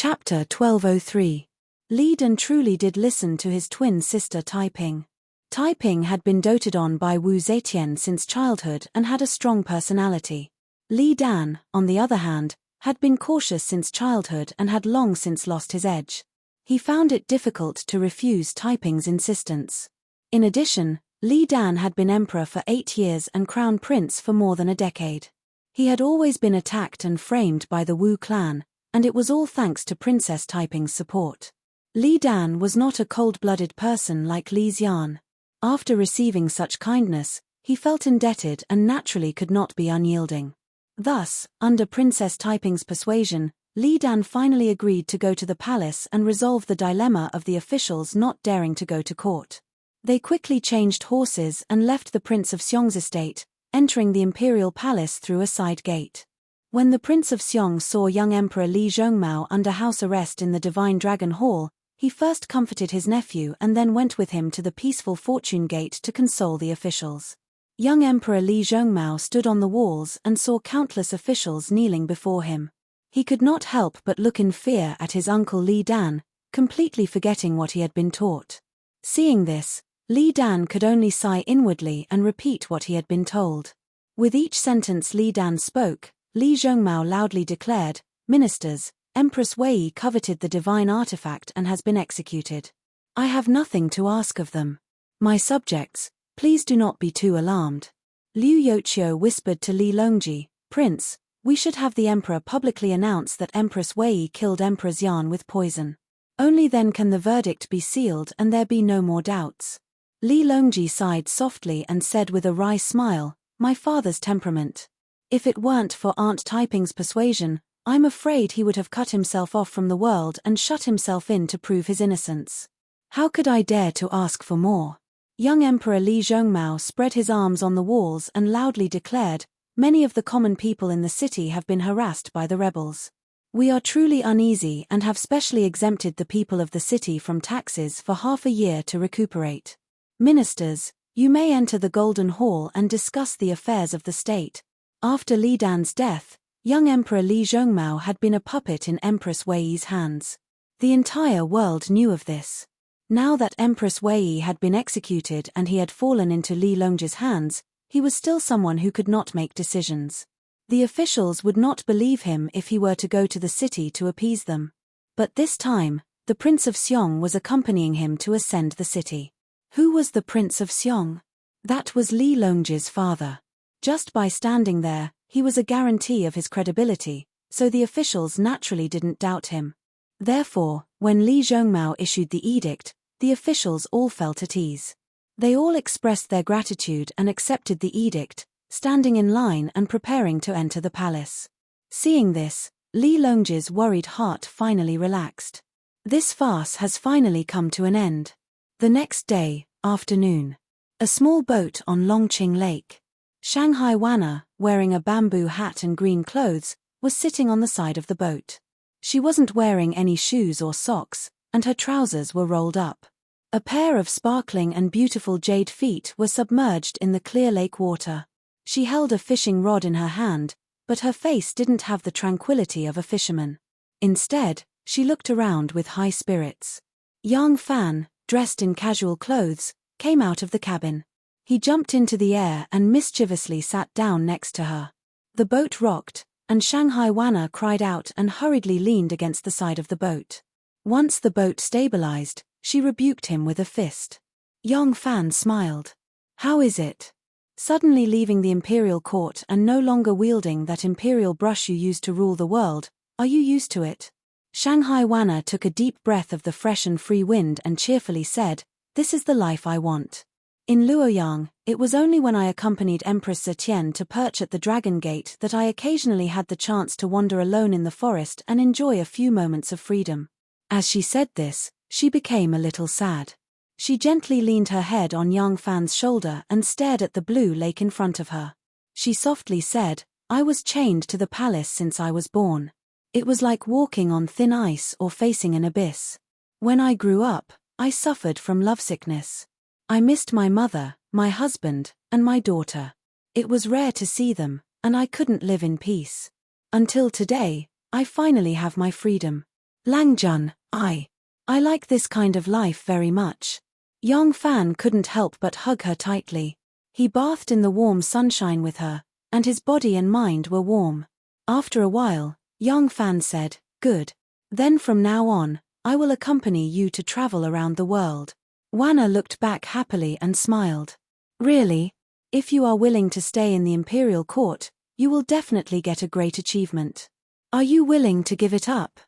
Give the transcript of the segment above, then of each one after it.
Chapter 1203. Li Dan truly did listen to his twin sister Taiping. Taiping had been doted on by Wu Zetian since childhood and had a strong personality. Li Dan, on the other hand, had been cautious since childhood and had long since lost his edge. He found it difficult to refuse Taiping's insistence. In addition, Li Dan had been emperor for 8 years and crown prince for more than a decade. He had always been attacked and framed by the Wu clan, and it was all thanks to Princess Taiping's support. Li Dan was not a cold-blooded person like Li Xian. After receiving such kindness, he felt indebted and naturally could not be unyielding. Thus, under Princess Taiping's persuasion, Li Dan finally agreed to go to the palace and resolve the dilemma of the officials not daring to go to court. They quickly changed horses and left the Prince of Xiong's estate, entering the imperial palace through a side gate. When the Prince of Xiong saw young Emperor Li Zhongmao under house arrest in the Divine Dragon Hall, he first comforted his nephew and then went with him to the peaceful Fortune Gate to console the officials. Young Emperor Li Zhongmao stood on the walls and saw countless officials kneeling before him. He could not help but look in fear at his uncle Li Dan, completely forgetting what he had been taught. Seeing this, Li Dan could only sigh inwardly and repeat what he had been told. With each sentence Li Dan spoke, Li Zhongmao loudly declared, "Ministers, Empress Wei coveted the divine artifact and has been executed. I have nothing to ask of them. My subjects, please do not be too alarmed." Liu Youqiu whispered to Li Longji, "Prince, we should have the emperor publicly announce that Empress Wei killed Emperor Xian with poison. Only then can the verdict be sealed and there be no more doubts." Li Longji sighed softly and said with a wry smile, "My father's temperament. If it weren't for Aunt Taiping's persuasion, I'm afraid he would have cut himself off from the world and shut himself in to prove his innocence. How could I dare to ask for more?" Young Emperor Li Zhongmao spread his arms on the walls and loudly declared, "Many of the common people in the city have been harassed by the rebels. We are truly uneasy and have specially exempted the people of the city from taxes for half a year to recuperate. Ministers, you may enter the Golden Hall and discuss the affairs of the state." After Li Dan's death, young Emperor Li Zhongmao had been a puppet in Empress Wei's hands. The entire world knew of this. Now that Empress Wei had been executed and he had fallen into Li Longji's hands, he was still someone who could not make decisions. The officials would not believe him if he were to go to the city to appease them. But this time, the Prince of Xiong was accompanying him to ascend the city. Who was the Prince of Xiong? That was Li Longji's father. Just by standing there, he was a guarantee of his credibility, so the officials naturally didn't doubt him. Therefore, when Li Zhongmao issued the edict, the officials all felt at ease. They all expressed their gratitude and accepted the edict, standing in line and preparing to enter the palace. Seeing this, Li Longji's worried heart finally relaxed. This farce has finally come to an end. The next day, afternoon. A small boat on Longqing Lake. Shanghai Wanna, wearing a bamboo hat and green clothes, was sitting on the side of the boat. She wasn't wearing any shoes or socks, and her trousers were rolled up. A pair of sparkling and beautiful jade feet were submerged in the clear lake water. She held a fishing rod in her hand, but her face didn't have the tranquility of a fisherman. Instead, she looked around with high spirits. Yang Fan, dressed in casual clothes, came out of the cabin. He jumped into the air and mischievously sat down next to her. The boat rocked, and Shanghai Wanna cried out and hurriedly leaned against the side of the boat. Once the boat stabilized, she rebuked him with a fist. Yang Fan smiled. "How is it? Suddenly leaving the imperial court and no longer wielding that imperial brush you used to rule the world, are you used to it?" Shanghai Wanna took a deep breath of the fresh and free wind and cheerfully said, "This is the life I want. In Luoyang, it was only when I accompanied Empress Zetian to perch at the Dragon Gate that I occasionally had the chance to wander alone in the forest and enjoy a few moments of freedom." As she said this, she became a little sad. She gently leaned her head on Yang Fan's shoulder and stared at the blue lake in front of her. She softly said, "I was chained to the palace since I was born. It was like walking on thin ice or facing an abyss. When I grew up, I suffered from lovesickness. I missed my mother, my husband, and my daughter. It was rare to see them, and I couldn't live in peace. Until today, I finally have my freedom. Langjun, I like this kind of life very much. Yong Fan couldn't help but hug her tightly. He bathed in the warm sunshine with her, and his body and mind were warm. After a while, Yong Fan said, "Good. Then from now on, I will accompany you to travel around the world." Wanna looked back happily and smiled. "Really? If you are willing to stay in the imperial court, you will definitely get a great achievement. Are you willing to give it up?"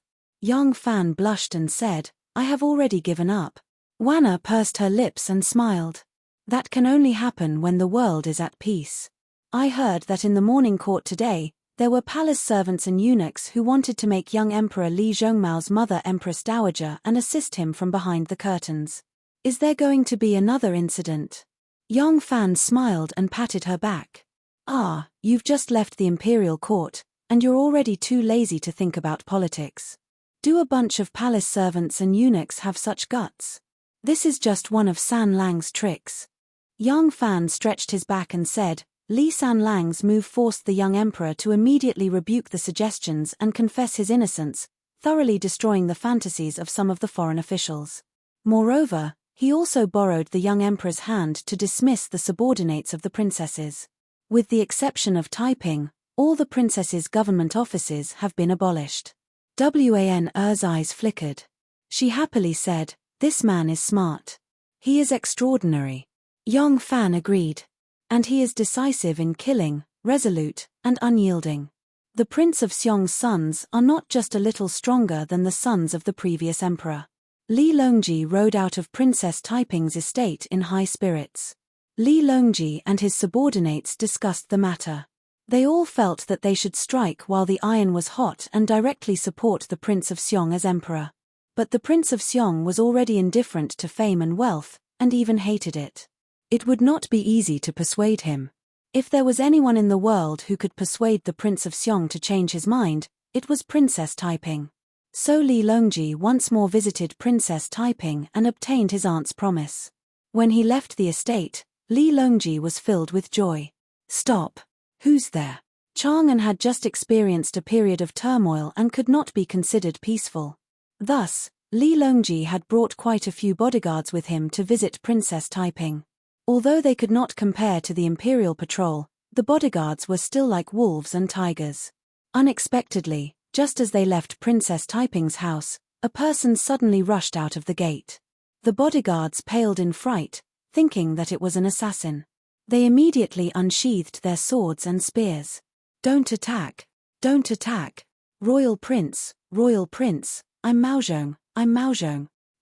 Yong Fan blushed and said, "I have already given up." Wanna pursed her lips and smiled. "That can only happen when the world is at peace. I heard that in the morning court today, there were palace servants and eunuchs who wanted to make young Emperor Li Zhongmao's mother Empress Dowager and assist him from behind the curtains. Is there going to be another incident?" Yong Fan smiled and patted her back. "Ah, you've just left the imperial court, and you're already too lazy to think about politics. Do a bunch of palace servants and eunuchs have such guts? This is just one of San Lang's tricks." Yong Fan stretched his back and said, Li San Lang's move forced the young emperor to immediately rebuke the suggestions and confess his innocence, thoroughly destroying the fantasies of some of the foreign officials. Moreover, he also borrowed the young emperor's hand to dismiss the subordinates of the princesses. With the exception of Taiping, all the princesses' government offices have been abolished. Wan Er's eyes flickered. She happily said, "This man is smart. He is extraordinary." Yong Fan agreed. "And he is decisive in killing, resolute, and unyielding. The Prince of Xiong's sons are not just a little stronger than the sons of the previous emperor." Li Longji rode out of Princess Taiping's estate in high spirits. Li Longji and his subordinates discussed the matter. They all felt that they should strike while the iron was hot and directly support the Prince of Xiong as emperor. But the Prince of Xiong was already indifferent to fame and wealth, and even hated it. It would not be easy to persuade him. If there was anyone in the world who could persuade the Prince of Xiong to change his mind, it was Princess Taiping. So Li Longji once more visited Princess Taiping and obtained his aunt's promise. When he left the estate, Li Longji was filled with joy. "Stop. Who's there?" Chang'an had just experienced a period of turmoil and could not be considered peaceful. Thus, Li Longji had brought quite a few bodyguards with him to visit Princess Taiping. Although they could not compare to the imperial patrol, the bodyguards were still like wolves and tigers. Unexpectedly, just as they left Princess Taiping's house, a person suddenly rushed out of the gate. The bodyguards paled in fright, thinking that it was an assassin. They immediately unsheathed their swords and spears. "Don't attack! Don't attack! Royal Prince, I'm Maozhong."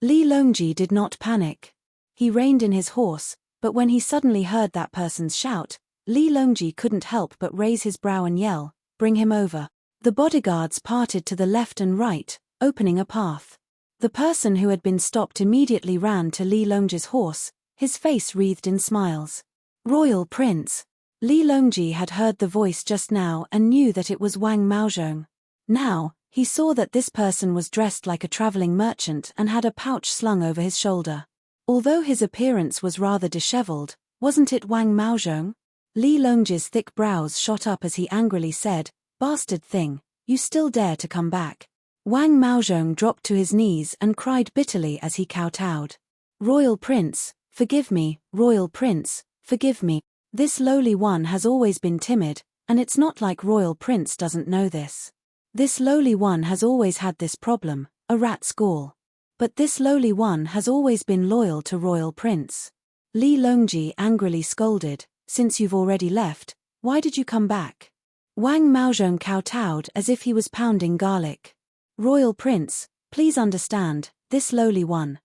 Li Longji did not panic. He reined in his horse, but when he suddenly heard that person's shout, Li Longji couldn't help but raise his brow and yell, "Bring him over." The bodyguards parted to the left and right, opening a path. The person who had been stopped immediately ran to Li Longji's horse, his face wreathed in smiles. "Royal Prince." Li Longji had heard the voice just now and knew that it was Wang Maozhong. Now, he saw that this person was dressed like a traveling merchant and had a pouch slung over his shoulder. Although his appearance was rather disheveled, wasn't it Wang Maozhong? Li Longji's thick brows shot up as he angrily said, "Bastard thing, you still dare to come back." Wang Maozhong dropped to his knees and cried bitterly as he kowtowed. "Royal Prince, forgive me, Royal Prince, forgive me. This lowly one has always been timid, and it's not like Royal Prince doesn't know this. This lowly one has always had this problem, a rat's gall. But this lowly one has always been loyal to Royal Prince." Li Longji angrily scolded, "Since you've already left, why did you come back?" Wang Maozhong kowtowed as if he was pounding garlic. "Royal Prince, please understand, this lowly one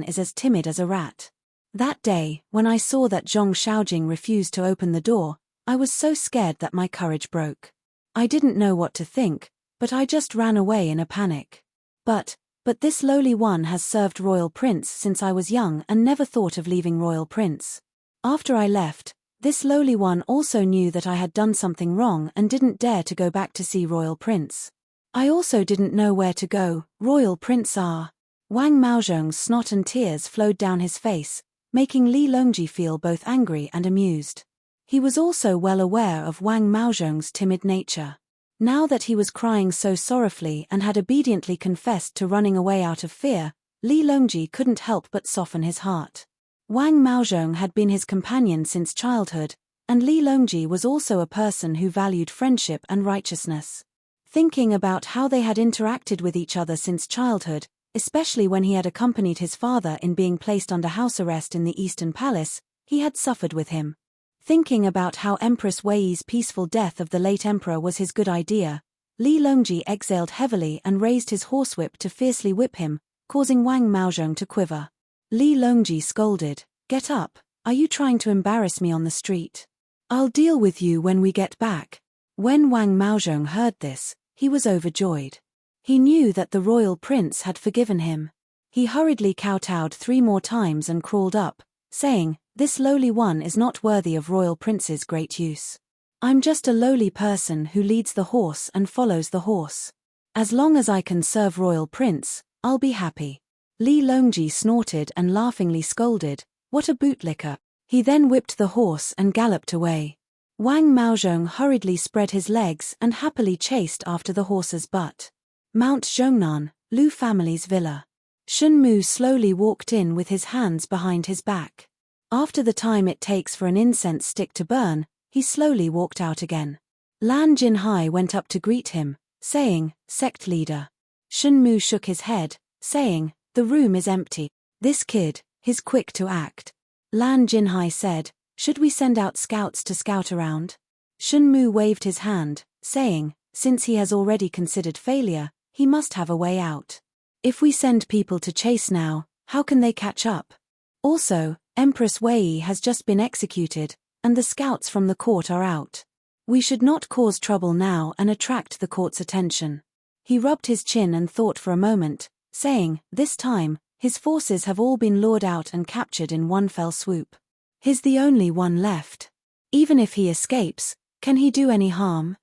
is as timid as a rat. That day, when I saw that Zhong Shaojing refused to open the door, I was so scared that my courage broke. I didn't know what to think, but I just ran away in a panic. But this lowly one has served Royal Prince since I was young and never thought of leaving Royal Prince. After I left, this lowly one also knew that I had done something wrong and didn't dare to go back to see Royal Prince. I also didn't know where to go, Royal Prince ah." Wang Maozhong's snot and tears flowed down his face, making Li Longji feel both angry and amused. He was also well aware of Wang Maozhong's timid nature. Now that he was crying so sorrowfully and had obediently confessed to running away out of fear, Li Longji couldn't help but soften his heart. Wang Maozhong had been his companion since childhood, and Li Longji was also a person who valued friendship and righteousness. Thinking about how they had interacted with each other since childhood, especially when he had accompanied his father in being placed under house arrest in the Eastern Palace, he had suffered with him. Thinking about how Empress Wei's peaceful death of the late emperor was his good idea, Li Longji exhaled heavily and raised his horsewhip to fiercely whip him, causing Wang Maozhong to quiver. Li Longji scolded, "Get up, are you trying to embarrass me on the street? I'll deal with you when we get back." When Wang Maozhong heard this, he was overjoyed. He knew that the royal prince had forgiven him. He hurriedly kowtowed 3 more times and crawled up, saying, "This lowly one is not worthy of royal prince's great use. I'm just a lowly person who leads the horse and follows the horse. As long as I can serve royal prince, I'll be happy." Li Longji snorted and laughingly scolded, "What a bootlicker." He then whipped the horse and galloped away. Wang Maozhong hurriedly spread his legs and happily chased after the horse's butt. Mount Zhongnan, Lu family's villa. Shun Mu slowly walked in with his hands behind his back. After the time it takes for an incense stick to burn, he slowly walked out again. Lan Jinhai went up to greet him, saying, "Sect leader." Shun Mu shook his head, saying, "The room is empty. This kid, he's quick to act." Lan Jinhai said, "Should we send out scouts to scout around?" Shun Mu waved his hand, saying, "Since he has already considered failure, he must have a way out. If we send people to chase now, how can they catch up? Also, Empress Wei has just been executed, and the scouts from the court are out. We should not cause trouble now and attract the court's attention." He rubbed his chin and thought for a moment, saying, "This time, his forces have all been lured out and captured in one fell swoop. He's the only one left. Even if he escapes, can he do any harm?"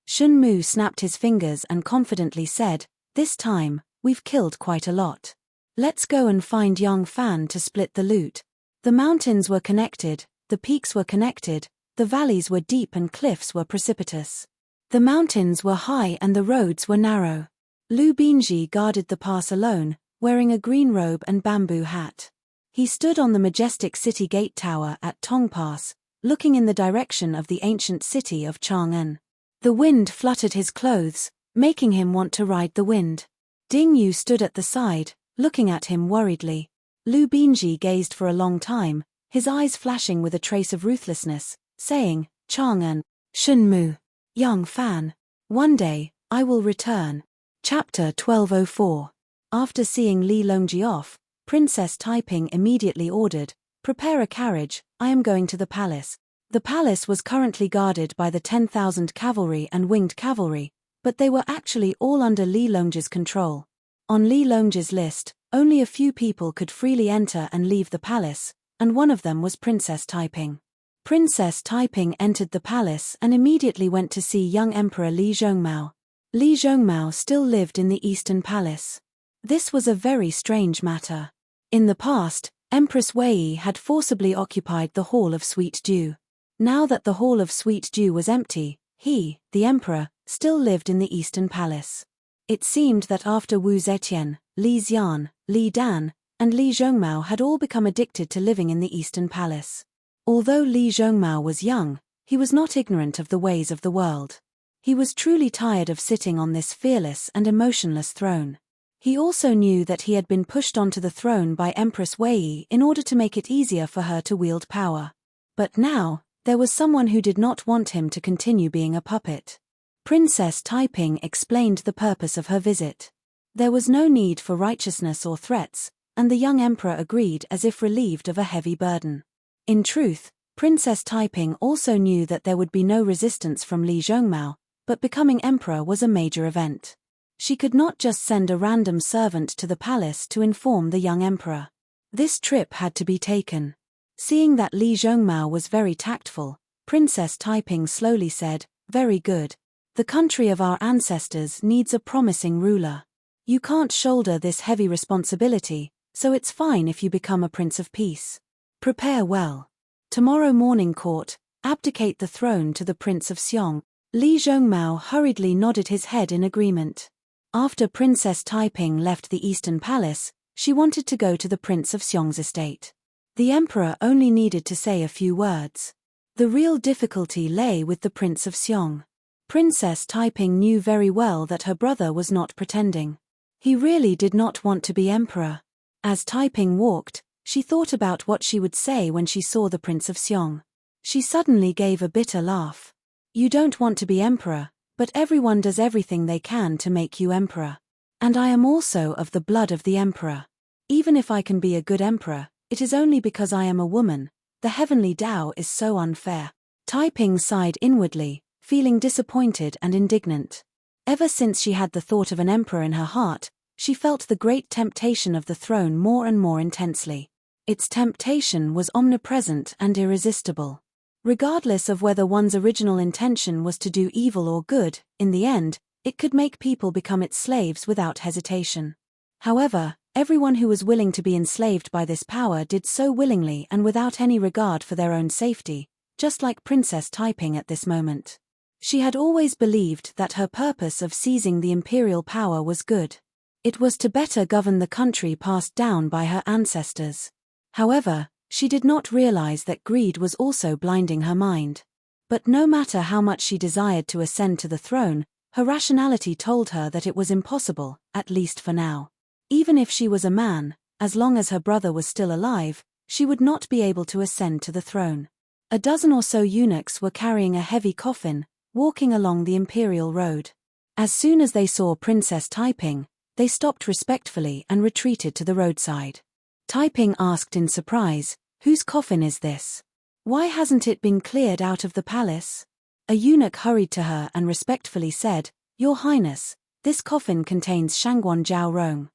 Shun Mu snapped his fingers and confidently said, "This time, we've killed quite a lot. Let's go and find Yang Fan to split the loot." The mountains were connected, the peaks were connected, the valleys were deep and cliffs were precipitous. The mountains were high and the roads were narrow. Lu Binji guarded the pass alone, wearing a green robe and bamboo hat. He stood on the majestic city gate tower at Tong Pass, looking in the direction of the ancient city of Chang'an. The wind fluttered his clothes, making him want to ride the wind. Ding Yu stood at the side, looking at him worriedly. Lu Binji gazed for a long time, his eyes flashing with a trace of ruthlessness, saying, "Chang'an, Shun Mu, Yang Fan. One day, I will return." Chapter 1204. After seeing Li Longji off, Princess Taiping immediately ordered, "Prepare a carriage, I am going to the palace." The palace was currently guarded by the 10,000 cavalry and winged cavalry, but they were actually all under Li Longji's control. On Li Longji's list, only a few people could freely enter and leave the palace, and one of them was Princess Taiping. Princess Taiping entered the palace and immediately went to see young Emperor Li Zhongmao. Li Zhongmao still lived in the Eastern Palace. This was a very strange matter. In the past, Empress Wei had forcibly occupied the Hall of Sweet Dew. Now that the Hall of Sweet Dew was empty, he, the emperor, still lived in the Eastern Palace. It seemed that after Wu Zetian, Li Xian, Li Dan, and Li Zhongmao had all become addicted to living in the Eastern Palace. Although Li Zhongmao was young, he was not ignorant of the ways of the world. He was truly tired of sitting on this fearless and emotionless throne. He also knew that he had been pushed onto the throne by Empress Wei in order to make it easier for her to wield power. But now, there was someone who did not want him to continue being a puppet. Princess Taiping explained the purpose of her visit. There was no need for righteousness or threats, and the young emperor agreed as if relieved of a heavy burden. In truth, Princess Taiping also knew that there would be no resistance from Li Zhongmao, but becoming emperor was a major event. She could not just send a random servant to the palace to inform the young emperor. This trip had to be taken. Seeing that Li Zhongmao was very tactful, Princess Taiping slowly said, "Very good. The country of our ancestors needs a promising ruler. You can't shoulder this heavy responsibility, so it's fine if you become a Prince of Peace. Prepare well. Tomorrow morning court, abdicate the throne to the Prince of Xiong." Li Zhongmao hurriedly nodded his head in agreement. After Princess Taiping left the Eastern Palace, she wanted to go to the Prince of Xiong's estate. The emperor only needed to say a few words. The real difficulty lay with the Prince of Xiong. Princess Taiping knew very well that her brother was not pretending. He really did not want to be emperor. As Taiping walked, she thought about what she would say when she saw the Prince of Xiong. She suddenly gave a bitter laugh. You don't want to be emperor, but everyone does everything they can to make you emperor. And I am also of the blood of the emperor. Even if I can be a good emperor, it is only because I am a woman. The heavenly Tao is so unfair. Taiping sighed inwardly, feeling disappointed and indignant. Ever since she had the thought of an emperor in her heart, she felt the great temptation of the throne more and more intensely. Its temptation was omnipresent and irresistible. Regardless of whether one's original intention was to do evil or good, in the end, it could make people become its slaves without hesitation. However, everyone who was willing to be enslaved by this power did so willingly and without any regard for their own safety, just like Princess Taiping at this moment. She had always believed that her purpose of seizing the imperial power was good. It was to better govern the country passed down by her ancestors. However, she did not realize that greed was also blinding her mind. But no matter how much she desired to ascend to the throne, her rationality told her that it was impossible, at least for now. Even if she was a man, as long as her brother was still alive, she would not be able to ascend to the throne. A dozen or so eunuchs were carrying a heavy coffin, walking along the imperial road. As soon as they saw Princess Taiping, they stopped respectfully and retreated to the roadside. Taiping asked in surprise, "Whose coffin is this? Why hasn't it been cleared out of the palace?" A eunuch hurried to her and respectfully said, "Your Highness, this coffin contains Shangguan Jiao Rong."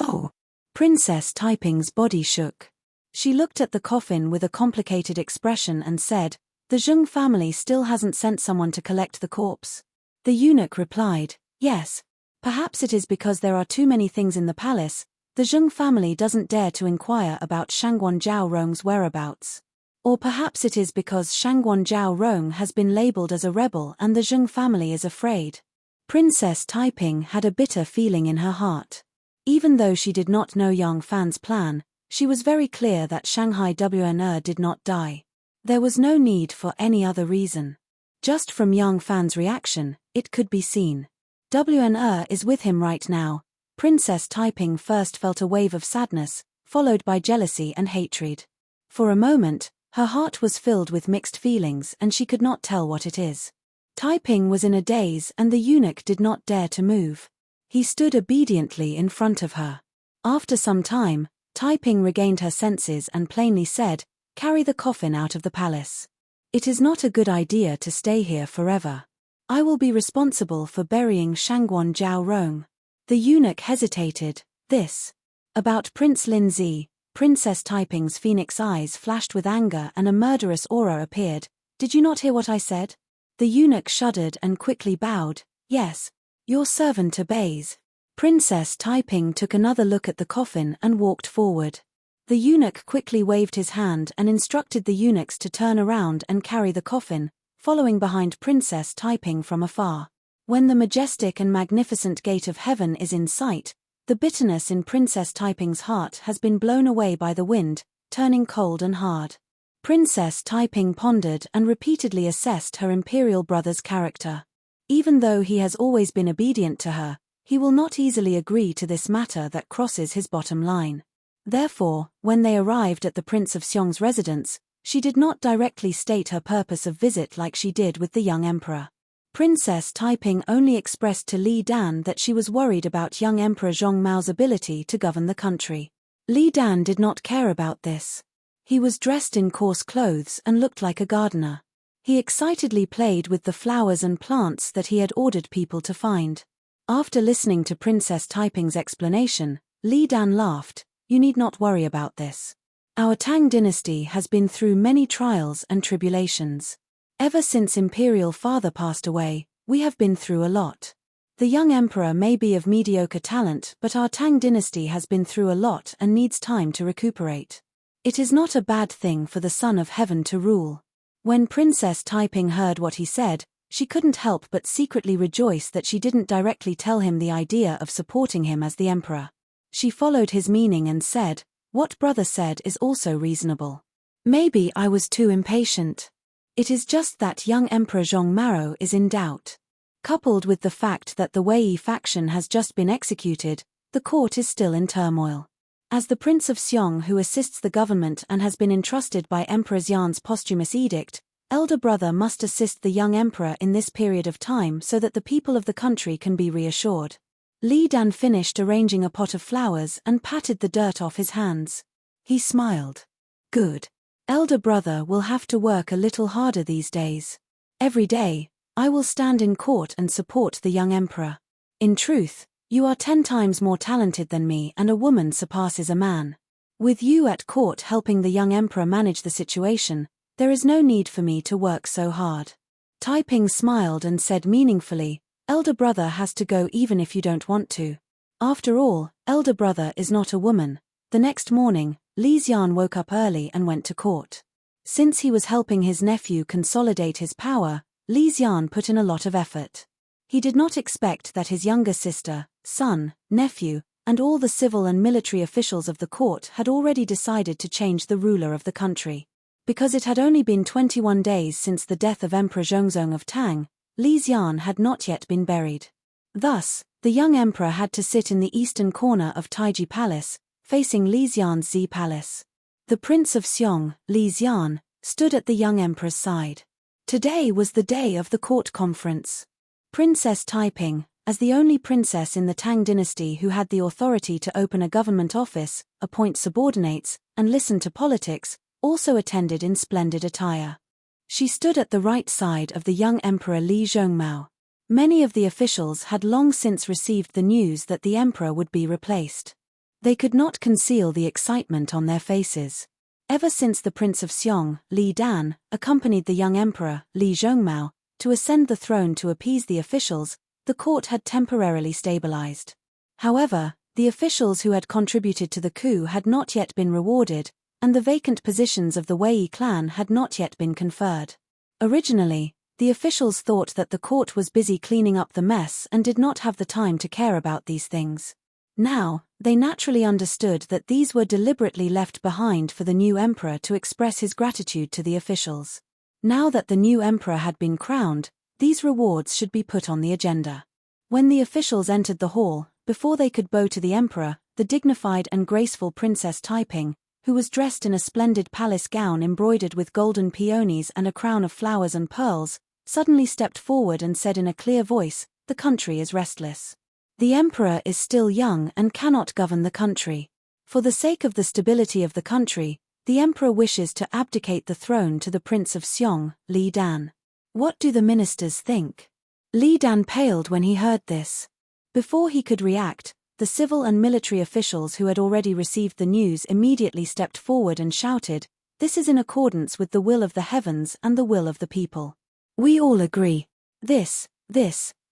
Oh! Princess Taiping's body shook. She looked at the coffin with a complicated expression and said, "The Zheng family still hasn't sent someone to collect the corpse." The eunuch replied, "Yes. Perhaps it is because there are too many things in the palace. The Zheng family doesn't dare to inquire about Shangguan Jiao Rong's whereabouts. Or perhaps it is because Shangguan Jiao Rong has been labeled as a rebel and the Zheng family is afraid." Princess Taiping had a bitter feeling in her heart. Even though she did not know Yang Fan's plan, she was very clear that Shanghai WNR did not die. There was no need for any other reason. Just from Yang Fan's reaction, it could be seen. WNR is with him right now. Princess Taiping first felt a wave of sadness, followed by jealousy and hatred. For a moment, her heart was filled with mixed feelings and she could not tell what it is. Taiping was in a daze and the eunuch did not dare to move. He stood obediently in front of her. After some time, Taiping regained her senses and plainly said, "Carry the coffin out of the palace. It is not a good idea to stay here forever. I will be responsible for burying Shangguan Jiao Rong." The eunuch hesitated. This. About Prince Linzi, Princess Taiping's phoenix eyes flashed with anger and a murderous aura appeared. "Did you not hear what I said?" The eunuch shuddered and quickly bowed. "Yes. Your servant obeys." Princess Taiping took another look at the coffin and walked forward. The eunuch quickly waved his hand and instructed the eunuchs to turn around and carry the coffin, following behind Princess Taiping from afar. When the majestic and magnificent gate of heaven is in sight, the bitterness in Princess Taiping's heart has been blown away by the wind, turning cold and hard. Princess Taiping pondered and repeatedly assessed her imperial brother's character. Even though he has always been obedient to her, he will not easily agree to this matter that crosses his bottom line. Therefore, when they arrived at the Prince of Xiong's residence, she did not directly state her purpose of visit like she did with the young emperor. Princess Taiping only expressed to Li Dan that she was worried about young Emperor Zhongmao's ability to govern the country. Li Dan did not care about this. He was dressed in coarse clothes and looked like a gardener. He excitedly played with the flowers and plants that he had ordered people to find. After listening to Princess Taiping's explanation, Li Dan laughed. "You need not worry about this. Our Tang dynasty has been through many trials and tribulations. Ever since imperial father passed away, we have been through a lot. The young emperor may be of mediocre talent, but our Tang dynasty has been through a lot and needs time to recuperate. It is not a bad thing for the Son of Heaven to rule." When Princess Taiping heard what he said, She couldn't help but secretly rejoice that she didn't directly tell him the idea of supporting him as the emperor. She followed his meaning and said, "What brother said is also reasonable. Maybe I was too impatient. It is just that young Emperor Zhong Maro is in doubt. Coupled with the fact that the Wei faction has just been executed, the court is still in turmoil. As the Prince of Xiong who assists the government and has been entrusted by Emperor Xian's posthumous edict, elder brother must assist the young emperor in this period of time so that the people of the country can be reassured." Li Dan finished arranging a pot of flowers and patted the dirt off his hands. He smiled. "Good. Elder brother will have to work a little harder these days. Every day, I will stand in court and support the young emperor. In truth, you are 10 times more talented than me and a woman surpasses a man. With you at court helping the young emperor manage the situation, there is no need for me to work so hard." Taiping smiled and said meaningfully, "Elder brother has to go even if you don't want to. After all, elder brother is not a woman." The next morning, Li Xian woke up early and went to court. Since he was helping his nephew consolidate his power, Li Xian put in a lot of effort. He did not expect that his younger sister, son, nephew, and all the civil and military officials of the court had already decided to change the ruler of the country. Because it had only been 21 days since the death of Emperor Zhongzong of Tang, Li Xian had not yet been buried. Thus, the young emperor had to sit in the eastern corner of Taiji Palace, facing Li Xian's Zi Palace. The Prince of Xiong, Li Xian, stood at the young emperor's side. Today was the day of the court conference. Princess Taiping, as the only princess in the Tang dynasty who had the authority to open a government office, appoint subordinates, and listen to politics, also attended in splendid attire. She stood at the right side of the young emperor Li Zhongmao. Many of the officials had long since received the news that the emperor would be replaced. They could not conceal the excitement on their faces. Ever since the Prince of Xiong, Li Dan, accompanied the young emperor, Li Zhongmao, to ascend the throne to appease the officials, the court had temporarily stabilized. However, the officials who had contributed to the coup had not yet been rewarded, and the vacant positions of the Wei clan had not yet been conferred. Originally, the officials thought that the court was busy cleaning up the mess and did not have the time to care about these things. Now, they naturally understood that these were deliberately left behind for the new emperor to express his gratitude to the officials. Now that the new emperor had been crowned, these rewards should be put on the agenda. When the officials entered the hall, before they could bow to the emperor, the dignified and graceful Princess Taiping, who was dressed in a splendid palace gown embroidered with golden peonies and a crown of flowers and pearls, suddenly stepped forward and said in a clear voice, "The country is restless. The emperor is still young and cannot govern the country. For the sake of the stability of the country, the emperor wishes to abdicate the throne to the Prince of Xiong, Li Dan. What do the ministers think?" Li Dan paled when he heard this. Before he could react, the civil and military officials who had already received the news immediately stepped forward and shouted, "This is in accordance with the will of the heavens and the will of the people. We all agree. This.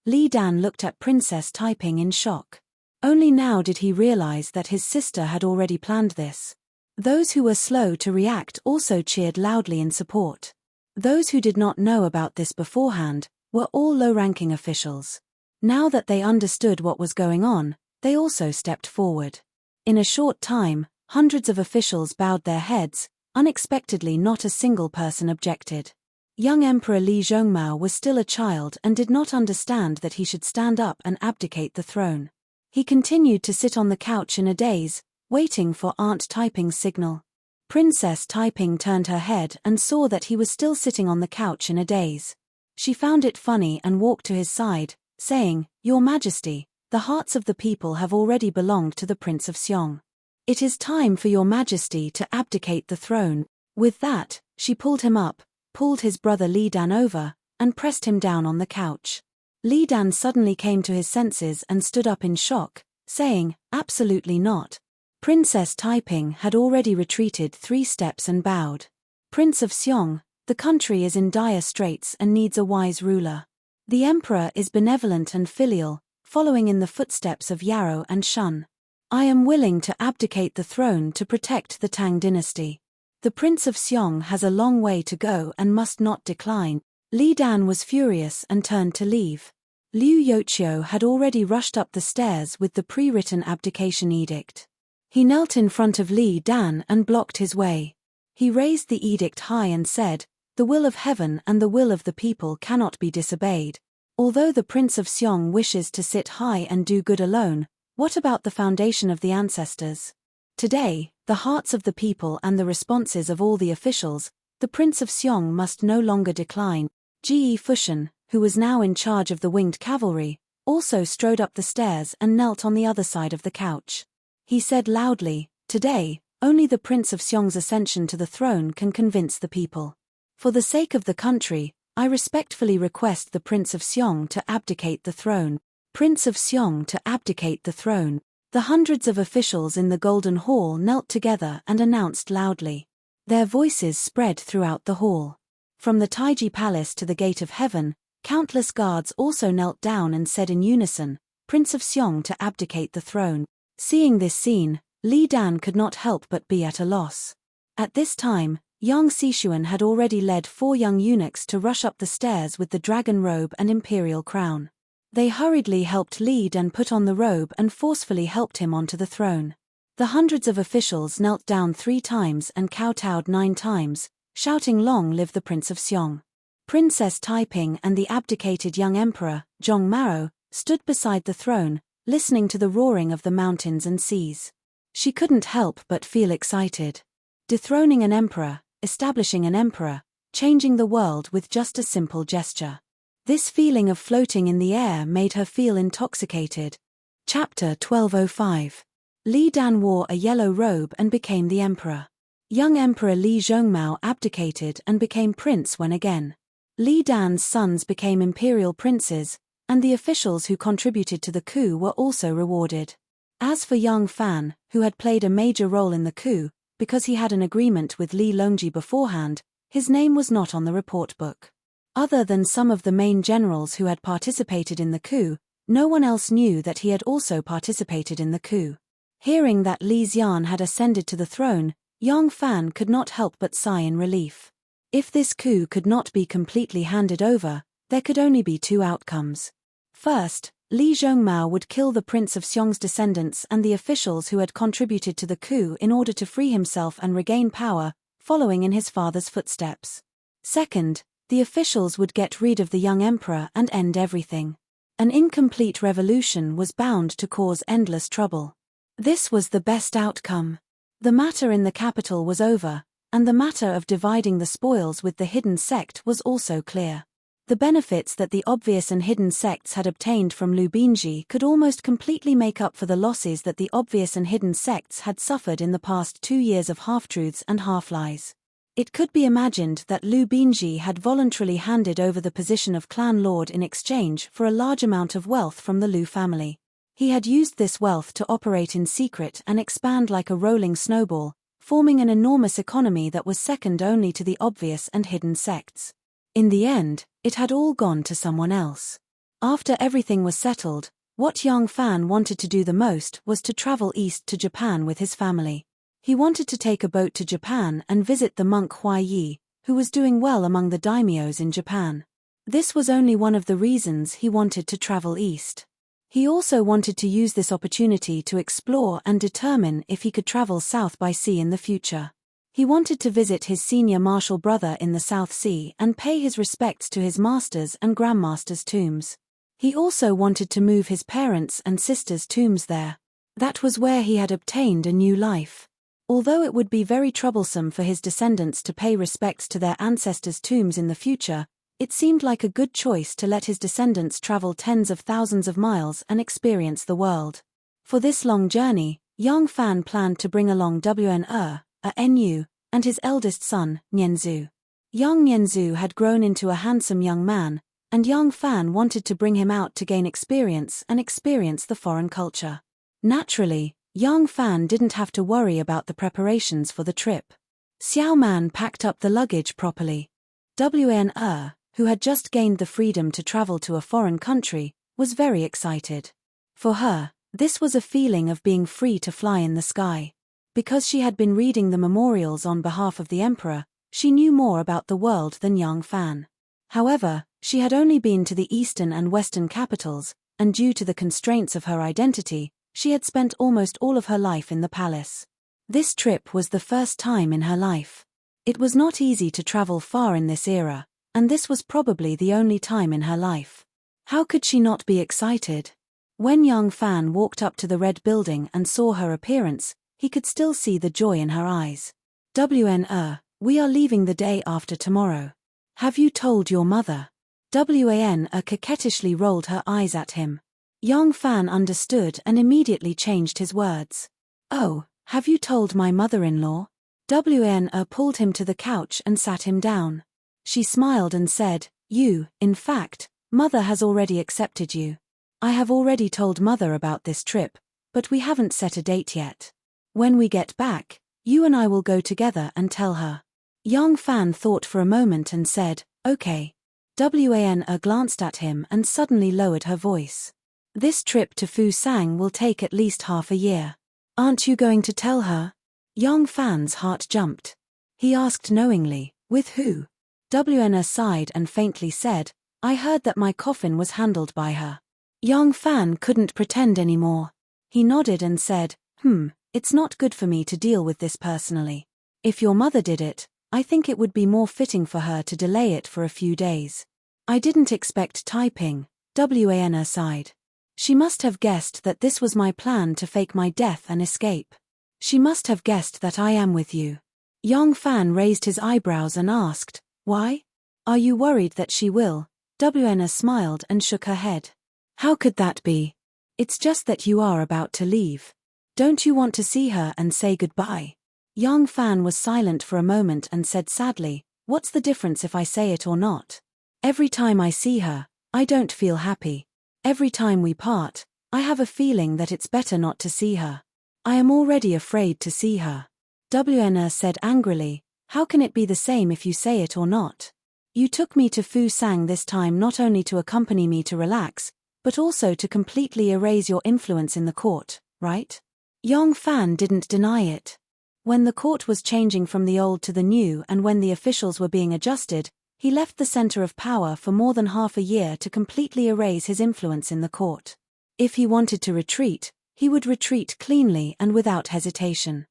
Li Dan looked at Princess Taiping in shock. Only now did he realize that his sister had already planned this. Those who were slow to react also cheered loudly in support. Those who did not know about this beforehand were all low-ranking officials. Now that they understood what was going on, they also stepped forward. In a short time, hundreds of officials bowed their heads. Unexpectedly, not a single person objected. Young Emperor Li Zhongmao was still a child and did not understand that he should stand up and abdicate the throne. He continued to sit on the couch in a daze, waiting for Aunt Taiping's signal. Princess Taiping turned her head and saw that he was still sitting on the couch in a daze. She found it funny and walked to his side, saying, "Your Majesty, the hearts of the people have already belonged to the Prince of Xiong. It is time for your Majesty to abdicate the throne." With that, she pulled him up, pulled his brother Li Dan over, and pressed him down on the couch. Li Dan suddenly came to his senses and stood up in shock, saying, "Absolutely not." Princess Taiping had already retreated 3 steps and bowed. "Prince of Xiong, the country is in dire straits and needs a wise ruler. The emperor is benevolent and filial, following in the footsteps of Yarrow and Shun. I am willing to abdicate the throne to protect the Tang dynasty. The Prince of Xiong has a long way to go and must not decline." Li Dan was furious and turned to leave. Liu Yoqiu had already rushed up the stairs with the pre-written abdication edict. He knelt in front of Li Dan and blocked his way. He raised the edict high and said, "The will of heaven and the will of the people cannot be disobeyed. Although the Prince of Xiong wishes to sit high and do good alone, what about the foundation of the ancestors? Today, the hearts of the people and the responses of all the officials, the Prince of Xiong must no longer decline." Ji Fushan, who was now in charge of the winged cavalry, also strode up the stairs and knelt on the other side of the couch. He said loudly, "Today, only the Prince of Xiong's ascension to the throne can convince the people. For the sake of the country, I respectfully request the Prince of Xiong to abdicate the throne." Prince of Xiong to abdicate the throne. The hundreds of officials in the Golden Hall knelt together and announced loudly. Their voices spread throughout the hall. From the Taiji Palace to the Gate of Heaven, countless guards also knelt down and said in unison, "Prince of Xiong to abdicate the throne." Seeing this scene, Li Dan could not help but be at a loss. At this time, young Sishuan had already led 4 young eunuchs to rush up the stairs with the dragon robe and imperial crown. They hurriedly helped Li Dan put on the robe and forcefully helped him onto the throne. The hundreds of officials knelt down 3 times and kowtowed 9 times, shouting, "Long live the Prince of Xiong." Princess Taiping and the abdicated young emperor, Zhong Mao, stood beside the throne, listening to the roaring of the mountains and seas. She couldn't help but feel excited. Dethroning an emperor, establishing an emperor, changing the world with just a simple gesture. This feeling of floating in the air made her feel intoxicated. Chapter 1205. Li Dan wore a yellow robe and became the emperor. Young Emperor Li Zhongmao abdicated and became prince when again. Li Dan's sons became imperial princes, and the officials who contributed to the coup were also rewarded. As for young Fan, who had played a major role in the coup, because he had an agreement with Li Longji beforehand, his name was not on the report book. Other than some of the main generals who had participated in the coup, no one else knew that he had also participated in the coup. Hearing that Li Xian had ascended to the throne, young Fan could not help but sigh in relief. If this coup could not be completely handed over, there could only be 2 outcomes. First, Li Zhongmao would kill the Prince of Xiong's descendants and the officials who had contributed to the coup in order to free himself and regain power, following in his father's footsteps. Second, the officials would get rid of the young emperor and end everything. An incomplete revolution was bound to cause endless trouble. This was the best outcome. The matter in the capital was over, and the matter of dividing the spoils with the hidden sect was also clear. The benefits that the obvious and hidden sects had obtained from Lu Binji could almost completely make up for the losses that the obvious and hidden sects had suffered in the past 2 years of half-truths and half-lies. It could be imagined that Lu Binji had voluntarily handed over the position of clan lord in exchange for a large amount of wealth from the Lu family. He had used this wealth to operate in secret and expand like a rolling snowball, forming an enormous economy that was second only to the obvious and hidden sects. In the end, it had all gone to someone else. After everything was settled, what young Fan wanted to do the most was to travel east to Japan with his family. He wanted to take a boat to Japan and visit the monk Huaiyi, who was doing well among the daimyos in Japan. This was only one of the reasons he wanted to travel east. He also wanted to use this opportunity to explore and determine if he could travel south by sea in the future. He wanted to visit his senior martial brother in the South Sea and pay his respects to his master's and grandmaster's tombs. He also wanted to move his parents' and sisters' tombs there. That was where he had obtained a new life. Although it would be very troublesome for his descendants to pay respects to their ancestors' tombs in the future, it seemed like a good choice to let his descendants travel tens of thousands of miles and experience the world. For this long journey, young Fan planned to bring along Nu, and his eldest son, Nianzhu. Young Nianzhu had grown into a handsome young man, and young Fan wanted to bring him out to gain experience and experience the foreign culture. Naturally, young Fan didn't have to worry about the preparations for the trip. Xiao Man packed up the luggage properly. Who had just gained the freedom to travel to a foreign country, was very excited. For her, this was a feeling of being free to fly in the sky. Because she had been reading the memorials on behalf of the emperor, she knew more about the world than young Fan. However, she had only been to the eastern and western capitals, and due to the constraints of her identity, she had spent almost all of her life in the palace. This trip was the first time in her life. It was not easy to travel far in this era, and this was probably the only time in her life. How could she not be excited? When young Fan walked up to the red building and saw her appearance, he could still see the joy in her eyes. We are leaving the day after tomorrow. Have you told your mother? Coquettishly rolled her eyes at him. Young Fan understood and immediately changed his words. Oh, have you told my mother-in-law? Pulled him to the couch and sat him down. She smiled and said, in fact, mother has already accepted you. I have already told mother about this trip, but we haven't set a date yet. When we get back, you and I will go together and tell her. Young Fan thought for a moment and said, okay. Glanced at him and suddenly lowered her voice. This trip to Fusang will take at least half a year. Aren't you going to tell her? Young Fan's heart jumped. He asked knowingly, with who? Sighed and faintly said, I heard that my coffin was handled by her. Young Fan couldn't pretend anymore. He nodded and said, it's not good for me to deal with this personally. If your mother did it, I think it would be more fitting for her to delay it for a few days. I didn't expect typing, sighed. She must have guessed that this was my plan to fake my death and escape. She must have guessed that I am with you. Young Fan raised his eyebrows and asked, why? Are you worried that she will? Smiled and shook her head. How could that be? It's just that you are about to leave. Don't you want to see her and say goodbye? Young Fan was silent for a moment and said sadly, what's the difference if I say it or not? Every time I see her, I don't feel happy. Every time we part, I have a feeling that it's better not to see her. I am already afraid to see her. said angrily, how can it be the same if you say it or not? You took me to Fusang this time not only to accompany me to relax, but also to completely erase your influence in the court, right? Young Fan didn't deny it. When the court was changing from the old to the new and when the officials were being adjusted, he left the center of power for more than half a year to completely erase his influence in the court. If he wanted to retreat, he would retreat cleanly and without hesitation.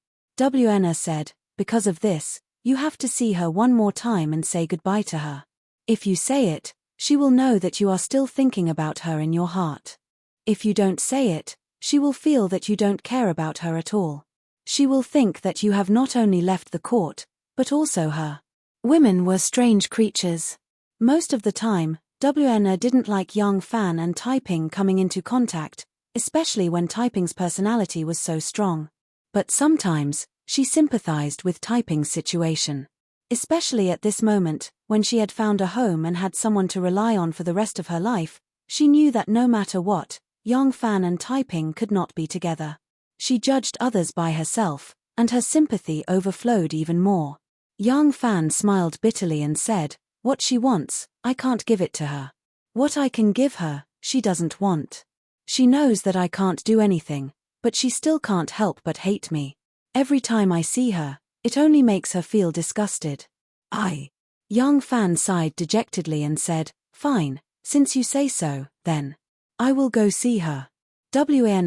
said, because of this, you have to see her one more time and say goodbye to her. If you say it, she will know that you are still thinking about her in your heart. If you don't say it, she will feel that you don't care about her at all. She will think that you have not only left the court, but also her. Women were strange creatures. Most of the time, didn't like young Fan and Taiping coming into contact, especially when Taiping's personality was so strong. But sometimes, she sympathized with Taiping's situation. Especially at this moment, when she had found a home and had someone to rely on for the rest of her life, she knew that no matter what, young Fan and Taiping could not be together. She judged others by herself, and her sympathy overflowed even more. Young Fan smiled bitterly and said, what she wants, I can't give it to her. What I can give her, she doesn't want. She knows that I can't do anything, but she still can't help but hate me. Every time I see her, it only makes her feel disgusted. Young Fan sighed dejectedly and said, fine, since you say so, then. I will go see her.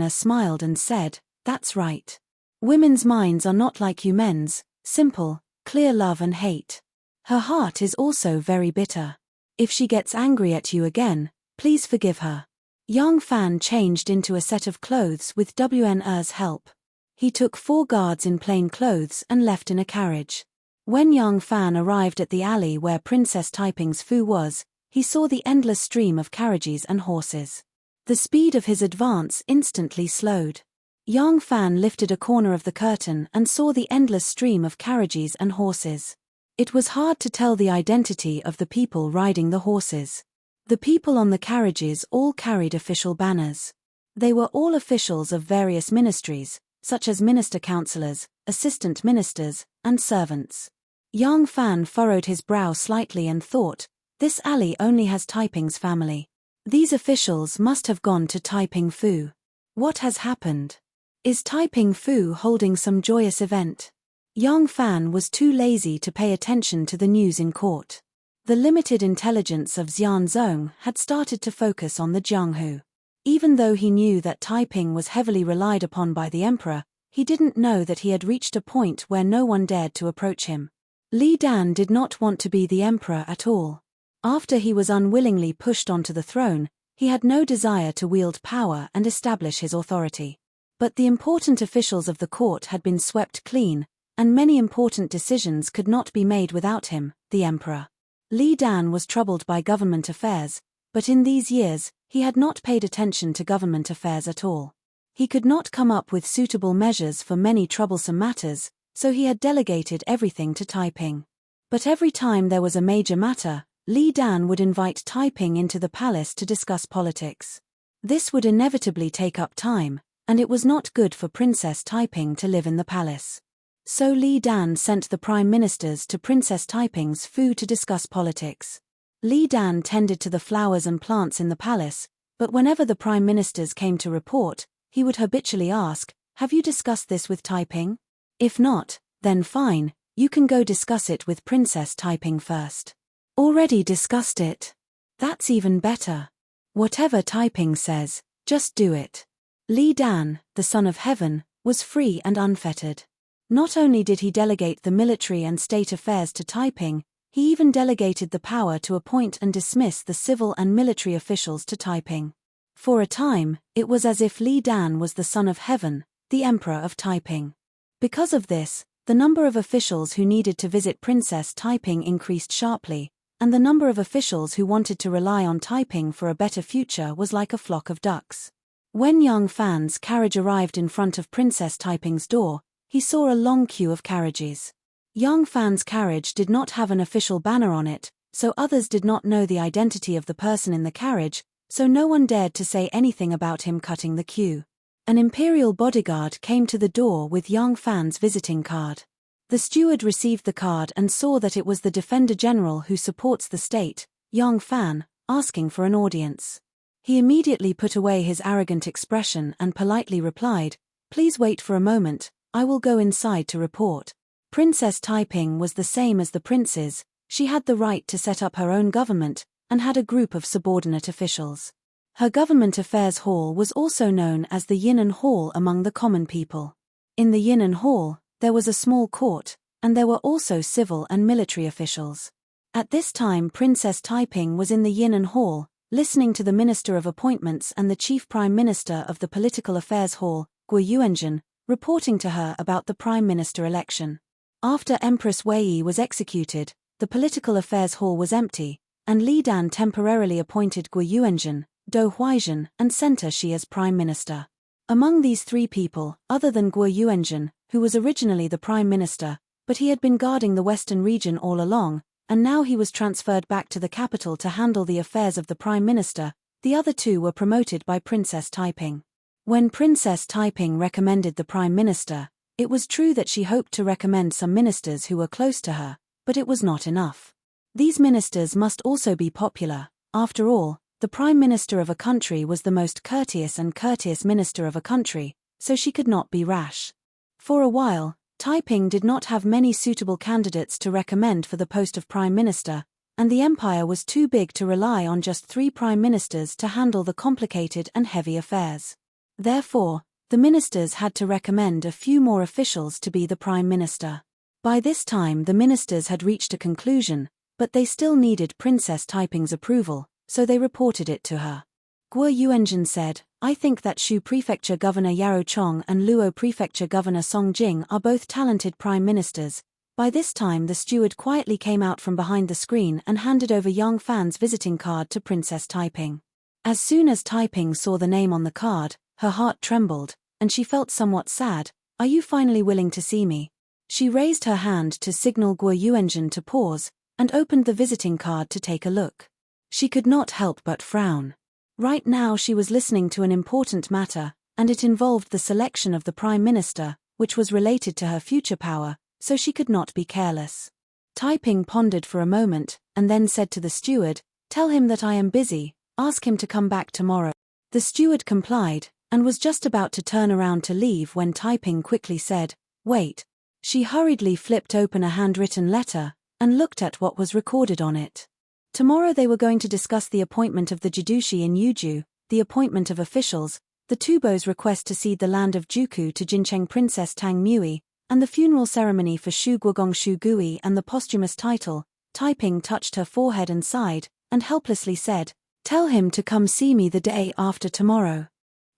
Smiled and said, that's right. Women's minds are not like you men's, simple, clear love and hate. Her heart is also very bitter. If she gets angry at you again, please forgive her. Young Fan changed into a set of clothes with WNR's help. He took 4 guards in plain clothes and left in a carriage. When young Fan arrived at the alley where Princess Taiping's Fu was, he saw the endless stream of carriages and horses. The speed of his advance instantly slowed. Young Fan lifted a corner of the curtain and saw the endless stream of carriages and horses. It was hard to tell the identity of the people riding the horses. The people on the carriages all carried official banners. They were all officials of various ministries, such as minister-councillors, assistant ministers, and servants. Young Fan furrowed his brow slightly and thought, this alley only has Taiping's family. These officials must have gone to Taiping Fu. What has happened? Is Taiping Fu holding some joyous event? Young Fan was too lazy to pay attention to the news in court. The limited intelligence of Xianzong had started to focus on the Jianghu. Even though he knew that typing was heavily relied upon by the emperor, he didn't know that he had reached a point where no one dared to approach him. Li Dan did not want to be the emperor at all. After he was unwillingly pushed onto the throne, he had no desire to wield power and establish his authority. But the important officials of the court had been swept clean, and many important decisions could not be made without him, the emperor. Li Dan was troubled by government affairs, but in these years, he had not paid attention to government affairs at all. He could not come up with suitable measures for many troublesome matters, so he had delegated everything to Taiping. But every time there was a major matter, Li Dan would invite Taiping into the palace to discuss politics. This would inevitably take up time, and it was not good for Princess Taiping to live in the palace. So Li Dan sent the prime ministers to Princess Taiping's fu to discuss politics. Li Dan tended to the flowers and plants in the palace, but whenever the prime ministers came to report, he would habitually ask, "Have you discussed this with Taiping? If not, then fine, you can go discuss it with Princess Taiping first." "Already discussed it." "That's even better. Whatever Taiping says, just do it." Li Dan, the son of heaven, was free and unfettered. Not only did he delegate the military and state affairs to Taiping, he even delegated the power to appoint and dismiss the civil and military officials to Taiping. For a time, it was as if Li Dan was the son of heaven, the emperor of Taiping. Because of this, the number of officials who needed to visit Princess Taiping increased sharply, and the number of officials who wanted to rely on Taiping for a better future was like a flock of ducks. When Yang Fan's carriage arrived in front of Princess Taiping's door, he saw a long queue of carriages. Yang Fan's carriage did not have an official banner on it, so others did not know the identity of the person in the carriage, so no one dared to say anything about him cutting the queue. An imperial bodyguard came to the door with Yang Fan's visiting card. The steward received the card and saw that it was the Defender General who supports the state, Yang Fan, asking for an audience. He immediately put away his arrogant expression and politely replied, "Please wait for a moment, I will go inside to report." Princess Taiping was the same as the princes, she had the right to set up her own government, and had a group of subordinate officials. Her government affairs hall was also known as the Yinan Hall among the common people. In the Yinan Hall, there was a small court, and there were also civil and military officials. At this time Princess Taiping was in the Yinan Hall, listening to the Minister of Appointments and the Chief Prime Minister of the Political Affairs Hall, Guo Yuanzhen, reporting to her about the Prime Minister election. After Empress Wei was executed, the Political Affairs Hall was empty, and Li Dan temporarily appointed Guo Yuanzhen, Dou Huaizhen, and Senta Shi as Prime Minister. Among these three people, other than Guo Yuanzhen, who was originally the Prime Minister, but he had been guarding the Western region all along, and now he was transferred back to the capital to handle the affairs of the Prime Minister, the other two were promoted by Princess Taiping. When Princess Taiping recommended the Prime Minister, it was true that she hoped to recommend some ministers who were close to her, but it was not enough. These ministers must also be popular. After all, the Prime Minister of a country was the most courteous and courteous minister of a country, so she could not be rash. For a while, Taiping did not have many suitable candidates to recommend for the post of Prime Minister, and the empire was too big to rely on just 3 prime ministers to handle the complicated and heavy affairs. Therefore, the ministers had to recommend a few more officials to be the Prime Minister. By this time the ministers had reached a conclusion, but they still needed Princess Taiping's approval, so they reported it to her. Guo Yuanzhen said, "I think that Shu Prefecture Governor Yaro Chong and Luo Prefecture Governor Song Jing are both talented prime ministers." By this time the steward quietly came out from behind the screen and handed over Yang Fan's visiting card to Princess Taiping. As soon as Taiping saw the name on the card, her heart trembled, and she felt somewhat sad. "Are you finally willing to see me?" She raised her hand to signal Guo Yuanzhen to pause, and opened the visiting card to take a look. She could not help but frown. Right now she was listening to an important matter, and it involved the selection of the Prime Minister, which was related to her future power, so she could not be careless. Taiping pondered for a moment, and then said to the steward, "Tell him that I am busy, ask him to come back tomorrow." The steward complied, and was just about to turn around to leave when Taiping quickly said, "Wait." She hurriedly flipped open a handwritten letter, and looked at what was recorded on it. Tomorrow they were going to discuss the appointment of the Jidushi in Yuju, the appointment of officials, the Tubo's request to cede the land of Juku to Jincheng Princess Tang Mui, and the funeral ceremony for Shu Guogong Shu Gui and the posthumous title. Taiping touched her forehead and sighed, and helplessly said, "Tell him to come see me the day after tomorrow."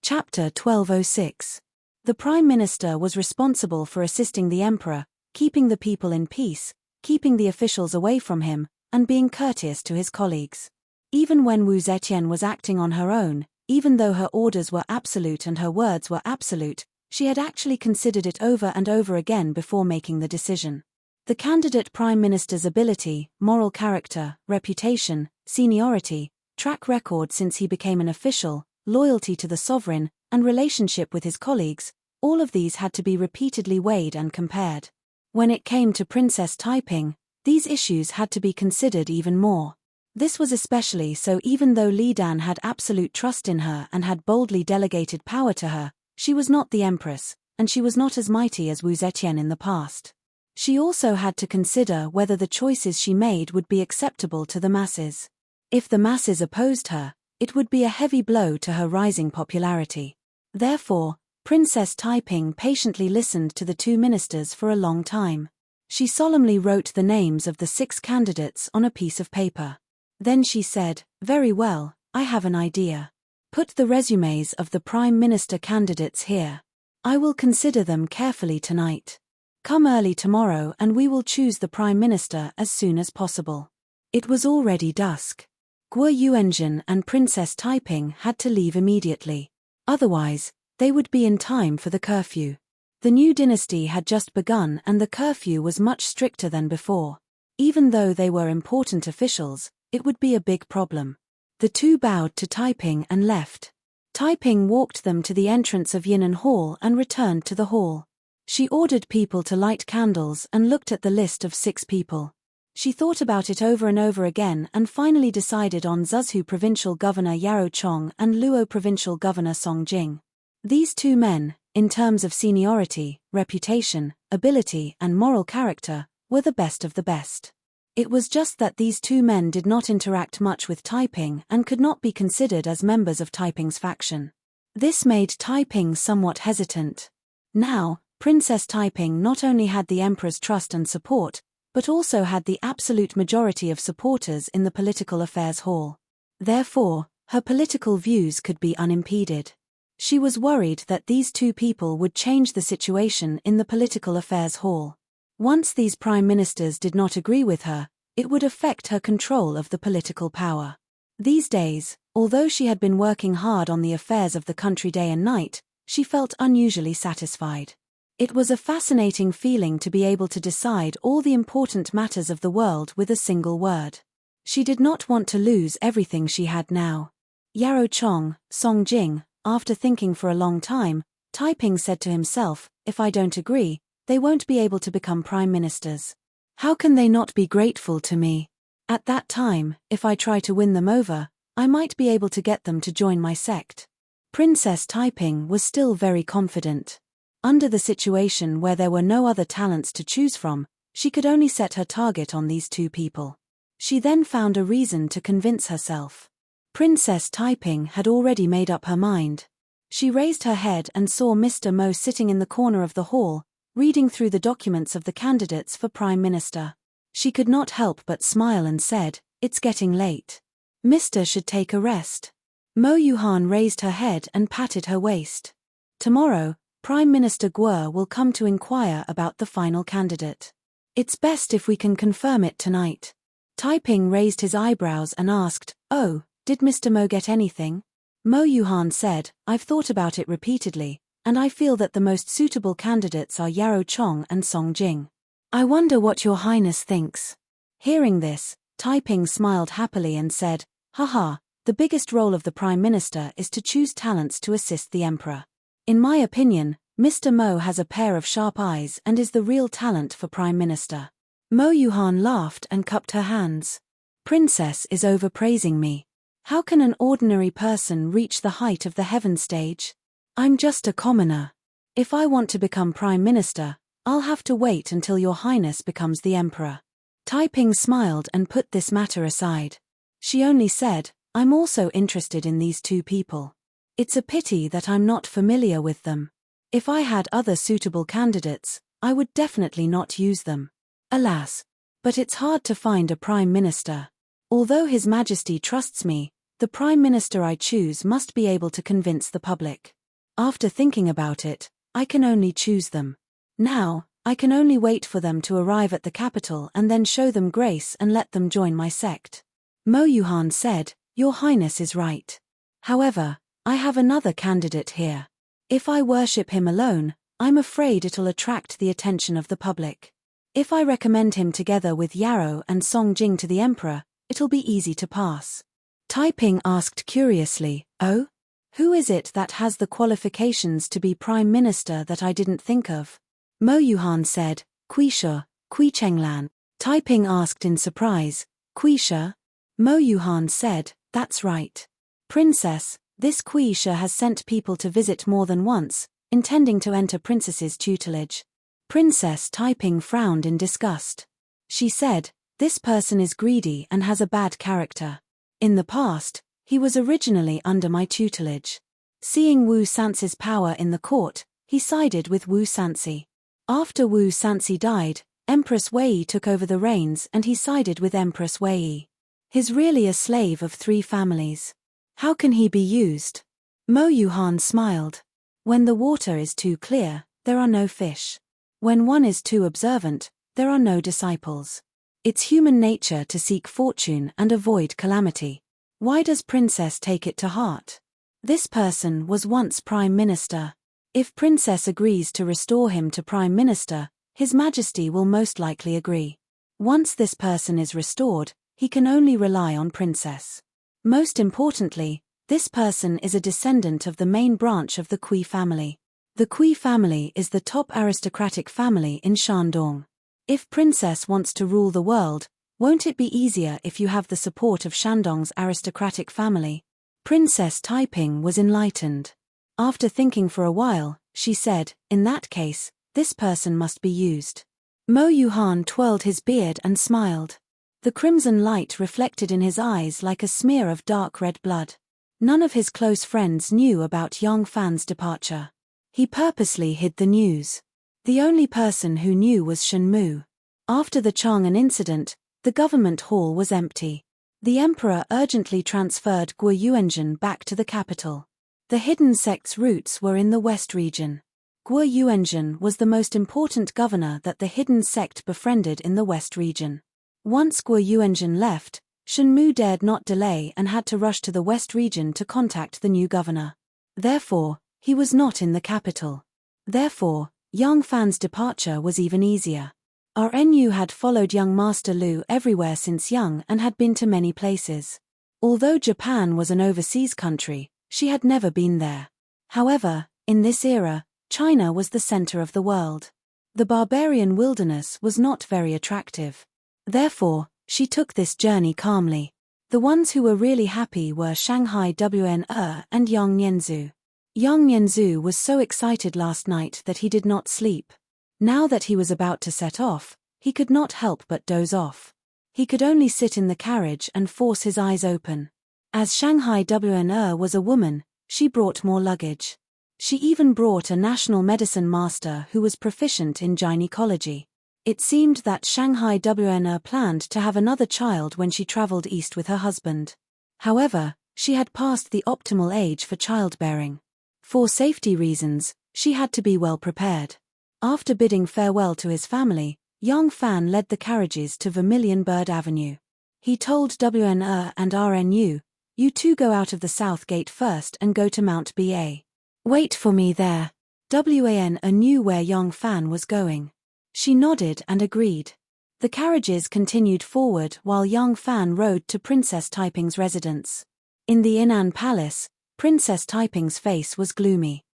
Chapter 1206. The Prime Minister was responsible for assisting the Emperor, keeping the people in peace, keeping the officials away from him, and being courteous to his colleagues. Even when Wu Zetian was acting on her own, even though her orders were absolute and her words were absolute, she had actually considered it over and over again before making the decision. The candidate Prime Minister's ability, moral character, reputation, seniority, track record since he became an official, loyalty to the sovereign, and relationship with his colleagues, all of these had to be repeatedly weighed and compared. When it came to Princess Taiping, these issues had to be considered even more. This was especially so even though Li Dan had absolute trust in her and had boldly delegated power to her, she was not the empress, and she was not as mighty as Wu Zetian in the past. She also had to consider whether the choices she made would be acceptable to the masses. If the masses opposed her, it would be a heavy blow to her rising popularity. Therefore, Princess Taiping patiently listened to the two ministers for a long time. She solemnly wrote the names of the 6 candidates on a piece of paper. Then she said, "Very well, I have an idea. Put the resumes of the Prime Minister candidates here. I will consider them carefully tonight. Come early tomorrow and we will choose the Prime Minister as soon as possible." It was already dusk. Guo Yuanzhen and Princess Taiping had to leave immediately. Otherwise, they would be in time for the curfew. The new dynasty had just begun and the curfew was much stricter than before. Even though they were important officials, it would be a big problem. The two bowed to Taiping and left. Taiping walked them to the entrance of Yinan Hall and returned to the hall. She ordered people to light candles and looked at the list of 6 people. She thought about it over and over again and finally decided on Zhuzhou Provincial Governor Yaro Chong and Luo Provincial Governor Song Jing. These 2 men, in terms of seniority, reputation, ability, and moral character, were the best of the best. It was just that these 2 men did not interact much with Taiping and could not be considered as members of Taiping's faction. This made Taiping somewhat hesitant. Now, Princess Taiping not only had the emperor's trust and support, but also had the absolute majority of supporters in the political affairs hall. Therefore, her political views could be unimpeded. She was worried that these 2 people would change the situation in the political affairs hall. Once these prime ministers did not agree with her, it would affect her control of the political power. These days, although she had been working hard on the affairs of the country day and night, she felt unusually satisfied. It was a fascinating feeling to be able to decide all the important matters of the world with a single word. She did not want to lose everything she had now. Yaro Chong, Song Jing, after thinking for a long time, Taiping said to himself, "If I don't agree, they won't be able to become prime ministers. How can they not be grateful to me? At that time, if I try to win them over, I might be able to get them to join my sect." Princess Taiping was still very confident. Under the situation where there were no other talents to choose from, she could only set her target on these 2 people. She then found a reason to convince herself. Princess Taiping had already made up her mind. She raised her head and saw Mr. Mo sitting in the corner of the hall, reading through the documents of the candidates for Prime Minister. She could not help but smile and said, "It's getting late. Mr. should take a rest." Mo Yuhan raised her head and patted her waist. "Tomorrow, Prime Minister Guo will come to inquire about the final candidate. It's best if we can confirm it tonight." Taiping raised his eyebrows and asked, "Oh, did Mr. Mo get anything?" Mo Yuhan said, "I've thought about it repeatedly, and I feel that the most suitable candidates are Yaro Chong and Song Jing. I wonder what your highness thinks." Hearing this, Taiping smiled happily and said, "Haha, the biggest role of the prime minister is to choose talents to assist the emperor. In my opinion, Mr. Mo has a pair of sharp eyes and is the real talent for prime minister." Mo Yuhan laughed and cupped her hands. "Princess is overpraising me. How can an ordinary person reach the height of the heaven stage? I'm just a commoner. If I want to become prime minister, I'll have to wait until your highness becomes the emperor." Taiping smiled and put this matter aside. She only said, "I'm also interested in these two people. It's a pity that I'm not familiar with them. If I had other suitable candidates, I would definitely not use them. Alas. But it's hard to find a prime minister. Although His Majesty trusts me, the prime minister I choose must be able to convince the public. After thinking about it, I can only choose them. Now, I can only wait for them to arrive at the capital and then show them grace and let them join my sect." Mo Yuhan said, "Your Highness is right. However, I have another candidate here. If I worship him alone, I'm afraid it'll attract the attention of the public. If I recommend him together with Yarrow and Song Jing to the emperor, it'll be easy to pass." Taiping asked curiously, "Oh? Who is it that has the qualifications to be prime minister that I didn't think of?" Mo Yuhan said, "Kui Shi, Kui Chenglan." Taiping asked in surprise, "Kui Shi?" Mo Yuhan said, "That's right. Princess, this Kui Shi has sent people to visit more than once, intending to enter princess's tutelage." Princess Taiping frowned in disgust. She said, "This person is greedy and has a bad character. In the past, he was originally under my tutelage. Seeing Wu Sanxi's power in the court, he sided with Wu Sanxi. After Wu Sanxi died, Empress Wei took over the reins and he sided with Empress Wei. He's really a slave of three families. How can he be used?" Mo Yuhan smiled. "When the water is too clear, there are no fish. When one is too observant, there are no disciples. It's human nature to seek fortune and avoid calamity. Why does Princess take it to heart? This person was once Prime Minister. If Princess agrees to restore him to Prime Minister, His Majesty will most likely agree. Once this person is restored, he can only rely on Princess. Most importantly, this person is a descendant of the main branch of the Kui family. The Kui family is the top aristocratic family in Shandong. If Princess wants to rule the world, won't it be easier if you have the support of Shandong's aristocratic family?" Princess Taiping was enlightened. After thinking for a while, she said, "In that case, this person must be used." Mo Yuhan twirled his beard and smiled. The crimson light reflected in his eyes like a smear of dark red blood. None of his close friends knew about Yang Fan's departure. He purposely hid the news. The only person who knew was Shen Mu. After the Chang'an incident, the government hall was empty. The emperor urgently transferred Guo Yuanzhen back to the capital. The hidden sect's roots were in the west region. Guo Yuanzhen was the most important governor that the hidden sect befriended in the west region. Once Guo Yuanzhen left, Shen Mu dared not delay and had to rush to the west region to contact the new governor. Therefore, he was not in the capital. Therefore, Yang Fan's departure was even easier. RNU had followed young Master Lu everywhere since young and had been to many places. Although Japan was an overseas country, she had never been there. However, in this era, China was the center of the world. The barbarian wilderness was not very attractive. Therefore, she took this journey calmly. The ones who were really happy were Shanghai WN and Yang Nianzhu. Yang Nianzhu was so excited last night that he did not sleep. Now that he was about to set off, he could not help but doze off. He could only sit in the carriage and force his eyes open. As Shanghai WN was a woman, she brought more luggage. She even brought a national medicine master who was proficient in gynecology. It seemed that Shanghai WN planned to have another child when she traveled east with her husband. However, she had passed the optimal age for childbearing. For safety reasons, she had to be well prepared. After bidding farewell to his family, Yang Fan led the carriages to Vermilion Bird Avenue. He told WN and RNU, "You two go out of the south gate first and go to Mount Ba. Wait for me there." WAN knew where Yang Fan was going. She nodded and agreed. The carriages continued forward while Yang Fan rode to Princess Taiping's residence. In the Inan Palace, Princess Taiping's face was gloomy.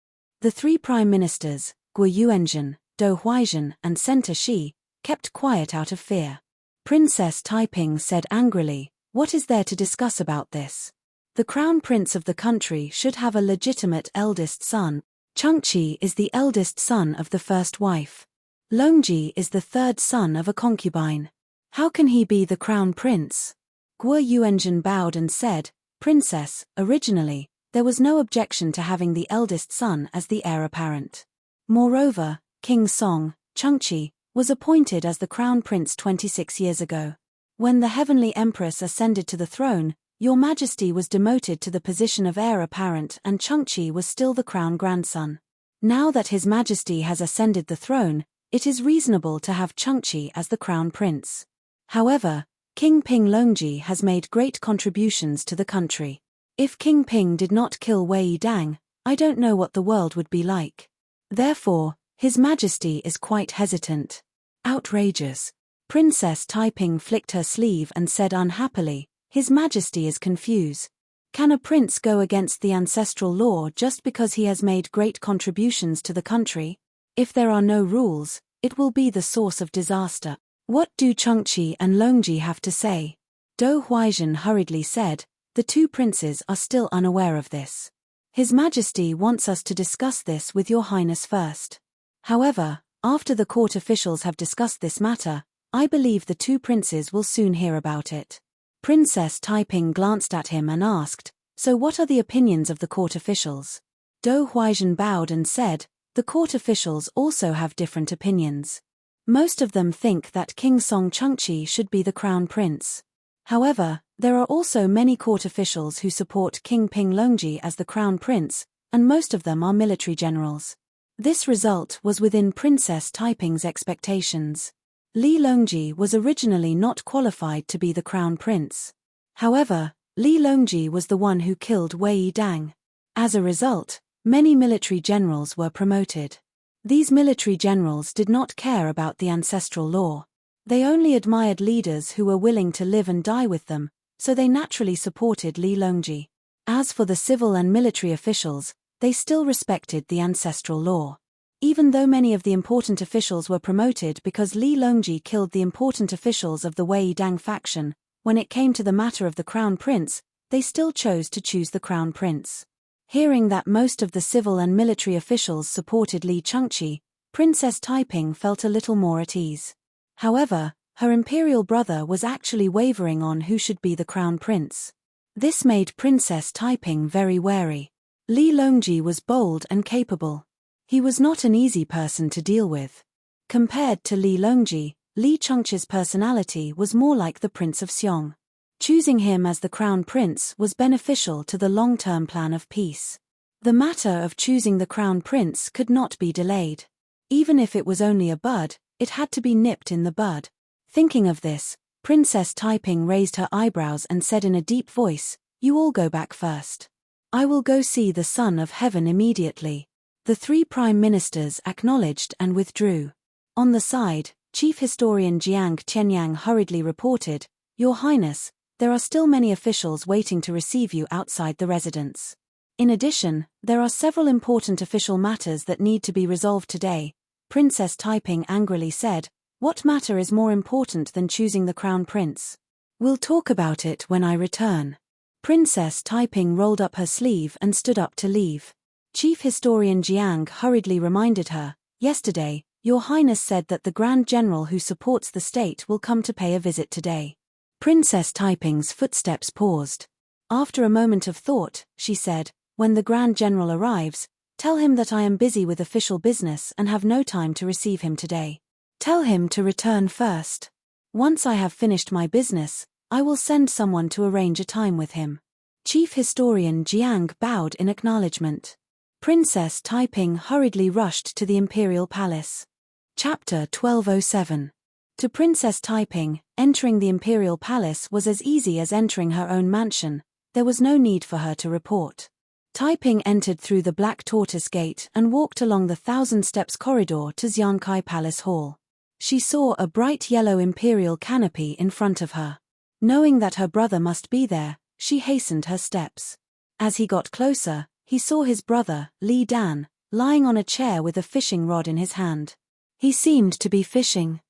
The three prime ministers, Guo Yuanzhen, Dou Huaizhen and Center Shi, kept quiet out of fear. Princess Taiping said angrily, "What is there to discuss about this? The crown prince of the country should have a legitimate eldest son. Chengqi is the eldest son of the first wife. Longji is the third son of a concubine. How can he be the crown prince? Guo Yuanzhen bowed and said, Princess, originally, there was no objection to having the eldest son as the heir apparent. Moreover, King Song, Chengqi, was appointed as the crown prince 26 years ago. When the heavenly empress ascended to the throne, Your Majesty was demoted to the position of heir apparent and Chengqi was still the crown grandson. Now that His Majesty has ascended the throne, it is reasonable to have Chengqi as the crown prince. However, King Ping Longji has made great contributions to the country. If King Ping did not kill Wei Dang, I don't know what the world would be like. Therefore, His Majesty is quite hesitant. Outrageous. Princess Taiping flicked her sleeve and said unhappily, His Majesty is confused. Can a prince go against the ancestral law just because he has made great contributions to the country? If there are no rules, it will be the source of disaster. What do Chengqi and Longji have to say? Dou Huaizhen hurriedly said, the two princes are still unaware of this. His Majesty wants us to discuss this with Your Highness first. However, after the court officials have discussed this matter, I believe the two princes will soon hear about it. Princess Taiping glanced at him and asked, so what are the opinions of the court officials? Dou Huaizhen bowed and said, the court officials also have different opinions. Most of them think that King Song Chengqi should be the crown prince. However, there are also many court officials who support King Ping Longji as the crown prince, and most of them are military generals. This result was within Princess Taiping's expectations. Li Longji was originally not qualified to be the crown prince. However, Li Longji was the one who killed Wei Dang. As a result, many military generals were promoted. These military generals did not care about the ancestral law. They only admired leaders who were willing to live and die with them, so they naturally supported Li Longji. As for the civil and military officials, they still respected the ancestral law. Even though many of the important officials were promoted because Li Longji killed the important officials of the Wei Dang faction, when it came to the matter of the crown prince, they still chose to choose the crown prince. Hearing that most of the civil and military officials supported Li Chengqi, Princess Taiping felt a little more at ease. However, her imperial brother was actually wavering on who should be the crown prince. This made Princess Taiping very wary. Li Longji was bold and capable. He was not an easy person to deal with. Compared to Li Longji, Li Chengqi's personality was more like the Prince of Xiong. Choosing him as the crown prince was beneficial to the long-term plan of peace. The matter of choosing the crown prince could not be delayed. Even if it was only a bud, it had to be nipped in the bud. Thinking of this, Princess Taiping raised her eyebrows and said in a deep voice, you all go back first. I will go see the Son of Heaven immediately. The three prime ministers acknowledged and withdrew. On the side, Chief Historian Jiang Qianyang hurriedly reported, Your Highness, there are still many officials waiting to receive you outside the residence. In addition, there are several important official matters that need to be resolved today. Princess Taiping angrily said, what matter is more important than choosing the crown prince? We'll talk about it when I return. Princess Taiping rolled up her sleeve and stood up to leave. Chief Historian Jiang hurriedly reminded her, yesterday, Your Highness said that the Grand General who supports the state will come to pay a visit today. Princess Taiping's footsteps paused. After a moment of thought, she said, when the Grand General arrives, tell him that I am busy with official business and have no time to receive him today. Tell him to return first. Once I have finished my business, I will send someone to arrange a time with him. Chief Historian Jiang bowed in acknowledgement. Princess Taiping hurriedly rushed to the imperial palace. Chapter 1207. To Princess Taiping, entering the imperial palace was as easy as entering her own mansion. There was no need for her to report. Taiping entered through the Black Tortoise Gate and walked along the 1,000 steps corridor to Xiangkai Palace Hall. She saw a bright yellow imperial canopy in front of her. Knowing that her brother must be there, she hastened her steps. As he got closer, he saw his brother, Li Dan, lying on a chair with a fishing rod in his hand. He seemed to be fishing.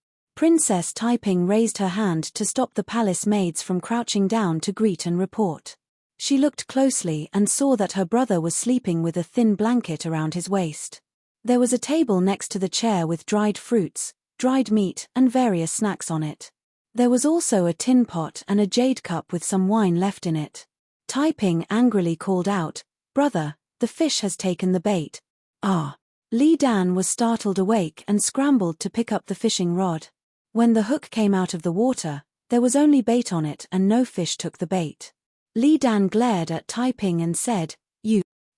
Princess Taiping raised her hand to stop the palace maids from crouching down to greet and report. She looked closely and saw that her brother was sleeping with a thin blanket around his waist. There was a table next to the chair with dried fruits, dried meat, and various snacks on it. There was also a tin pot and a jade cup with some wine left in it. Taiping angrily called out, "Brother, the fish has taken the bait." Ah! Li Dan was startled awake and scrambled to pick up the fishing rod. When the hook came out of the water, there was only bait on it and no fish took the bait. Li Dan glared at Taiping and said,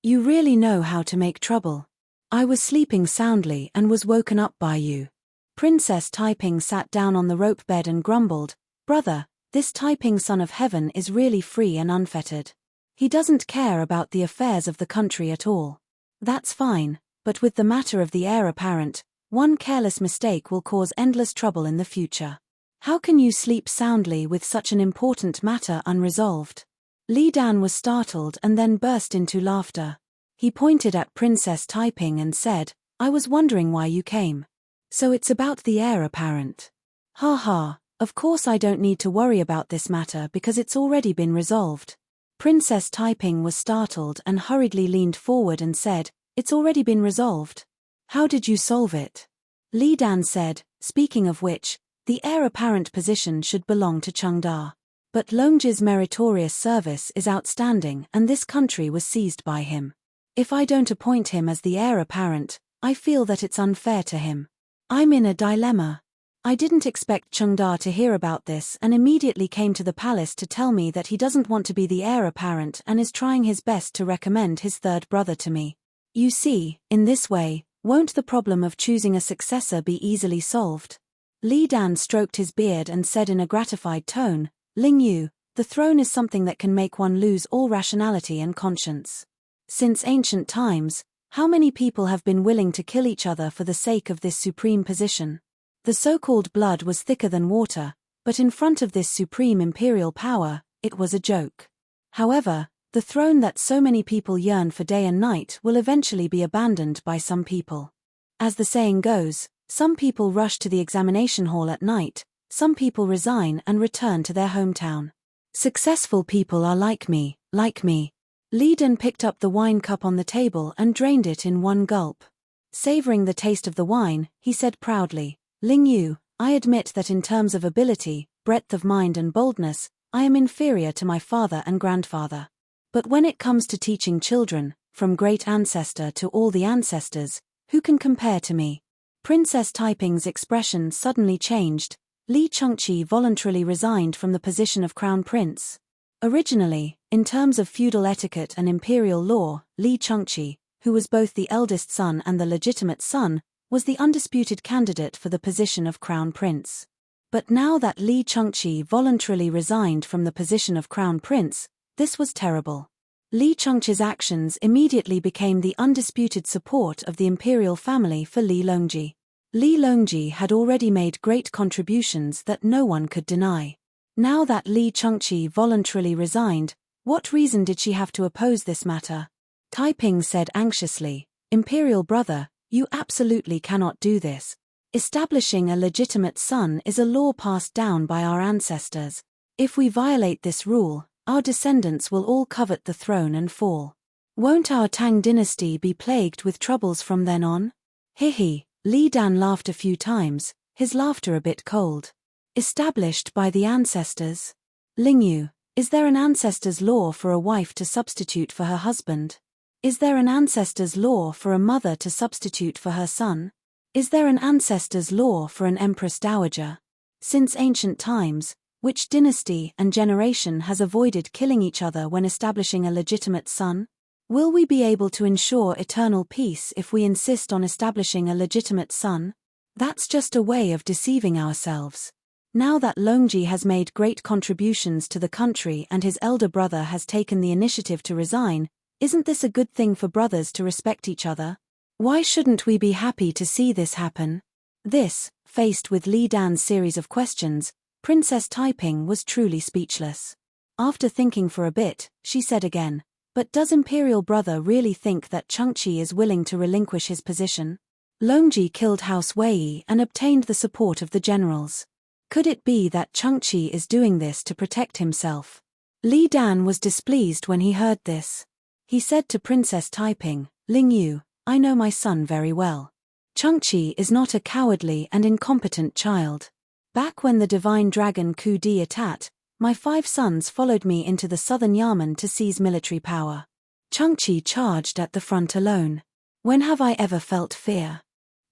You really know how to make trouble. I was sleeping soundly and was woken up by you." Princess Taiping sat down on the rope bed and grumbled, "Brother, this Taiping son of heaven is really free and unfettered. He doesn't care about the affairs of the country at all. That's fine, but with the matter of the heir apparent, one careless mistake will cause endless trouble in the future. How can you sleep soundly with such an important matter unresolved?" Li Dan was startled and then burst into laughter. He pointed at Princess Taiping and said, "I was wondering why you came. So it's about the heir apparent. Ha ha, of course I don't need to worry about this matter because it's already been resolved." Princess Taiping was startled and hurriedly leaned forward and said, "It's already been resolved? How did you solve it?" Li Dan said, "Speaking of which, the heir apparent position should belong to Chengda. But Longji's meritorious service is outstanding and this country was seized by him. If I don't appoint him as the heir apparent, I feel that it's unfair to him. I'm in a dilemma." I didn't expect Chengda to hear about this and immediately came to the palace to tell me that he doesn't want to be the heir apparent and is trying his best to recommend his third brother to me. You see, in this way, won't the problem of choosing a successor be easily solved? Li Dan stroked his beard and said in a gratified tone, "Ling Yu, the throne is something that can make one lose all rationality and conscience. Since ancient times, how many people have been willing to kill each other for the sake of this supreme position? The so-called blood was thicker than water, but in front of this supreme imperial power, it was a joke. However, the throne that so many people yearn for day and night will eventually be abandoned by some people. As the saying goes, some people rush to the examination hall at night, some people resign and return to their hometown. Successful people are like me, like me." Li Dan picked up the wine cup on the table and drained it in one gulp. Savoring the taste of the wine, he said proudly, "Ling Yu, I admit that in terms of ability, breadth of mind and boldness, I am inferior to my father and grandfather. But when it comes to teaching children, from great ancestor to all the ancestors, who can compare to me?" Princess Taiping's expression suddenly changed. Li Chengqi voluntarily resigned from the position of crown prince. Originally, in terms of feudal etiquette and imperial law, Li Chengqi, who was both the eldest son and the legitimate son, was the undisputed candidate for the position of crown prince. But now that Li Chengqi voluntarily resigned from the position of crown prince, this was terrible. Li Chengqi's actions immediately became the undisputed support of the imperial family for Li Longji. Li Longji had already made great contributions that no one could deny. Now that Li Chengqi voluntarily resigned, what reason did she have to oppose this matter? Taiping said anxiously, "Imperial brother, you absolutely cannot do this. Establishing a legitimate son is a law passed down by our ancestors. If we violate this rule, our descendants will all covet the throne and fall. Won't our Tang dynasty be plagued with troubles from then on?" He. Li Dan laughed a few times, his laughter a bit cold. "Established by the ancestors? Ling Yu, is there an ancestor's law for a wife to substitute for her husband? Is there an ancestor's law for a mother to substitute for her son? Is there an ancestor's law for an empress dowager? Since ancient times, which dynasty and generation has avoided killing each other when establishing a legitimate son? Will we be able to ensure eternal peace if we insist on establishing a legitimate son? That's just a way of deceiving ourselves. Now that Longji has made great contributions to the country and his elder brother has taken the initiative to resign, isn't this a good thing for brothers to respect each other? Why shouldn't we be happy to see this happen?" This, faced with Li Dan's series of questions, Princess Taiping was truly speechless. After thinking for a bit, she said again, "But does Imperial Brother really think that Chengqi is willing to relinquish his position? Longji killed House Wei and obtained the support of the generals. Could it be that Chengqi is doing this to protect himself?" Li Dan was displeased when he heard this. He said to Princess Taiping, "Ling Yu, I know my son very well. Chengqi is not a cowardly and incompetent child. Back when the divine dragon coup d'etat, my 5 sons followed me into the southern Yamen to seize military power. Changchi charged at the front alone. When have I ever felt fear?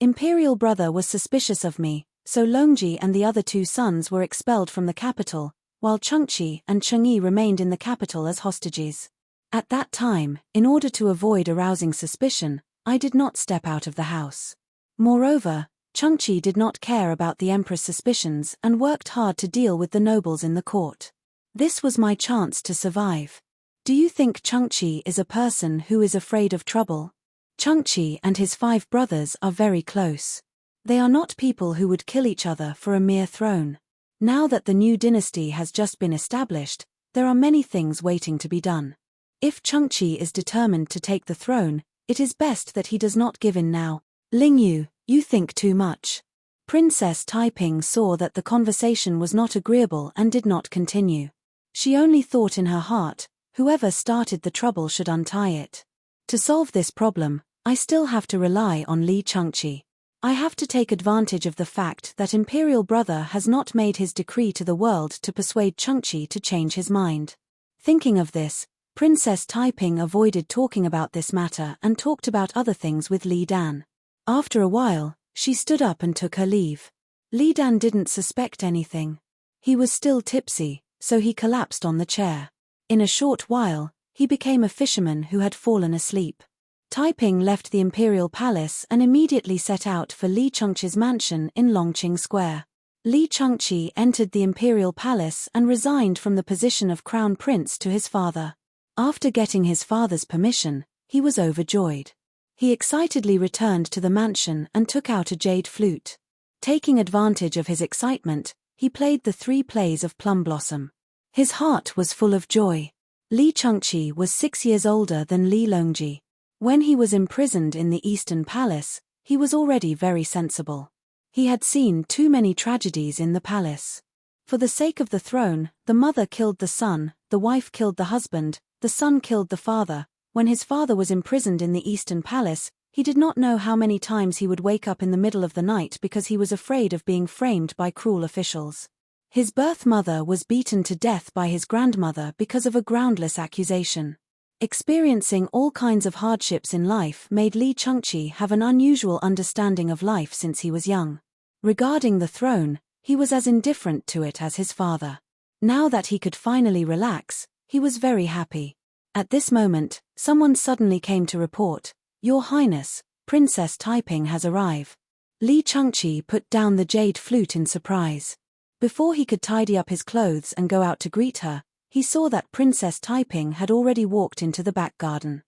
Imperial brother was suspicious of me, so Longji and the other 2 sons were expelled from the capital, while Changchi and Changyi remained in the capital as hostages. At that time, in order to avoid arousing suspicion, I did not step out of the house. Moreover, Changchi did not care about the emperor's suspicions and worked hard to deal with the nobles in the court. This was my chance to survive. Do you think Changchi is a person who is afraid of trouble? Changchi and his 5 brothers are very close. They are not people who would kill each other for a mere throne. Now that the new dynasty has just been established, there are many things waiting to be done. If Changchi is determined to take the throne, it is best that he does not give in now. Lingyu, you think too much. Princess Taiping saw that the conversation was not agreeable and did not continue. She only thought in her heart, whoever started the trouble should untie it. To solve this problem, I still have to rely on Li Changchi. I have to take advantage of the fact that Imperial Brother has not made his decree to the world to persuade Changchi to change his mind. Thinking of this, Princess Taiping avoided talking about this matter and talked about other things with Li Dan. After a while, she stood up and took her leave. Li Dan didn't suspect anything. He was still tipsy, so he collapsed on the chair. In a short while, he became a fisherman who had fallen asleep. Taiping left the imperial palace and immediately set out for Li Changchi's mansion in Longqing Square. Li Changchi entered the imperial palace and resigned from the position of crown prince to his father. After getting his father's permission, he was overjoyed. He excitedly returned to the mansion and took out a jade flute. Taking advantage of his excitement, he played the 3 plays of Plum Blossom. His heart was full of joy. Li Changchi was 6 years older than Li Longji. When he was imprisoned in the Eastern Palace, he was already very sensible. He had seen too many tragedies in the palace. For the sake of the throne, the mother killed the son, the wife killed the husband, the son killed the father. When his father was imprisoned in the Eastern Palace, he did not know how many times he would wake up in the middle of the night because he was afraid of being framed by cruel officials. His birth mother was beaten to death by his grandmother because of a groundless accusation. Experiencing all kinds of hardships in life made Li Changchi have an unusual understanding of life since he was young. Regarding the throne, he was as indifferent to it as his father. Now that he could finally relax, he was very happy. At this moment, someone suddenly came to report, "Your Highness, Princess Taiping has arrived." Li Changchi put down the jade flute in surprise. Before he could tidy up his clothes and go out to greet her, he saw that Princess Taiping had already walked into the back garden.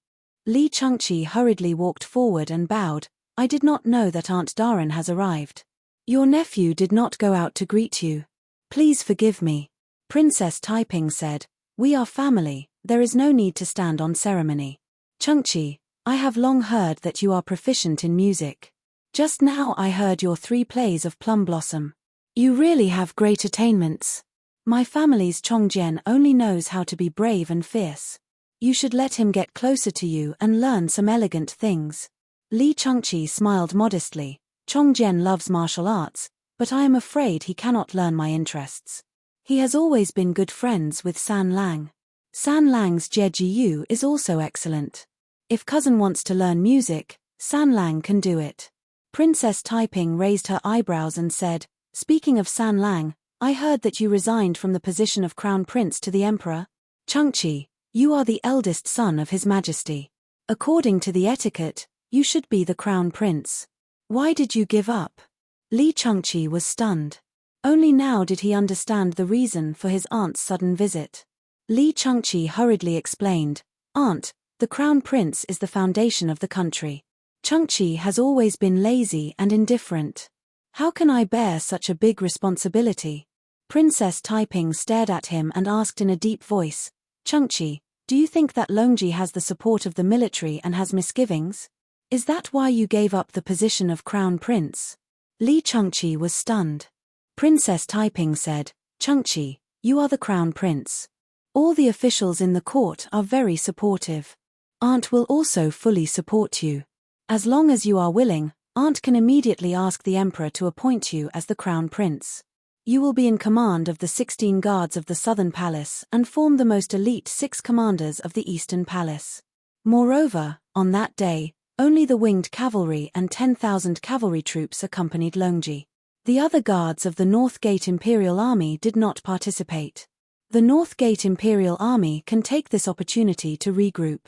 Li Changchi hurriedly walked forward and bowed. "I did not know that Aunt Daran has arrived. Your nephew did not go out to greet you. Please forgive me." Princess Taiping said, "We are family, there is no need to stand on ceremony. Changchi, I have long heard that you are proficient in music. Just now I heard your 3 plays of Plum Blossom. You really have great attainments. My family's Chongjian only knows how to be brave and fierce. You should let him get closer to you and learn some elegant things." Li Changchi smiled modestly. "Chongjian loves martial arts, but I am afraid he cannot learn my interests. He has always been good friends with San Lang. San Lang's Jie is also excellent. If cousin wants to learn music, San Lang can do it." Princess Taiping raised her eyebrows and said, "Speaking of San Lang, I heard that you resigned from the position of crown prince to the emperor. Changchi, you are the eldest son of His Majesty. According to the etiquette, you should be the crown prince. Why did you give up?" Li Changchi was stunned. Only now did he understand the reason for his aunt's sudden visit. Li Changchi hurriedly explained, "Aunt, the crown prince is the foundation of the country. Changchi has always been lazy and indifferent. How can I bear such a big responsibility?" Princess Taiping stared at him and asked in a deep voice, "Changchi, do you think that Longji has the support of the military and has misgivings? Is that why you gave up the position of crown prince?" Li Changchi was stunned. Princess Taiping said, "Changchi, you are the crown prince. All the officials in the court are very supportive. Aunt will also fully support you. As long as you are willing, Aunt can immediately ask the emperor to appoint you as the crown prince." You will be in command of the 16 guards of the southern palace and form the most elite 6 commanders of the eastern palace. Moreover, on that day, only the winged cavalry and 10,000 cavalry troops accompanied Longji. The other guards of the North Gate Imperial Army did not participate. The North Gate Imperial Army can take this opportunity to regroup.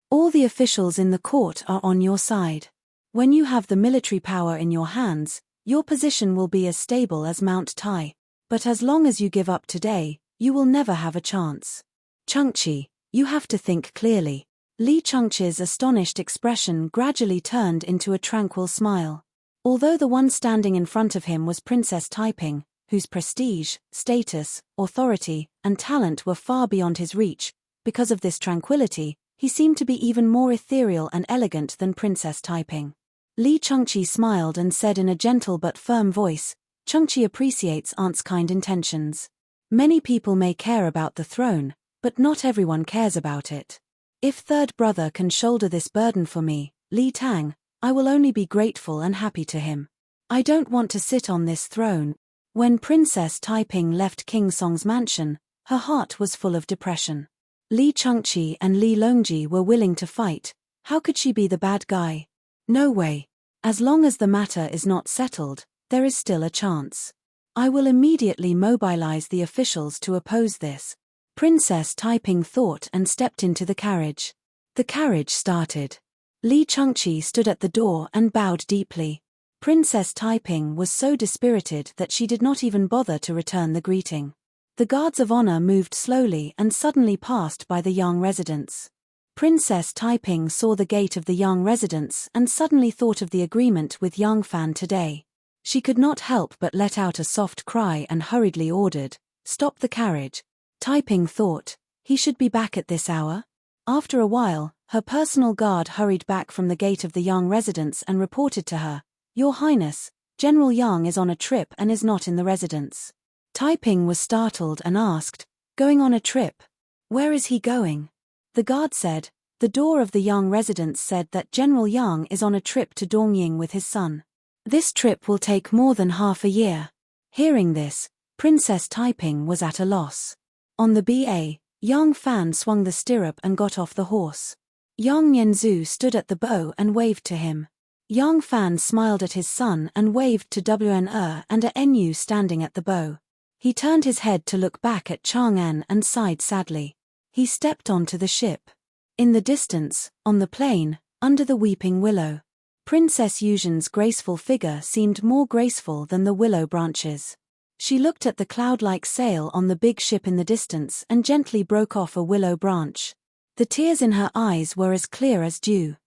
All the officials in the court are on your side. When you have the military power in your hands, your position will be as stable as Mount Tai. But as long as you give up today, you will never have a chance. Changqi, you have to think clearly. Li Changqi's astonished expression gradually turned into a tranquil smile. Although the one standing in front of him was Princess Taiping, whose prestige, status, authority, and talent were far beyond his reach, because of this tranquility, he seemed to be even more ethereal and elegant than Princess Taiping. Li Changqi smiled and said in a gentle but firm voice, "Changqi appreciates Aunt's kind intentions. Many people may care about the throne, but not everyone cares about it. If third brother can shoulder this burden for me, Li Tang, I will only be grateful and happy to him. I don't want to sit on this throne." When Princess Taiping left King Song's mansion, her heart was full of depression. Li Changqi and Li Longji were willing to fight. How could she be the bad guy? No way. As long as the matter is not settled, there is still a chance. I will immediately mobilize the officials to oppose this. Princess Taiping thought and stepped into the carriage. The carriage started. Li Changqi stood at the door and bowed deeply. Princess Taiping was so dispirited that she did not even bother to return the greeting. The guards of honor moved slowly and suddenly passed by the Yang residence. Princess Taiping saw the gate of the Yang residence and suddenly thought of the agreement with Yang Fan today. She could not help but let out a soft cry and hurriedly ordered, "Stop the carriage." Taiping thought, he should be back at this hour? After a while, her personal guard hurried back from the gate of the Yang residence and reported to her, "Your Highness, General Yang is on a trip and is not in the residence." Taiping was startled and asked, "Going on a trip? Where is he going?" The guard said, "The door of the Yang residence said that General Yang is on a trip to Dongying with his son. This trip will take more than half a year." Hearing this, Princess Taiping was at a loss. On the BA, Yang Fan swung the stirrup and got off the horse. Yang Yanzu stood at the bow and waved to him. Yang Fan smiled at his son and waved to Wn and a Nu standing at the bow. He turned his head to look back at Chang'an and sighed sadly. He stepped onto the ship. In the distance, on the plain, under the weeping willow, Princess Yuzhan's graceful figure seemed more graceful than the willow branches. She looked at the cloud-like sail on the big ship in the distance and gently broke off a willow branch. The tears in her eyes were as clear as dew.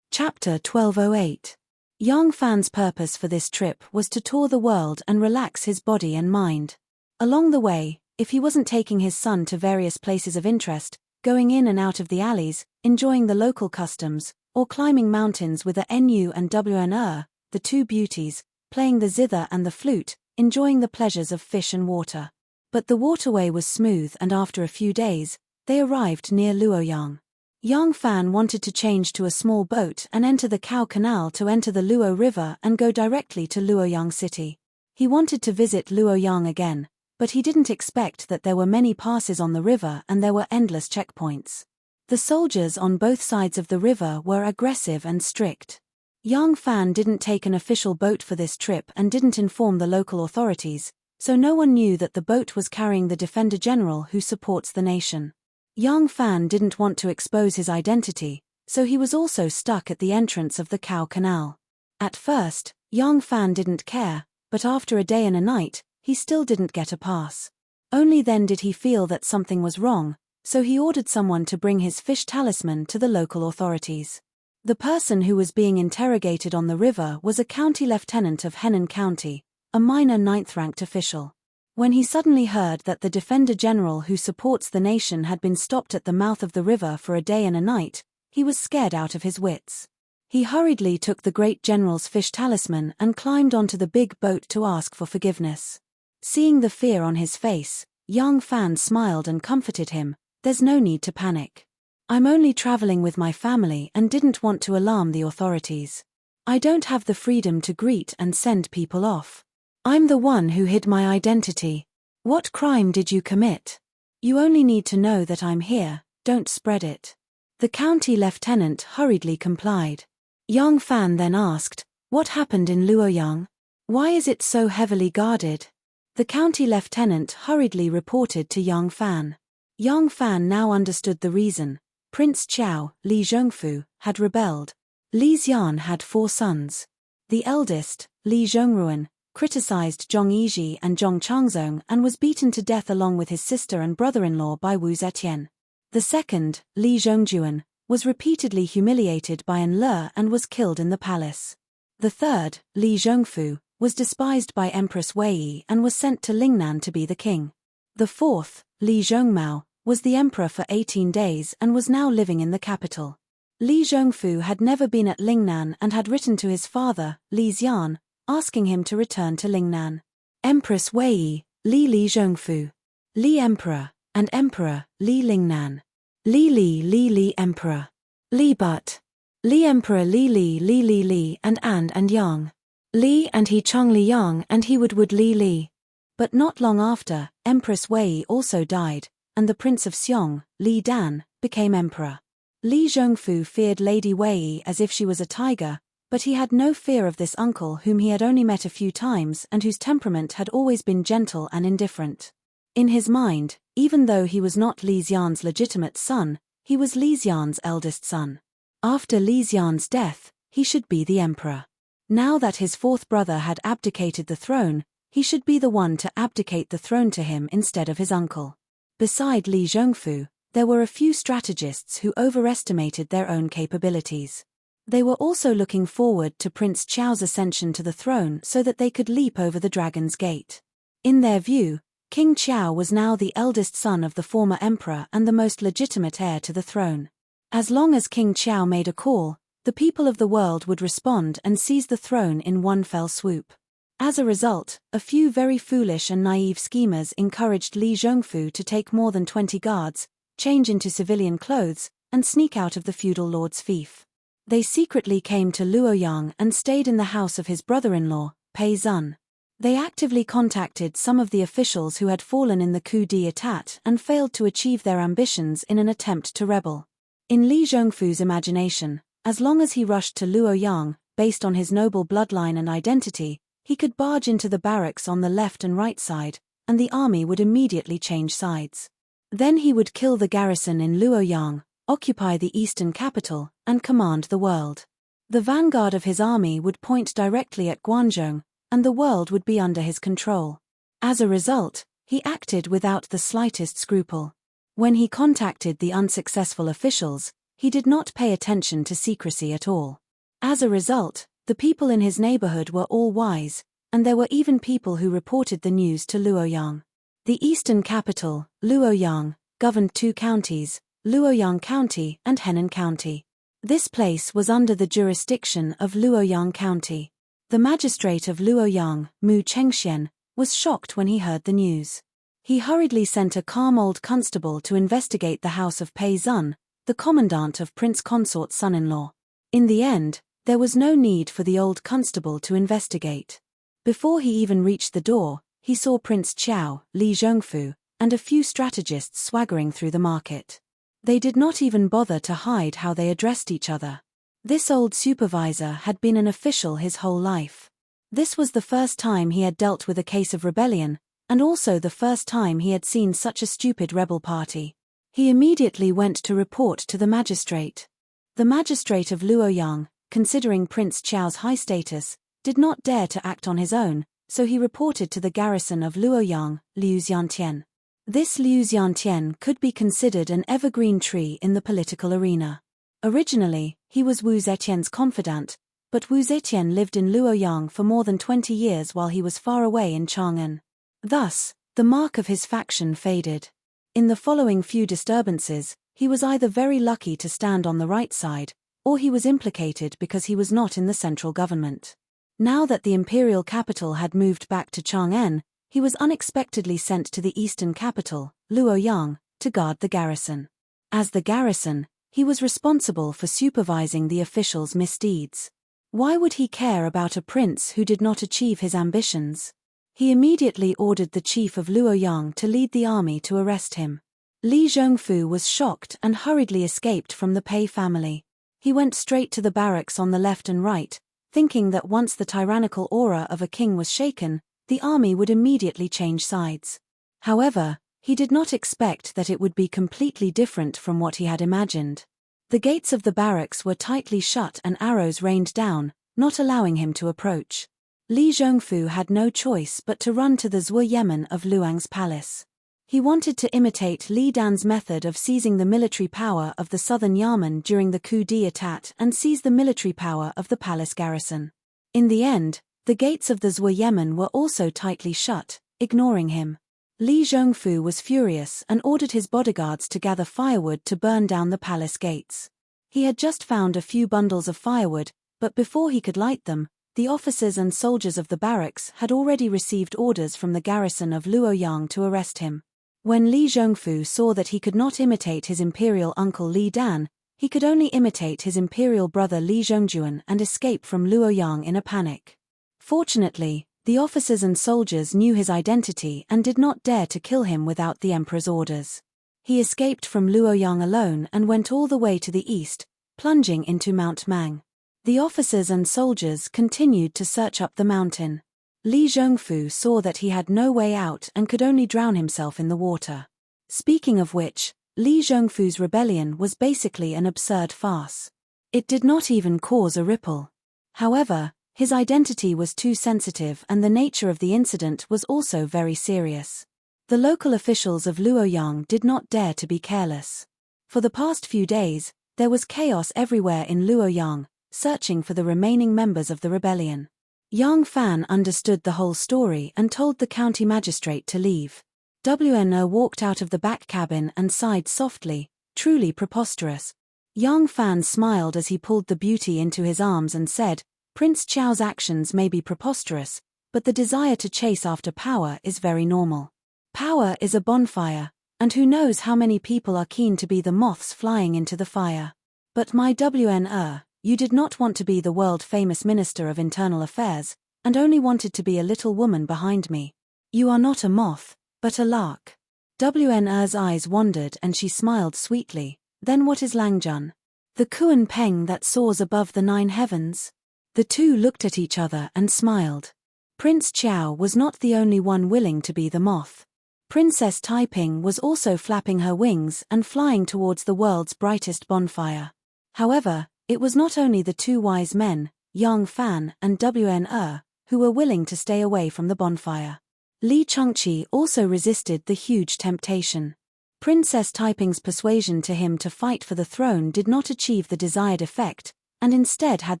Chapter 1208. Yang Fan's purpose for this trip was to tour the world and relax his body and mind. Along the way, if he wasn't taking his son to various places of interest, going in and out of the alleys, enjoying the local customs, or climbing mountains with a Nu and Wn, the two beauties, playing the zither and the flute, enjoying the pleasures of fish and water. But the waterway was smooth and after a few days, they arrived near Luoyang. Yang Fan wanted to change to a small boat and enter the Cow Canal to enter the Luo River and go directly to Luoyang City. He wanted to visit Luoyang again, but he didn't expect that there were many passes on the river and there were endless checkpoints. The soldiers on both sides of the river were aggressive and strict. Yang Fan didn't take an official boat for this trip and didn't inform the local authorities, so no one knew that the boat was carrying the Defender General who supports the nation. Yang Fan didn't want to expose his identity, so he was also stuck at the entrance of the Cow Canal. At first, Yang Fan didn't care, but after a day and a night, he still didn't get a pass. Only then did he feel that something was wrong, so he ordered someone to bring his fish talisman to the local authorities. The person who was being interrogated on the river was a county lieutenant of Henan County, a minor 9th-ranked official. When he suddenly heard that the Defender General who supports the nation had been stopped at the mouth of the river for a day and a night, he was scared out of his wits. He hurriedly took the great general's fish talisman and climbed onto the big boat to ask for forgiveness. Seeing the fear on his face, Yang Fan smiled and comforted him, "There's no need to panic. I'm only traveling with my family and didn't want to alarm the authorities. I don't have the freedom to greet and send people off. I'm the one who hid my identity. What crime did you commit? You only need to know that I'm here, don't spread it. The county lieutenant hurriedly complied. Yang Fan then asked, what happened in Luoyang? Why is it so heavily guarded? The county lieutenant hurriedly reported to Yang Fan. Yang Fan now understood the reason. Prince Qiao, Li Zhongfu, had rebelled. Li Xian had 4 sons. The eldest, Li Zhongruan, criticized Zhong Yizhi and Zhong Changzong and was beaten to death along with his sister and brother-in-law by Wu Zetian. The second, Li Zhongjuan, was repeatedly humiliated by An Le and was killed in the palace. The third, Li Zhongfu, was despised by Empress Wei and was sent to Lingnan to be the king. The fourth, Li Zhongmao, was the emperor for 18 days and was now living in the capital. Li Zhongfu had never been at Lingnan and had written to his father, Li Xian, asking him to return to Lingnan. Empress Wei, Li Zhongfu. Li Emperor, and Emperor, Li Lingnan. Li Emperor. Li But. Li Emperor Li, and Yang. Li and he Chong Li Yang and he Would Li. But not long after, Empress Wei also died, and the Prince of Xiong, Li Dan, became emperor. Li Zhongfu feared Lady Wei as if she was a tiger, but he had no fear of this uncle whom he had only met a few times and whose temperament had always been gentle and indifferent. In his mind, even though he was not Li Xian's legitimate son, he was Li Xian's eldest son. After Li Xian's death, he should be the emperor. Now that his 4th brother had abdicated the throne, he should be the one to abdicate the throne to him instead of his uncle. Beside Li Zhongfu, there were a few strategists who overestimated their own capabilities. They were also looking forward to Prince Qiao's ascension to the throne so that they could leap over the Dragon's Gate. In their view, King Qiao was now the eldest son of the former emperor and the most legitimate heir to the throne. As long as King Qiao made a call, the people of the world would respond and seize the throne in one fell swoop. As a result, a few very foolish and naive schemers encouraged Li Zhongfu to take more than 20 guards, change into civilian clothes, and sneak out of the feudal lord's fief. They secretly came to Luoyang and stayed in the house of his brother-in-law, Pei Zun. They actively contacted some of the officials who had fallen in the coup d'état and failed to achieve their ambitions in an attempt to rebel. In Li Zhongfu's imagination, as long as he rushed to Luoyang, based on his noble bloodline and identity, he could barge into the barracks on the left and right side, and the army would immediately change sides. Then he would kill the garrison in Luoyang, occupy the eastern capital, and command the world. The vanguard of his army would point directly at Guangzhou, and the world would be under his control. As a result, he acted without the slightest scruple. When he contacted the unsuccessful officials, he did not pay attention to secrecy at all. As a result, the people in his neighborhood were all wise, and there were even people who reported the news to Luoyang. The eastern capital, Luoyang, governed 2 counties, Luoyang County and Henan County. This place was under the jurisdiction of Luoyang County. The magistrate of Luoyang, Mu Chengxian, was shocked when he heard the news. He hurriedly sent a calm old constable to investigate the house of Pei Zun, the commandant of Prince Consort's son-in-law. In the end, there was no need for the old constable to investigate. Before he even reached the door, he saw Prince Qiao, Li Zhongfu, and a few strategists swaggering through the market. They did not even bother to hide how they addressed each other. This old supervisor had been an official his whole life. This was the first time he had dealt with a case of rebellion, and also the first time he had seen such a stupid rebel party. He immediately went to report to the magistrate. The magistrate of Luoyang, considering Prince Qiao's high status, did not dare to act on his own, so he reported to the garrison of Luoyang, Liu Xiantian. This Liu Xiantian could be considered an evergreen tree in the political arena. Originally, he was Wu Zetian's confidant, but Wu Zetian lived in Luoyang for more than 20 years while he was far away in Chang'an. Thus, the mark of his faction faded. In the following few disturbances, he was either very lucky to stand on the right side, or he was implicated because he was not in the central government. Now that the imperial capital had moved back to Chang'an, he was unexpectedly sent to the eastern capital, Luoyang, to guard the garrison. As the garrison, he was responsible for supervising the officials' misdeeds. Why would he care about a prince who did not achieve his ambitions? He immediately ordered the chief of Luoyang to lead the army to arrest him. Li Zhongfu was shocked and hurriedly escaped from the Pei family. He went straight to the barracks on the left and right, thinking that once the tyrannical aura of a king was shaken, the army would immediately change sides. However, he did not expect that it would be completely different from what he had imagined. The gates of the barracks were tightly shut and arrows rained down, not allowing him to approach. Li Zhongfu had no choice but to run to the Zhuo Yemen of Luang's palace. He wanted to imitate Li Dan's method of seizing the military power of the southern Yamen during the coup d'état and seize the military power of the palace garrison. In the end, the gates of the Zhuo Yemen were also tightly shut, ignoring him. Li Zhongfu was furious and ordered his bodyguards to gather firewood to burn down the palace gates. He had just found a few bundles of firewood, but before he could light them, the officers and soldiers of the barracks had already received orders from the garrison of Luoyang to arrest him. When Li Zhongfu saw that he could not imitate his imperial uncle Li Dan, he could only imitate his imperial brother Li Zhongjuan and escape from Luoyang in a panic. Fortunately, the officers and soldiers knew his identity and did not dare to kill him without the emperor's orders. He escaped from Luoyang alone and went all the way to the east, plunging into Mount Mang. The officers and soldiers continued to search up the mountain. Li Zhongfu saw that he had no way out and could only drown himself in the water. Speaking of which, Li Zhongfu's rebellion was basically an absurd farce. It did not even cause a ripple. However, his identity was too sensitive and the nature of the incident was also very serious. The local officials of Luoyang did not dare to be careless. For the past few days, there was chaos everywhere in Luoyang, searching for the remaining members of the rebellion. Yang Fan understood the whole story and told the county magistrate to leave. WNO walked out of the back cabin and sighed softly, truly preposterous. Yang Fan smiled as he pulled the beauty into his arms and said, "Prince Qiao's actions may be preposterous, but the desire to chase after power is very normal. Power is a bonfire, and who knows how many people are keen to be the moths flying into the fire. But my WNO, you did not want to be the world-famous Minister of Internal Affairs, and only wanted to be a little woman behind me. You are not a moth, but a lark." WNO's eyes wandered and she smiled sweetly. "Then what is Langjun? The Kuan Peng that soars above the 9 heavens?" The two looked at each other and smiled. Prince Qiao was not the only one willing to be the moth. Princess Taiping was also flapping her wings and flying towards the world's brightest bonfire. However, it was not only the two wise men, Yang Fan and WNO, who were willing to stay away from the bonfire. Li Chongqi also resisted the huge temptation. Princess Taiping's persuasion to him to fight for the throne did not achieve the desired effect, and instead had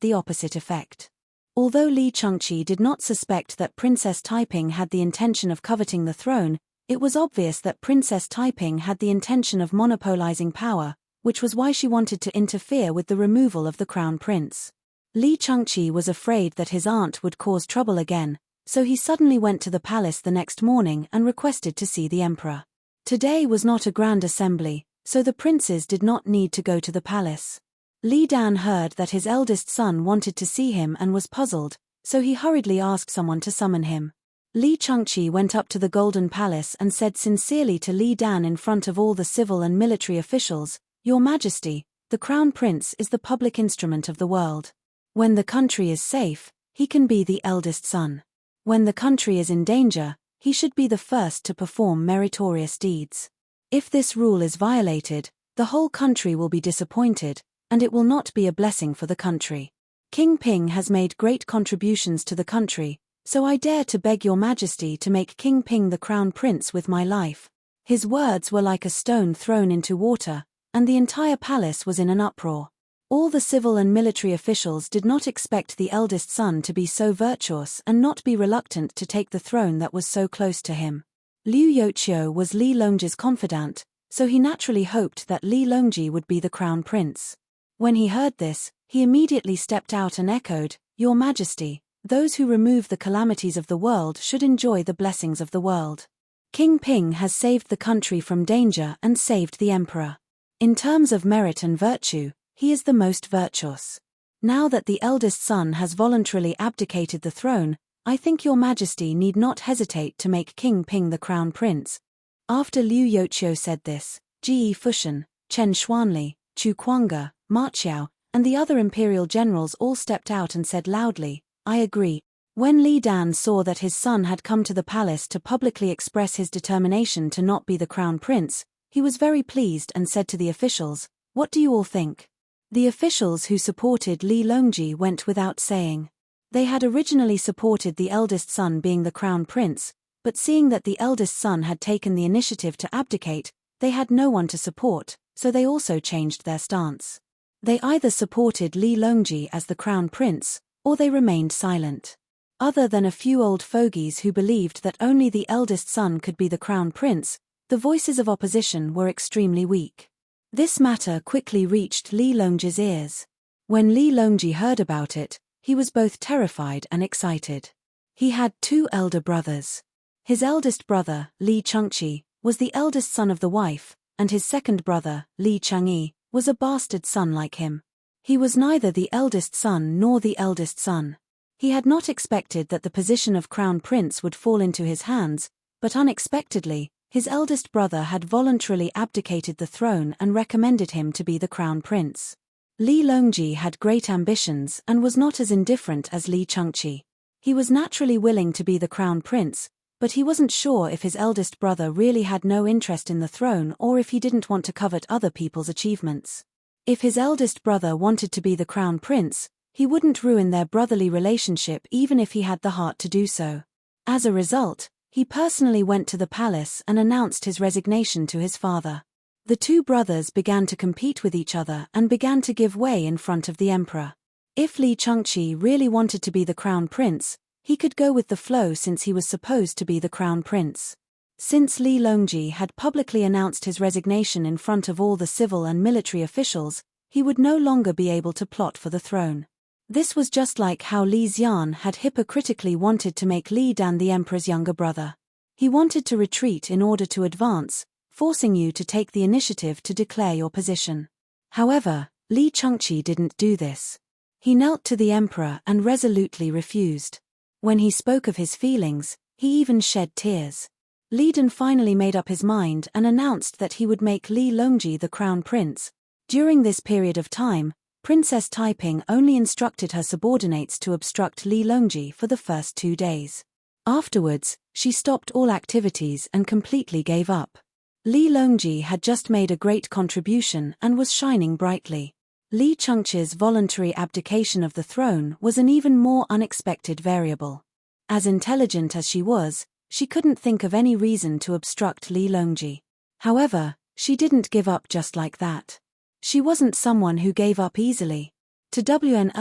the opposite effect. Although Li Chongqi did not suspect that Princess Taiping had the intention of coveting the throne, it was obvious that Princess Taiping had the intention of monopolizing power, which was why she wanted to interfere with the removal of the crown prince. Li Chongqi was afraid that his aunt would cause trouble again, so he suddenly went to the palace the next morning and requested to see the emperor. Today was not a grand assembly, so the princes did not need to go to the palace. Li Dan heard that his eldest son wanted to see him and was puzzled, so he hurriedly asked someone to summon him. Li Chongqi went up to the Golden Palace and said sincerely to Li Dan in front of all the civil and military officials, "Your Majesty, the Crown Prince is the public instrument of the world. When the country is safe, he can be the eldest son. When the country is in danger, he should be the first to perform meritorious deeds. If this rule is violated, the whole country will be disappointed, and it will not be a blessing for the country. King Ping has made great contributions to the country, so I dare to beg your Majesty to make King Ping the Crown Prince with my life." His words were like a stone thrown into water, and the entire palace was in an uproar. All the civil and military officials did not expect the eldest son to be so virtuous and not be reluctant to take the throne that was so close to him. Liu Youqiu was Li Longji's confidant, so he naturally hoped that Li Longji would be the Crown Prince. When he heard this, he immediately stepped out and echoed, "Your Majesty, those who remove the calamities of the world should enjoy the blessings of the world. King Ping has saved the country from danger and saved the emperor. In terms of merit and virtue, he is the most virtuous. Now that the eldest son has voluntarily abdicated the throne, I think your majesty need not hesitate to make King Ping the crown prince. After Liu Youqiu said this, Ji Fushan, Chen Xuanli, Chu Kuanga, Ma Qiao, and the other imperial generals all stepped out and said loudly, I agree. When Li Dan saw that his son had come to the palace to publicly express his determination to not be the crown prince, he was very pleased and said to the officials, what do you all think? The officials who supported Li Longji went without saying. They had originally supported the eldest son being the crown prince, but seeing that the eldest son had taken the initiative to abdicate, they had no one to support, so they also changed their stance. They either supported Li Longji as the crown prince, or they remained silent. Other than a few old fogies who believed that only the eldest son could be the crown prince, the voices of opposition were extremely weak. This matter quickly reached Li Longji's ears. When Li Longji heard about it, he was both terrified and excited. He had 2 elder brothers. His eldest brother, Li Chengqi, was the eldest son of the wife, and his second brother, Li Changyi, was a bastard son like him. He was neither the eldest son nor the eldest son. He had not expected that the position of crown prince would fall into his hands, but unexpectedly, his eldest brother had voluntarily abdicated the throne and recommended him to be the crown prince. Li Longji had great ambitions and was not as indifferent as Li Chengqi. He was naturally willing to be the crown prince, but he wasn't sure if his eldest brother really had no interest in the throne or if he didn't want to covet other people's achievements. If his eldest brother wanted to be the crown prince, he wouldn't ruin their brotherly relationship even if he had the heart to do so. As a result, he personally went to the palace and announced his resignation to his father. The 2 brothers began to compete with each other and began to give way in front of the emperor. If Li Chengqi really wanted to be the crown prince, he could go with the flow since he was supposed to be the crown prince. Since Li Longji had publicly announced his resignation in front of all the civil and military officials, he would no longer be able to plot for the throne. This was just like how Li Xian had hypocritically wanted to make Li Dan the emperor's younger brother. He wanted to retreat in order to advance, forcing you to take the initiative to declare your position. However, Li Chengqi didn't do this. He knelt to the emperor and resolutely refused. When he spoke of his feelings, he even shed tears. Li Dan finally made up his mind and announced that he would make Li Longji the crown prince. During this period of time, Princess Taiping only instructed her subordinates to obstruct Li Longji for the first 2 days. Afterwards, she stopped all activities and completely gave up. Li Longji had just made a great contribution and was shining brightly. Li Chengqi's voluntary abdication of the throne was an even more unexpected variable. As intelligent as she was, she couldn't think of any reason to obstruct Li Longji. However, she didn't give up just like that. She wasn't someone who gave up easily. To Wn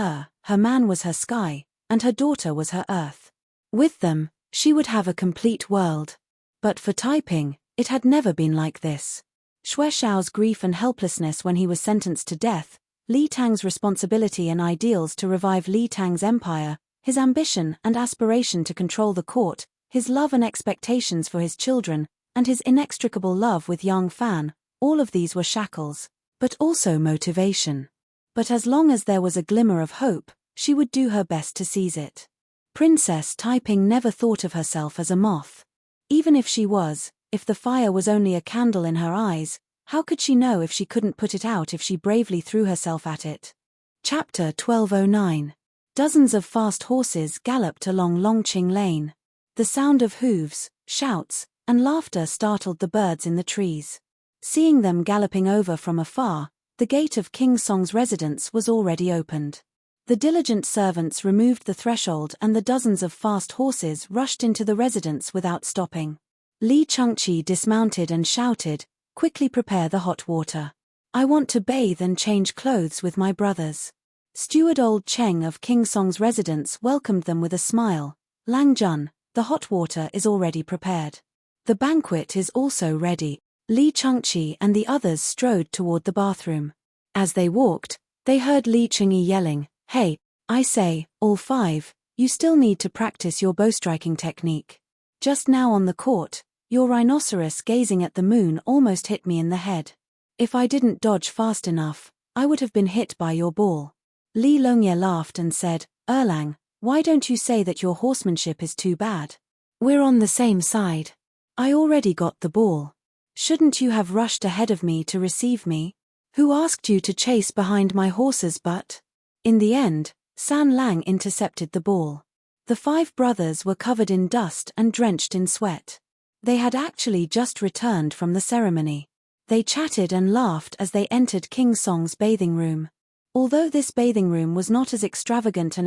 her man was her sky, and her daughter was her earth. With them, she would have a complete world. But for Taiping, it had never been like this. Xue Xiao's grief and helplessness when he was sentenced to death, Li Tang's responsibility and ideals to revive Li Tang's empire, his ambition and aspiration to control the court, his love and expectations for his children, and his inextricable love with Yang Fan, all of these were shackles, but also motivation. But as long as there was a glimmer of hope, she would do her best to seize it. Princess Taiping never thought of herself as a moth. Even if she was, if the fire was only a candle in her eyes, how could she know if she couldn't put it out if she bravely threw herself at it? Chapter 1209. Dozens of fast horses galloped along Longqing Lane. The sound of hooves, shouts, and laughter startled the birds in the trees. Seeing them galloping over from afar, the gate of King Song's residence was already opened. The diligent servants removed the threshold and the dozens of fast horses rushed into the residence without stopping. Li Chengqi dismounted and shouted, "Quickly prepare the hot water. I want to bathe and change clothes with my brothers." Steward Old Cheng of King Song's residence welcomed them with a smile. "Lang Jun, the hot water is already prepared. The banquet is also ready." Li Chengqi and the others strode toward the bathroom. As they walked, they heard Li Chengyi yelling, "Hey, I say, all 5, you still need to practice your bow-striking technique. Just now on the court, your rhinoceros gazing at the moon almost hit me in the head. If I didn't dodge fast enough, I would have been hit by your ball." Li Longye laughed and said, "Erlang, Why don't you say that your horsemanship is too bad? We're on the same side. I already got the ball. Shouldn't you have rushed ahead of me to receive me? Who asked you to chase behind my horse's butt? In the end, San Lang intercepted the ball. The 5 brothers were covered in dust and drenched in sweat. They had actually just returned from the ceremony. They chatted and laughed as they entered King Song's bathing room. Although this bathing room was not as extravagant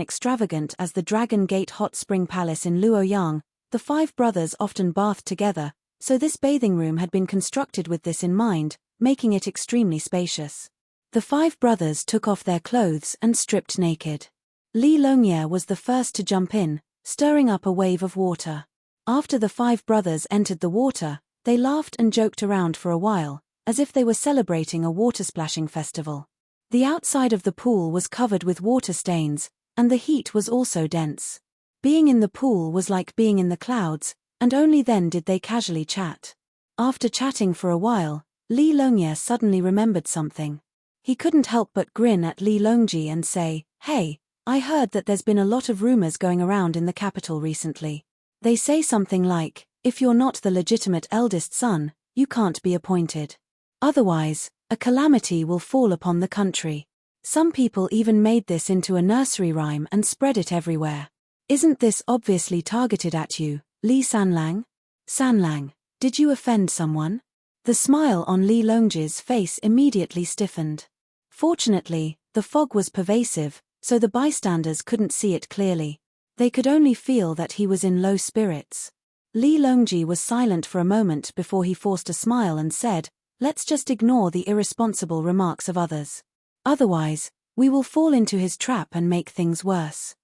as the Dragon Gate Hot Spring Palace in Luoyang, the 5 brothers often bathed together, so this bathing room had been constructed with this in mind, making it extremely spacious. The 5 brothers took off their clothes and stripped naked. Li Longye was the first to jump in, stirring up a wave of water. After the 5 brothers entered the water, they laughed and joked around for a while, as if they were celebrating a water splashing festival. The outside of the pool was covered with water stains, and the heat was also dense. Being in the pool was like being in the clouds, and only then did they casually chat. After chatting for a while, Li Longye suddenly remembered something. He couldn't help but grin at Li Longji and say, "Hey, I heard that there's been a lot of rumors going around in the capital recently. They say something like, if you're not the legitimate eldest son, you can't be appointed. Otherwise, a calamity will fall upon the country. Some people even made this into a nursery rhyme and spread it everywhere. Isn't this obviously targeted at you, Li Sanlang? Sanlang, did you offend someone?" The smile on Li Longji's face immediately stiffened. Fortunately, the fog was pervasive, so the bystanders couldn't see it clearly. They could only feel that he was in low spirits. Li Longji was silent for a moment before he forced a smile and said, "Let's just ignore the irresponsible remarks of others. Otherwise, we will fall into his trap and make things worse."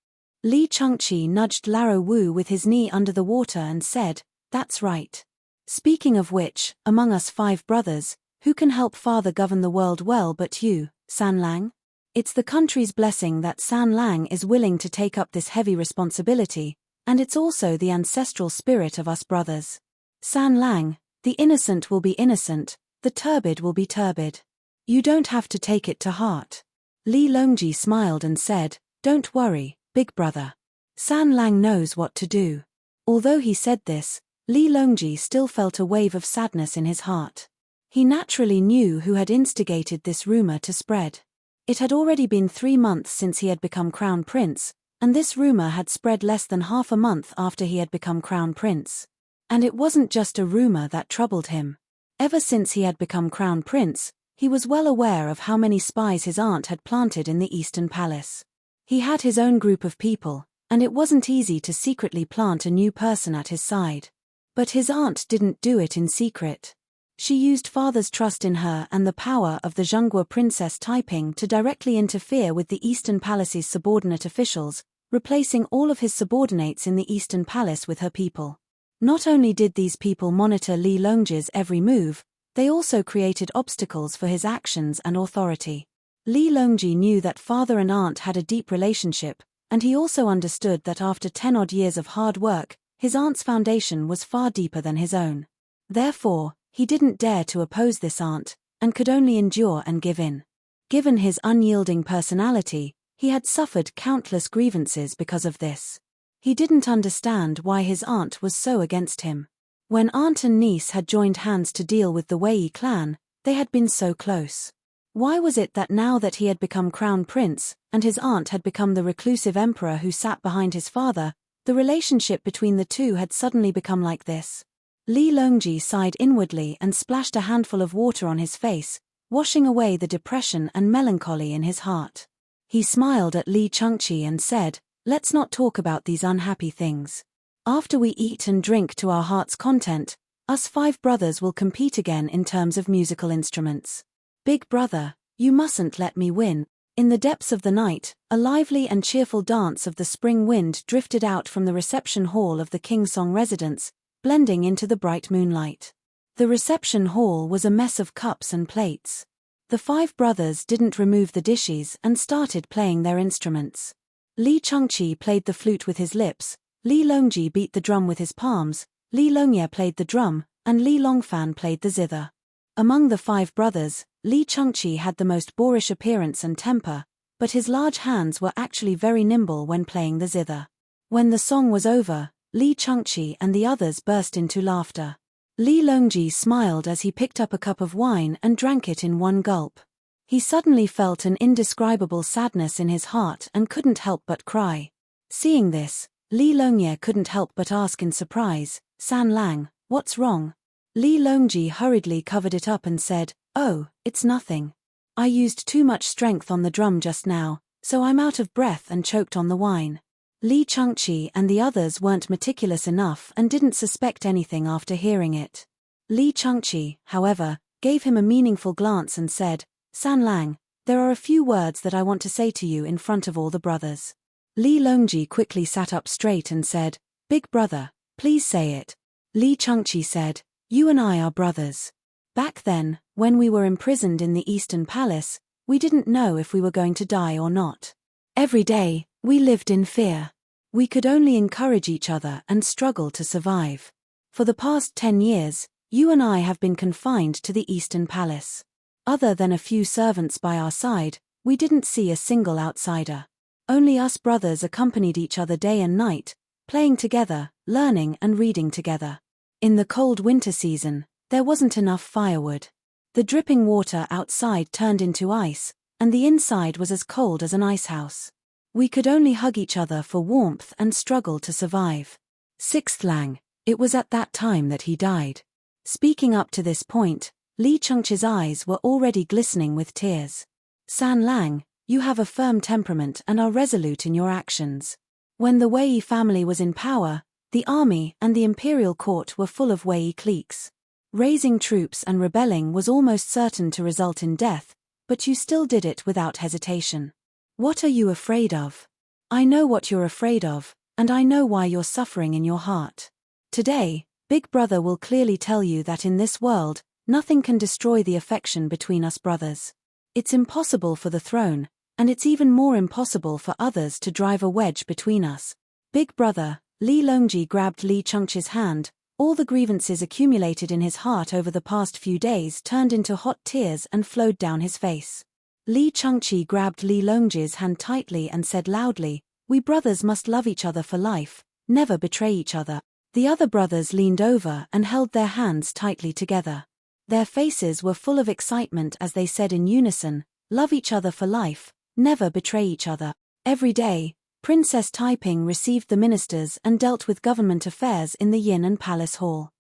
Li Chengqi nudged Laro Wu with his knee under the water and said, "That's right. Speaking of which, among us 5 brothers, who can help father govern the world well but you, San Lang? It's the country's blessing that San Lang is willing to take up this heavy responsibility, and it's also the ancestral spirit of us brothers. San Lang, the innocent will be innocent, the turbid will be turbid. You don't have to take it to heart." Li Longji smiled and said, "Don't worry, big brother. San Lang knows what to do." Although he said this, Li Longji still felt a wave of sadness in his heart. He naturally knew who had instigated this rumor to spread. It had already been 3 months since he had become crown prince, and this rumor had spread less than half a month after he had become crown prince. And it wasn't just a rumor that troubled him. Ever since he had become crown prince, he was well aware of how many spies his aunt had planted in the Eastern Palace. He had his own group of people, and it wasn't easy to secretly plant a new person at his side. But his aunt didn't do it in secret. She used father's trust in her and the power of the Zhenghua Princess Taiping to directly interfere with the Eastern Palace's subordinate officials, replacing all of his subordinates in the Eastern Palace with her people. Not only did these people monitor Li Longji's every move, they also created obstacles for his actions and authority. Li Longji knew that father and aunt had a deep relationship, and he also understood that after 10-odd years of hard work, his aunt's foundation was far deeper than his own. Therefore, he didn't dare to oppose this aunt, and could only endure and give in. Given his unyielding personality, he had suffered countless grievances because of this. He didn't understand why his aunt was so against him. When aunt and niece had joined hands to deal with the Wei clan, they had been so close. Why was it that now that he had become crown prince, and his aunt had become the reclusive emperor who sat behind his father, the relationship between the two had suddenly become like this? Li Longji sighed inwardly and splashed a handful of water on his face, washing away the depression and melancholy in his heart. He smiled at Li Chengqi and said, "Let's not talk about these unhappy things. After we eat and drink to our heart's content, us 5 brothers will compete again in terms of musical instruments. Big brother, you mustn't let me win." In the depths of the night, a lively and cheerful dance of the spring wind drifted out from the reception hall of the King Song residence, blending into the bright moonlight. The reception hall was a mess of cups and plates. The 5 brothers didn't remove the dishes and started playing their instruments. Li Chengqi played the flute with his lips, Li Longji beat the drum with his palms, Li Longye played the drum, and Li Longfan played the zither. Among the 5 brothers, Li Chengqi had the most boorish appearance and temper, but his large hands were actually very nimble when playing the zither. When the song was over, Li Changqi and the others burst into laughter. Li Longji smiled as he picked up a cup of wine and drank it in one gulp. He suddenly felt an indescribable sadness in his heart and couldn't help but cry. Seeing this, Li Longye couldn't help but ask in surprise, "San Lang, what's wrong?" Li Longji hurriedly covered it up and said, "Oh, it's nothing. I used too much strength on the drum just now, so I'm out of breath and choked on the wine." Li Changqi and the others weren't meticulous enough and didn't suspect anything after hearing it. Li Changqi, however, gave him a meaningful glance and said, "San Lang, there are a few words that I want to say to you in front of all the brothers." Li Longji quickly sat up straight and said, "Big brother, please say it." Li Changqi said, "You and I are brothers. Back then, when we were imprisoned in the Eastern Palace, we didn't know if we were going to die or not. Every day, we lived in fear. We could only encourage each other and struggle to survive. For the past 10 years, you and I have been confined to the Eastern Palace. Other than a few servants by our side, we didn't see a single outsider. Only us brothers accompanied each other day and night, playing together, learning and reading together. In the cold winter season, there wasn't enough firewood. The dripping water outside turned into ice, and the inside was as cold as an icehouse. We could only hug each other for warmth and struggle to survive. Sixth Lang, it was at that time that he died." Speaking up to this point, Li Changqi's eyes were already glistening with tears. "San Lang, you have a firm temperament and are resolute in your actions. When the Wei family was in power, the army and the imperial court were full of Wei cliques. Raising troops and rebelling was almost certain to result in death, but you still did it without hesitation. What are you afraid of? I know what you're afraid of, and I know why you're suffering in your heart. Today, Big Brother will clearly tell you that in this world, nothing can destroy the affection between us brothers. It's impossible for the throne, and it's even more impossible for others to drive a wedge between us." Big Brother, Li Longji grabbed Li Changqi's hand. All the grievances accumulated in his heart over the past few days turned into hot tears and flowed down his face. Li Changqi grabbed Li Longji's hand tightly and said loudly, "We brothers must love each other for life, never betray each other." The other brothers leaned over and held their hands tightly together. Their faces were full of excitement as they said in unison, "Love each other for life, never betray each other." Every day, Princess Taiping received the ministers and dealt with government affairs in the Yin and Palace Hall.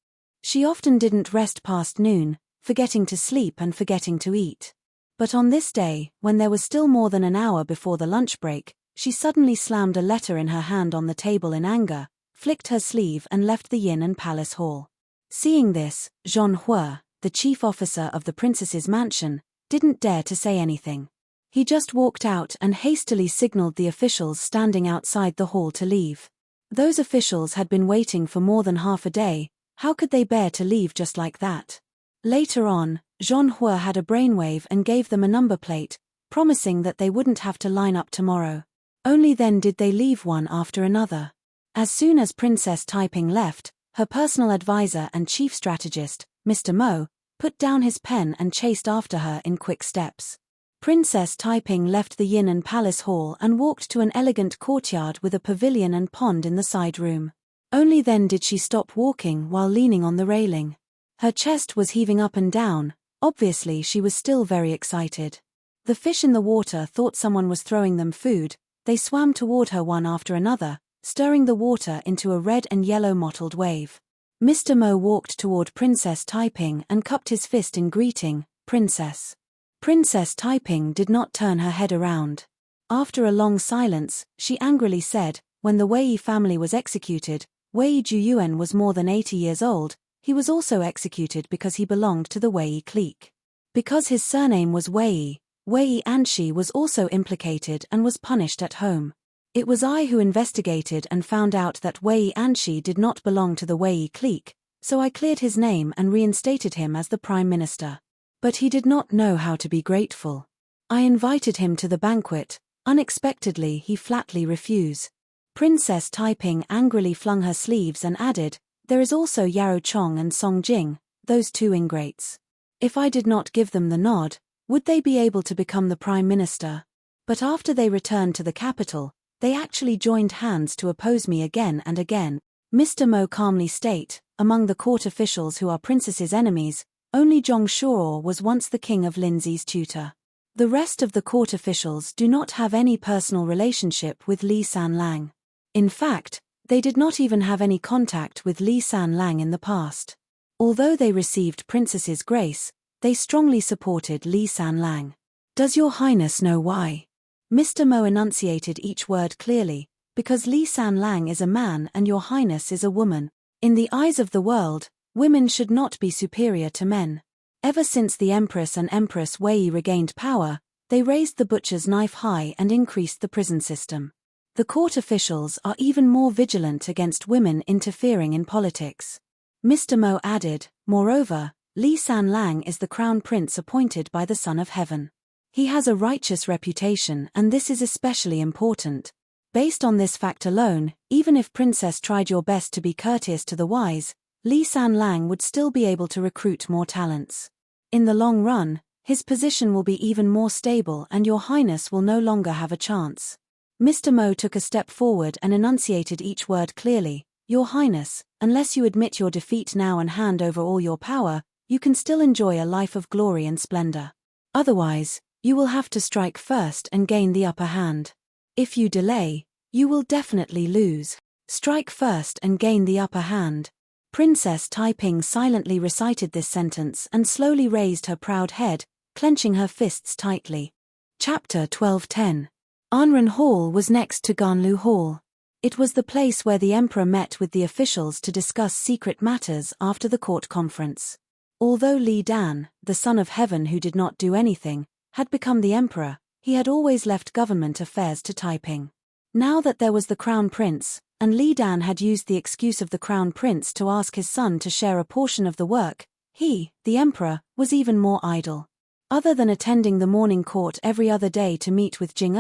She often didn't rest past noon, forgetting to sleep and forgetting to eat. But on this day, when there was still more than an hour before the lunch break, she suddenly slammed a letter in her hand on the table in anger, flicked her sleeve and left the Yin and Palace Hall. Seeing this, Zhong Hua, the chief officer of the princess's mansion, didn't dare to say anything. He just walked out and hastily signaled the officials standing outside the hall to leave. Those officials had been waiting for more than half a day. How could they bear to leave just like that? Later on, Zhong Hua had a brainwave and gave them a number plate, promising that they wouldn't have to line up tomorrow. Only then did they leave one after another. As soon as Princess Taiping left, her personal advisor and chief strategist, Mr. Mo, put down his pen and chased after her in quick steps. Princess Taiping left the Yin and Palace Hall and walked to an elegant courtyard with a pavilion and pond in the side room. Only then did she stop walking while leaning on the railing. Her chest was heaving up and down. Obviously she was still very excited. The fish in the water thought someone was throwing them food. They swam toward her one after another, stirring the water into a red and yellow mottled wave. Mr. Mo walked toward Princess Taiping and cupped his fist in greeting, "Princess." Princess Taiping did not turn her head around. After a long silence, she angrily said, "When the Wei family was executed, Wei Juyuan was more than 80 years old. He was also executed because he belonged to the Wei clique. Because his surname was Wei, Wei Anshi was also implicated and was punished at home. It was I who investigated and found out that Wei Anshi did not belong to the Wei clique, so I cleared his name and reinstated him as the Prime Minister. But he did not know how to be grateful. I invited him to the banquet. Unexpectedly he flatly refused." Princess Taiping angrily flung her sleeves and added, "There is also Yaro Chong and Song Jing, those two ingrates. If I did not give them the nod, would they be able to become the Prime Minister?" But after they returned to the capital, they actually joined hands to oppose me again and again. Mr. Mo calmly state, among the court officials who are princess's enemies, only Zhong Shuo was once the king of Lindsay's tutor. The rest of the court officials do not have any personal relationship with Li Sanlang. In fact, they did not even have any contact with Li Sanlang in the past. Although they received princess's grace, they strongly supported Li Sanlang. Does your highness know why? Mr. Mo enunciated each word clearly, because Li Sanlang is a man and your highness is a woman. In the eyes of the world, women should not be superior to men. Ever since the Empress and Empress Wei regained power, they raised the butcher's knife high and increased the prison system. The court officials are even more vigilant against women interfering in politics. Mr. Mo added, moreover, Li Sanlang is the crown prince appointed by the Son of Heaven. He has a righteous reputation and this is especially important. Based on this fact alone, even if Princess tried your best to be courteous to the wise, Li Sanlang would still be able to recruit more talents. In the long run, his position will be even more stable and your highness will no longer have a chance. Mr. Mo took a step forward and enunciated each word clearly. Your highness, unless you admit your defeat now and hand over all your power, you can still enjoy a life of glory and splendor. Otherwise, you will have to strike first and gain the upper hand. If you delay, you will definitely lose. Strike first and gain the upper hand. Princess Taiping silently recited this sentence and slowly raised her proud head, clenching her fists tightly. Chapter 12:10. Anren Hall was next to Ganlu Hall. It was the place where the emperor met with the officials to discuss secret matters after the court conference. Although Li Dan, the son of heaven who did not do anything, had become the emperor, he had always left government affairs to Taiping. Now that there was the crown prince, and Li Dan had used the excuse of the crown prince to ask his son to share a portion of the work, he, the emperor, was even more idle. Other than attending the morning court every other day to meet with Jing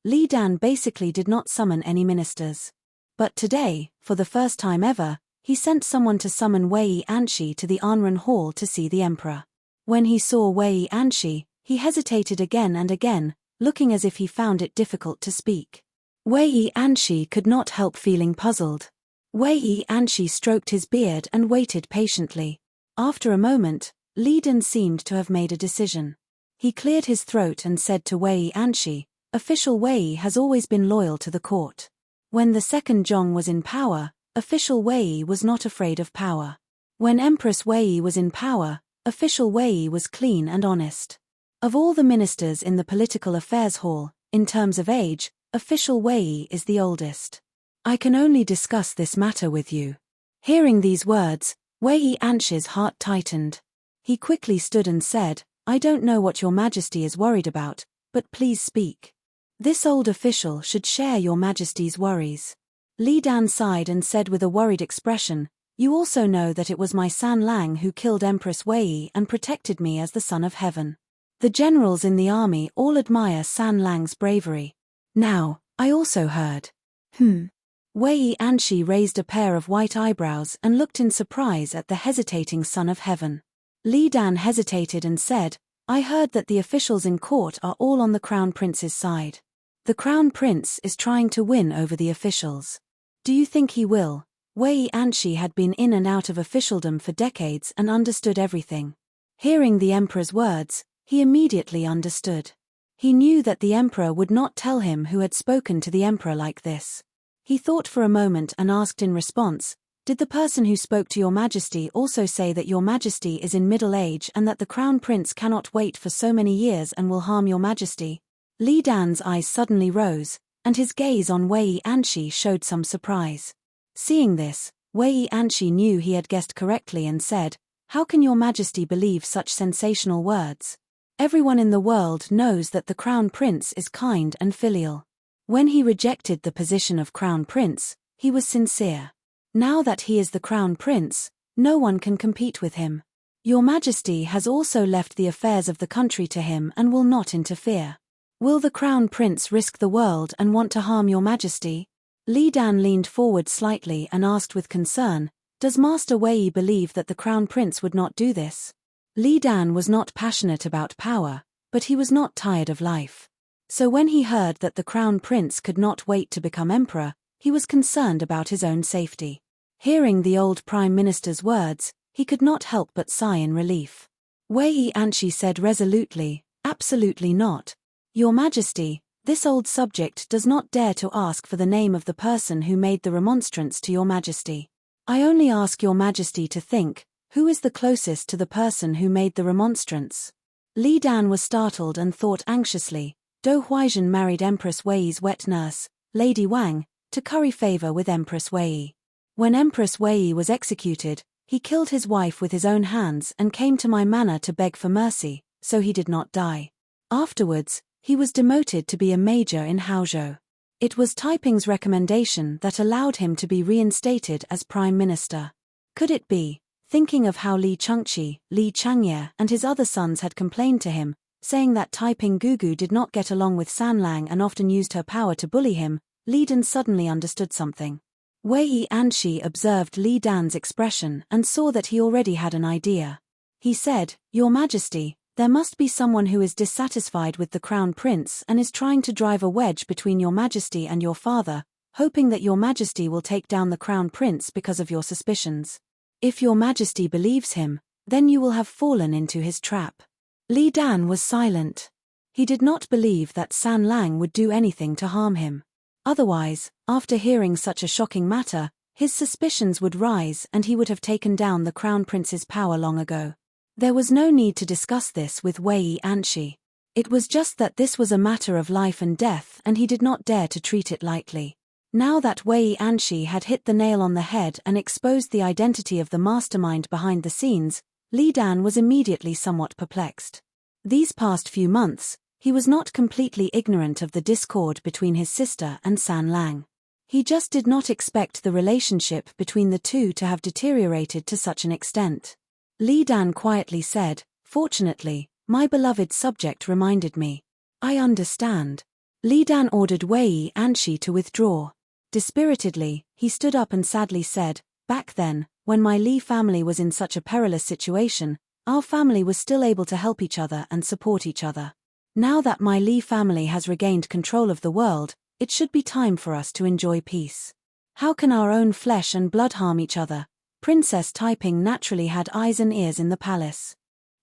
Li Dan basically did not summon any ministers. But today, for the first time ever, he sent someone to summon Wei Anshi to the Anren Hall to see the emperor. When he saw Wei Anshi, he hesitated again and again, looking as if he found it difficult to speak. Wei Anshi could not help feeling puzzled. Wei Anshi stroked his beard and waited patiently. After a moment, Li Dan seemed to have made a decision. He cleared his throat and said to Wei Anshi, Official Wei has always been loyal to the court. When the second Zhong was in power, Official Wei was not afraid of power. When Empress Wei was in power, Official Wei was clean and honest. Of all the ministers in the political affairs hall, in terms of age, Official Wei is the oldest. I can only discuss this matter with you. Hearing these words, Wei Anshi's heart tightened. He quickly stood and said, I don't know what your majesty is worried about, but please speak. This old official should share your majesty's worries. Li Dan sighed and said with a worried expression, You also know that it was my San Lang who killed Empress Wei and protected me as the son of heaven. The generals in the army all admire San Lang's bravery. Now, I also heard. Wei Anshi raised a pair of white eyebrows and looked in surprise at the hesitating son of heaven. Li Dan hesitated and said, I heard that the officials in court are all on the crown prince's side. The crown prince is trying to win over the officials. Do you think he will? Wei Anshi had been in and out of officialdom for decades and understood everything. Hearing the emperor's words, he immediately understood. He knew that the emperor would not tell him who had spoken to the emperor like this. He thought for a moment and asked in response, Did the person who spoke to your majesty also say that your majesty is in middle age and that the crown prince cannot wait for so many years and will harm your majesty? Li Dan's eyes suddenly rose, and his gaze on Wei Anshi showed some surprise. Seeing this, Wei Anshi knew he had guessed correctly and said, How can your majesty believe such sensational words? Everyone in the world knows that the crown prince is kind and filial. When he rejected the position of crown prince, he was sincere. Now that he is the crown prince, no one can compete with him. Your majesty has also left the affairs of the country to him and will not interfere. Will the crown prince risk the world and want to harm your majesty? Li Dan leaned forward slightly and asked with concern, Does Master Wei believe that the crown prince would not do this? Li Dan was not passionate about power, but he was not tired of life. So when he heard that the crown prince could not wait to become emperor, he was concerned about his own safety. Hearing the old prime minister's words, he could not help but sigh in relief. Wei Anshi said resolutely, "Absolutely not. Your Majesty, this old subject does not dare to ask for the name of the person who made the remonstrance to Your Majesty. I only ask Your Majesty to think, who is the closest to the person who made the remonstrance?" Li Dan was startled and thought anxiously. Do Huaizhen married Empress Wei's wet nurse, Lady Wang, to curry favor with Empress Wei. When Empress Wei was executed, he killed his wife with his own hands and came to my manor to beg for mercy, so he did not die. Afterwards, he was demoted to be a major in Haozhou. It was Taiping's recommendation that allowed him to be reinstated as prime minister. Could it be, thinking of how Li Chengqi, Li Changye and his other sons had complained to him, saying that Taiping Gugu did not get along with Sanlang and often used her power to bully him, Li Dan suddenly understood something. Wei Anshi observed Li Dan's expression and saw that he already had an idea. He said, "Your Majesty, there must be someone who is dissatisfied with the crown prince and is trying to drive a wedge between Your Majesty and your father, hoping that Your Majesty will take down the crown prince because of your suspicions. If Your Majesty believes him, then you will have fallen into his trap." Li Dan was silent. He did not believe that Sanlang would do anything to harm him. Otherwise, after hearing such a shocking matter, his suspicions would rise and he would have taken down the crown prince's power long ago. There was no need to discuss this with Wei Anshi. It was just that this was a matter of life and death and he did not dare to treat it lightly. Now that Wei Anshi had hit the nail on the head and exposed the identity of the mastermind behind the scenes, Li Dan was immediately somewhat perplexed. These past few months, he was not completely ignorant of the discord between his sister and Sanlang. He just did not expect the relationship between the two to have deteriorated to such an extent. Li Dan quietly said, "Fortunately, my beloved subject reminded me. I understand." Li Dan ordered Wei Anshi to withdraw. Dispiritedly, he stood up and sadly said, "Back then, when my Li family was in such a perilous situation, our family was still able to help each other and support each other. Now that my Li family has regained control of the world, it should be time for us to enjoy peace. How can our own flesh and blood harm each other?" Princess Taiping naturally had eyes and ears in the palace.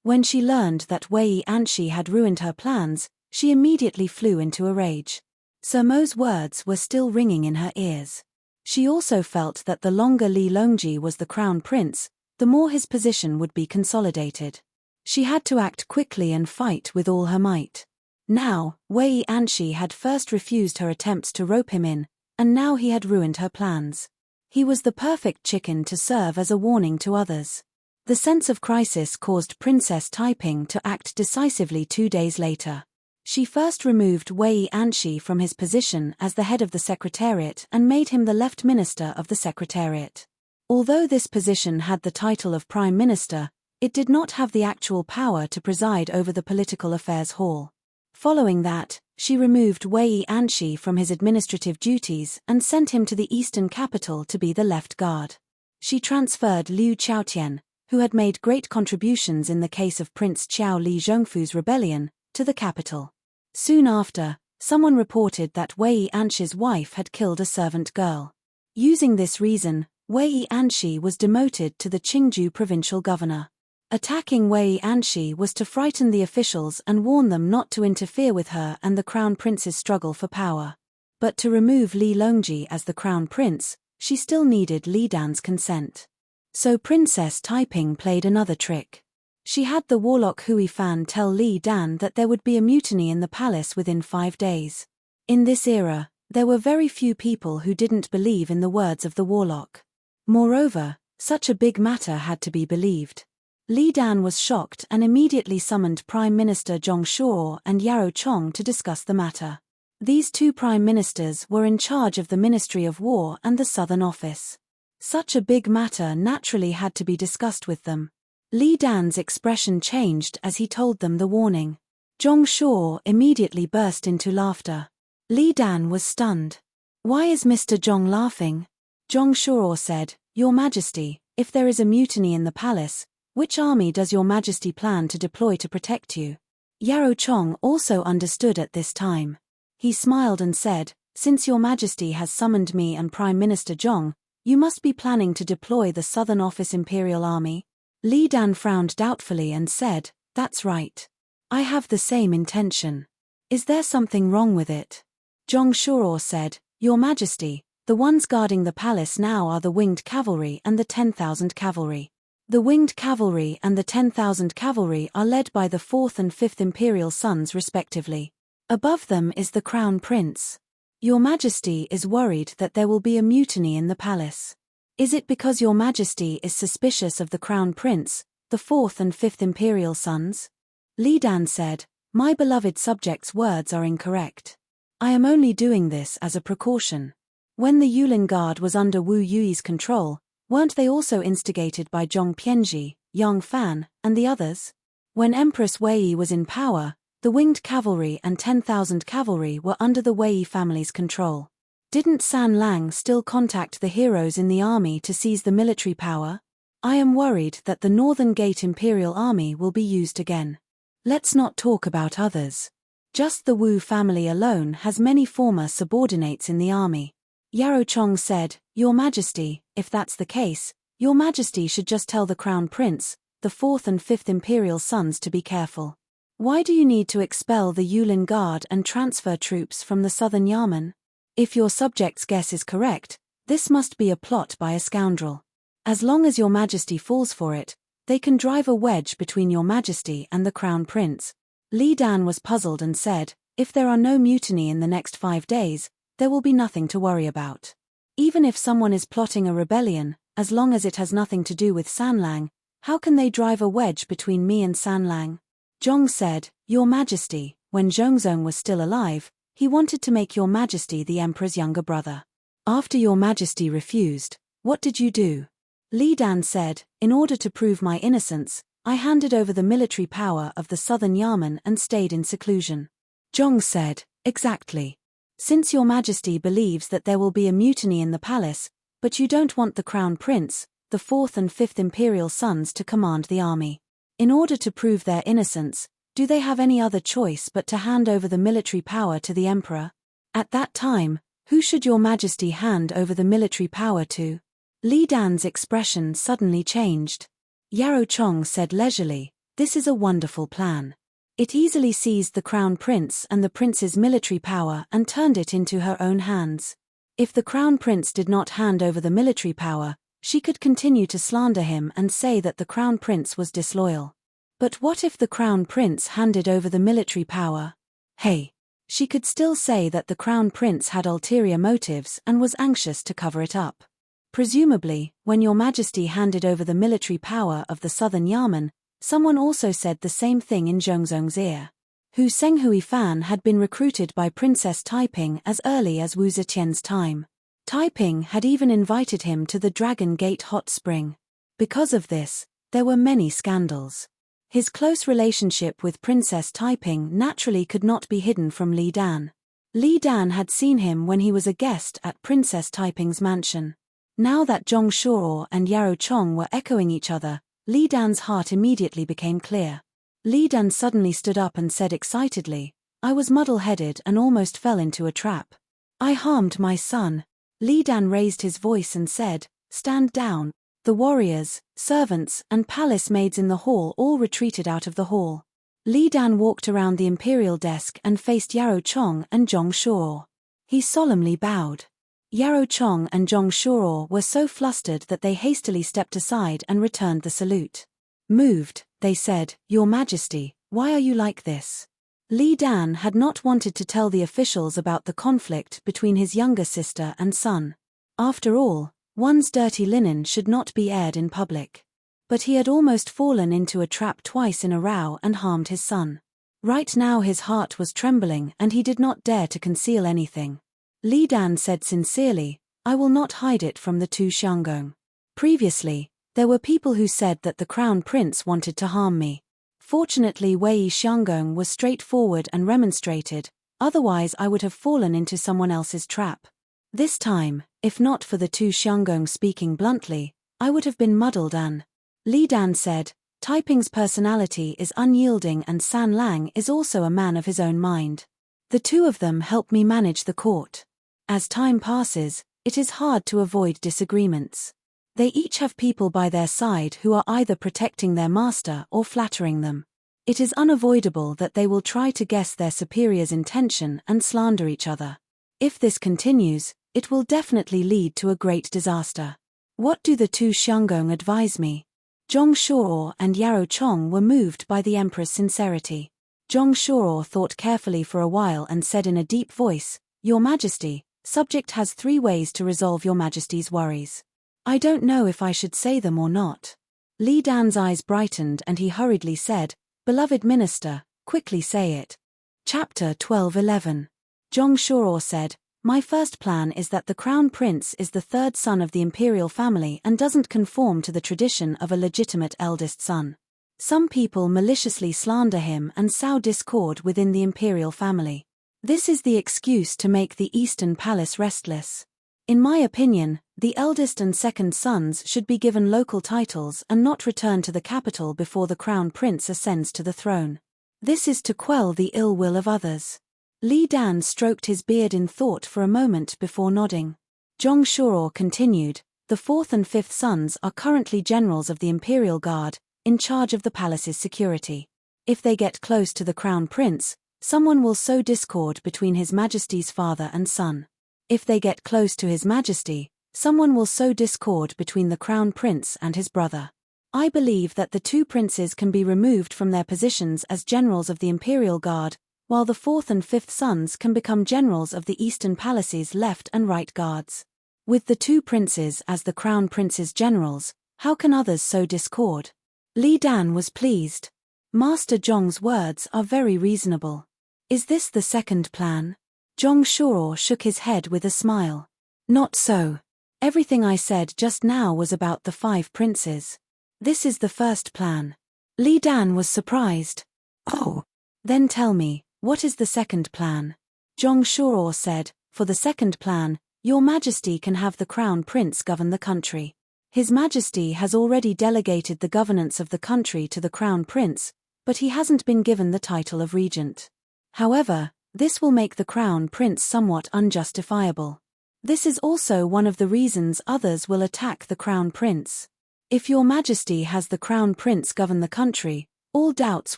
When she learned that Wei Anshi had ruined her plans, she immediately flew into a rage. Sir Mo's words were still ringing in her ears. She also felt that the longer Li Longji was the crown prince, the more his position would be consolidated. She had to act quickly and fight with all her might. Now, Wei Anshi had first refused her attempts to rope him in, and now he had ruined her plans. He was the perfect chicken to serve as a warning to others. The sense of crisis caused Princess Taiping to act decisively 2 days later. She first removed Wei Anshi from his position as the head of the Secretariat and made him the left minister of the Secretariat. Although this position had the title of Prime Minister, it did not have the actual power to preside over the political affairs hall. Following that, she removed Wei Anshi from his administrative duties and sent him to the eastern capital to be the left guard. She transferred Liu Qiaotian, who had made great contributions in the case of Prince Qiao Li Zhongfu's rebellion, to the capital. Soon after, someone reported that Wei Anshi's wife had killed a servant girl. Using this reason, Wei Anshi was demoted to the Qingju provincial governor. Attacking Wei Anshi was to frighten the officials and warn them not to interfere with her and the crown prince's struggle for power. But to remove Li Longji as the crown prince, she still needed Li Dan's consent. So Princess Taiping played another trick. She had the warlock Hui Fan tell Li Dan that there would be a mutiny in the palace within 5 days. In this era, there were very few people who didn't believe in the words of the warlock. Moreover, such a big matter had to be believed. Li Dan was shocked and immediately summoned Prime Minister Zhong Shuo and Yaro Chong to discuss the matter. These two prime ministers were in charge of the Ministry of War and the Southern Office. Such a big matter naturally had to be discussed with them. Li Dan's expression changed as he told them the warning. Zhong Shuo immediately burst into laughter. Li Dan was stunned. "Why is Mr. Zhong laughing?" Zhong Shuo said, "Your Majesty, if there is a mutiny in the palace, which army does Your Majesty plan to deploy to protect you?" Yarrow Chong also understood at this time. He smiled and said, "Since your majesty has summoned me and Prime Minister Zhong, you must be planning to deploy the Southern Office Imperial Army." Li Dan frowned doubtfully and said, "That's right. I have the same intention. Is there something wrong with it?" Zhong Shuo said, "Your Majesty, the ones guarding the palace now are the winged cavalry and the 10,000 cavalry. The winged cavalry and the 10,000 cavalry are led by the 4th and 5th Imperial sons respectively. Above them is the Crown Prince. Your Majesty is worried that there will be a mutiny in the palace. Is it because your Majesty is suspicious of the Crown Prince, the 4th and 5th Imperial sons?" Li Dan said, "My beloved subject's words are incorrect. I am only doing this as a precaution. When the Yulin Guard was under Wu Yui's control, weren't they also instigated by Zhong Pianji, Yang Fan, and the others? When Empress Wei was in power, the winged cavalry and 10,000 cavalry were under the Wei family's control. Didn't San Lang still contact the heroes in the army to seize the military power? I am worried that the Northern Gate Imperial Army will be used again. Let's not talk about others. Just the Wu family alone has many former subordinates in the army." Yarrow Chong said, "Your Majesty, if that's the case, your Majesty should just tell the Crown Prince, the 4th and 5th Imperial sons to be careful. Why do you need to expel the Yulin Guard and transfer troops from the Southern Yamen? If your subject's guess is correct, this must be a plot by a scoundrel. As long as your Majesty falls for it, they can drive a wedge between your Majesty and the Crown Prince." Li Dan was puzzled and said, "If there are no mutiny in the next 5 days, there will be nothing to worry about. Even if someone is plotting a rebellion, as long as it has nothing to do with San Lang, how can they drive a wedge between me and San Lang?" Zhong said, "Your Majesty, when Zhongzong was still alive, he wanted to make your Majesty the Emperor's younger brother. After your Majesty refused, what did you do?" Li Dan said, "In order to prove my innocence, I handed over the military power of the Southern Yamen and stayed in seclusion." Zhong said, "Exactly. Since your Majesty believes that there will be a mutiny in the palace, but you don't want the Crown Prince, the 4th and 5th Imperial sons to command the army. In order to prove their innocence, do they have any other choice but to hand over the military power to the Emperor? At that time, who should your Majesty hand over the military power to?" Li Dan's expression suddenly changed. Yarrow Chong said leisurely, "This is a wonderful plan. It easily seized the Crown Prince and the Prince's military power and turned it into her own hands. If the Crown Prince did not hand over the military power, she could continue to slander him and say that the Crown Prince was disloyal. But what if the Crown Prince handed over the military power? Hey! She could still say that the Crown Prince had ulterior motives and was anxious to cover it up. Presumably, when your Majesty handed over the military power of the Southern Yamen, someone also said the same thing in Zhongzong's ear. Hu Senghui Fan had been recruited by Princess Taiping as early as Wu Zetian's time. Taiping had even invited him to the Dragon Gate hot spring. Because of this, there were many scandals. His close relationship with Princess Taiping naturally could not be hidden from Li Dan. Li Dan had seen him when he was a guest at Princess Taiping's mansion. Now that Zhong Shuo and Yarrow Chong were echoing each other, Li Dan's heart immediately became clear. Li Dan suddenly stood up and said excitedly, "I was muddle-headed and almost fell into a trap. I harmed my son." Li Dan raised his voice and said, "Stand down." The warriors, servants, and palace maids in the hall all retreated out of the hall. Li Dan walked around the imperial desk and faced Yarrow Chong and Zhong Shuo. He solemnly bowed. Yarrow Chong and Zhong Shuo were so flustered that they hastily stepped aside and returned the salute. Moved, they said, "Your Majesty, why are you like this?" Li Dan had not wanted to tell the officials about the conflict between his younger sister and son. After all, one's dirty linen should not be aired in public. But he had almost fallen into a trap twice in a row and harmed his son. Right now his heart was trembling and he did not dare to conceal anything. Li Dan said sincerely, "I will not hide it from the Tu Xianggong. Previously, there were people who said that the Crown Prince wanted to harm me. Fortunately Wei Xianggong was straightforward and remonstrated, otherwise I would have fallen into someone else's trap. This time, if not for the Tu Xianggong speaking bluntly, I would have been muddled and..." Li Dan said, Taiping's personality is unyielding and San Lang is also a man of his own mind. The two of them help me manage the court. As time passes, it is hard to avoid disagreements. They each have people by their side who are either protecting their master or flattering them. It is unavoidable that they will try to guess their superior's intention and slander each other. If this continues, it will definitely lead to a great disaster. What do the two Xianggong advise me? Zhong Shuo and Yarou Chong were moved by the emperor's sincerity. Zhong Shuo thought carefully for a while and said in a deep voice, "Your Majesty, subject has 3 ways to resolve your Majesty's worries. I don't know if I should say them or not." Li Dan's eyes brightened and he hurriedly said, "Beloved minister, quickly say it." Chapter 12:11. Zhong Shuo said, "My first plan is that the crown prince is the 3rd son of the imperial family and doesn't conform to the tradition of a legitimate eldest son. Some people maliciously slander him and sow discord within the imperial family. This is the excuse to make the Eastern Palace restless. In my opinion, the eldest and second sons should be given local titles and not return to the capital before the crown prince ascends to the throne. This is to quell the ill will of others." Li Dan stroked his beard in thought for a moment before nodding. Zhong Shuo continued, "The 4th and 5th sons are currently generals of the Imperial Guard, in charge of the palace's security. If they get close to the crown prince, someone will sow discord between His Majesty's father and son. If they get close to His Majesty, someone will sow discord between the crown prince and his brother. I believe that the 2 princes can be removed from their positions as generals of the Imperial Guard, while the 4th and 5th sons can become generals of the Eastern Palace's left and right guards. With the 2 princes as the crown prince's generals, how can others sow discord?" Li Dan was pleased. Master Zhong's words are very reasonable. Is this the second plan? Zhong Shuo shook his head with a smile. Not so. Everything I said just now was about the 5 princes. This is the first plan. Li Dan was surprised. Oh. Then tell me, what is the second plan? Zhong Shuo said, "For the second plan, Your Majesty can have the crown prince govern the country. His Majesty has already delegated the governance of the country to the crown prince, but he hasn't been given the title of regent. However, this will make the crown prince somewhat unjustifiable. This is also one of the reasons others will attack the crown prince. If Your Majesty has the crown prince govern the country, all doubts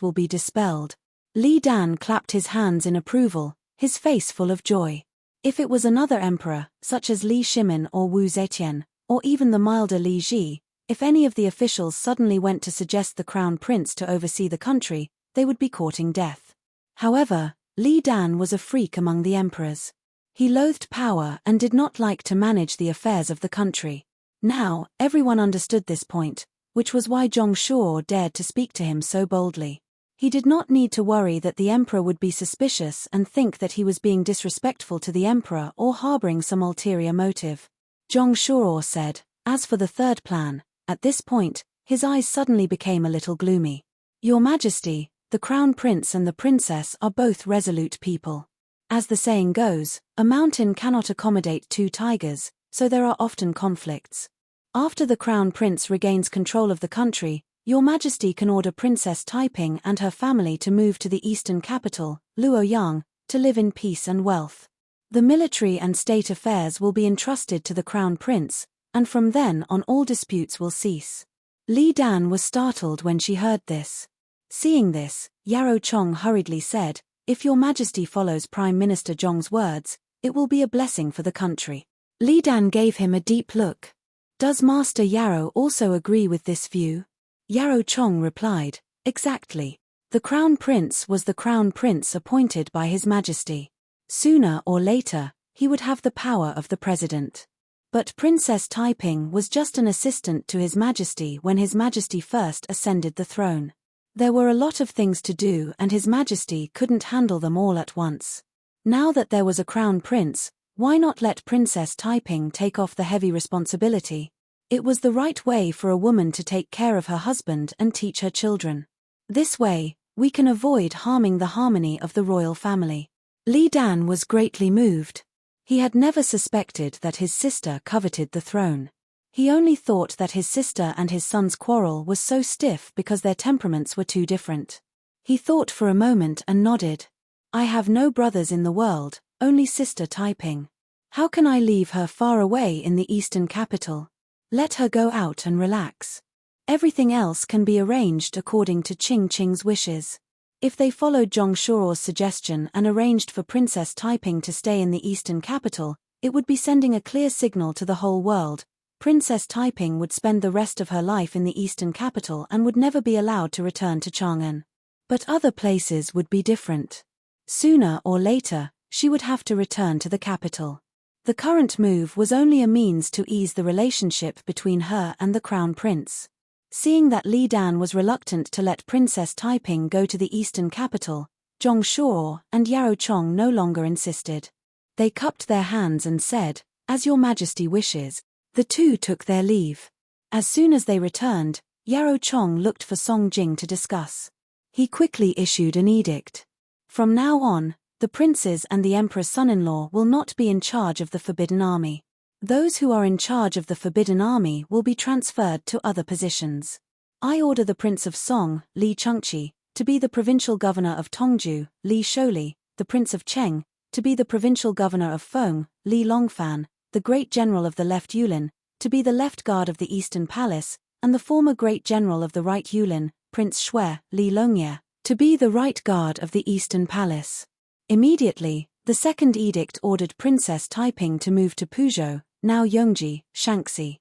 will be dispelled." Li Dan clapped his hands in approval, his face full of joy. If it was another emperor, such as Li Shimin or Wu Zetian, or even the milder Li Ji, if any of the officials suddenly went to suggest the crown prince to oversee the country, they would be courting death. However, Li Dan was a freak among the emperors. He loathed power and did not like to manage the affairs of the country. Now, everyone understood this point, which was why Zhong Shuo dared to speak to him so boldly. He did not need to worry that the emperor would be suspicious and think that he was being disrespectful to the emperor or harboring some ulterior motive. Zhong Shuo said, "As for the third plan," at this point, his eyes suddenly became a little gloomy. "Your Majesty, the crown prince and the princess are both resolute people. As the saying goes, a mountain cannot accommodate 2 tigers, so there are often conflicts. After the crown prince regains control of the country, Your Majesty can order Princess Taiping and her family to move to the eastern capital, Luoyang, to live in peace and wealth. The military and state affairs will be entrusted to the crown prince, and from then on all disputes will cease." Li Dan was startled when she heard this. Seeing this, Yarou Chong hurriedly said, "If Your Majesty follows Prime Minister Zhong's words, it will be a blessing for the country." Li Dan gave him a deep look. "Does Master Yarou also agree with this view?" Yarou Chong replied, "Exactly. The crown prince was the crown prince appointed by His Majesty. Sooner or later, he would have the power of the president. But Princess Taiping was just an assistant to His Majesty when His Majesty first ascended the throne. There were a lot of things to do and His Majesty couldn't handle them all at once. Now that there was a crown prince, why not let Princess Taiping take off the heavy responsibility? It was the right way for a woman to take care of her husband and teach her children. This way, we can avoid harming the harmony of the royal family." Li Dan was greatly moved. He had never suspected that his sister coveted the throne. He only thought that his sister and his son's quarrel was so stiff because their temperaments were too different. He thought for a moment and nodded. I have no brothers in the world, only sister Taiping. How can I leave her far away in the eastern capital? Let her go out and relax. Everything else can be arranged according to Qing Qing's wishes. If they followed Zhong Shuo's suggestion and arranged for Princess Taiping to stay in the eastern capital, it would be sending a clear signal to the whole world. Princess Taiping would spend the rest of her life in the eastern capital and would never be allowed to return to Chang'an. But other places would be different. Sooner or later, she would have to return to the capital. The current move was only a means to ease the relationship between her and the crown prince. Seeing that Li Dan was reluctant to let Princess Taiping go to the eastern capital, Zhong Shuo and Yao Chong no longer insisted. They cupped their hands and said, "As your majesty wishes." The two took their leave. As soon as they returned, Yao Chong looked for Song Jing to discuss. He quickly issued an edict. From now on, the princes and the emperor's son-in-law will not be in charge of the Forbidden Army. Those who are in charge of the Forbidden Army will be transferred to other positions. I order the Prince of Song, Li Chengqi, to be the provincial governor of Tongju, Li Sholi, the Prince of Cheng, to be the provincial governor of Feng, Li Longfan, the great general of the left Yulin, to be the left guard of the Eastern Palace, and the former great general of the right Yulin, Prince Shui, Li Longye, to be the right guard of the Eastern Palace. Immediately, the second edict ordered Princess Taiping to move to Puzhou, now Yongji, Shaanxi.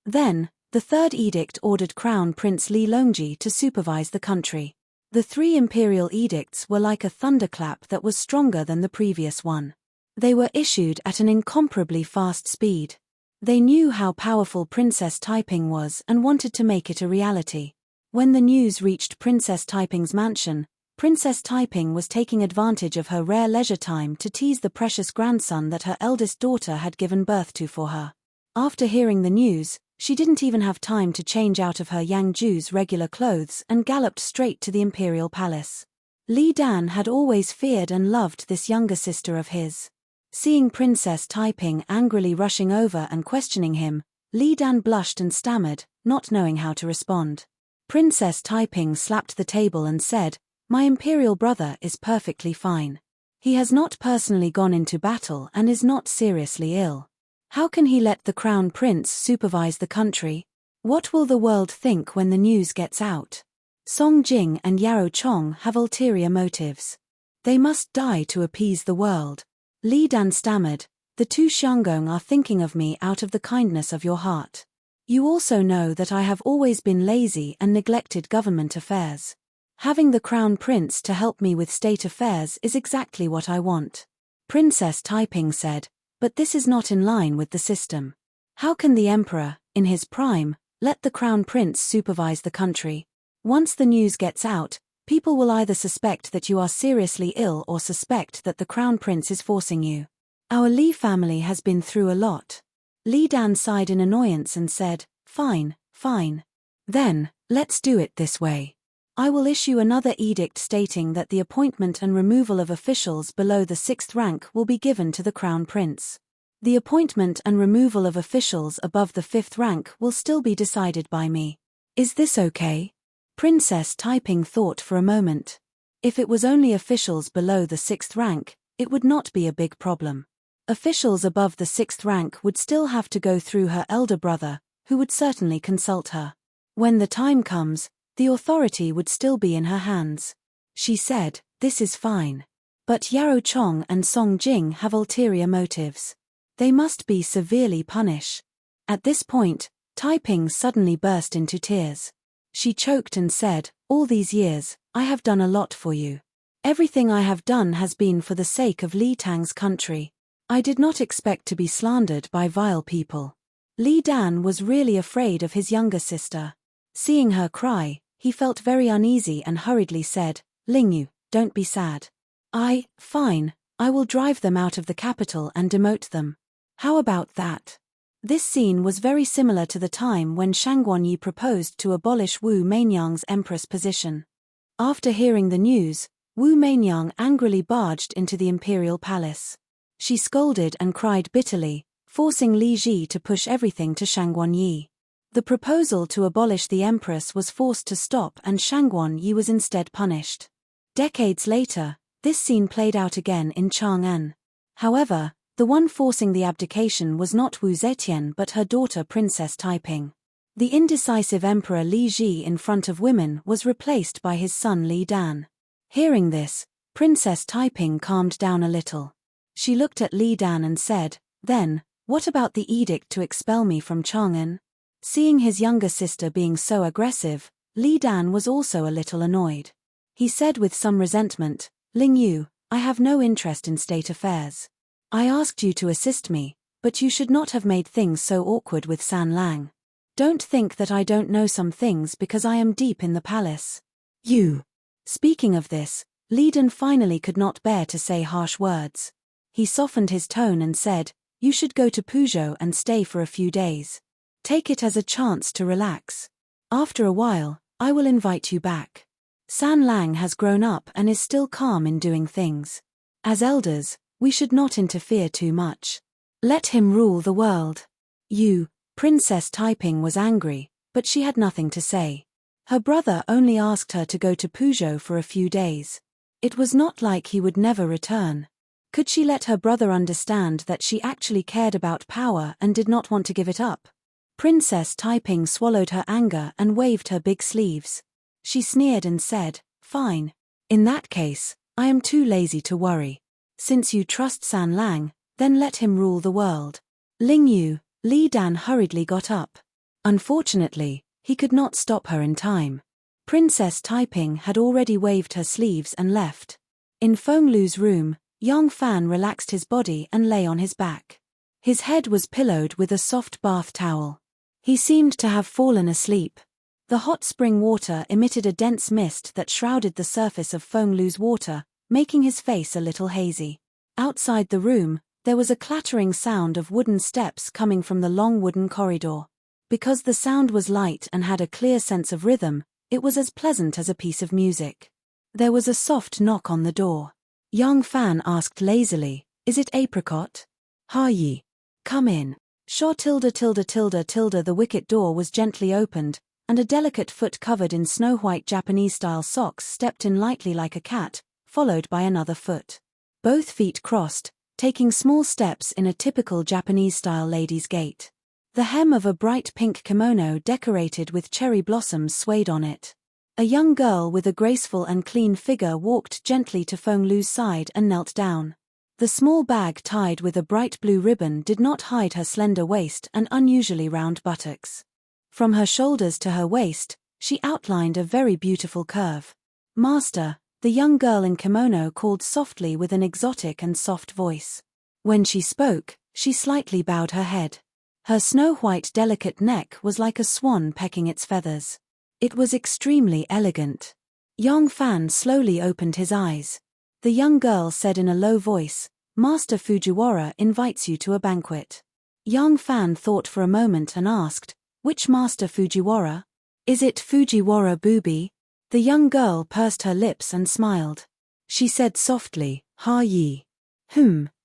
Then, the third edict ordered Crown Prince Li Longji to supervise the country. The three imperial edicts were like a thunderclap that was stronger than the previous one. They were issued at an incomparably fast speed. They knew how powerful Princess Taiping was and wanted to make it a reality. When the news reached Princess Taiping's mansion, Princess Taiping was taking advantage of her rare leisure time to tease the precious grandson that her eldest daughter had given birth to for her. After hearing the news, she didn't even have time to change out of her Yangju's regular clothes and galloped straight to the imperial palace. Li Dan had always feared and loved this younger sister of his. Seeing Princess Taiping angrily rushing over and questioning him, Li Dan blushed and stammered, not knowing how to respond. Princess Taiping slapped the table and said, "My imperial brother is perfectly fine. He has not personally gone into battle and is not seriously ill. How can he let the crown prince supervise the country? What will the world think when the news gets out? Song Jing and Yao Chong have ulterior motives. They must die to appease the world." Li Dan stammered, "The two Xianggong are thinking of me out of the kindness of your heart. You also know that I have always been lazy and neglected government affairs. Having the crown prince to help me with state affairs is exactly what I want." Princess Taiping said, "But this is not in line with the system. How can the emperor, in his prime, let the crown prince supervise the country? Once the news gets out, people will either suspect that you are seriously ill or suspect that the crown prince is forcing you. Our Li family has been through a lot." Li Dan sighed in annoyance and said, "Fine, fine. Then, let's do it this way. I will issue another edict stating that the appointment and removal of officials below the 6th rank will be given to the crown prince. The appointment and removal of officials above the 5th rank will still be decided by me. Is this okay?" Princess Taiping thought for a moment. If it was only officials below the 6th rank, it would not be a big problem. Officials above the 6th rank would still have to go through her elder brother, who would certainly consult her. When the time comes, the authority would still be in her hands. She said, "This is fine. But Yao Chong and Song Jing have ulterior motives. They must be severely punished." At this point, Taiping suddenly burst into tears. She choked and said, "All these years, I have done a lot for you. Everything I have done has been for the sake of Li Tang's country. I did not expect to be slandered by vile people." Li Dan was really afraid of his younger sister. Seeing her cry, he felt very uneasy and hurriedly said, "Lingyu, don't be sad. Fine, I will drive them out of the capital and demote them. How about that?" This scene was very similar to the time when Shang Guanyi proposed to abolish Wu Meinyang's empress position. After hearing the news, Wu Meinyang angrily barged into the imperial palace. She scolded and cried bitterly, forcing Li Ji to push everything to Shangguan Yi. The proposal to abolish the empress was forced to stop and Shangguan Yi was instead punished. Decades later, this scene played out again in Chang'an. However, the one forcing the abdication was not Wu Zetian but her daughter Princess Taiping. The indecisive Emperor Li Ji in front of women was replaced by his son Li Dan. Hearing this, Princess Taiping calmed down a little. She looked at Li Dan and said, "Then, what about the edict to expel me from Chang'an?" Seeing his younger sister being so aggressive, Li Dan was also a little annoyed. He said with some resentment, "Ling Yu, I have no interest in state affairs. I asked you to assist me, but you should not have made things so awkward with San Lang. Don't think that I don't know some things because I am deep in the palace." You. Speaking of this, Li Dan finally could not bear to say harsh words. He softened his tone and said, "You should go to Puzhou and stay for a few days. Take it as a chance to relax. After a while, I will invite you back. San Lang has grown up and is still calm in doing things. As elders, we should not interfere too much. Let him rule the world." Princess Taiping was angry, but she had nothing to say. Her brother only asked her to go to Puzhou for a few days. It was not like he would never return. Could she let her brother understand that she actually cared about power and did not want to give it up? Princess Taiping swallowed her anger and waved her big sleeves. She sneered and said, "Fine. In that case, I am too lazy to worry. Since you trust San Lang, then let him rule the world." Ling Yu, Li Dan hurriedly got up. Unfortunately, he could not stop her in time. Princess Taiping had already waved her sleeves and left. In Fenglu's room, Yang Fan relaxed his body and lay on his back. His head was pillowed with a soft bath towel. He seemed to have fallen asleep. The hot spring water emitted a dense mist that shrouded the surface of Fenglu's water, making his face a little hazy. Outside the room, there was a clattering sound of wooden steps coming from the long wooden corridor. Because the sound was light and had a clear sense of rhythm, it was as pleasant as a piece of music. There was a soft knock on the door. Yang Fan asked lazily, "Is it Apricot?" "Ha Yi. Come in." The wicket door was gently opened, and a delicate foot covered in snow-white Japanese-style socks stepped in lightly like a cat, followed by another foot. Both feet crossed, taking small steps in a typical Japanese-style lady's gait. The hem of a bright pink kimono decorated with cherry blossoms swayed on it. A young girl with a graceful and clean figure walked gently to Fenglu's side and knelt down. The small bag tied with a bright blue ribbon did not hide her slender waist and unusually round buttocks. From her shoulders to her waist, she outlined a very beautiful curve. "Master," the young girl in kimono called softly with an exotic and soft voice. When she spoke, she slightly bowed her head. Her snow-white delicate neck was like a swan pecking its feathers. It was extremely elegant. Yang Fan slowly opened his eyes. The young girl said in a low voice, "Master Fujiwara invites you to a banquet." Yang Fan thought for a moment and asked, "Which Master Fujiwara? Is it Fujiwara Booby?" The young girl pursed her lips and smiled. She said softly, "Ha Yi."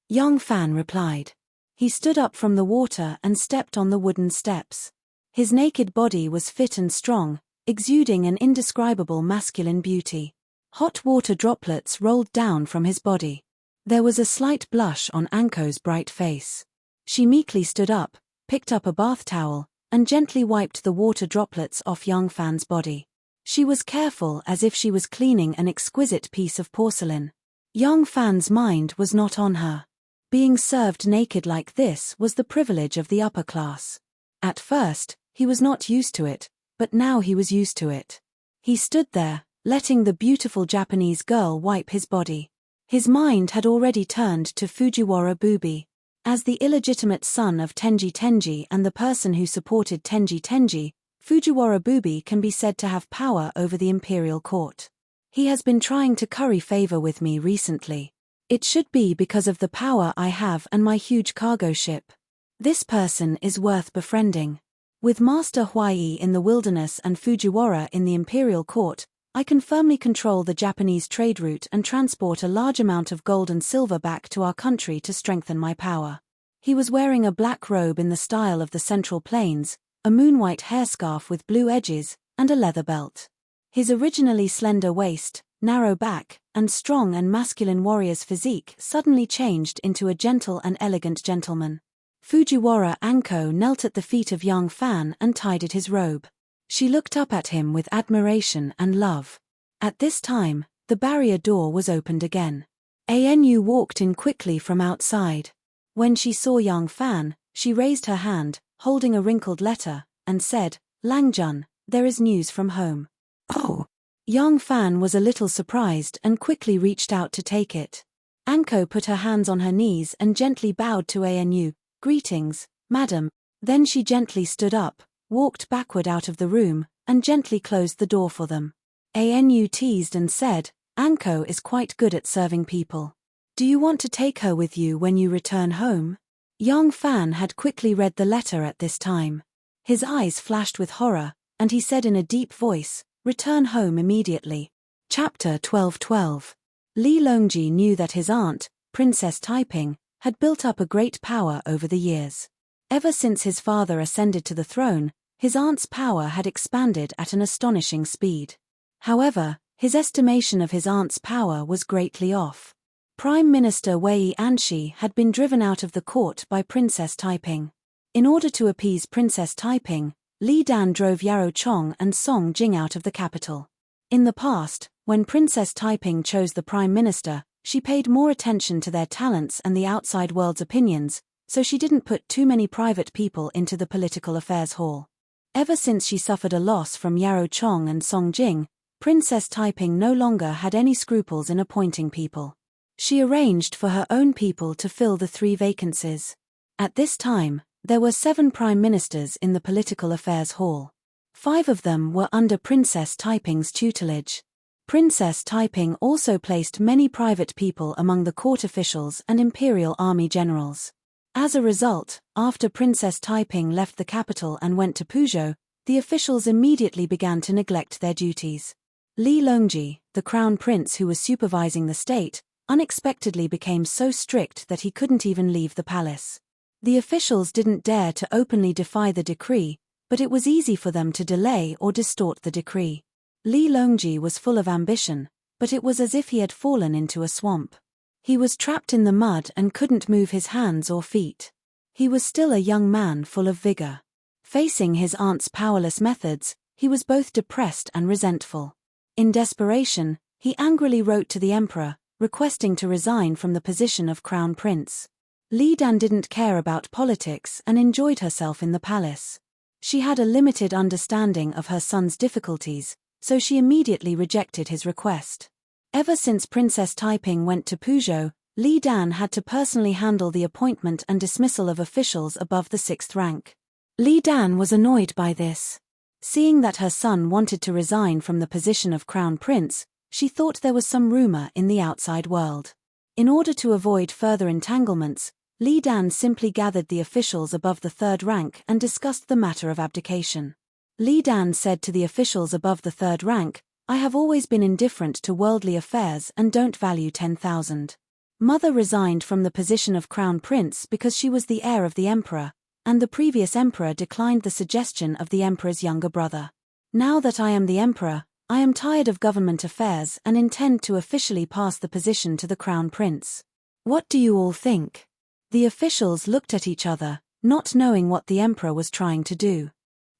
Yang Fan replied. He stood up from the water and stepped on the wooden steps. His naked body was fit and strong, exuding an indescribable masculine beauty. Hot water droplets rolled down from his body. There was a slight blush on Anko's bright face. She meekly stood up, picked up a bath towel, and gently wiped the water droplets off Yang Fan's body. She was careful as if she was cleaning an exquisite piece of porcelain. Yang Fan's mind was not on her. Being served naked like this was the privilege of the upper class. At first, he was not used to it, but now he was used to it. He stood there, letting the beautiful Japanese girl wipe his body. His mind had already turned to Fujiwara Booby. As the illegitimate son of Tenji Tenji and the person who supported Tenji Tenji, Fujiwara Booby can be said to have power over the imperial court. He has been trying to curry favor with me recently. It should be because of the power I have and my huge cargo ship. This person is worth befriending. With Master Huai in the wilderness and Fujiwara in the imperial court, I can firmly control the Japanese trade route and transport a large amount of gold and silver back to our country to strengthen my power. He was wearing a black robe in the style of the Central Plains, a moon-white hairscarf with blue edges, and a leather belt. His originally slender waist, narrow back, and strong and masculine warrior's physique suddenly changed into a gentle and elegant gentleman. Fujiwara Anko knelt at the feet of young Fan and tidied his robe. She looked up at him with admiration and love. At this time, the barrier door was opened again. Anu walked in quickly from outside. When she saw young Fan, she raised her hand, holding a wrinkled letter, and said, "Langjun, there is news from home." Oh. Young Fan was a little surprised and quickly reached out to take it. Anko put her hands on her knees and gently bowed to Anu. "Greetings, madam." Then she gently stood up, walked backward out of the room, and gently closed the door for them. Anu teased and said, "Anko is quite good at serving people. Do you want to take her with you when you return home?" Young Fan had quickly read the letter at this time. His eyes flashed with horror, and he said in a deep voice, "Return home immediately." Chapter 12:12. Li Longji knew that his aunt, Princess Taiping, had built up a great power over the years. Ever since his father ascended to the throne, his aunt's power had expanded at an astonishing speed. However, his estimation of his aunt's power was greatly off. Prime Minister Wei Anshi had been driven out of the court by Princess Taiping. In order to appease Princess Taiping, Li Dan drove Yarou Chong and Song Jing out of the capital. In the past, when Princess Taiping chose the Prime Minister, she paid more attention to their talents and the outside world's opinions, so she didn't put too many private people into the political affairs hall. Ever since she suffered a loss from Yarou Chong and Song Jing, Princess Taiping no longer had any scruples in appointing people. She arranged for her own people to fill the 3 vacancies. At this time, there were 7 prime ministers in the political affairs hall. 5 of them were under Princess Taiping's tutelage. Princess Taiping also placed many private people among the court officials and imperial army generals. As a result, after Princess Taiping left the capital and went to Puzhou, the officials immediately began to neglect their duties. Li Longji, the crown prince who was supervising the state, unexpectedly became so strict that he couldn't even leave the palace. The officials didn't dare to openly defy the decree, but it was easy for them to delay or distort the decree. Li Longji was full of ambition, but it was as if he had fallen into a swamp. He was trapped in the mud and couldn't move his hands or feet. He was still a young man full of vigor. Facing his aunt's powerless methods, he was both depressed and resentful. In desperation, he angrily wrote to the emperor, requesting to resign from the position of crown prince. Li Dan didn't care about politics and enjoyed herself in the palace. She had a limited understanding of her son's difficulties, so she immediately rejected his request. Ever since Princess Taiping went to Puzhou, Li Dan had to personally handle the appointment and dismissal of officials above the 6th rank. Li Dan was annoyed by this. Seeing that her son wanted to resign from the position of crown prince, she thought there was some rumor in the outside world. In order to avoid further entanglements, Li Dan simply gathered the officials above the 3rd rank and discussed the matter of abdication. Li Dan said to the officials above the 3rd rank, "I have always been indifferent to worldly affairs and don't value 10,000. Mother resigned from the position of crown prince because she was the heir of the emperor, and the previous emperor declined the suggestion of the emperor's younger brother. Now that I am the emperor, I am tired of government affairs and intend to officially pass the position to the crown prince. What do you all think?" The officials looked at each other, not knowing what the emperor was trying to do.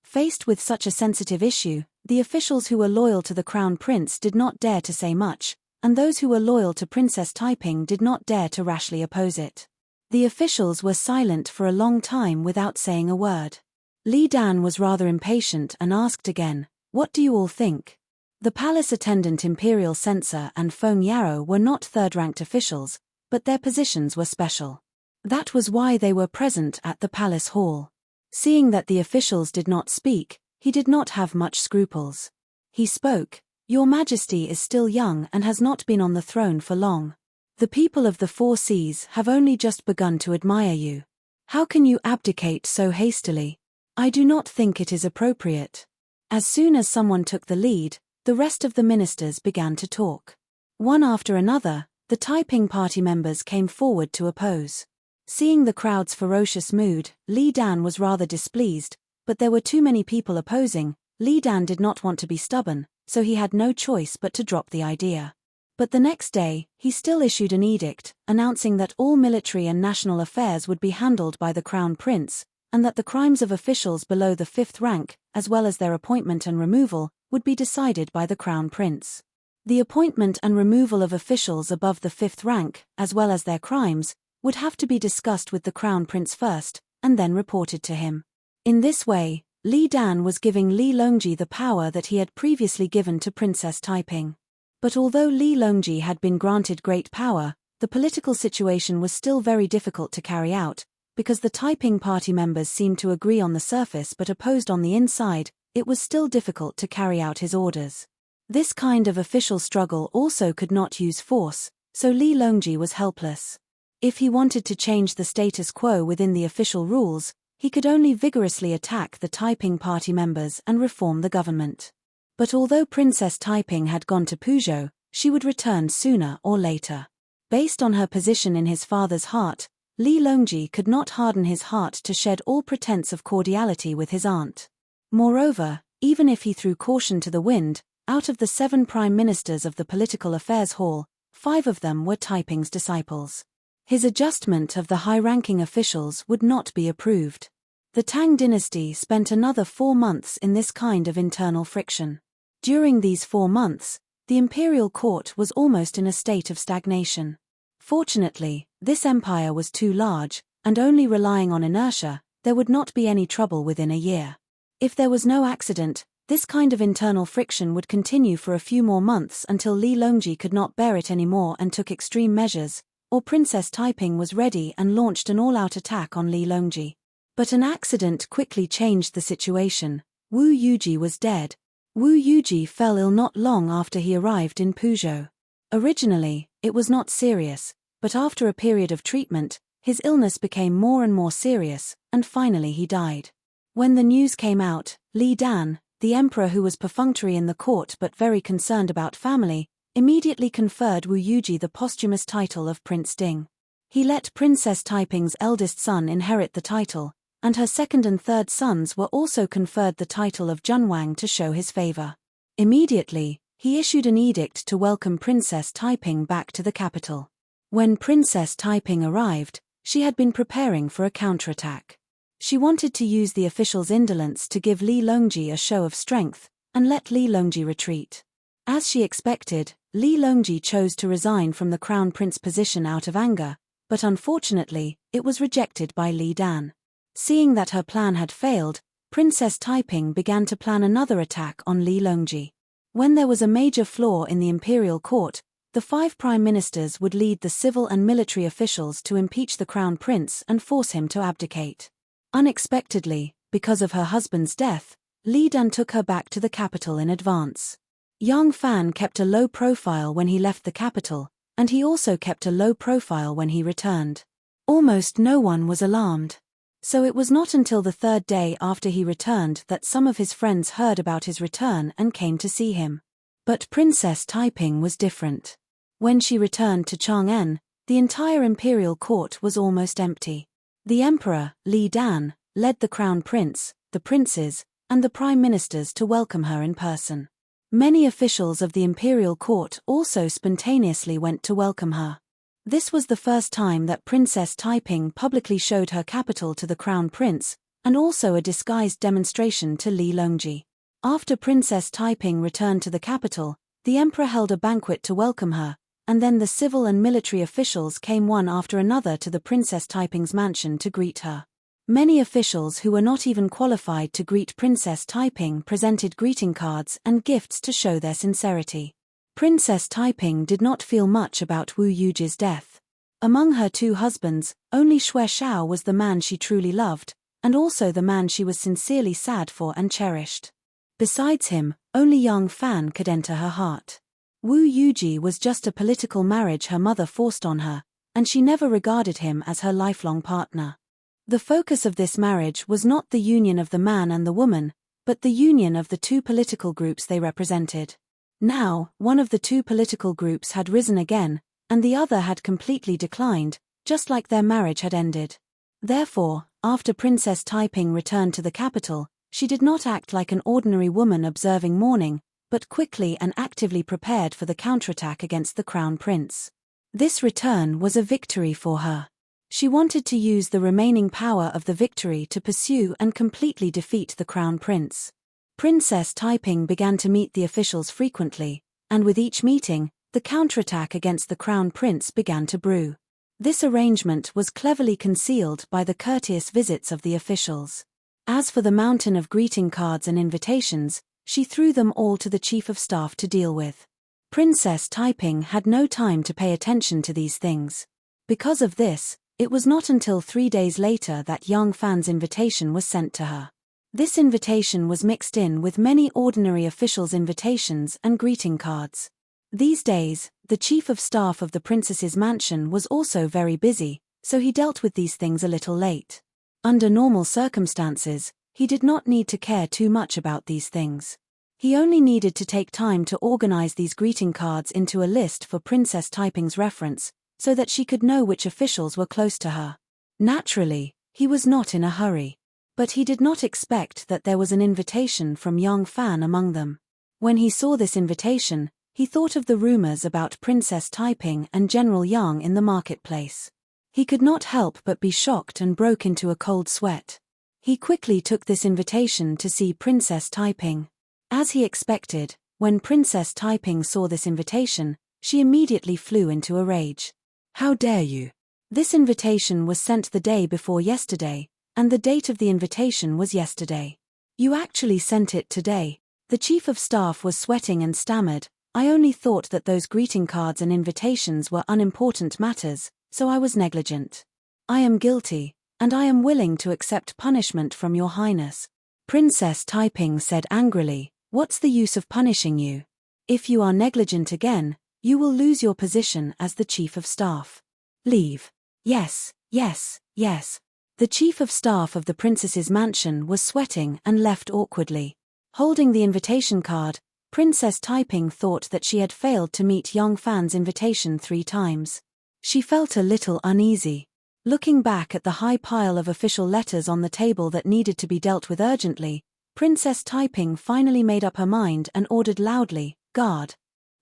Faced with such a sensitive issue, the officials who were loyal to the crown prince did not dare to say much, and those who were loyal to Princess Taiping did not dare to rashly oppose it. The officials were silent for a long time without saying a word. Li Dan was rather impatient and asked again, "What do you all think?" The palace attendant imperial censor and Feng Yarou were not 3rd-ranked officials, but their positions were special. That was why they were present at the palace hall. Seeing that the officials did not speak, he did not have much scruples. He spoke, "Your Majesty is still young and has not been on the throne for long. The people of the 4 seas have only just begun to admire you. How can you abdicate so hastily? I do not think it is appropriate." As soon as someone took the lead, the rest of the ministers began to talk. One after another, the Taiping party members came forward to oppose. Seeing the crowd's ferocious mood, Li Dan was rather displeased, but there were too many people opposing. Li Dan did not want to be stubborn, so he had no choice but to drop the idea. But the next day, he still issued an edict, announcing that all military and national affairs would be handled by the Crown Prince, and that the crimes of officials below the 5th rank, as well as their appointment and removal, would be decided by the Crown Prince. The appointment and removal of officials above the 5th rank, as well as their crimes, would have to be discussed with the Crown Prince first, and then reported to him. In this way, Li Dan was giving Li Longji the power that he had previously given to Princess Taiping. But although Li Longji had been granted great power, the political situation was still very difficult to carry out, because the Taiping party members seemed to agree on the surface but opposed on the inside. It was still difficult to carry out his orders. This kind of official struggle also could not use force, so Li Longji was helpless. If he wanted to change the status quo within the official rules, he could only vigorously attack the Taiping party members and reform the government. But although Princess Taiping had gone to Puzhou, she would return sooner or later. Based on her position in his father's heart, Li Longji could not harden his heart to shed all pretense of cordiality with his aunt. Moreover, even if he threw caution to the wind, out of the 7 prime ministers of the Political Affairs Hall, 5 of them were Taiping's disciples. His adjustment of the high-ranking officials would not be approved. The Tang dynasty spent another 4 months in this kind of internal friction. During these 4 months, the imperial court was almost in a state of stagnation. Fortunately, this empire was too large, and only relying on inertia, there would not be any trouble within a year. If there was no accident, this kind of internal friction would continue for a few more months until Li Longji could not bear it anymore and took extreme measures, or Princess Taiping was ready and launched an all-out attack on Li Longji. But an accident quickly changed the situation. Wu Yuji was dead. Wu Yuji fell ill not long after he arrived in Puzhou. Originally, it was not serious, but after a period of treatment, his illness became more and more serious, and finally he died. When the news came out, Li Dan, the emperor who was perfunctory in the court but very concerned about family, immediately conferred Wu Yuji the posthumous title of Prince Ding. He let Princess Taiping's eldest son inherit the title, and her second and third sons were also conferred the title of Junwang to show his favor. Immediately, he issued an edict to welcome Princess Taiping back to the capital. When Princess Taiping arrived, she had been preparing for a counterattack. She wanted to use the officials' indolence to give Li Longji a show of strength, and let Li Longji retreat. As she expected, Li Longji chose to resign from the crown prince position out of anger, but unfortunately, it was rejected by Li Dan. Seeing that her plan had failed, Princess Taiping began to plan another attack on Li Longji. When there was a major flaw in the imperial court, the 5 prime ministers would lead the civil and military officials to impeach the crown prince and force him to abdicate. Unexpectedly, because of her husband's death, Li Dan took her back to the capital in advance. Yang Fan kept a low profile when he left the capital, and he also kept a low profile when he returned. Almost no one was alarmed. So it was not until the 3rd day after he returned that some of his friends heard about his return and came to see him. But Princess Taiping was different. When she returned to Chang'an, the entire imperial court was almost empty. The emperor, Li Dan, led the crown prince, the princes, and the prime ministers to welcome her in person. Many officials of the imperial court also spontaneously went to welcome her. This was the first time that Princess Taiping publicly showed her capital to the crown prince, and also a disguised demonstration to Li Longji. After Princess Taiping returned to the capital, the emperor held a banquet to welcome her, and then the civil and military officials came one after another to the Princess Taiping's mansion to greet her. Many officials who were not even qualified to greet Princess Taiping presented greeting cards and gifts to show their sincerity. Princess Taiping did not feel much about Wu Yuji's death. Among her 2 husbands, only Xue Xiao was the man she truly loved, and also the man she was sincerely sad for and cherished. Besides him, only Yang Fan could enter her heart. Wu Yuji was just a political marriage her mother forced on her, and she never regarded him as her lifelong partner. The focus of this marriage was not the union of the man and the woman, but the union of the 2 political groups they represented. Now, one of the 2 political groups had risen again, and the other had completely declined, just like their marriage had ended. Therefore, after Princess Taiping returned to the capital, she did not act like an ordinary woman observing mourning, but quickly and actively prepared for the counterattack against the crown prince. This return was a victory for her. She wanted to use the remaining power of the victory to pursue and completely defeat the crown prince. Princess Taiping began to meet the officials frequently, and with each meeting, the counterattack against the crown prince began to brew. This arrangement was cleverly concealed by the courteous visits of the officials. As for the mountain of greeting cards and invitations, she threw them all to the chief of staff to deal with. Princess Taiping had no time to pay attention to these things. Because of this, it was not until 3 days later that Yang Fan's invitation was sent to her. This invitation was mixed in with many ordinary officials' invitations and greeting cards. These days, the chief of staff of the princess's mansion was also very busy, so he dealt with these things a little late. Under normal circumstances, he did not need to care too much about these things. He only needed to take time to organize these greeting cards into a list for Princess Taiping's reference, so that she could know which officials were close to her. Naturally, he was not in a hurry. But he did not expect that there was an invitation from Yang Fan among them. When he saw this invitation, he thought of the rumors about Princess Taiping and General Yang in the marketplace. He could not help but be shocked and broke into a cold sweat. He quickly took this invitation to see Princess Taiping. As he expected, when Princess Taiping saw this invitation, she immediately flew into a rage. "How dare you? This invitation was sent the day before yesterday, and the date of the invitation was yesterday. You actually sent it today." The chief of staff was sweating and stammered, "I only thought that those greeting cards and invitations were unimportant matters, so I was negligent. I am guilty, and I am willing to accept punishment from your highness." Princess Taiping said angrily, "What's the use of punishing you? If you are negligent again, you will lose your position as the chief of staff. Leave." "Yes, yes, yes." The chief of staff of the princess's mansion was sweating and left awkwardly. Holding the invitation card, Princess Taiping thought that she had failed to meet Yang Fan's invitation 3 times. She felt a little uneasy. Looking back at the high pile of official letters on the table that needed to be dealt with urgently, Princess Taiping finally made up her mind and ordered loudly, "Guard!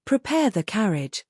Prepare the carriage."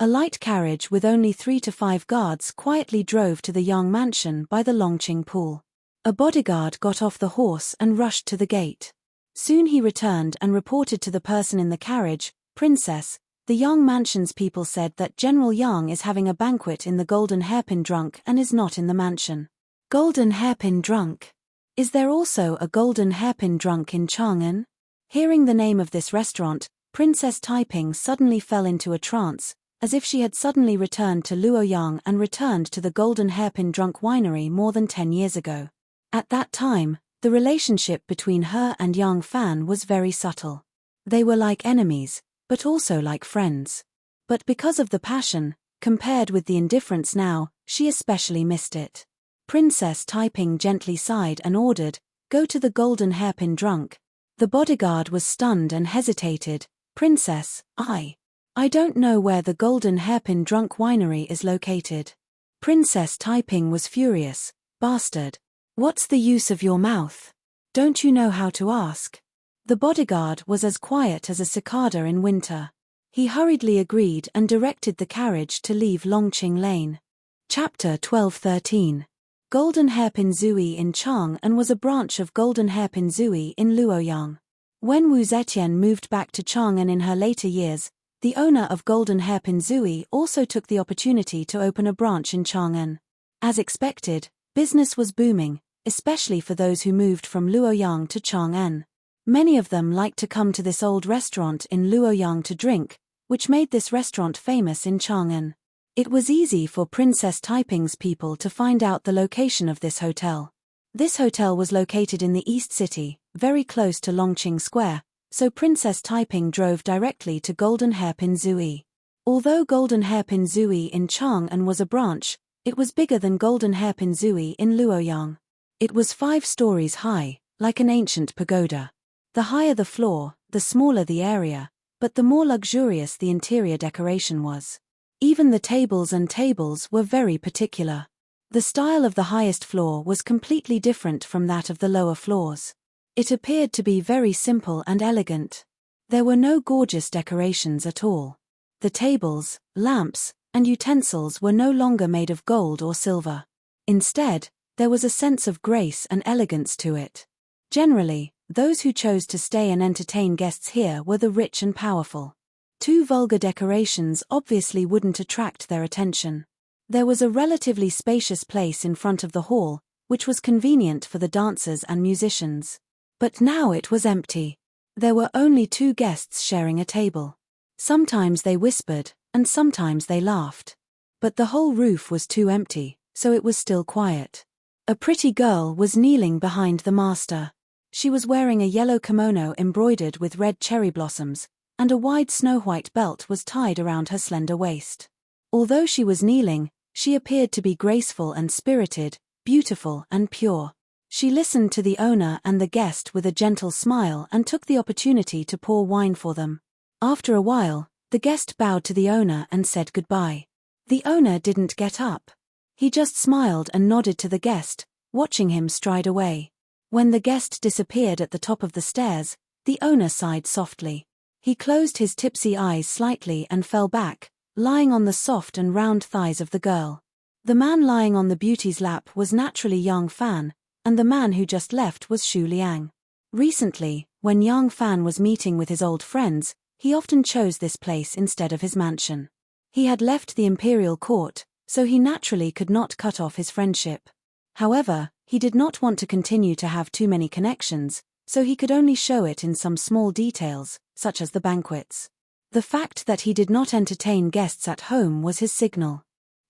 A light carriage with only 3 to 5 guards quietly drove to the Yang mansion by the Longqing pool. A bodyguard got off the horse and rushed to the gate. Soon he returned and reported to the person in the carriage, "Princess, the Yang mansion's people said that General Yang is having a banquet in the Golden Hairpin Drunk and is not in the mansion." Golden Hairpin Drunk? Is there also a Golden Hairpin Drunk in Chang'an? Hearing the name of this restaurant, Princess Taiping suddenly fell into a trance, as if she had suddenly returned to Luoyang and returned to the Golden Hairpin Drunk winery more than 10 years ago. At that time, the relationship between her and Yang Fan was very subtle. They were like enemies, but also like friends. But because of the passion, compared with the indifference now, she especially missed it. Princess Taiping gently sighed and ordered, "Go to the Golden Hairpin Drunk." The bodyguard was stunned and hesitated. "Princess, I don't know where the Golden Hairpin Drunk winery is located." Princess Taiping was furious. "Bastard! What's the use of your mouth? Don't you know how to ask?" The bodyguard was as quiet as a cicada in winter. He hurriedly agreed and directed the carriage to leave Longqing Lane. Chapter 12-13. Golden Hairpin Zui in Chang'an was a branch of Golden Hairpin Zui in Luoyang. When Wu Zetian moved back to Chang'an in her later years, the owner of Golden Hairpin Zui also took the opportunity to open a branch in Chang'an. As expected, business was booming, especially for those who moved from Luoyang to Chang'an. Many of them liked to come to this old restaurant in Luoyang to drink, which made this restaurant famous in Chang'an. It was easy for Princess Taiping's people to find out the location of this hotel. This hotel was located in the East City, very close to Longqing Square, so Princess Taiping drove directly to Golden Hairpin Zui. Although Golden Hairpin Zui in Chang'an was a branch, it was bigger than Golden Hairpin Zui in Luoyang. It was 5 stories high, like an ancient pagoda. The higher the floor, the smaller the area, but the more luxurious the interior decoration was. Even the tables were very particular. The style of the highest floor was completely different from that of the lower floors. It appeared to be very simple and elegant. There were no gorgeous decorations at all. The tables, lamps, and utensils were no longer made of gold or silver. Instead, there was a sense of grace and elegance to it. Generally, those who chose to stay and entertain guests here were the rich and powerful. Too vulgar decorations obviously wouldn't attract their attention. There was a relatively spacious place in front of the hall, which was convenient for the dancers and musicians. But now it was empty. There were only 2 guests sharing a table. Sometimes they whispered, and sometimes they laughed. But the whole roof was too empty, so it was still quiet. A pretty girl was kneeling behind the master. She was wearing a yellow kimono embroidered with red cherry blossoms, and a wide snow-white belt was tied around her slender waist. Although she was kneeling, she appeared to be graceful and spirited, beautiful and pure. She listened to the owner and the guest with a gentle smile and took the opportunity to pour wine for them. After a while, the guest bowed to the owner and said goodbye. The owner didn't get up. He just smiled and nodded to the guest, watching him stride away. When the guest disappeared at the top of the stairs, the owner sighed softly. He closed his tipsy eyes slightly and fell back, lying on the soft and round thighs of the girl. The man lying on the beauty's lap was naturally Yang Fan, and the man who just left was Shu Liang. Recently, when Yang Fan was meeting with his old friends, he often chose this place instead of his mansion. He had left the imperial court, so he naturally could not cut off his friendship. However, he did not want to continue to have too many connections, so he could only show it in some small details, such as the banquets. The fact that he did not entertain guests at home was his signal.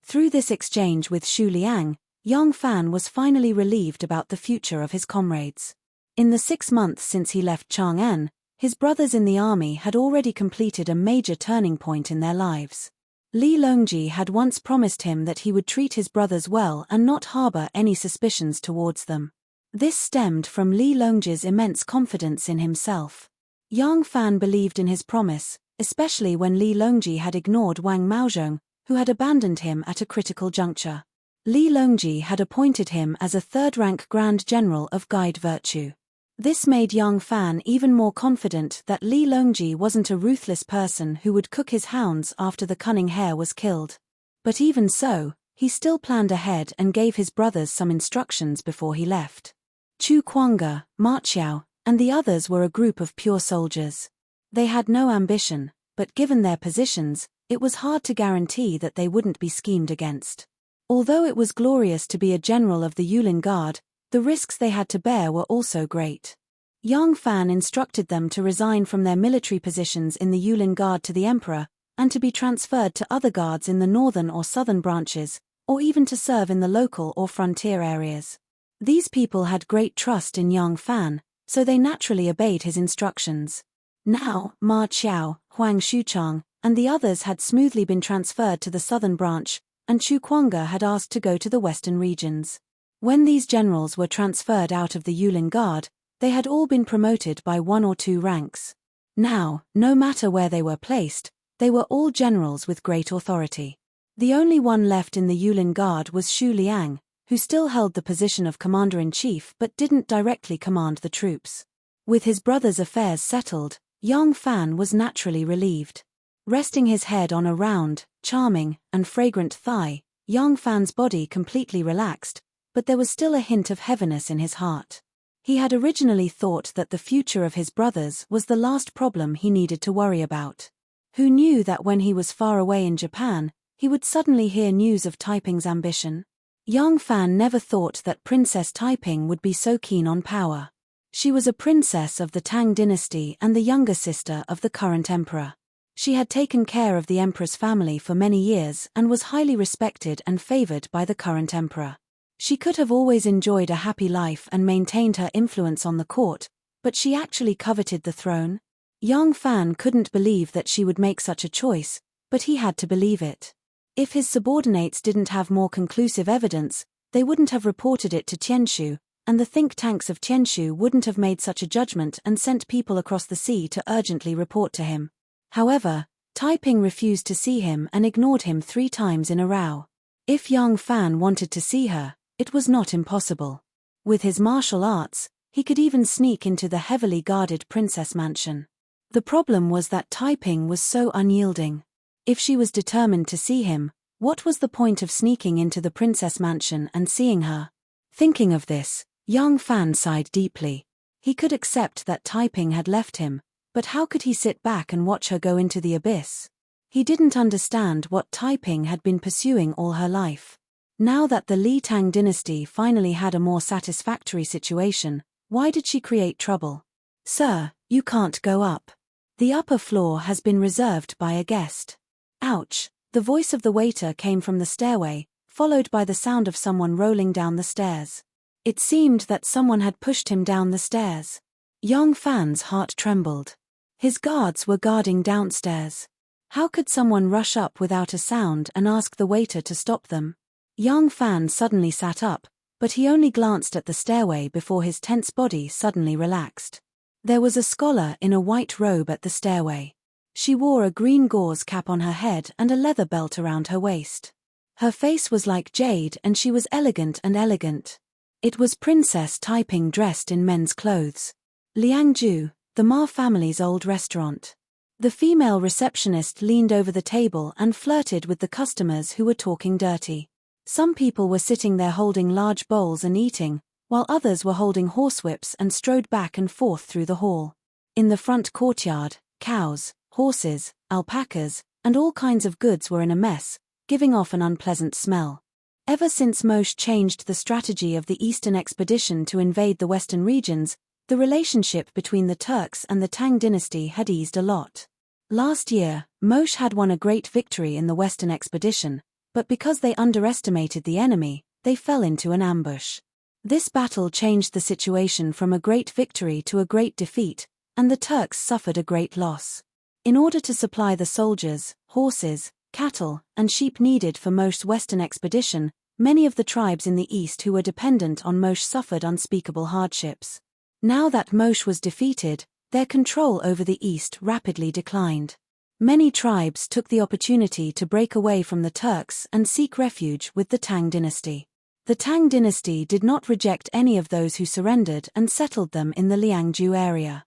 Through this exchange with Shu Liang, Yang Fan was finally relieved about the future of his comrades. In the 6 months since he left Chang'an, his brothers in the army had already completed a major turning point in their lives. Li Longji had once promised him that he would treat his brothers well and not harbor any suspicions towards them. This stemmed from Li Longji's immense confidence in himself. Yang Fan believed in his promise, especially when Li Longji had ignored Wang Maozhong, who had abandoned him at a critical juncture. Li Longji had appointed him as a 3rd-rank Grand General of Guide Virtue. This made Yang Fan even more confident that Li Longji wasn't a ruthless person who would cook his hounds after the cunning hare was killed. But even so, he still planned ahead and gave his brothers some instructions before he left. Chu Kuanga, Ma Qiao, and the others were a group of pure soldiers. They had no ambition, but given their positions, it was hard to guarantee that they wouldn't be schemed against. Although it was glorious to be a general of the Yulin Guard, the risks they had to bear were also great. Yang Fan instructed them to resign from their military positions in the Yulin Guard to the emperor, and to be transferred to other guards in the northern or southern branches, or even to serve in the local or frontier areas. These people had great trust in Yang Fan, so they naturally obeyed his instructions. Now, Ma Qiao, Huang Shuchang, and the others had smoothly been transferred to the southern branch, and Chu Kuanga had asked to go to the western regions. When these generals were transferred out of the Yulin Guard, they had all been promoted by 1 or 2 ranks. Now, no matter where they were placed, they were all generals with great authority. The only one left in the Yulin Guard was Shu Liang, who still held the position of commander-in-chief but didn't directly command the troops. With his brother's affairs settled, Yang Fan was naturally relieved. Resting his head on a round, charming, and fragrant thigh, Yang Fan's body completely relaxed, but there was still a hint of heaviness in his heart. He had originally thought that the future of his brothers was the last problem he needed to worry about. Who knew that when he was far away in Japan, he would suddenly hear news of Taiping's ambition? Yang Fan never thought that Princess Taiping would be so keen on power. She was a princess of the Tang dynasty and the younger sister of the current emperor. She had taken care of the emperor's family for many years and was highly respected and favored by the current emperor. She could have always enjoyed a happy life and maintained her influence on the court, but she actually coveted the throne. Yang Fan couldn't believe that she would make such a choice, but he had to believe it. If his subordinates didn't have more conclusive evidence, they wouldn't have reported it to Tianshu, and the think tanks of Tianshu wouldn't have made such a judgment and sent people across the sea to urgently report to him. However, Taiping refused to see him and ignored him 3 times in a row. If Yang Fan wanted to see her, it was not impossible. With his martial arts, he could even sneak into the heavily guarded princess mansion. The problem was that Taiping was so unyielding. If she was determined to see him, what was the point of sneaking into the princess mansion and seeing her? Thinking of this, Yang Fan sighed deeply. He could accept that Taiping had left him, but how could he sit back and watch her go into the abyss? He didn't understand what Taiping had been pursuing all her life. Now that the Li Tang dynasty finally had a more satisfactory situation, why did she create trouble? Sir, you can't go up. The upper floor has been reserved by a guest. Ouch! The voice of the waiter came from the stairway, followed by the sound of someone rolling down the stairs. It seemed that someone had pushed him down the stairs. Yang Fan's heart trembled. His guards were guarding downstairs. How could someone rush up without a sound and ask the waiter to stop them? Yang Fan suddenly sat up, but he only glanced at the stairway before his tense body suddenly relaxed. There was a scholar in a white robe at the stairway. She wore a green gauze cap on her head and a leather belt around her waist. Her face was like jade and she was elegant and elegant. It was Princess Taiping dressed in men's clothes. Liangju, the Ma family's old restaurant. The female receptionist leaned over the table and flirted with the customers who were talking dirty. Some people were sitting there holding large bowls and eating, while others were holding horsewhips and strode back and forth through the hall. In the front courtyard, cows, horses, alpacas, and all kinds of goods were in a mess, giving off an unpleasant smell. Ever since Moshe changed the strategy of the Eastern expedition to invade the Western regions, the relationship between the Turks and the Tang dynasty had eased a lot. Last year, Moshe had won a great victory in the Western expedition, but because they underestimated the enemy, they fell into an ambush. This battle changed the situation from a great victory to a great defeat, and the Turks suffered a great loss. In order to supply the soldiers, horses, cattle, and sheep needed for Moshe's Western expedition, many of the tribes in the east who were dependent on Moshe suffered unspeakable hardships. Now that Moshe was defeated, their control over the east rapidly declined. Many tribes took the opportunity to break away from the Turks and seek refuge with the Tang dynasty. The Tang dynasty did not reject any of those who surrendered and settled them in the Liangju area.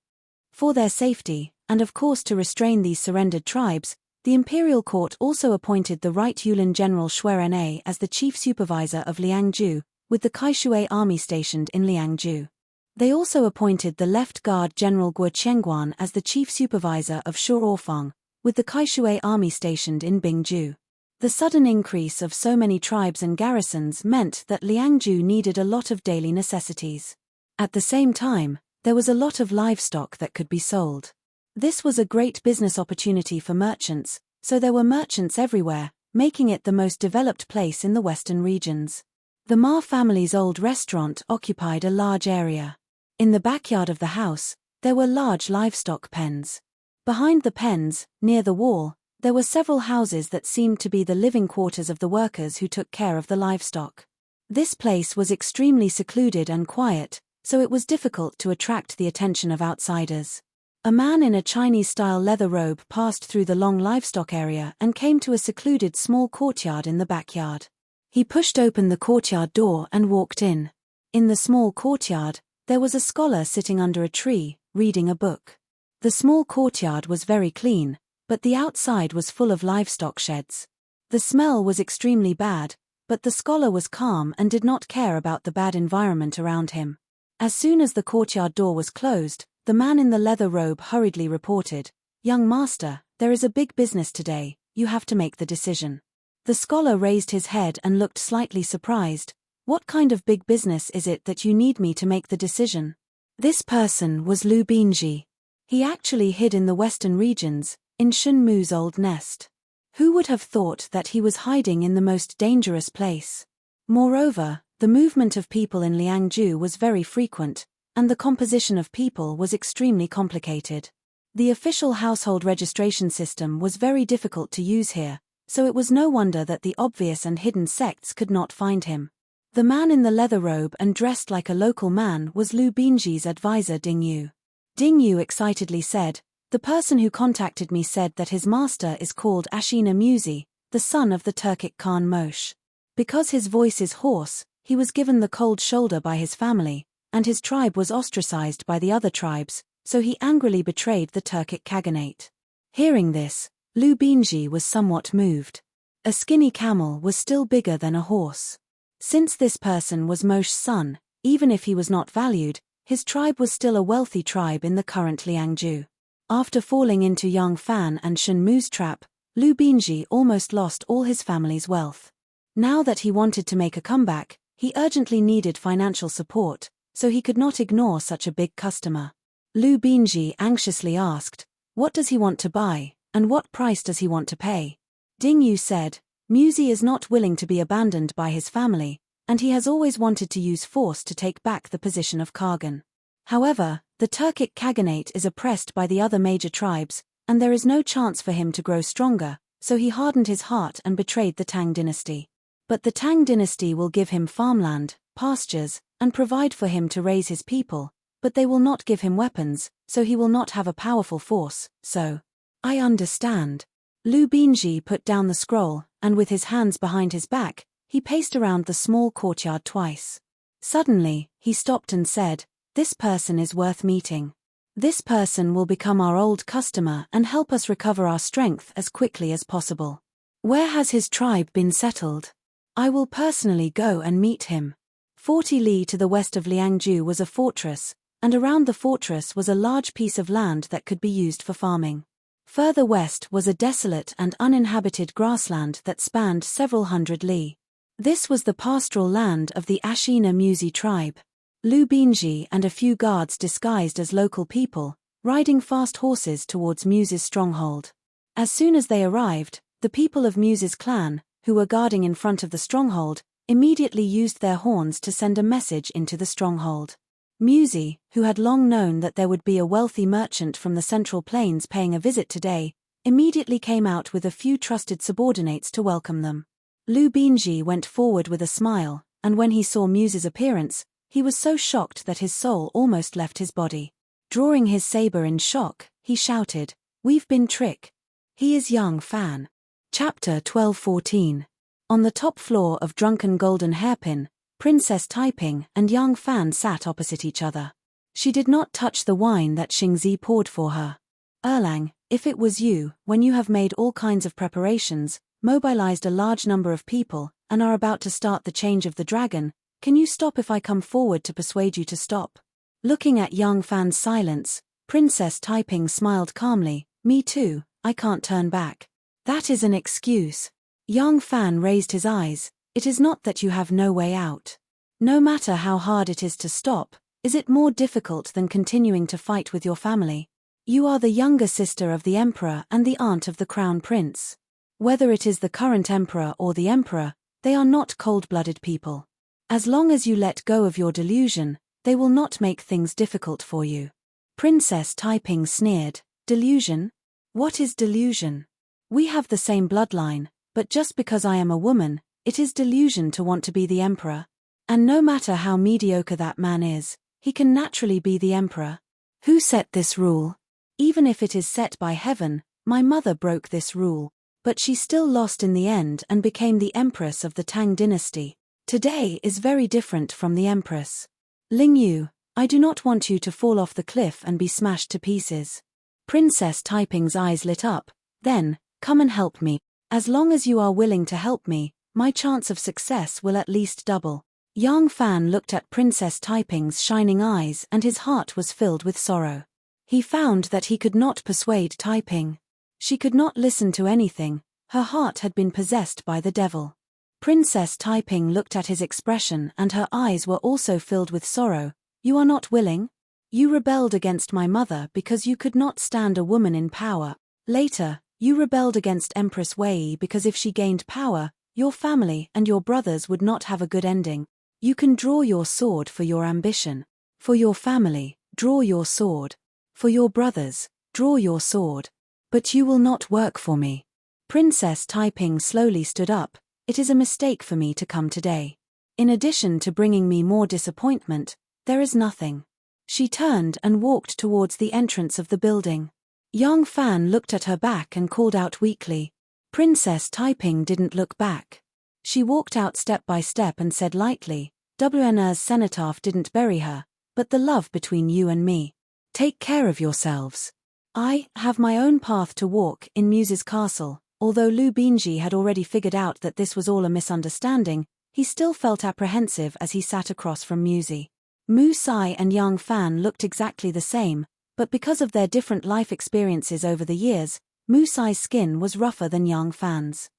For their safety, and of course to restrain these surrendered tribes, the imperial court also appointed the right Yulin General Shuirenei as the chief supervisor of Liangju, with the Kaishui army stationed in Liangju. They also appointed the left guard General Guo Chengguan as the chief supervisor of Shuorfang, with the Kaishui army stationed in Bingju. The sudden increase of so many tribes and garrisons meant that Liangju needed a lot of daily necessities. At the same time, there was a lot of livestock that could be sold. This was a great business opportunity for merchants, so there were merchants everywhere, making it the most developed place in the western regions. The Ma family's old restaurant occupied a large area. In the backyard of the house, there were large livestock pens. Behind the pens, near the wall, there were several houses that seemed to be the living quarters of the workers who took care of the livestock. This place was extremely secluded and quiet, so it was difficult to attract the attention of outsiders. A man in a Chinese-style leather robe passed through the long livestock area and came to a secluded small courtyard in the backyard. He pushed open the courtyard door and walked in. In the small courtyard, there was a scholar sitting under a tree, reading a book. The small courtyard was very clean, but the outside was full of livestock sheds. The smell was extremely bad, but the scholar was calm and did not care about the bad environment around him. As soon as the courtyard door was closed, the man in the leather robe hurriedly reported, "Young master, there is a big business today, you have to make the decision." The scholar raised his head and looked slightly surprised. "What kind of big business is it that you need me to make the decision?" This person was Lu Binji. He actually hid in the western regions, in Shun Mu's old nest. Who would have thought that he was hiding in the most dangerous place? Moreover, the movement of people in Liangju was very frequent, and the composition of people was extremely complicated. The official household registration system was very difficult to use here, so it was no wonder that the obvious and hidden sects could not find him. The man in the leather robe and dressed like a local man was Lu Binji's advisor Ding Yu. Ding Yu excitedly said, The person who contacted me said that his master is called Ashina Musi, the son of the Turkic Khan Moshe. Because his voice is hoarse, he was given the cold shoulder by his family, and his tribe was ostracized by the other tribes, so he angrily betrayed the Turkic Khaganate. Hearing this, Lu Binji was somewhat moved. A skinny camel was still bigger than a horse. Since this person was Moshe's son, even if he was not valued, his tribe was still a wealthy tribe in the current Liangju. After falling into Yang Fan and Shen Mu's trap, Lu Binji almost lost all his family's wealth. Now that he wanted to make a comeback, he urgently needed financial support, so he could not ignore such a big customer. Lu Binji anxiously asked, "What does he want to buy, and what price does he want to pay?" Ding Yu said, "Musi is not willing to be abandoned by his family, and he has always wanted to use force to take back the position of Khagan. However, the Turkic Khaganate is oppressed by the other major tribes, and there is no chance for him to grow stronger, so he hardened his heart and betrayed the Tang dynasty. But the Tang dynasty will give him farmland, pastures, and provide for him to raise his people, but they will not give him weapons, so he will not have a powerful force, so." "I understand." Lu Binji put down the scroll, and with his hands behind his back, he paced around the small courtyard twice. Suddenly, he stopped and said, "This person is worth meeting. This person will become our old customer and help us recover our strength as quickly as possible. Where has his tribe been settled? I will personally go and meet him." 40 li to the west of Liangju was a fortress, and around the fortress was a large piece of land that could be used for farming. Further west was a desolate and uninhabited grassland that spanned several hundred li. This was the pastoral land of the Ashina Musi tribe. Lu Binji and a few guards disguised as local people, riding fast horses towards Muse's stronghold. As soon as they arrived, the people of Muse's clan, who were guarding in front of the stronghold, immediately used their horns to send a message into the stronghold. Muse, who had long known that there would be a wealthy merchant from the Central Plains paying a visit today, immediately came out with a few trusted subordinates to welcome them. Lu Binji went forward with a smile, and when he saw Muse's appearance, he was so shocked that his soul almost left his body. Drawing his saber in shock, he shouted, "We've been tricked. He is Yang Fan." Chapter 12:14. On the top floor of Drunken Golden Hairpin, Princess Taiping and Yang Fan sat opposite each other. She did not touch the wine that Xingzi poured for her. "Erlang, if it was you, when you have made all kinds of preparations, mobilized a large number of people, and are about to start the change of the dragon, can you stop if I come forward to persuade you to stop?" Looking at Yang Fan's silence, Princess Taiping smiled calmly, "Me too, I can't turn back." "That is an excuse." Yang Fan raised his eyes, "It is not that you have no way out. No matter how hard it is to stop, is it more difficult than continuing to fight with your family? You are the younger sister of the emperor and the aunt of the crown prince. Whether it is the current emperor or the emperor, they are not cold-blooded people. As long as you let go of your delusion, they will not make things difficult for you." Princess Taiping sneered, "Delusion? What is delusion? We have the same bloodline, but just because I am a woman, it is delusion to want to be the emperor. And no matter how mediocre that man is, he can naturally be the emperor. Who set this rule? Even if it is set by heaven, my mother broke this rule, but she still lost in the end and became the empress of the Tang dynasty. Today is very different from the empress. Ling Yu, I do not want you to fall off the cliff and be smashed to pieces." Princess Taiping's eyes lit up, "Then, come and help me. As long as you are willing to help me, my chance of success will at least double." Yang Fan looked at Princess Taiping's shining eyes and his heart was filled with sorrow. He found that he could not persuade Taiping. She could not listen to anything, her heart had been possessed by the devil. Princess Taiping looked at his expression and her eyes were also filled with sorrow. "You are not willing? You rebelled against my mother because you could not stand a woman in power. Later, you rebelled against Empress Wei because if she gained power, your family and your brothers would not have a good ending. You can draw your sword for your ambition. For your family, draw your sword. For your brothers, draw your sword. But you will not work for me." Princess Taiping slowly stood up. "It is a mistake for me to come today. In addition to bringing me more disappointment, there is nothing." She turned and walked towards the entrance of the building. Young Fan looked at her back and called out weakly. Princess Taiping didn't look back. She walked out step by step and said lightly, WNR's cenotaph didn't bury her, but the love between you and me. Take care of yourselves. I have my own path to walk in Muse's castle. Although Lu Binji had already figured out that this was all a misunderstanding, he still felt apprehensive as he sat across from Muse. Mu Sai and Young Fan looked exactly the same, but because of their different life experiences over the years, Mu Sai's skin was rougher than Young Fan's.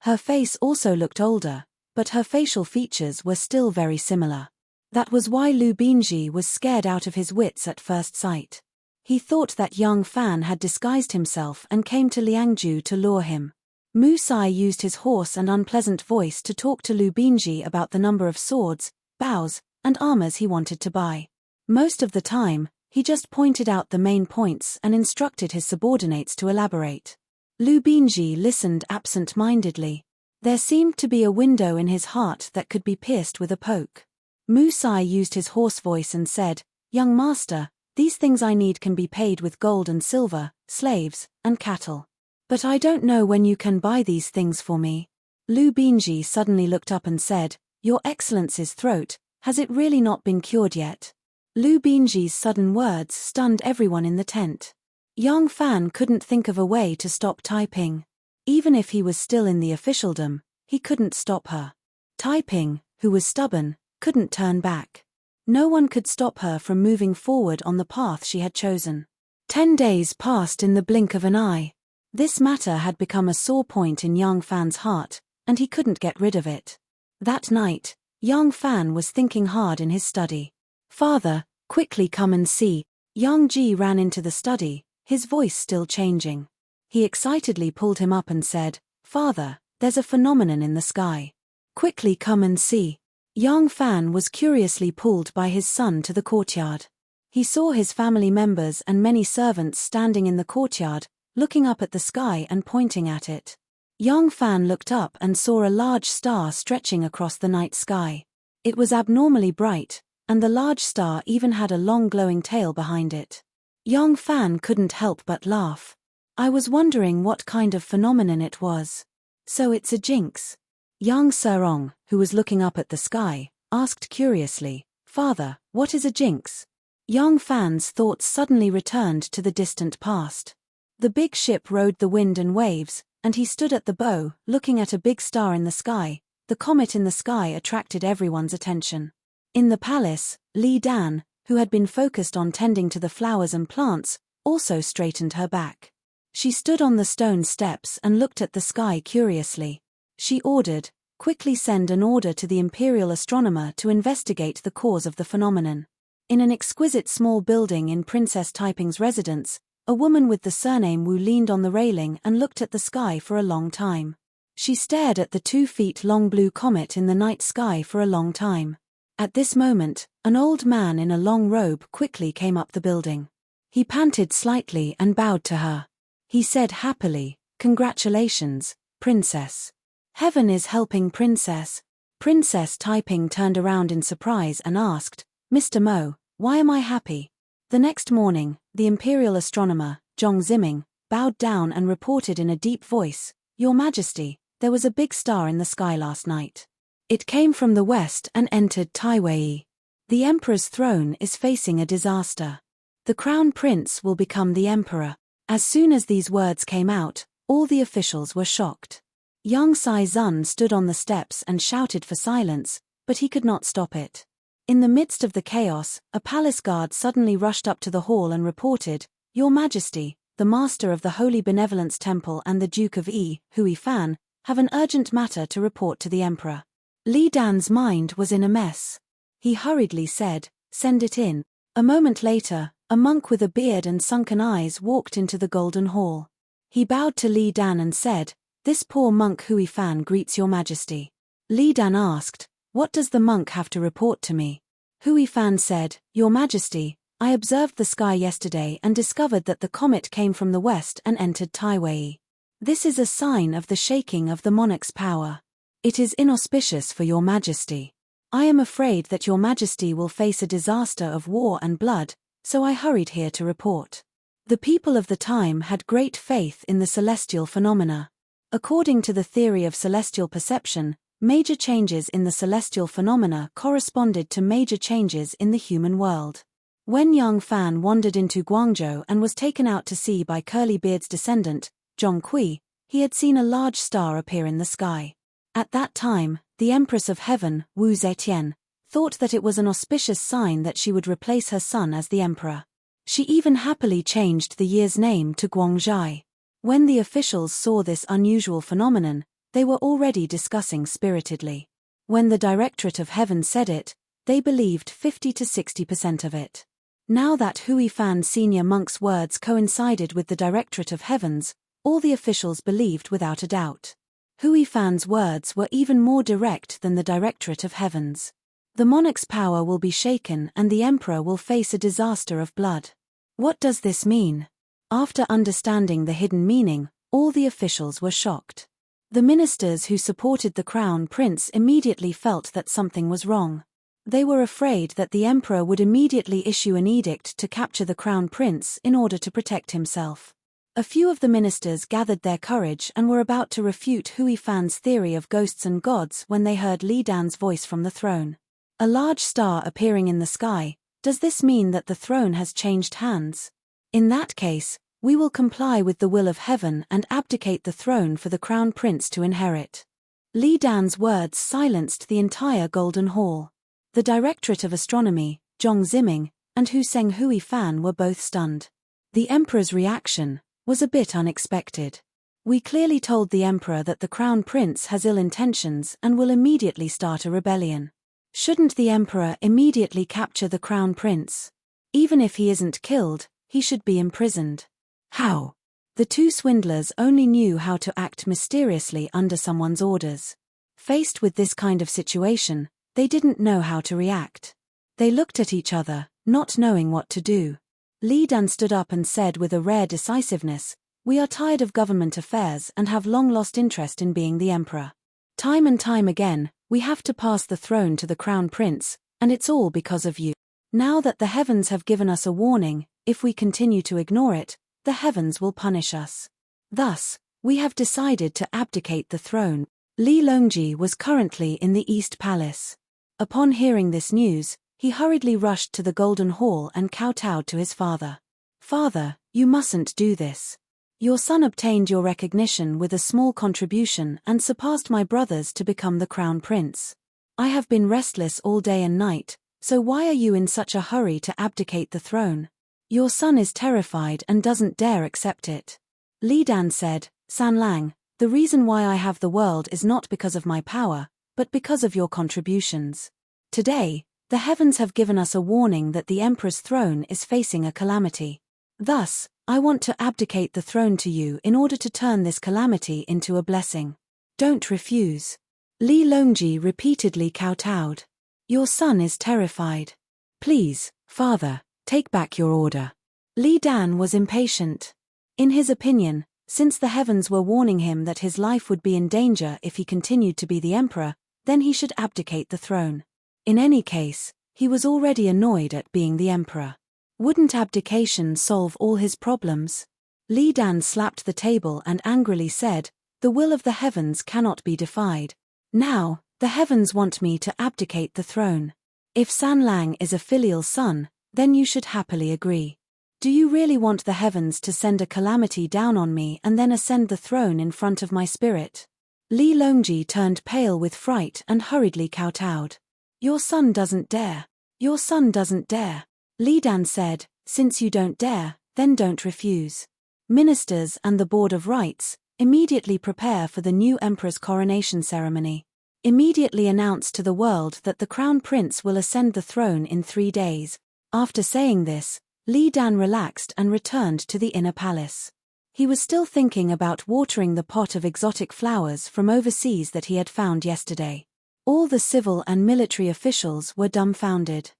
Her face also looked older, but her facial features were still very similar. That was why Lu Binji was scared out of his wits at first sight. He thought that Young Fan had disguised himself and came to Liangju to lure him. Mu Sai used his hoarse and unpleasant voice to talk to Lu Binji about the number of swords, bows, and armors he wanted to buy. Most of the time, he just pointed out the main points and instructed his subordinates to elaborate. Lu Binji listened absent-mindedly. There seemed to be a window in his heart that could be pierced with a poke. Mu Sai used his hoarse voice and said, Young master, these things I need can be paid with gold and silver, slaves, and cattle. But I don't know when you can buy these things for me. Lu Binji suddenly looked up and said, Your Excellency's throat, has it really not been cured yet? Lu Binji's sudden words stunned everyone in the tent. Young Fan couldn't think of a way to stop Taiping. Even if he was still in the officialdom, he couldn't stop her. Taiping, who was stubborn, couldn't turn back. No one could stop her from moving forward on the path she had chosen. 10 days passed in the blink of an eye. This matter had become a sore point in Young Fan's heart, and he couldn't get rid of it. That night, Young Fan was thinking hard in his study. Father, quickly come and see. Young Ji ran into the study, his voice still changing. He excitedly pulled him up and said, Father, there's a phenomenon in the sky. Quickly come and see. Young Fan was curiously pulled by his son to the courtyard. He saw his family members and many servants standing in the courtyard, looking up at the sky and pointing at it. Young Fan looked up and saw a large star stretching across the night sky. It was abnormally bright, and the large star even had a long glowing tail behind it. Young Fan couldn't help but laugh. I was wondering what kind of phenomenon it was. So it's a jinx? Young Serong, who was looking up at the sky, asked curiously, Father, what is a jinx? Young Fan's thoughts suddenly returned to the distant past. The big ship rode the wind and waves, and he stood at the bow, looking at a big star in the sky. The comet in the sky attracted everyone's attention. In the palace, Li Dan, who had been focused on tending to the flowers and plants, also straightened her back. She stood on the stone steps and looked at the sky curiously. She ordered, quickly send an order to the imperial astronomer to investigate the cause of the phenomenon. In an exquisite small building in Princess Taiping's residence, a woman with the surname Wu leaned on the railing and looked at the sky for a long time. She stared at the 2-feet-long blue comet in the night sky for a long time. At this moment, an old man in a long robe quickly came up the building. He panted slightly and bowed to her. He said happily, Congratulations, Princess. Heaven is helping Princess. Princess Taiping turned around in surprise and asked, Mr. Mo, why am I happy? The next morning, the imperial astronomer, Zhong Ziming, bowed down and reported in a deep voice, Your Majesty, there was a big star in the sky last night. It came from the west and entered Taiwei. The emperor's throne is facing a disaster. The crown prince will become the emperor. As soon as these words came out, all the officials were shocked. Young Sai Zun stood on the steps and shouted for silence, but he could not stop it. In the midst of the chaos, a palace guard suddenly rushed up to the hall and reported, Your Majesty, the Master of the Holy Benevolence Temple and the Duke of Hui Fan, have an urgent matter to report to the Emperor. Li Dan's mind was in a mess. He hurriedly said, Send it in. A moment later, a monk with a beard and sunken eyes walked into the Golden Hall. He bowed to Li Dan and said, This poor monk Hui Fan greets Your Majesty. Li Dan asked, What does the monk have to report to me? Hui Fan said, Your Majesty, I observed the sky yesterday and discovered that the comet came from the west and entered Taiwei. This is a sign of the shaking of the monarch's power. It is inauspicious for Your Majesty. I am afraid that Your Majesty will face a disaster of war and blood, so I hurried here to report. The people of the time had great faith in the celestial phenomena. According to the theory of celestial perception, major changes in the celestial phenomena corresponded to major changes in the human world. When young Fan wandered into Guangzhou and was taken out to sea by Curlybeard's descendant, Zhong Kui, he had seen a large star appear in the sky. At that time, the Empress of Heaven, Wu Zetian, thought that it was an auspicious sign that she would replace her son as the emperor. She even happily changed the year's name to Guangzhai. When the officials saw this unusual phenomenon, they were already discussing spiritedly. When the Directorate of Heaven said it, they believed 50 to 60% of it. Now that Hui Fan senior monk's words coincided with the Directorate of Heaven's, all the officials believed without a doubt. Hui Fan's words were even more direct than the Directorate of Heaven's. The monarch's power will be shaken and the emperor will face a disaster of blood. What does this mean? After understanding the hidden meaning, all the officials were shocked. The ministers who supported the crown prince immediately felt that something was wrong. They were afraid that the emperor would immediately issue an edict to capture the crown prince in order to protect himself. A few of the ministers gathered their courage and were about to refute Hui Fan's theory of ghosts and gods when they heard Li Dan's voice from the throne. A large star appearing in the sky, does this mean that the throne has changed hands? In that case, we will comply with the will of heaven and abdicate the throne for the crown prince to inherit. Li Dan's words silenced the entire Golden Hall. The Directorate of Astronomy, Zhong Ziming, and Huseng Hui Fan were both stunned. The emperor's reaction was a bit unexpected. We clearly told the emperor that the crown prince has ill intentions and will immediately start a rebellion. Shouldn't the emperor immediately capture the crown prince? Even if he isn't killed, he should be imprisoned. How? The two swindlers only knew how to act mysteriously under someone's orders. Faced with this kind of situation, they didn't know how to react. They looked at each other, not knowing what to do. Li Dan stood up and said with a rare decisiveness, "We are tired of government affairs and have long lost interest in being the emperor. Time and time again, we have to pass the throne to the crown prince, and it's all because of you. Now that the heavens have given us a warning, if we continue to ignore it, the heavens will punish us. Thus, we have decided to abdicate the throne." Li Longji was currently in the East Palace. Upon hearing this news, he hurriedly rushed to the Golden Hall and kowtowed to his father. "Father, you mustn't do this. Your son obtained your recognition with a small contribution and surpassed my brothers to become the crown prince. I have been restless all day and night, so why are you in such a hurry to abdicate the throne? Your son is terrified and doesn't dare accept it." Li Dan said, "San Lang, the reason why I have the world is not because of my power, but because of your contributions. Today, the heavens have given us a warning that the emperor's throne is facing a calamity. Thus, I want to abdicate the throne to you in order to turn this calamity into a blessing. Don't refuse." Li Longji repeatedly kowtowed. "Your son is terrified. Please, father, take back your order." Li Dan was impatient. In his opinion, since the heavens were warning him that his life would be in danger if he continued to be the emperor, then he should abdicate the throne. In any case, he was already annoyed at being the emperor. Wouldn't abdication solve all his problems? Li Dan slapped the table and angrily said, "The will of the heavens cannot be defied. Now, the heavens want me to abdicate the throne. If San Lang is a filial son, then you should happily agree. Do you really want the heavens to send a calamity down on me and then ascend the throne in front of my spirit?" Li Longji turned pale with fright and hurriedly kowtowed. "Your son doesn't dare. Your son doesn't dare." Li Dan said, "Since you don't dare, then don't refuse. Ministers and the Board of Rites, immediately prepare for the new emperor's coronation ceremony. Immediately announce to the world that the crown prince will ascend the throne in 3 days." After saying this, Li Dan relaxed and returned to the inner palace. He was still thinking about watering the pot of exotic flowers from overseas that he had found yesterday. All the civil and military officials were dumbfounded.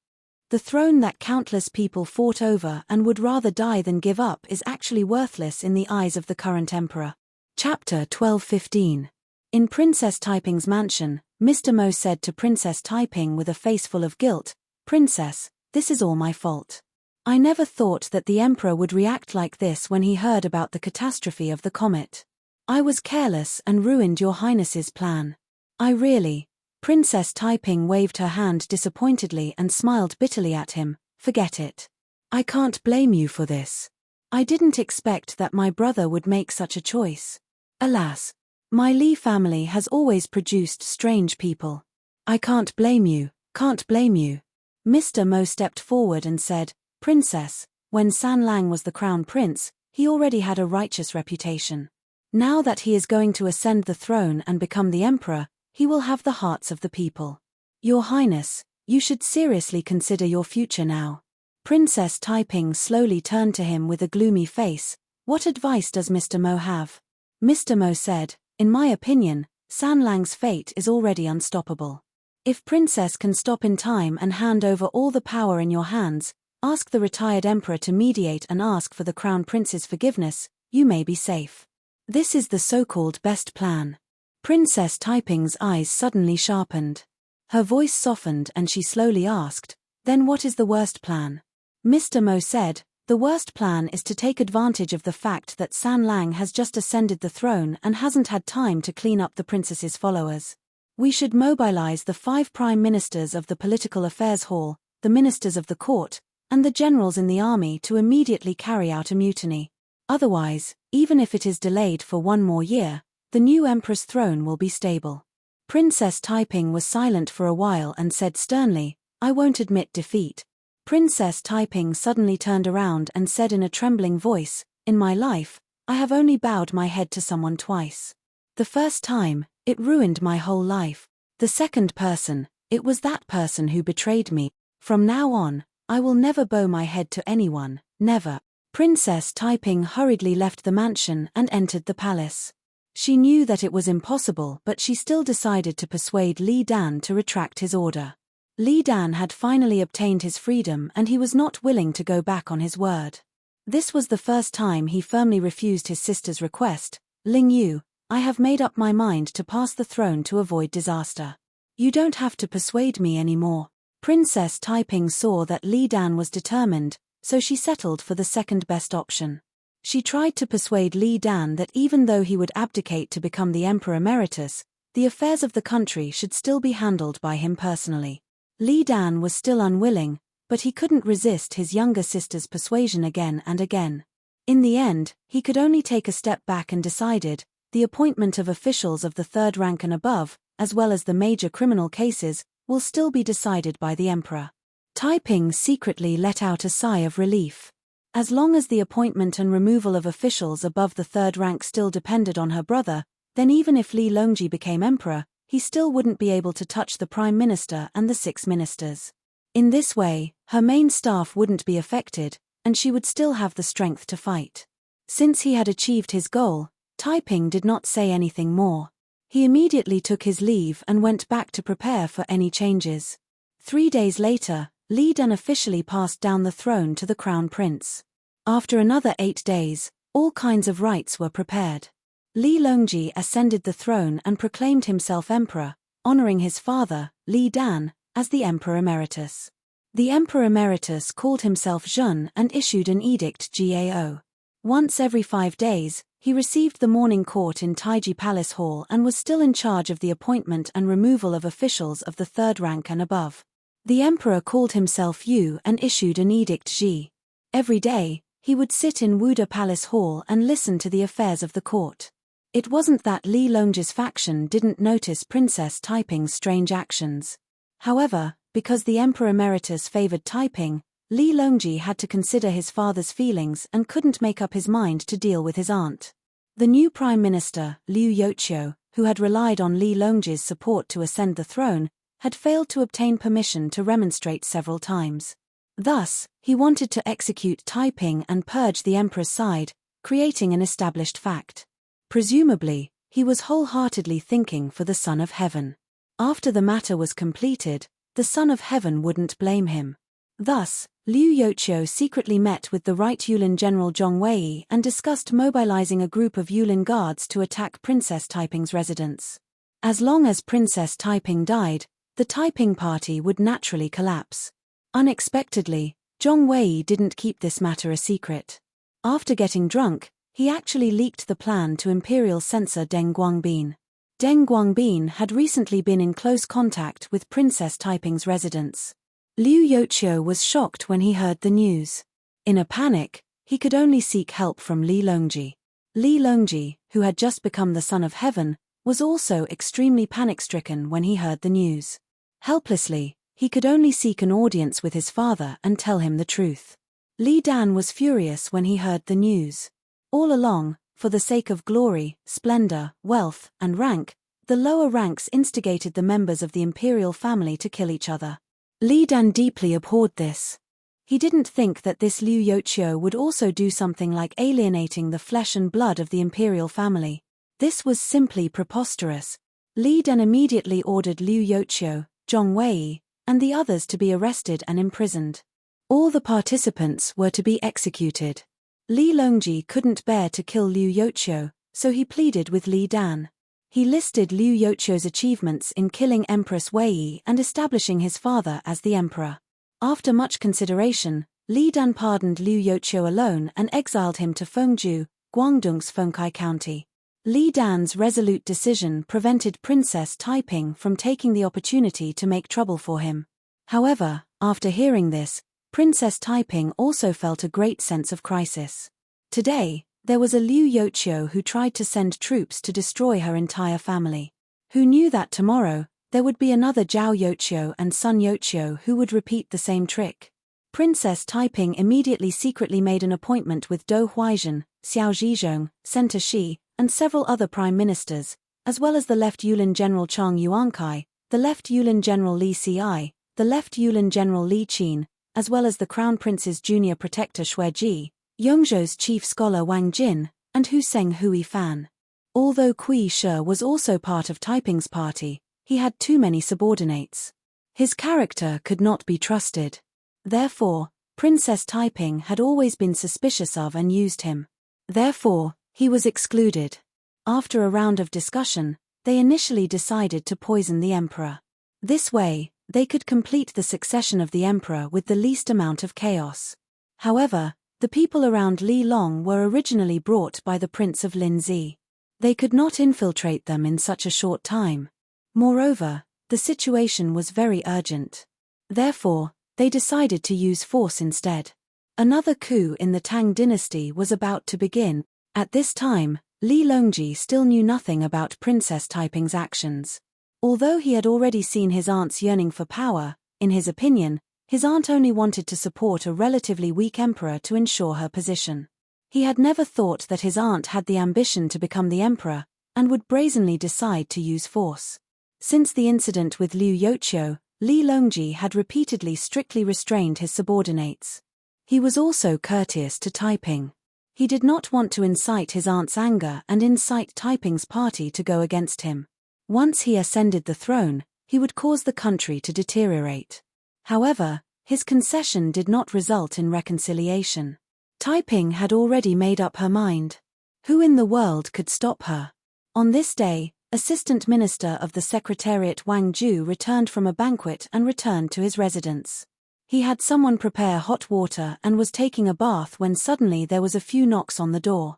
The throne that countless people fought over and would rather die than give up is actually worthless in the eyes of the current emperor. Chapter 12:15. In Princess Taiping's mansion, Mr. Mo said to Princess Taiping with a face full of guilt, "Princess, this is all my fault. I never thought that the emperor would react like this when he heard about the catastrophe of the comet. I was careless and ruined your highness's plan. I really. Princess Taiping waved her hand disappointedly and smiled bitterly at him. Forget it. I can't blame you for this. I didn't expect that my brother would make such a choice. Alas. My Li family has always produced strange people. I can't blame you, can't blame you. Mr. Mo stepped forward and said, Princess, when San Lang was the crown prince, he already had a righteous reputation. Now that he is going to ascend the throne and become the emperor, he will have the hearts of the people. Your Highness, you should seriously consider your future now. Princess Taiping slowly turned to him with a gloomy face. What advice does Mr. Mo have? Mr. Mo said, in my opinion, San Lang's fate is already unstoppable. If Princess can stop in time and hand over all the power in your hands, ask the retired emperor to mediate and ask for the crown prince's forgiveness, you may be safe. This is the so-called best plan. Princess Taiping's eyes suddenly sharpened. Her voice softened and she slowly asked, then what is the worst plan? Mr. Mo said, the worst plan is to take advantage of the fact that San Lang has just ascended the throne and hasn't had time to clean up the princess's followers. We should mobilize the 5 prime ministers of the political affairs hall, the ministers of the court, and the generals in the army to immediately carry out a mutiny. Otherwise, even if it is delayed for 1 more year, the new emperor's throne will be stable. Princess Taiping was silent for a while and said sternly, I won't admit defeat. Princess Taiping suddenly turned around and said in a trembling voice, in my life, I have only bowed my head to someone twice. The first time, it ruined my whole life. The second person, it was that person who betrayed me. From now on, I will never bow my head to anyone, never. Princess Taiping hurriedly left the mansion and entered the palace. She knew that it was impossible, but she still decided to persuade Li Dan to retract his order. Li Dan had finally obtained his freedom and he was not willing to go back on his word. This was the first time he firmly refused his sister's request. Ling Yu, I have made up my mind to pass the throne to avoid disaster. You don't have to persuade me anymore. Princess Taiping saw that Li Dan was determined, so she settled for the second best option. She tried to persuade Li Dan that even though he would abdicate to become the Emperor Emeritus, the affairs of the country should still be handled by him personally. Li Dan was still unwilling, but he couldn't resist his younger sister's persuasion again and again. In the end, he could only take a step back and decided, the appointment of officials of the 3rd rank and above, as well as the major criminal cases, will still be decided by the emperor. Taiping secretly let out a sigh of relief. As long as the appointment and removal of officials above the 3rd rank still depended on her brother, then even if Li Longji became emperor, he still wouldn't be able to touch the prime minister and the 6 ministers. In this way, her main staff wouldn't be affected, and she would still have the strength to fight. Since he had achieved his goal, Taiping did not say anything more. He immediately took his leave and went back to prepare for any changes. 3 days later, Li Dan officially passed down the throne to the crown prince. After another 8 days, all kinds of rites were prepared. Li Longji ascended the throne and proclaimed himself emperor, honoring his father, Li Dan, as the emperor emeritus. The emperor emeritus called himself Zhun and issued an edict Gao. Once every 5 days, he received the morning court in Taiji Palace Hall and was still in charge of the appointment and removal of officials of the 3rd rank and above. The emperor called himself Yu and issued an edict Ji. Every day, he would sit in Wuda Palace Hall and listen to the affairs of the court. It wasn't that Li Longji's faction didn't notice Princess Taiping's strange actions. However, because the emperor emeritus favored Taiping, Li Longji had to consider his father's feelings and couldn't make up his mind to deal with his aunt. The new prime minister, Liu Yoqiu, who had relied on Li Longji's support to ascend the throne, had failed to obtain permission to remonstrate several times. Thus, he wanted to execute Taiping and purge the emperor's side, creating an established fact. Presumably, he was wholeheartedly thinking for the Son of Heaven. After the matter was completed, the Son of Heaven wouldn't blame him. Thus, Liu Yoqiu secretly met with the right Yulin General Zhong Wei and discussed mobilizing a group of Yulin guards to attack Princess Taiping's residence. As long as Princess Taiping died, the Taiping party would naturally collapse. Unexpectedly, Zhong Wei didn't keep this matter a secret. After getting drunk, he actually leaked the plan to Imperial censor Deng Guangbin. Deng Guangbin had recently been in close contact with Princess Taiping's residence. Liu Youqiu was shocked when he heard the news. In a panic, he could only seek help from Li Longji. Li Longji, who had just become the son of heaven, was also extremely panic-stricken when he heard the news. Helplessly, he could only seek an audience with his father and tell him the truth. Li Dan was furious when he heard the news. All along, for the sake of glory, splendor, wealth, and rank, the lower ranks instigated the members of the imperial family to kill each other. Li Dan deeply abhorred this. He didn't think that this Liu Youqiu would also do something like alienating the flesh and blood of the imperial family. This was simply preposterous. Li Dan immediately ordered Liu Youqiu, Zhong Wei, and the others to be arrested and imprisoned. All the participants were to be executed. Li Longji couldn't bear to kill Liu Youqiu, so he pleaded with Li Dan. He listed Liu Youqiu's achievements in killing Empress Wei and establishing his father as the emperor. After much consideration, Li Dan pardoned Liu Youqiu alone and exiled him to Fengju, Guangdong's Fengkai County. Li Dan's resolute decision prevented Princess Taiping from taking the opportunity to make trouble for him. However, after hearing this, Princess Taiping also felt a great sense of crisis. Today, there was a Liu Youqiu who tried to send troops to destroy her entire family. Who knew that tomorrow, there would be another Zhao Youqiu and Sun Youqiu who would repeat the same trick. Princess Taiping immediately secretly made an appointment with Dou Huaizhen, Xiao Zhizhong, Senta Shi, and several other prime ministers, as well as the left Yulin General Chang Yuankai, the left Yulin General Li Ci, the left Yulin General Li Qin, as well as the Crown Prince's junior protector Xueji, Yongzhou's chief scholar Wang Jin, and Huseng Hui Fan. Although Kui Shi was also part of Taiping's party, he had too many subordinates. His character could not be trusted. Therefore, Princess Taiping had always been suspicious of and used him. Therefore, he was excluded. After a round of discussion, they initially decided to poison the emperor. This way, they could complete the succession of the emperor with the least amount of chaos. However, the people around Li Long were originally brought by the Prince of Linzi. They could not infiltrate them in such a short time. Moreover, the situation was very urgent. Therefore, they decided to use force instead. Another coup in the Tang dynasty was about to begin. At this time, Li Longji still knew nothing about Princess Taiping's actions. Although he had already seen his aunt's yearning for power, in his opinion, his aunt only wanted to support a relatively weak emperor to ensure her position. He had never thought that his aunt had the ambition to become the emperor, and would brazenly decide to use force. Since the incident with Liu Youqiu, Li Longji had repeatedly strictly restrained his subordinates. He was also courteous to Taiping. He did not want to incite his aunt's anger and incite Taiping's party to go against him. Once he ascended the throne, he would cause the country to deteriorate. However, his concession did not result in reconciliation. Taiping had already made up her mind. Who in the world could stop her? On this day, Assistant Minister of the Secretariat Wang Ju returned from a banquet and returned to his residence. He had someone prepare hot water and was taking a bath when suddenly there was a few knocks on the door.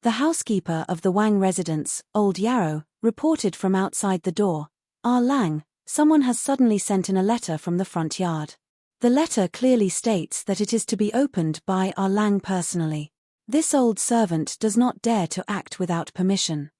The housekeeper of the Wang residence, Old Yarrow, reported from outside the door, "Ah Lang, someone has suddenly sent in a letter from the front yard. The letter clearly states that it is to be opened by Ah Lang personally. This old servant does not dare to act without permission.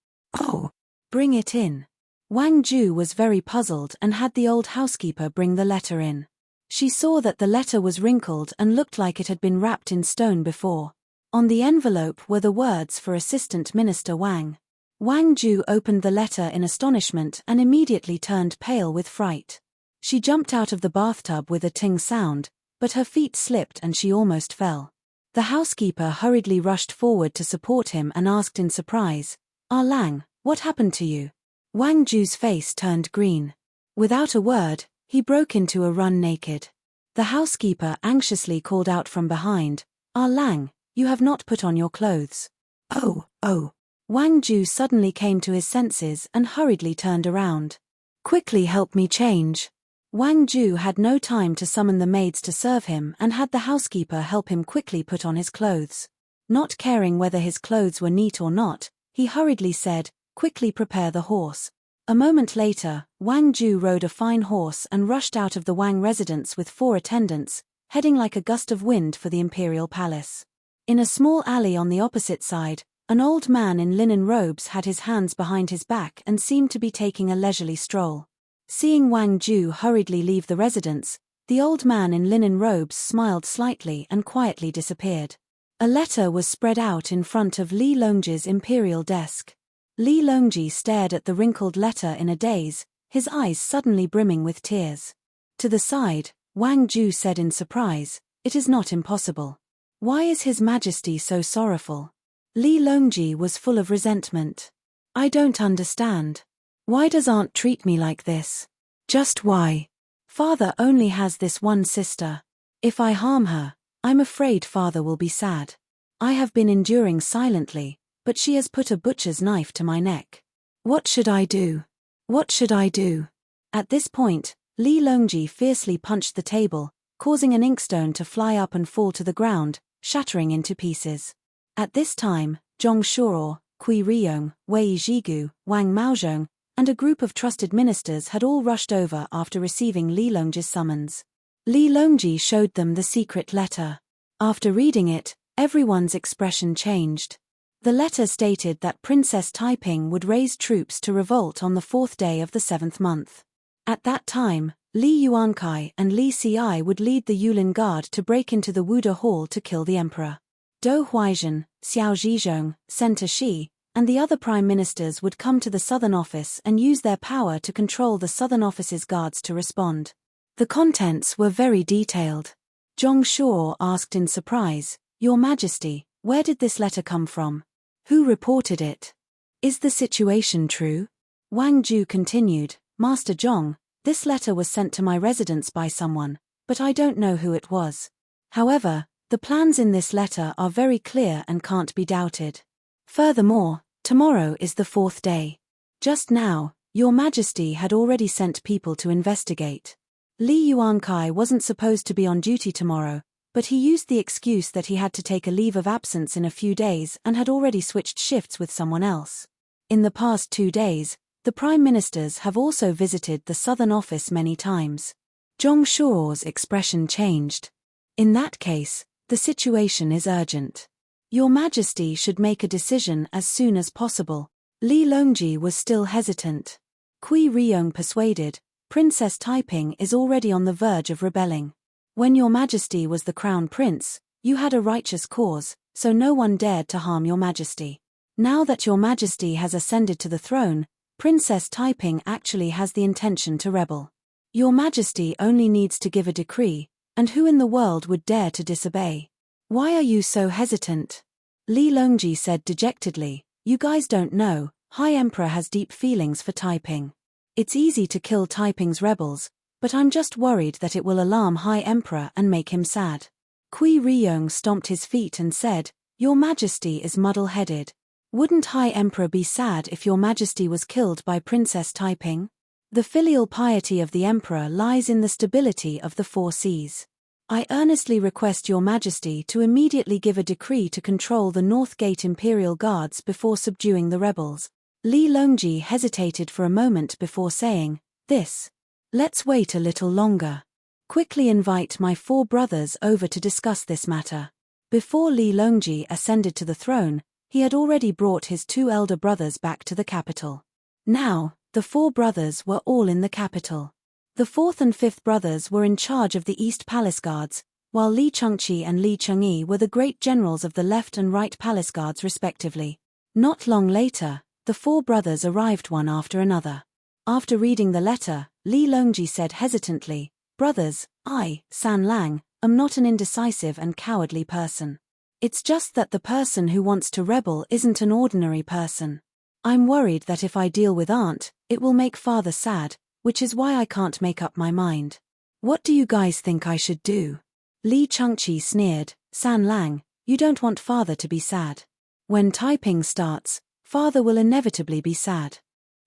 Oh, bring it in." Wang Ju was very puzzled and had the old housekeeper bring the letter in. She saw that the letter was wrinkled and looked like it had been wrapped in stone before. On the envelope were the words for Assistant Minister Wang. Wang Ju opened the letter in astonishment and immediately turned pale with fright. She jumped out of the bathtub with a ting sound, but her feet slipped and she almost fell. The housekeeper hurriedly rushed forward to support him and asked in surprise, "Ah Lang, what happened to you?" Wang Ju's face turned green. Without a word, he broke into a run naked. The housekeeper anxiously called out from behind, "Ah Lang, you have not put on your clothes." Oh. Wang Ju suddenly came to his senses and hurriedly turned around. "Quickly help me change." Wang Ju had no time to summon the maids to serve him and had the housekeeper help him quickly put on his clothes. Not caring whether his clothes were neat or not, he hurriedly said, "Quickly prepare the horse." A moment later, Wang Ju rode a fine horse and rushed out of the Wang residence with 4 attendants, heading like a gust of wind for the imperial palace. In a small alley on the opposite side, an old man in linen robes had his hands behind his back and seemed to be taking a leisurely stroll. Seeing Wang Ju hurriedly leave the residence, the old man in linen robes smiled slightly and quietly disappeared. A letter was spread out in front of Li Longji's imperial desk. Li Longji stared at the wrinkled letter in a daze, his eyes suddenly brimming with tears. To the side, Wang Ju said in surprise, "It is not impossible. Why is His Majesty so sorrowful?" Li Longji was full of resentment. "I don't understand. Why does Aunt treat me like this? Just why? Father only has this one sister. If I harm her, I'm afraid Father will be sad. I have been enduring silently, but she has put a butcher's knife to my neck. What should I do? What should I do?" At this point, Li Longji fiercely punched the table, causing an inkstone to fly up and fall to the ground, shattering into pieces. At this time, Zhong Shuo, Kui Riyong, Wei Zhigu, Wang Maozhong, and a group of trusted ministers had all rushed over after receiving Li Longji's summons. Li Longji showed them the secret letter. After reading it, everyone's expression changed. The letter stated that Princess Taiping would raise troops to revolt on the 4th day of the 7th month. At that time, Li Yuankai and Li Xi would lead the Yulin Guard to break into the Wuda Hall to kill the emperor. Dou Huaizhen, Xiao Zhizhong, Senta Shi, and the other prime ministers would come to the Southern Office and use their power to control the Southern Office's guards to respond. The contents were very detailed. Zhong Shuo asked in surprise, "Your Majesty, where did this letter come from? Who reported it? Is the situation true?" Wang Ju continued, "Master Zhong, this letter was sent to my residence by someone, but I don't know who it was. However, the plans in this letter are very clear and can't be doubted. Furthermore, tomorrow is the 4th day. Just now, Your Majesty had already sent people to investigate. Li Yuankai wasn't supposed to be on duty tomorrow, but he used the excuse that he had to take a leave of absence in a few days and had already switched shifts with someone else. In the past 2 days, the prime ministers have also visited the Southern Office many times." Zhong Shuo's expression changed. "In that case, the situation is urgent. Your Majesty should make a decision as soon as possible." Li Longji was still hesitant. Kui Riyong persuaded, "Princess Taiping is already on the verge of rebelling. When Your Majesty was the crown prince, you had a righteous cause, so no one dared to harm Your Majesty. Now that Your Majesty has ascended to the throne, Princess Taiping actually has the intention to rebel. Your Majesty only needs to give a decree, and who in the world would dare to disobey? Why are you so hesitant?" Li Longji said dejectedly, "You guys don't know, High Emperor has deep feelings for Taiping. It's easy to kill Taiping's rebels, but I'm just worried that it will alarm High Emperor and make him sad." Kui Riyong stomped his feet and said, "Your Majesty is muddle-headed. Wouldn't High Emperor be sad if Your Majesty was killed by Princess Taiping? The filial piety of the Emperor lies in the stability of the 4 seas. I earnestly request Your Majesty to immediately give a decree to control the North Gate Imperial Guards before subduing the rebels." Li Longji hesitated for a moment before saying, "This. Let's wait a little longer. Quickly invite my 4 brothers over to discuss this matter." Before Li Longji ascended to the throne, he had already brought his 2 elder brothers back to the capital. Now, the 4 brothers were all in the capital. The 4th and 5th brothers were in charge of the East Palace Guards, while Li Chengqi and Li Chengyi were the great generals of the Left and Right Palace Guards respectively. Not long later, the 4 brothers arrived one after another. After reading the letter, Li Longji said hesitantly, "Brothers, I, San Lang, am not an indecisive and cowardly person. It's just that the person who wants to rebel isn't an ordinary person. I'm worried that if I deal with Aunt, it will make Father sad, which is why I can't make up my mind. What do you guys think I should do?" Li Chengqi sneered, "San Lang, you don't want Father to be sad. When Taiping starts, Father will inevitably be sad.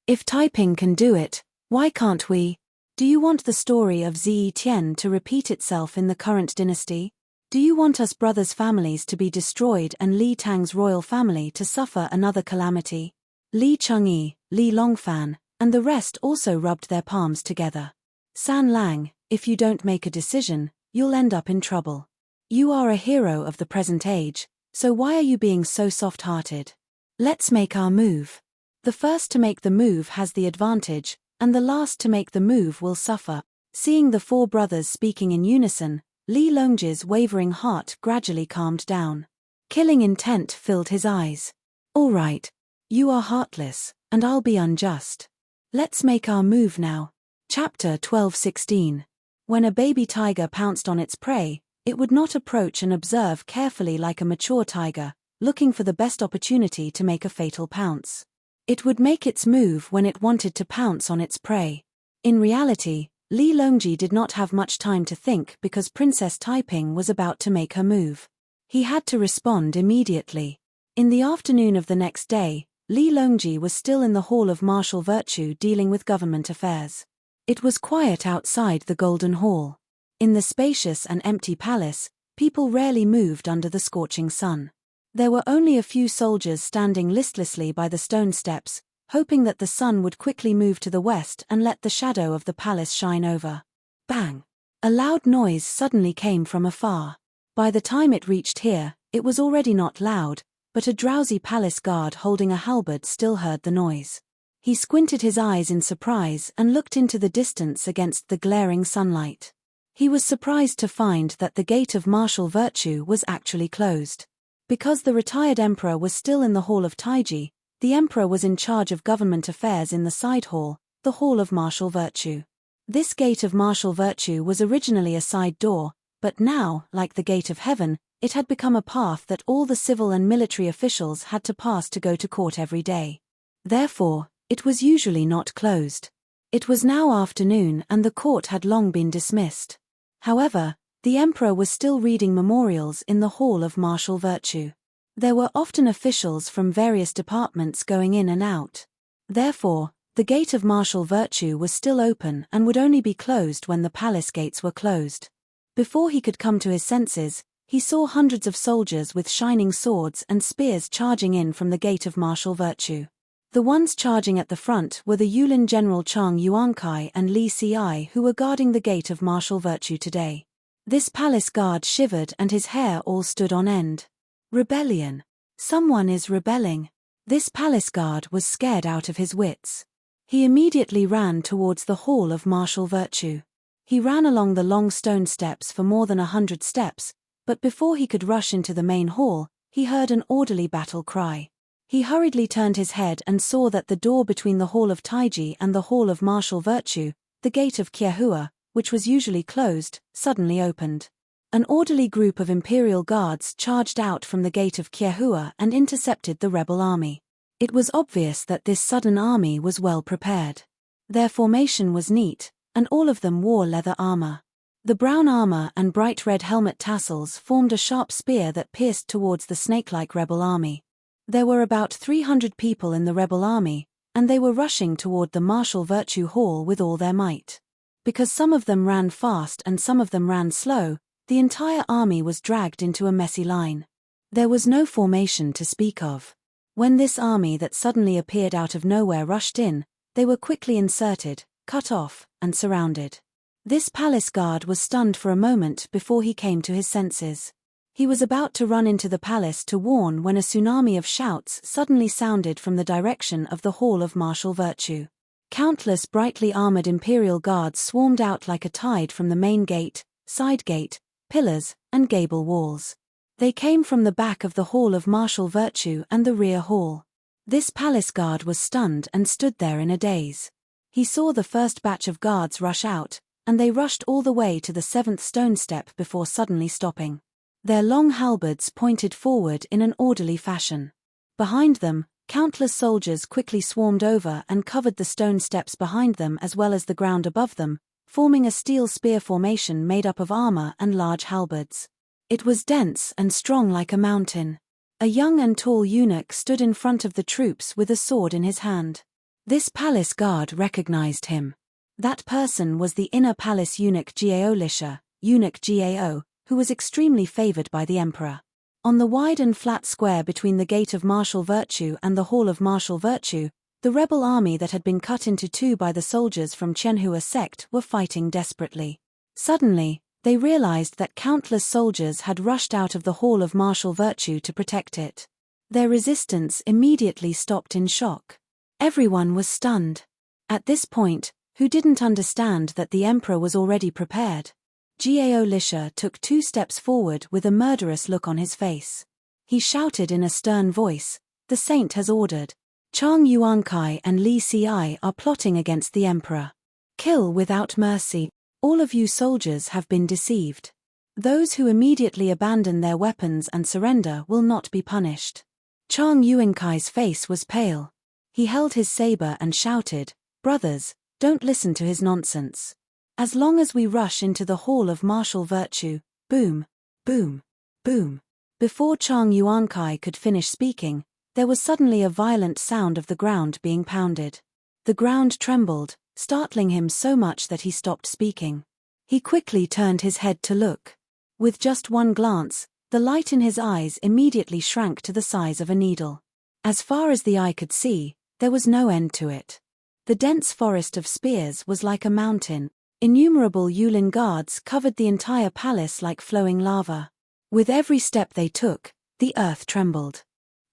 If Taiping can do it, why can't we?" Do you want the story of Zi Tian to repeat itself in the current dynasty? Do you want us brothers' families to be destroyed and Li Tang's royal family to suffer another calamity? Li Changyi, Li Longfan, and the rest also rubbed their palms together. San Lang, if you don't make a decision, you'll end up in trouble. You are a hero of the present age, so why are you being so soft-hearted? Let's make our move. The first to make the move has the advantage, and the last to make the move will suffer. Seeing the four brothers speaking in unison, Li Longji's wavering heart gradually calmed down. Killing intent filled his eyes. All right. You are heartless, and I'll be unjust. Let's make our move now. Chapter 12:16. When a baby tiger pounced on its prey, it would not approach and observe carefully like a mature tiger, looking for the best opportunity to make a fatal pounce. It would make its move when it wanted to pounce on its prey. In reality, Li Longji did not have much time to think because Princess Taiping was about to make her move. He had to respond immediately. In the afternoon of the next day, Li Longji was still in the Hall of Martial Virtue dealing with government affairs. It was quiet outside the Golden Hall. In the spacious and empty palace, people rarely moved under the scorching sun. There were only a few soldiers standing listlessly by the stone steps, hoping that the sun would quickly move to the west and let the shadow of the palace shine over. Bang! A loud noise suddenly came from afar. By the time it reached here, it was already not loud, but a drowsy palace guard holding a halberd still heard the noise. He squinted his eyes in surprise and looked into the distance against the glaring sunlight. He was surprised to find that the gate of martial virtue was actually closed. Because the retired emperor was still in the Hall of Taiji, the emperor was in charge of government affairs in the side hall, the Hall of Martial Virtue. This gate of martial virtue was originally a side door, but now, like the gate of heaven, it had become a path that all the civil and military officials had to pass to go to court every day. Therefore, it was usually not closed. It was now afternoon and the court had long been dismissed. However, the emperor was still reading memorials in the Hall of Martial Virtue. There were often officials from various departments going in and out. Therefore, the gate of martial virtue was still open and would only be closed when the palace gates were closed. Before he could come to his senses, he saw hundreds of soldiers with shining swords and spears charging in from the gate of martial virtue. The ones charging at the front were the Yulin General Chang Yuankai and Li Ci who were guarding the gate of martial virtue today. This palace guard shivered and his hair all stood on end. Rebellion. Someone is rebelling. This palace guard was scared out of his wits. He immediately ran towards the Hall of Martial Virtue. He ran along the long stone steps for more than 100 steps, but before he could rush into the main hall, he heard an orderly battle cry. He hurriedly turned his head and saw that the door between the Hall of Taiji and the Hall of Martial Virtue, the gate of Qiehua, which was usually closed, suddenly opened. An orderly group of imperial guards charged out from the gate of Qiehua and intercepted the rebel army. It was obvious that this sudden army was well prepared. Their formation was neat, and all of them wore leather armor. The brown armor and bright red helmet tassels formed a sharp spear that pierced towards the snake-like rebel army. There were about 300 people in the rebel army, and they were rushing toward the Martial Virtue Hall with all their might. Because some of them ran fast and some of them ran slow, the entire army was dragged into a messy line. There was no formation to speak of. When this army that suddenly appeared out of nowhere rushed in, they were quickly inserted, cut off, and surrounded. This palace guard was stunned for a moment before he came to his senses. He was about to run into the palace to warn when a tsunami of shouts suddenly sounded from the direction of the Hall of Martial Virtue. Countless brightly armored imperial guards swarmed out like a tide from the main gate, side gate, pillars, and gable walls. They came from the back of the Hall of Martial Virtue and the rear hall. This palace guard was stunned and stood there in a daze. He saw the first batch of guards rush out, and they rushed all the way to the 7th stone step before suddenly stopping. Their long halberds pointed forward in an orderly fashion. Behind them, countless soldiers quickly swarmed over and covered the stone steps behind them as well as the ground above them, forming a steel spear formation made up of armor and large halberds. It was dense and strong like a mountain. A young and tall eunuch stood in front of the troops with a sword in his hand. This palace guard recognized him. That person was the inner palace eunuch Gao Lisha, eunuch Gao, who was extremely favored by the emperor. On the wide and flat square between the Gate of Martial Virtue and the Hall of Martial Virtue, the rebel army that had been cut into two by the soldiers from Qianhua sect were fighting desperately. Suddenly, they realized that countless soldiers had rushed out of the Hall of Martial Virtue to protect it. Their resistance immediately stopped in shock. Everyone was stunned. At this point, who didn't understand that the emperor was already prepared? Gao Lisha took 2 steps forward with a murderous look on his face. He shouted in a stern voice, "The saint has ordered. Chang Yuankai and Li Xi are plotting against the emperor. Kill without mercy. All of you soldiers have been deceived. Those who immediately abandon their weapons and surrender will not be punished." Chang Yuankai's face was pale. He held his saber and shouted, "Brothers, don't listen to his nonsense. As long as we rush into the Hall of Martial Virtue, boom, boom, boom." Before Chang Yuankai could finish speaking, there was suddenly a violent sound of the ground being pounded. The ground trembled, startling him so much that he stopped speaking. He quickly turned his head to look. With just one glance, the light in his eyes immediately shrank to the size of a needle. As far as the eye could see, there was no end to it. The dense forest of spears was like a mountain. Innumerable Yulin guards covered the entire palace like flowing lava. With every step they took, the earth trembled.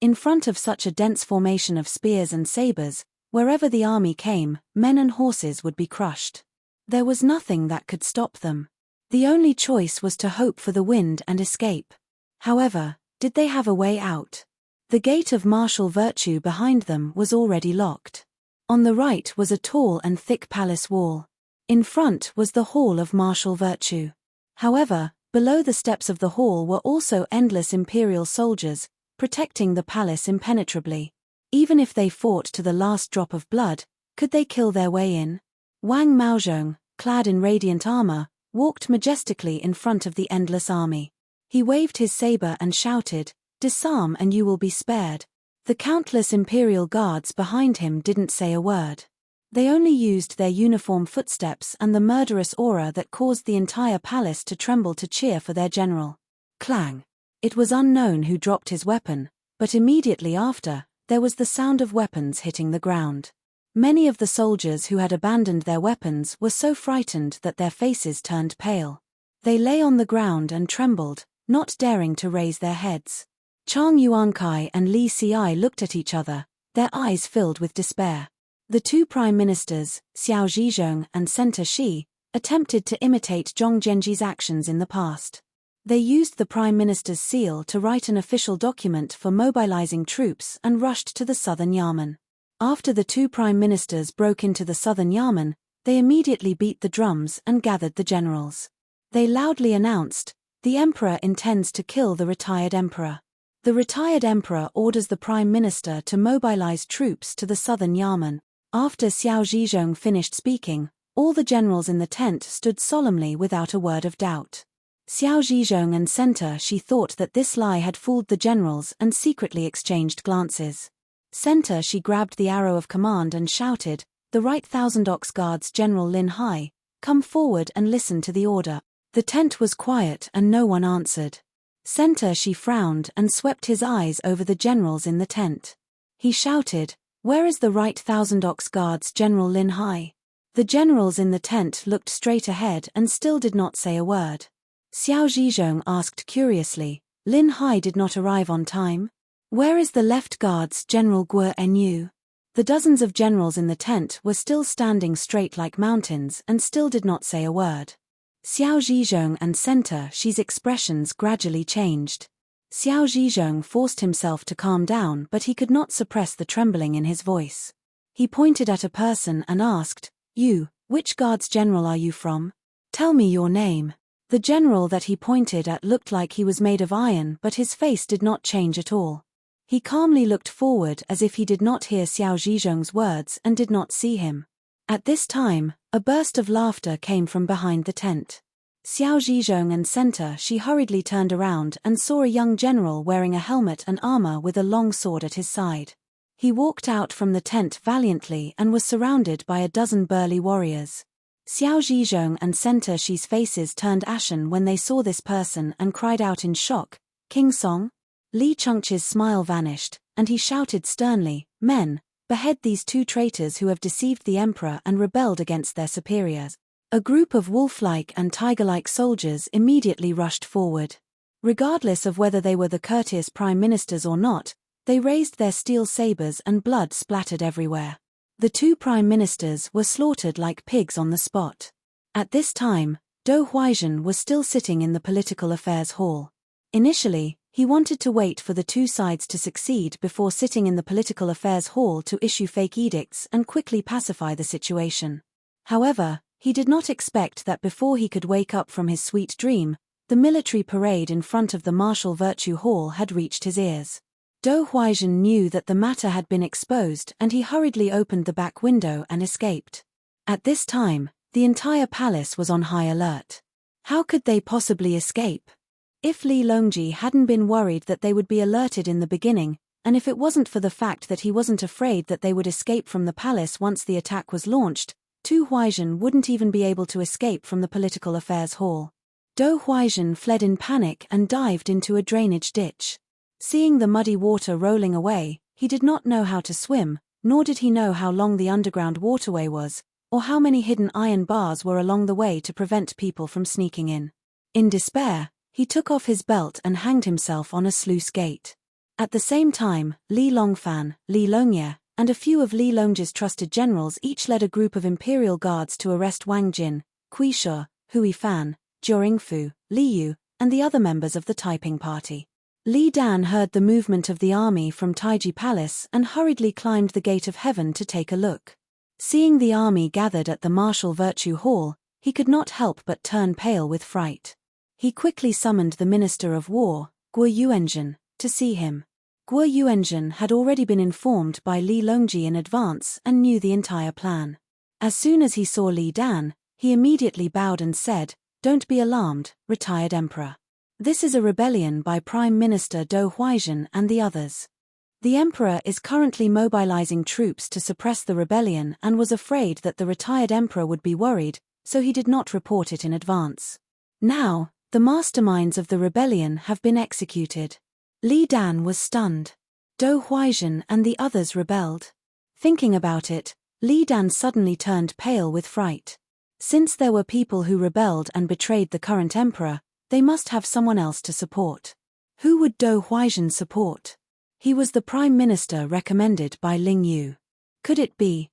In front of such a dense formation of spears and sabers, wherever the army came, men and horses would be crushed. There was nothing that could stop them. The only choice was to hope for the wind and escape. However, did they have a way out? The Gate of Martial Virtue behind them was already locked. On the right was a tall and thick palace wall. In front was the Hall of Martial Virtue. However, below the steps of the hall were also endless imperial soldiers, protecting the palace impenetrably. Even if they fought to the last drop of blood, could they kill their way in? Wang Maozhong, clad in radiant armor, walked majestically in front of the endless army. He waved his saber and shouted, "Disarm and you will be spared." The countless imperial guards behind him didn't say a word. They only used their uniform footsteps and the murderous aura that caused the entire palace to tremble to cheer for their general. Clang! It was unknown who dropped his weapon, but immediately after, there was the sound of weapons hitting the ground. Many of the soldiers who had abandoned their weapons were so frightened that their faces turned pale. They lay on the ground and trembled, not daring to raise their heads. Chang Yuankai and Li Xi looked at each other, their eyes filled with despair. The 2 prime ministers, Xiao Zhizhong and Center Shi, attempted to imitate Zhong Zhenji's actions in the past. They used the prime minister's seal to write an official document for mobilizing troops and rushed to the southern Yamen. After the 2 prime ministers broke into the southern Yamen, they immediately beat the drums and gathered the generals. They loudly announced, "The emperor intends to kill the retired emperor." The retired emperor orders the prime minister to mobilize troops to the southern Yamen. After Xiao Zhizhong finished speaking, all the generals in the tent stood solemnly without a word of doubt. Xiao Zhizhong and Center Shi thought that this lie had fooled the generals and secretly exchanged glances. Center Shi grabbed the arrow of command and shouted, "The right Thousand Ox Guards General Lin Hai, come forward and listen to the order." The tent was quiet and no one answered. Center Shi frowned and swept his eyes over the generals in the tent. He shouted, "Where is the right Thousand Ox Guards General Lin Hai?" The generals in the tent looked straight ahead and still did not say a word. Xiao Zhizhong asked curiously, "Lin Hai did not arrive on time? Where is the left guard's General Guo Enyu?" The dozens of generals in the tent were still standing straight like mountains and still did not say a word. Xiao Zhizhong and Center Shi's expressions gradually changed. Xiao Zhizhong forced himself to calm down, but he could not suppress the trembling in his voice. He pointed at a person and asked, "You, which guards general are you from? Tell me your name." The general that he pointed at looked like he was made of iron, but his face did not change at all. He calmly looked forward as if he did not hear Xiao Zhizhong's words and did not see him. At this time, a burst of laughter came from behind the tent. Xiao Zhizhong and Center Shi hurriedly turned around and saw a young general wearing a helmet and armor with a long sword at his side. He walked out from the tent valiantly and was surrounded by a dozen burly warriors. Xiao Zhizhong and Center Shi's faces turned ashen when they saw this person and cried out in shock, "King Song?" Li Chengqi's smile vanished, and he shouted sternly, "Men, behead these two traitors who have deceived the emperor and rebelled against their superiors." A group of wolf-like and tiger-like soldiers immediately rushed forward. Regardless of whether they were the courteous prime ministers or not, they raised their steel sabers and blood splattered everywhere. The two prime ministers were slaughtered like pigs on the spot. At this time, Dou Huaizhen was still sitting in the political affairs hall. Initially, he wanted to wait for the two sides to succeed before sitting in the political affairs hall to issue fake edicts and quickly pacify the situation. However, he did not expect that before he could wake up from his sweet dream, the military parade in front of the martial virtue hall had reached his ears. Dou Huaizhen knew that the matter had been exposed and he hurriedly opened the back window and escaped. At this time, the entire palace was on high alert. How could they possibly escape? If Li Longji hadn't been worried that they would be alerted in the beginning, and if it wasn't for the fact that he wasn't afraid that they would escape from the palace once the attack was launched, Dou Huaizhen wouldn't even be able to escape from the political affairs hall. Dou Huaizhen fled in panic and dived into a drainage ditch. Seeing the muddy water rolling away, he did not know how to swim, nor did he know how long the underground waterway was, or how many hidden iron bars were along the way to prevent people from sneaking in. In despair, he took off his belt and hanged himself on a sluice gate. At the same time, Li Longfan, Li Longye, and a few of Li Longji's trusted generals each led a group of imperial guards to arrest Wang Jin, Kui Shu, Hui Fan, Jiu Fu, Li Yu, and the other members of the Taiping party. Li Dan heard the movement of the army from Taiji Palace and hurriedly climbed the gate of heaven to take a look. Seeing the army gathered at the martial virtue hall, he could not help but turn pale with fright. He quickly summoned the Minister of War, Guo Yuanzhen, to see him. Guo Yuanzhen had already been informed by Li Longji in advance and knew the entire plan. As soon as he saw Li Dan, he immediately bowed and said, "Don't be alarmed, retired emperor. This is a rebellion by Prime Minister Dou Huaizhen and the others. The emperor is currently mobilizing troops to suppress the rebellion and was afraid that the retired emperor would be worried, so he did not report it in advance. Now, the masterminds of the rebellion have been executed." Li Dan was stunned. Dou Huaizhen and the others rebelled. Thinking about it, Li Dan suddenly turned pale with fright. Since there were people who rebelled and betrayed the current emperor, they must have someone else to support. Who would Dou Huaizhen support? He was the prime minister recommended by Ling Yu. Could it be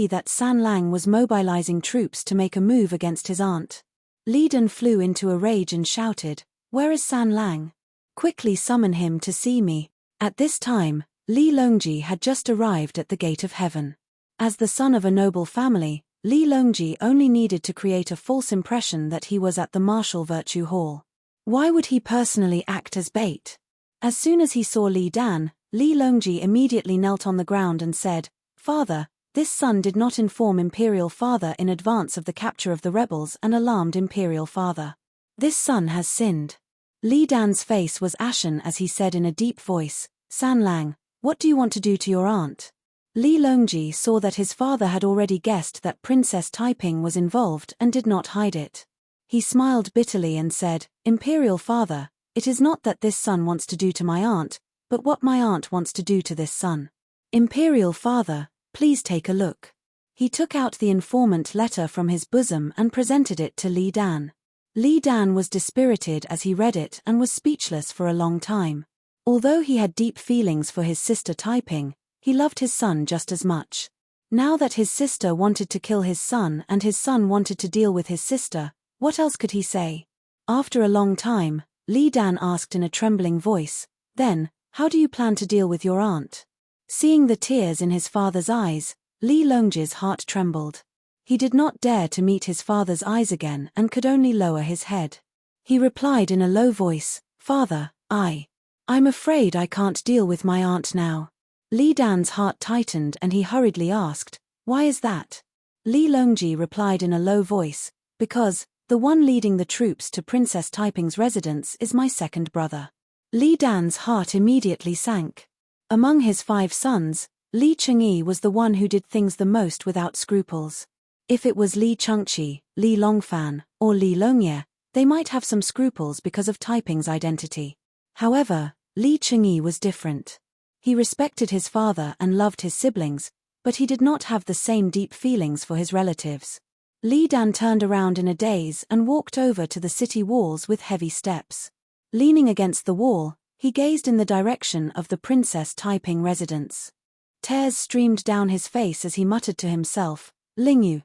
that San Lang was mobilizing troops to make a move against his aunt? Li Dan flew into a rage and shouted, "Where is San Lang? Quickly summon him to see me." At this time, Li Longji had just arrived at the gate of heaven. As the son of a noble family, Li Longji only needed to create a false impression that he was at the martial virtue hall. Why would he personally act as bait? As soon as he saw Li Dan, Li Longji immediately knelt on the ground and said, "Father, this son did not inform Imperial Father in advance of the capture of the rebels and alarmed Imperial Father. This son has sinned." Li Dan's face was ashen as he said in a deep voice, "San Lang, what do you want to do to your aunt?" Li Longji saw that his father had already guessed that Princess Taiping was involved and did not hide it. He smiled bitterly and said, "Imperial Father, it is not that this son wants to do to my aunt, but what my aunt wants to do to this son. Imperial Father, please take a look." He took out the informant letter from his bosom and presented it to Li Dan. Li Dan was dispirited as he read it and was speechless for a long time. Although he had deep feelings for his sister Taiping, he loved his son just as much. Now that his sister wanted to kill his son and his son wanted to deal with his sister, what else could he say? After a long time, Li Dan asked in a trembling voice, "Then, how do you plan to deal with your aunt?" Seeing the tears in his father's eyes, Li Longji's heart trembled. He did not dare to meet his father's eyes again and could only lower his head. He replied in a low voice, "Father, I'm afraid I can't deal with my aunt now." Li Dan's heart tightened and he hurriedly asked, "Why is that?" Li Longji replied in a low voice, "Because the one leading the troops to Princess Taiping's residence is my second brother." Li Dan's heart immediately sank. Among his 5 sons, Li Chengyi was the one who did things the most without scruples. If it was Li Chengqi, Li Longfan, or Li Longye, they might have some scruples because of Taiping's identity. However, Li Chengyi was different. He respected his father and loved his siblings, but he did not have the same deep feelings for his relatives. Li Dan turned around in a daze and walked over to the city walls with heavy steps. Leaning against the wall, he gazed in the direction of the Princess Taiping residence. Tears streamed down his face as he muttered to himself, "Lingyu,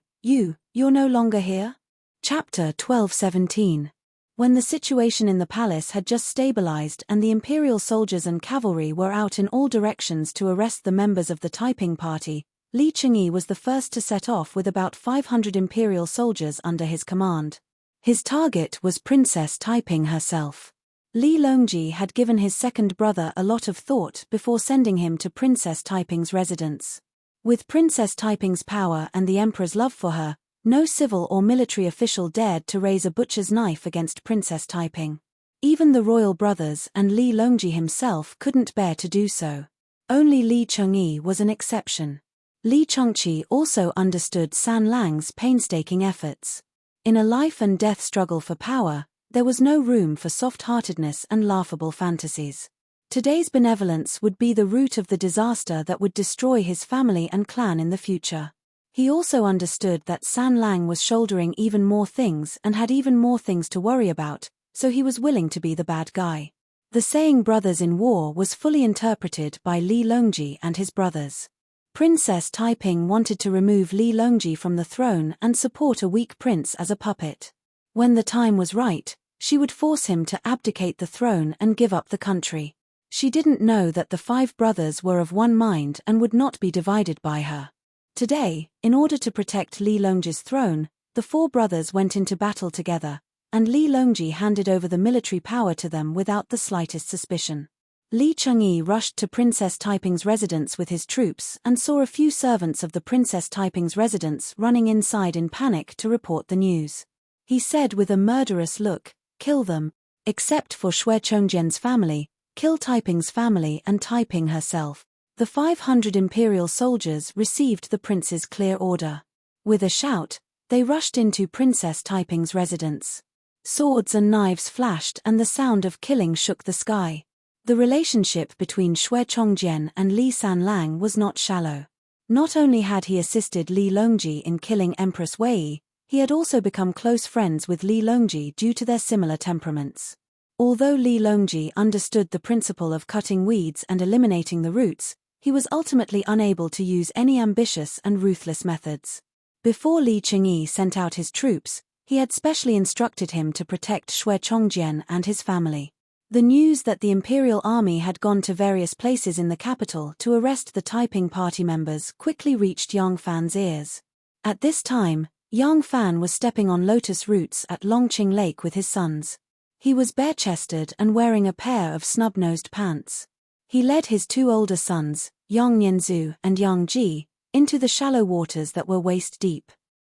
you're no longer here?" Chapter 12:17. When the situation in the palace had just stabilized and the imperial soldiers and cavalry were out in all directions to arrest the members of the Taiping party, Li Chengyi was the first to set off with about 500 imperial soldiers under his command. His target was Princess Taiping herself. Li Longji had given his second brother a lot of thought before sending him to Princess Taiping's residence. With Princess Taiping's power and the emperor's love for her, no civil or military official dared to raise a butcher's knife against Princess Taiping. Even the royal brothers and Li Longji himself couldn't bear to do so. Only Li Chengyi was an exception. Li Chengqi also understood San Lang's painstaking efforts. In a life-and-death struggle for power, there was no room for soft-heartedness and laughable fantasies. Today's benevolence would be the root of the disaster that would destroy his family and clan in the future. He also understood that San Lang was shouldering even more things and had even more things to worry about, so he was willing to be the bad guy. The saying "brothers in war" was fully interpreted by Li Longji and his brothers. Princess Taiping wanted to remove Li Longji from the throne and support a weak prince as a puppet. When the time was right, she would force him to abdicate the throne and give up the country. She didn't know that the 5 brothers were of one mind and would not be divided by her. Today, in order to protect Li Longji's throne, the 4 brothers went into battle together, and Li Longji handed over the military power to them without the slightest suspicion. Li Chengyi rushed to Princess Taiping's residence with his troops and saw a few servants of the Princess Taiping's residence running inside in panic to report the news. He said with a murderous look, "Kill them, except for Xue Chongjian's family, kill Taiping's family and Taiping herself." The 500 imperial soldiers received the prince's clear order. With a shout, they rushed into Princess Taiping's residence. Swords and knives flashed and the sound of killing shook the sky. The relationship between Xue Chongjian and Li San Lang was not shallow. Not only had he assisted Li Longji in killing Empress Wei, he had also become close friends with Li Longji due to their similar temperaments. Although Li Longji understood the principle of cutting weeds and eliminating the roots, he was ultimately unable to use any ambitious and ruthless methods. Before Li Chengyi sent out his troops, he had specially instructed him to protect Xue Chongjian and his family. The news that the imperial army had gone to various places in the capital to arrest the Taiping party members quickly reached Yang Fan's ears. At this time, Yang Fan was stepping on lotus roots at Longqing Lake with his sons. He was bare-chested and wearing a pair of snub-nosed pants. He led his 2 older sons, Yang Nianzhu and Yang Ji, into the shallow waters that were waist-deep.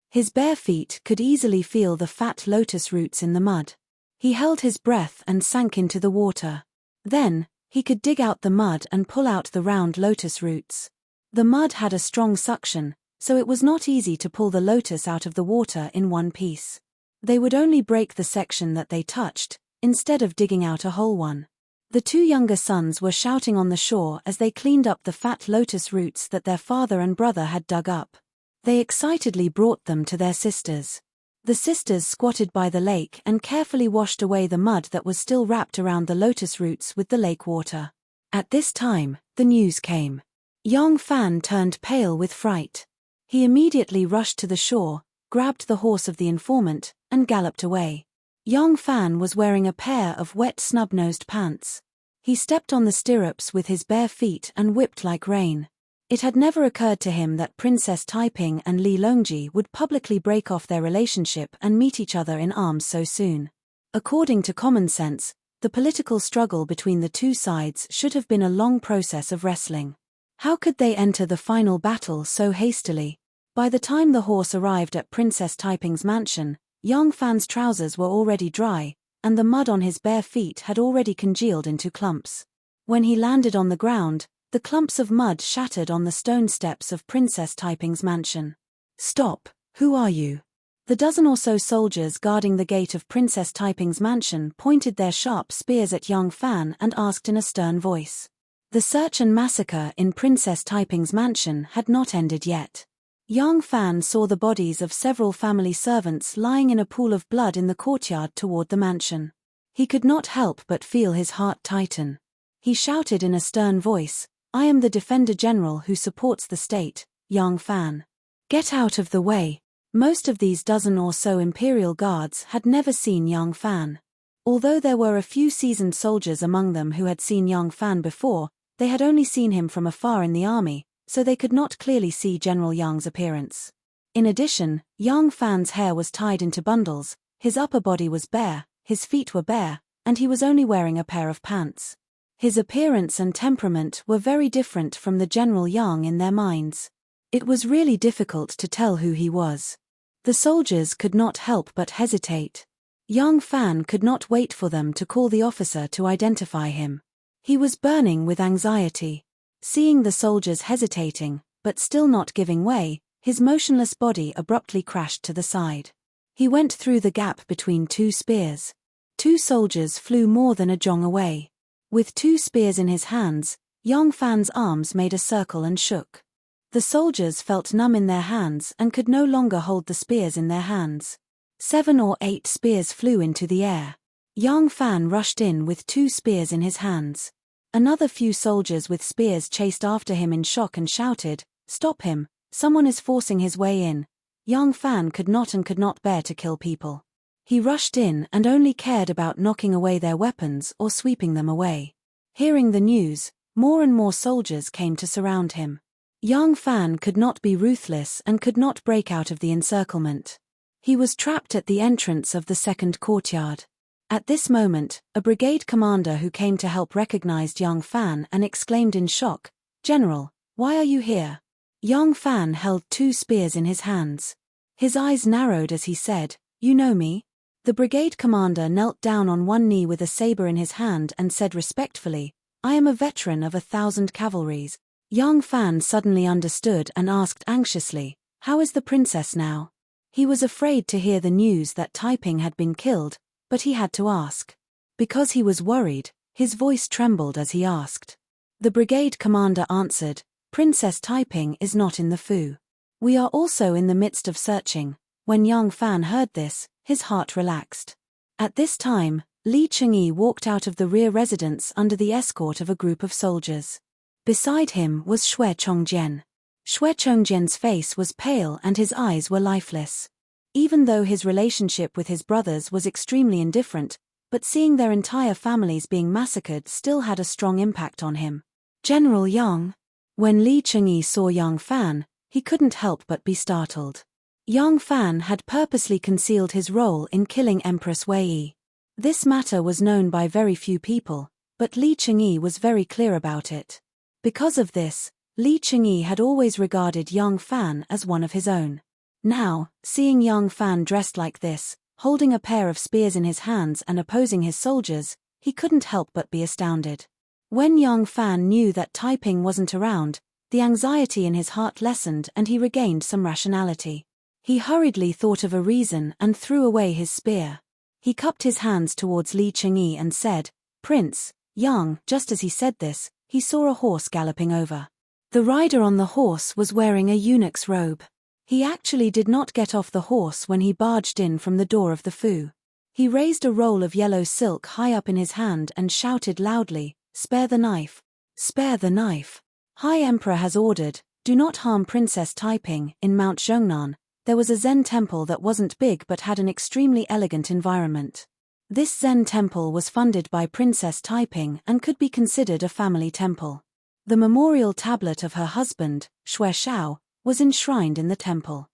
His bare feet could easily feel the fat lotus roots in the mud. He held his breath and sank into the water. Then, he could dig out the mud and pull out the round lotus roots. The mud had a strong suction, so it was not easy to pull the lotus out of the water in one piece. They would only break the section that they touched, instead of digging out a whole one. The 2 younger sons were shouting on the shore as they cleaned up the fat lotus roots that their father and brother had dug up. They excitedly brought them to their sisters. The sisters squatted by the lake and carefully washed away the mud that was still wrapped around the lotus roots with the lake water. At this time, the news came. Yang Fan turned pale with fright. He immediately rushed to the shore, grabbed the horse of the informant, and galloped away. Yang Fan was wearing a pair of wet snub-nosed pants. He stepped on the stirrups with his bare feet and whipped like rain. It had never occurred to him that Princess Taiping and Li Longji would publicly break off their relationship and meet each other in arms so soon. According to common sense, the political struggle between the 2 sides should have been a long process of wrestling. How could they enter the final battle so hastily? By the time the horse arrived at Princess Taiping's mansion, Yang Fan's trousers were already dry, and the mud on his bare feet had already congealed into clumps. When he landed on the ground, the clumps of mud shattered on the stone steps of Princess Taiping's mansion. "Stop, Who are you? The dozen or so soldiers guarding the gate of Princess Taiping's mansion pointed their sharp spears at young Fan and asked in a stern voice. The search and massacre in Princess Taiping's mansion had not ended yet. Young Fan saw the bodies of several family servants lying in a pool of blood in the courtyard toward the mansion. He could not help but feel his heart tighten. He shouted in a stern voice, "I am the Defender General who supports the state, young Fan. Get out of the way." Most of these dozen or so Imperial Guards had never seen young Fan. Although there were a few seasoned soldiers among them who had seen young Fan before, they had only seen him from afar in the army, so they could not clearly see General Young's appearance. In addition, young Fan's hair was tied into bundles, his upper body was bare, his feet were bare, and he was only wearing a pair of pants. His appearance and temperament were very different from the General Young in their minds. It was really difficult to tell who he was. The soldiers could not help but hesitate. Young Fan could not wait for them to call the officer to identify him. He was burning with anxiety. Seeing the soldiers hesitating, but still not giving way, his motionless body abruptly crashed to the side. He went through the gap between two spears. Two soldiers flew more than a jong away. With two spears in his hands, young Fan's arms made a circle and shook. The soldiers felt numb in their hands and could no longer hold the spears in their hands. 7 or 8 spears flew into the air. Young Fan rushed in with 2 spears in his hands. Another few soldiers with spears chased after him in shock and shouted, "Stop him, someone is forcing his way in." Young Fan could not bear to kill people. He rushed in and only cared about knocking away their weapons or sweeping them away. Hearing the news, more and more soldiers came to surround him. Young Fan could not be ruthless and could not break out of the encirclement. He was trapped at the entrance of the second courtyard. At this moment, a brigade commander who came to help recognized young Fan and exclaimed in shock, "General, why are you here?" Young Fan held 2 spears in his hands. His eyes narrowed as he said, "You know me?" The brigade commander knelt down on one knee with a saber in his hand and said respectfully, "I am a veteran of 1,000 cavalries." Young Fan suddenly understood and asked anxiously, "How is the princess now?" He was afraid to hear the news that Taiping had been killed, but he had to ask. Because he was worried, his voice trembled as he asked. The brigade commander answered, "Princess Taiping is not in the Fu. We are also in the midst of searching." When young Fan heard this, his heart relaxed. At this time, Li Chengyi walked out of the rear residence under the escort of a group of soldiers. Beside him was Xue Chongjian. Xue Chongjian's face was pale and his eyes were lifeless. Even though his relationship with his brothers was extremely indifferent, but seeing their entire families being massacred still had a strong impact on him. "General Yang." When Li Chengyi saw young Fan, he couldn't help but be startled. Young Fan had purposely concealed his role in killing Empress Wei. This matter was known by very few people, but Li Chengyi was very clear about it. Because of this, Li Chengyi had always regarded young Fan as one of his own. Now, seeing young Fan dressed like this, holding a pair of spears in his hands and opposing his soldiers, he couldn't help but be astounded. When young Fan knew that Taiping wasn't around, the anxiety in his heart lessened and he regained some rationality. He hurriedly thought of a reason and threw away his spear. He cupped his hands towards Li Chengyi and said, "Prince, Yang." Just as he said this, he saw a horse galloping over. The rider on the horse was wearing a eunuch's robe. He actually did not get off the horse when he barged in from the door of the Fu. He raised a roll of yellow silk high up in his hand and shouted loudly, "Spare the knife! Spare the knife! High Emperor has ordered, do not harm Princess Taiping." In Mount Zhongnan, there was a Zen temple that wasn't big but had an extremely elegant environment. This Zen temple was funded by Princess Taiping and could be considered a family temple. The memorial tablet of her husband, Xue Shao, was enshrined in the temple.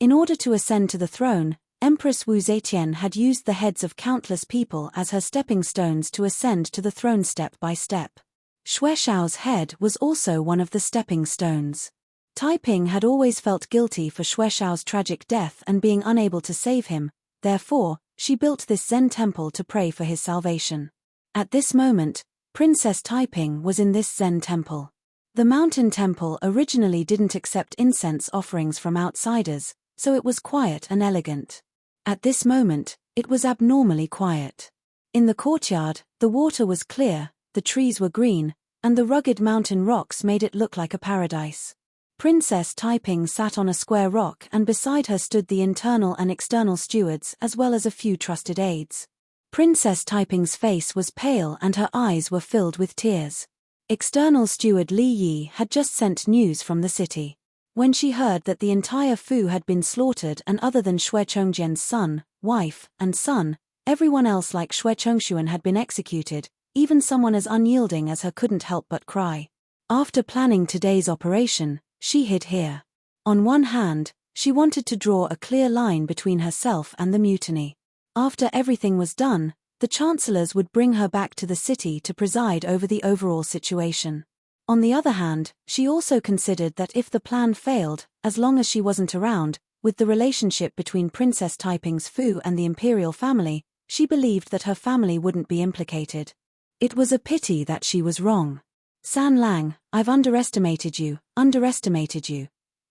In order to ascend to the throne, Empress Wu Zetian had used the heads of countless people as her stepping stones to ascend to the throne step by step. Xue Shao's head was also one of the stepping stones. Taiping had always felt guilty for Xue Shao's tragic death and being unable to save him, therefore, she built this Zen temple to pray for his salvation. At this moment, Princess Taiping was in this Zen temple. The mountain temple originally didn't accept incense offerings from outsiders, so it was quiet and elegant. At this moment, it was abnormally quiet. In the courtyard, the water was clear, the trees were green, and the rugged mountain rocks made it look like a paradise. Princess Taiping sat on a square rock, and beside her stood the internal and external stewards as well as a few trusted aides. Princess Taiping's face was pale and her eyes were filled with tears. External steward Li Yi had just sent news from the city. When she heard that the entire Fu had been slaughtered and other than Xue Chongjian's son, wife, and son, everyone else like Xue Chongshuan had been executed, even someone as unyielding as her couldn't help but cry. After planning today's operation, she hid here. On one hand, she wanted to draw a clear line between herself and the mutiny. After everything was done, the chancellors would bring her back to the city to preside over the overall situation. On the other hand, she also considered that if the plan failed, as long as she wasn't around, with the relationship between Princess Taiping's Fu and the imperial family, she believed that her family wouldn't be implicated. It was a pity that she was wrong. San Lang, I've underestimated you.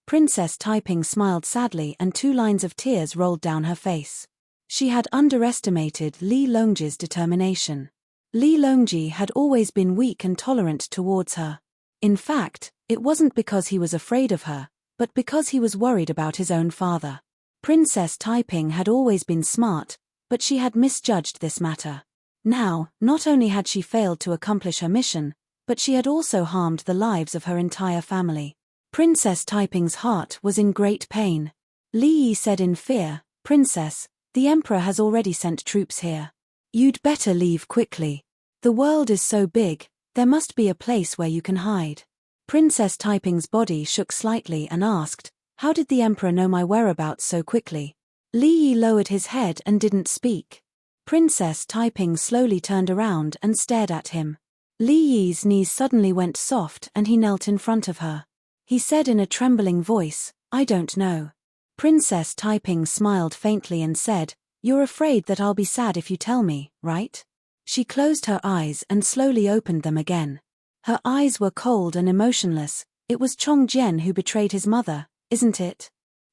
Princess Taiping smiled sadly and 2 lines of tears rolled down her face. She had underestimated Li Longji's determination. Li Longji had always been weak and tolerant towards her. In fact, it wasn't because he was afraid of her, but because he was worried about his own father. Princess Taiping had always been smart, but she had misjudged this matter. Now, not only had she failed to accomplish her mission, but she had also harmed the lives of her entire family. Princess Taiping's heart was in great pain. Li Yi said in fear, "Princess, the Emperor has already sent troops here. You'd better leave quickly. The world is so big, there must be a place where you can hide." Princess Taiping's body shook slightly and asked, "How did the Emperor know my whereabouts so quickly?" Li Yi lowered his head and didn't speak. Princess Taiping slowly turned around and stared at him. Li Yi's knees suddenly went soft and he knelt in front of her. He said in a trembling voice, "I don't know." Princess Taiping smiled faintly and said, "You're afraid that I'll be sad if you tell me, right?" She closed her eyes and slowly opened them again. Her eyes were cold and emotionless. "It was Chong Jian who betrayed his mother, isn't it?"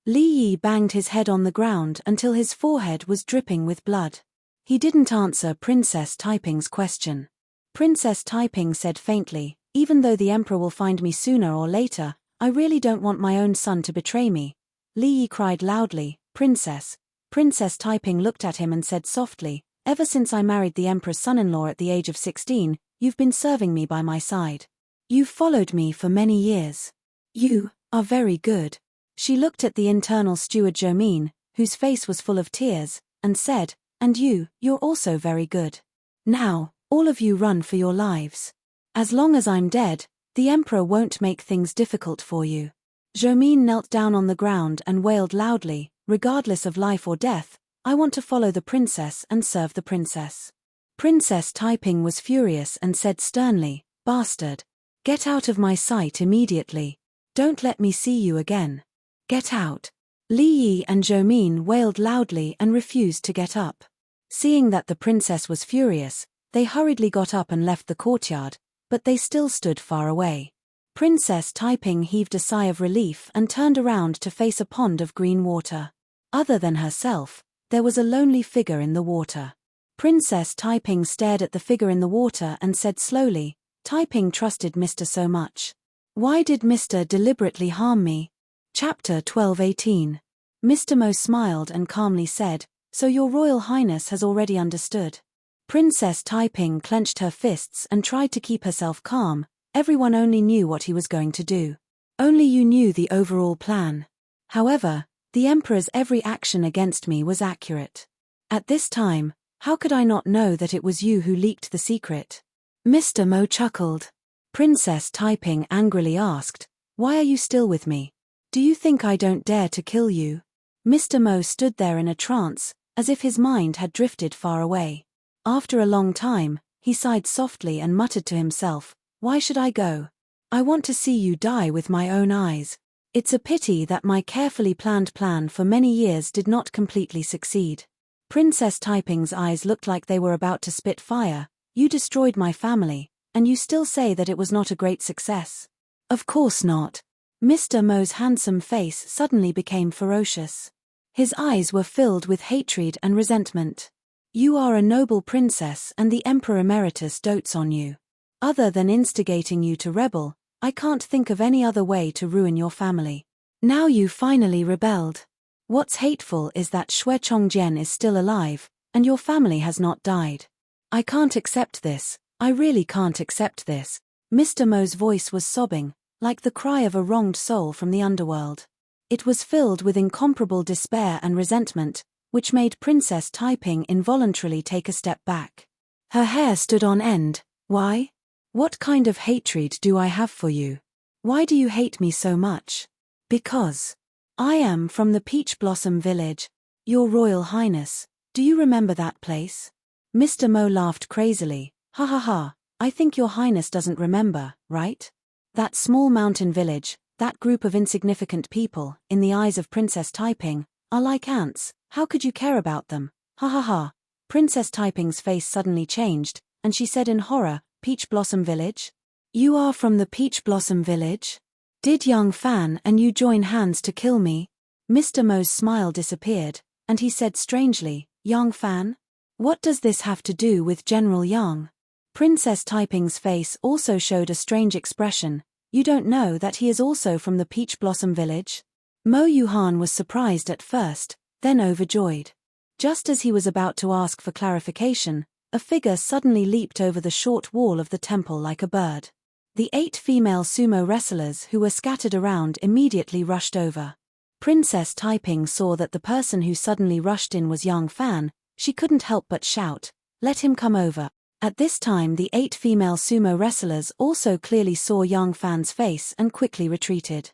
Li Yi banged his head on the ground until his forehead was dripping with blood. He didn't answer Princess Taiping's question. Princess Taiping said faintly, "Even though the Emperor will find me sooner or later, I really don't want my own son to betray me." Li Yi cried loudly, "Princess." Princess Taiping looked at him and said softly, "Ever since I married the Emperor's son-in-law at the age of 16, you've been serving me by my side. You've followed me for many years. You are very good." She looked at the internal steward Zhou, whose face was full of tears, and said, "And you're also very good. Now, all of you run for your lives. As long as I'm dead, the Emperor won't make things difficult for you." Zhou knelt down on the ground and wailed loudly, "Regardless of life or death, I want to follow the princess and serve the princess." Princess Taiping was furious and said sternly, "Bastard! Get out of my sight immediately. Don't let me see you again. Get out." Li Yi and Zhou wailed loudly and refused to get up. Seeing that the princess was furious, they hurriedly got up and left the courtyard, but they still stood far away. Princess Taiping heaved a sigh of relief and turned around to face a pond of green water. Other than herself, there was a lonely figure in the water. Princess Taiping stared at the figure in the water and said slowly, "Taiping trusted Mr. so much. Why did Mr. deliberately harm me?" Chapter 12:18. Mr. Mo smiled and calmly said, "So your Royal Highness has already understood." Princess Taiping clenched her fists and tried to keep herself calm. Everyone only knew what he was going to do. Only you knew the overall plan. However, the Emperor's every action against me was accurate. At this time, how could I not know that it was you who leaked the secret? Mr. Mo chuckled. Princess Taiping angrily asked, "Why are you still with me? Do you think I don't dare to kill you?" Mr. Mo stood there in a trance, as if his mind had drifted far away. After a long time, he sighed softly and muttered to himself, "Why should I go? I want to see you die with my own eyes. It's a pity that my carefully planned plan for many years did not completely succeed." Princess Taiping's eyes looked like they were about to spit fire. "You destroyed my family, and you still say that it was not a great success?" "Of course not. Mr. Mo's handsome face suddenly became ferocious. His eyes were filled with hatred and resentment. You are a noble princess and the Emperor Emeritus dotes on you. Other than instigating you to rebel, I can't think of any other way to ruin your family. Now you finally rebelled. What's hateful is that Xue Chongjian is still alive, and your family has not died. I can't accept this, I really can't accept this. Mr. Mo's voice was sobbing, like the cry of a wronged soul from the underworld. It was filled with incomparable despair and resentment, which made Princess Taiping involuntarily take a step back. Her hair stood on end. Why? What kind of hatred do I have for you? Why do you hate me so much? Because I am from the Peach Blossom Village. Your Royal Highness, do you remember that place? Mr. Mo laughed crazily. Ha ha ha, I think your Highness doesn't remember, right? That small mountain village, that group of insignificant people, in the eyes of Princess Taiping, are like ants. How could you care about them? Ha ha ha. Princess Taiping's face suddenly changed, and she said in horror, Peach Blossom Village? You are from the Peach Blossom Village? Did young Fan and you join hands to kill me? Mr. Mo's smile disappeared, and he said strangely, young Fan? What does this have to do with General Yang? Princess Taiping's face also showed a strange expression. You don't know that he is also from the Peach Blossom Village? Mo Yuhan was surprised at first, then overjoyed. Just as he was about to ask for clarification, a figure suddenly leaped over the short wall of the temple like a bird. The 8 female sumo wrestlers who were scattered around immediately rushed over. Princess Taiping saw that the person who suddenly rushed in was young Fan. She couldn't help but shout, let him come over. At this time the 8 female sumo wrestlers also clearly saw young Fan's face and quickly retreated.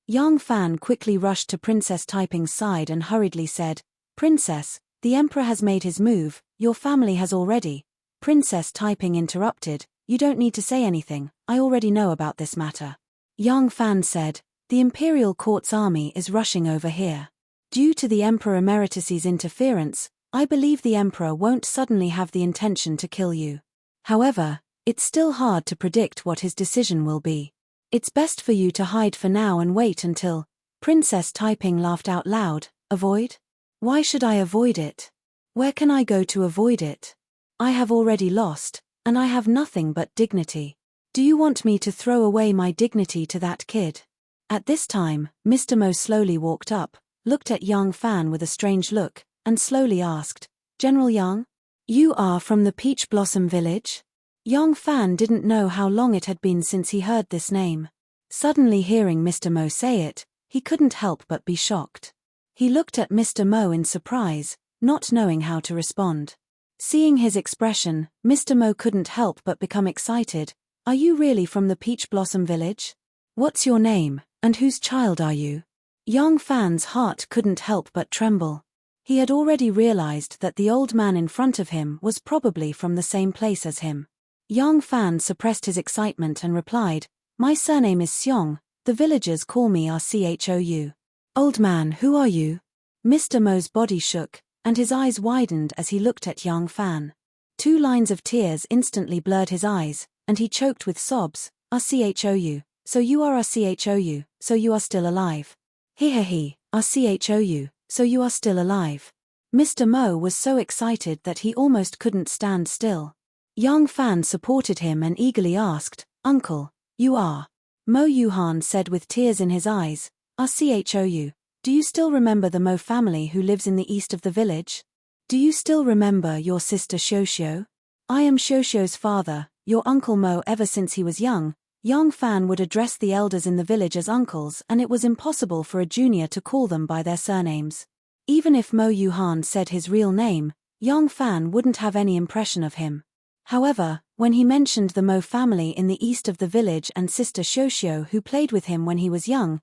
Young Fan quickly rushed to Princess Taiping's side and hurriedly said, Princess, the Emperor has made his move, your family has already. Princess Taiping interrupted, you don't need to say anything, I already know about this matter. Young Fan said, the Imperial Court's army is rushing over here. Due to the Emperor Emeritus's interference, I believe the Emperor won't suddenly have the intention to kill you. However, it's still hard to predict what his decision will be. It's best for you to hide for now and wait until. Princess Taiping laughed out loud. Avoid? Why should I avoid it? Where can I go to avoid it? I have already lost, and I have nothing but dignity. Do you want me to throw away my dignity to that kid? At this time, Mr. Mo slowly walked up, looked at young Fan with a strange look, and slowly asked, General Yang? You are from the Peach Blossom Village? Young Fan didn't know how long it had been since he heard this name. Suddenly hearing Mr. Mo say it, he couldn't help but be shocked. He looked at Mr. Mo in surprise, not knowing how to respond. Seeing his expression, Mr. Mo couldn't help but become excited. Are you really from the Peach Blossom Village? What's your name, and whose child are you? Young Fan's heart couldn't help but tremble. He had already realized that the old man in front of him was probably from the same place as him. Young Fan suppressed his excitement and replied, my surname is Xiong, the villagers call me Rchou. Old man, who are you? Mr. Mo's body shook, and his eyes widened as he looked at young Fan. 2 lines of tears instantly blurred his eyes, and he choked with sobs. Rchou, so you are Rchou, so you are still alive. He, Rchou, so you are still alive. Mr. Mo was so excited that he almost couldn't stand still. Young Fan supported him and eagerly asked, Uncle, you are? Mo Yuhan said with tears in his eyes, Rchou, do you still remember the Mo family who lives in the east of the village? Do you still remember your sister Xiuxiu? I am Xiuxiu's father, your Uncle Mo. Ever since he was young, young Fan would address the elders in the village as uncles, and it was impossible for a junior to call them by their surnames. Even if Mo Yuhan said his real name, young Fan wouldn't have any impression of him. However, when he mentioned the Mo family in the east of the village and sister Xiuxiu who played with him when he was young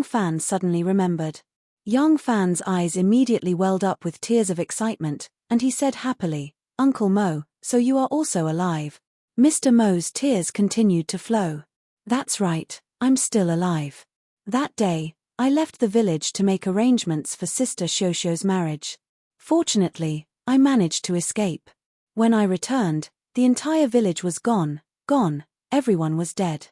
Fan suddenly remembered. Young Fan's eyes immediately welled up with tears of excitement, and he said happily, Uncle Mo, so you are also alive. Mr. Mo's tears continued to flow. That's right, I'm still alive. That day, I left the village to make arrangements for sister Xiuxiu's marriage. Fortunately, I managed to escape. When I returned, the entire village was gone, everyone was dead.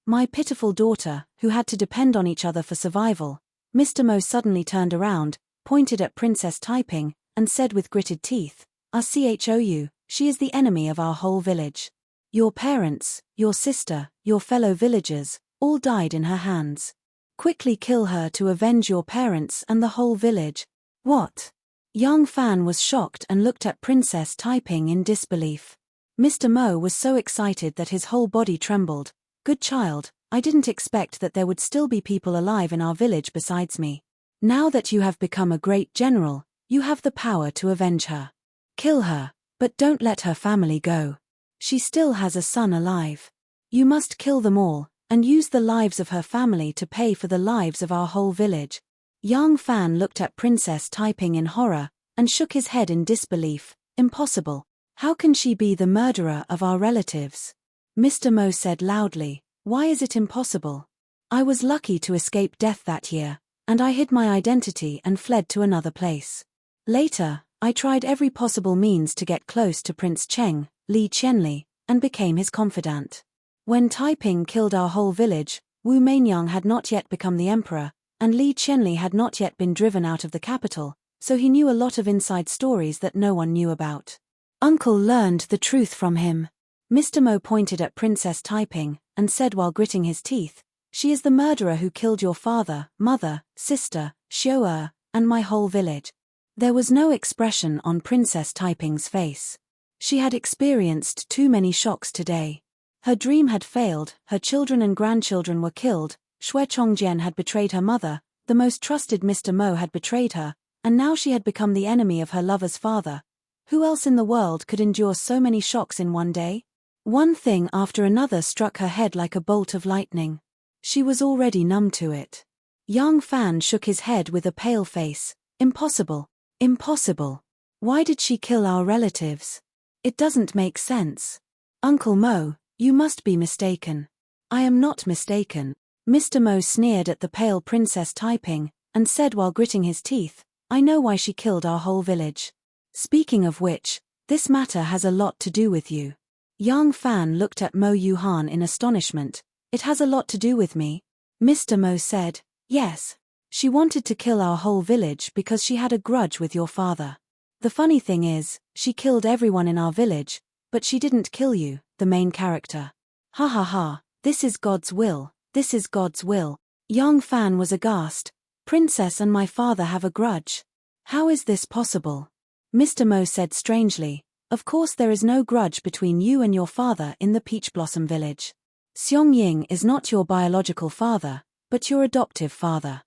My pitiful daughter, who had to depend on each other for survival. Mr. Mo suddenly turned around, pointed at Princess Taiping, and said with gritted teeth, "Rchou, she is the enemy of our whole village. Your parents, your sister, your fellow villagers, all died in her hands. Quickly kill her to avenge your parents and the whole village." What? Young Fan was shocked and looked at Princess Taiping in disbelief. Mr. Mo was so excited that his whole body trembled. "Good child, I didn't expect that there would still be people alive in our village besides me. Now that you have become a great general, you have the power to avenge her. Kill her, but don't let her family go. She still has a son alive. You must kill them all, and use the lives of her family to pay for the lives of our whole village." Young Fan looked at Princess Taiping in horror, and shook his head in disbelief. "Impossible. How can she be the murderer of our relatives?" Mr. Mo said loudly, "Why is it impossible? I was lucky to escape death that year, and I hid my identity and fled to another place. Later, I tried every possible means to get close to Prince Cheng, Li Qianli, and became his confidant. When Taiping killed our whole village, Wu Mainyang had not yet become the emperor, and Li Qianli had not yet been driven out of the capital, so he knew a lot of inside stories that no one knew about. Uncle learned the truth from him." Mr. Mo pointed at Princess Taiping, and said while gritting his teeth, "She is the murderer who killed your father, mother, sister, Xiao, and my whole village." There was no expression on Princess Taiping's face. She had experienced too many shocks today. Her dream had failed, her children and grandchildren were killed, Xue Chongjian had betrayed her mother, the most trusted Mr. Mo had betrayed her, and now she had become the enemy of her lover's father. Who else in the world could endure so many shocks in one day? One thing after another struck her head like a bolt of lightning. She was already numb to it. Young Fan shook his head with a pale face. "Impossible. Impossible. Why did she kill our relatives? It doesn't make sense. Uncle Mo, you must be mistaken." "I am not mistaken." Mr. Mo sneered at the pale Princess Taiping, and said while gritting his teeth, "I know why she killed our whole village. Speaking of which, this matter has a lot to do with you." Young Fan looked at Mo Yuhan in astonishment. "It has a lot to do with me?" Mr. Mo said, "Yes. She wanted to kill our whole village because she had a grudge with your father. The funny thing is, she killed everyone in our village, but she didn't kill you, the main character. Ha ha ha, this is God's will, this is God's will." Young Fan was aghast. "Princess and my father have a grudge. How is this possible?" Mr. Mo said strangely, "Of course there is no grudge between you and your father in the Peach Blossom Village. Xiong Ying is not your biological father, but your adoptive father.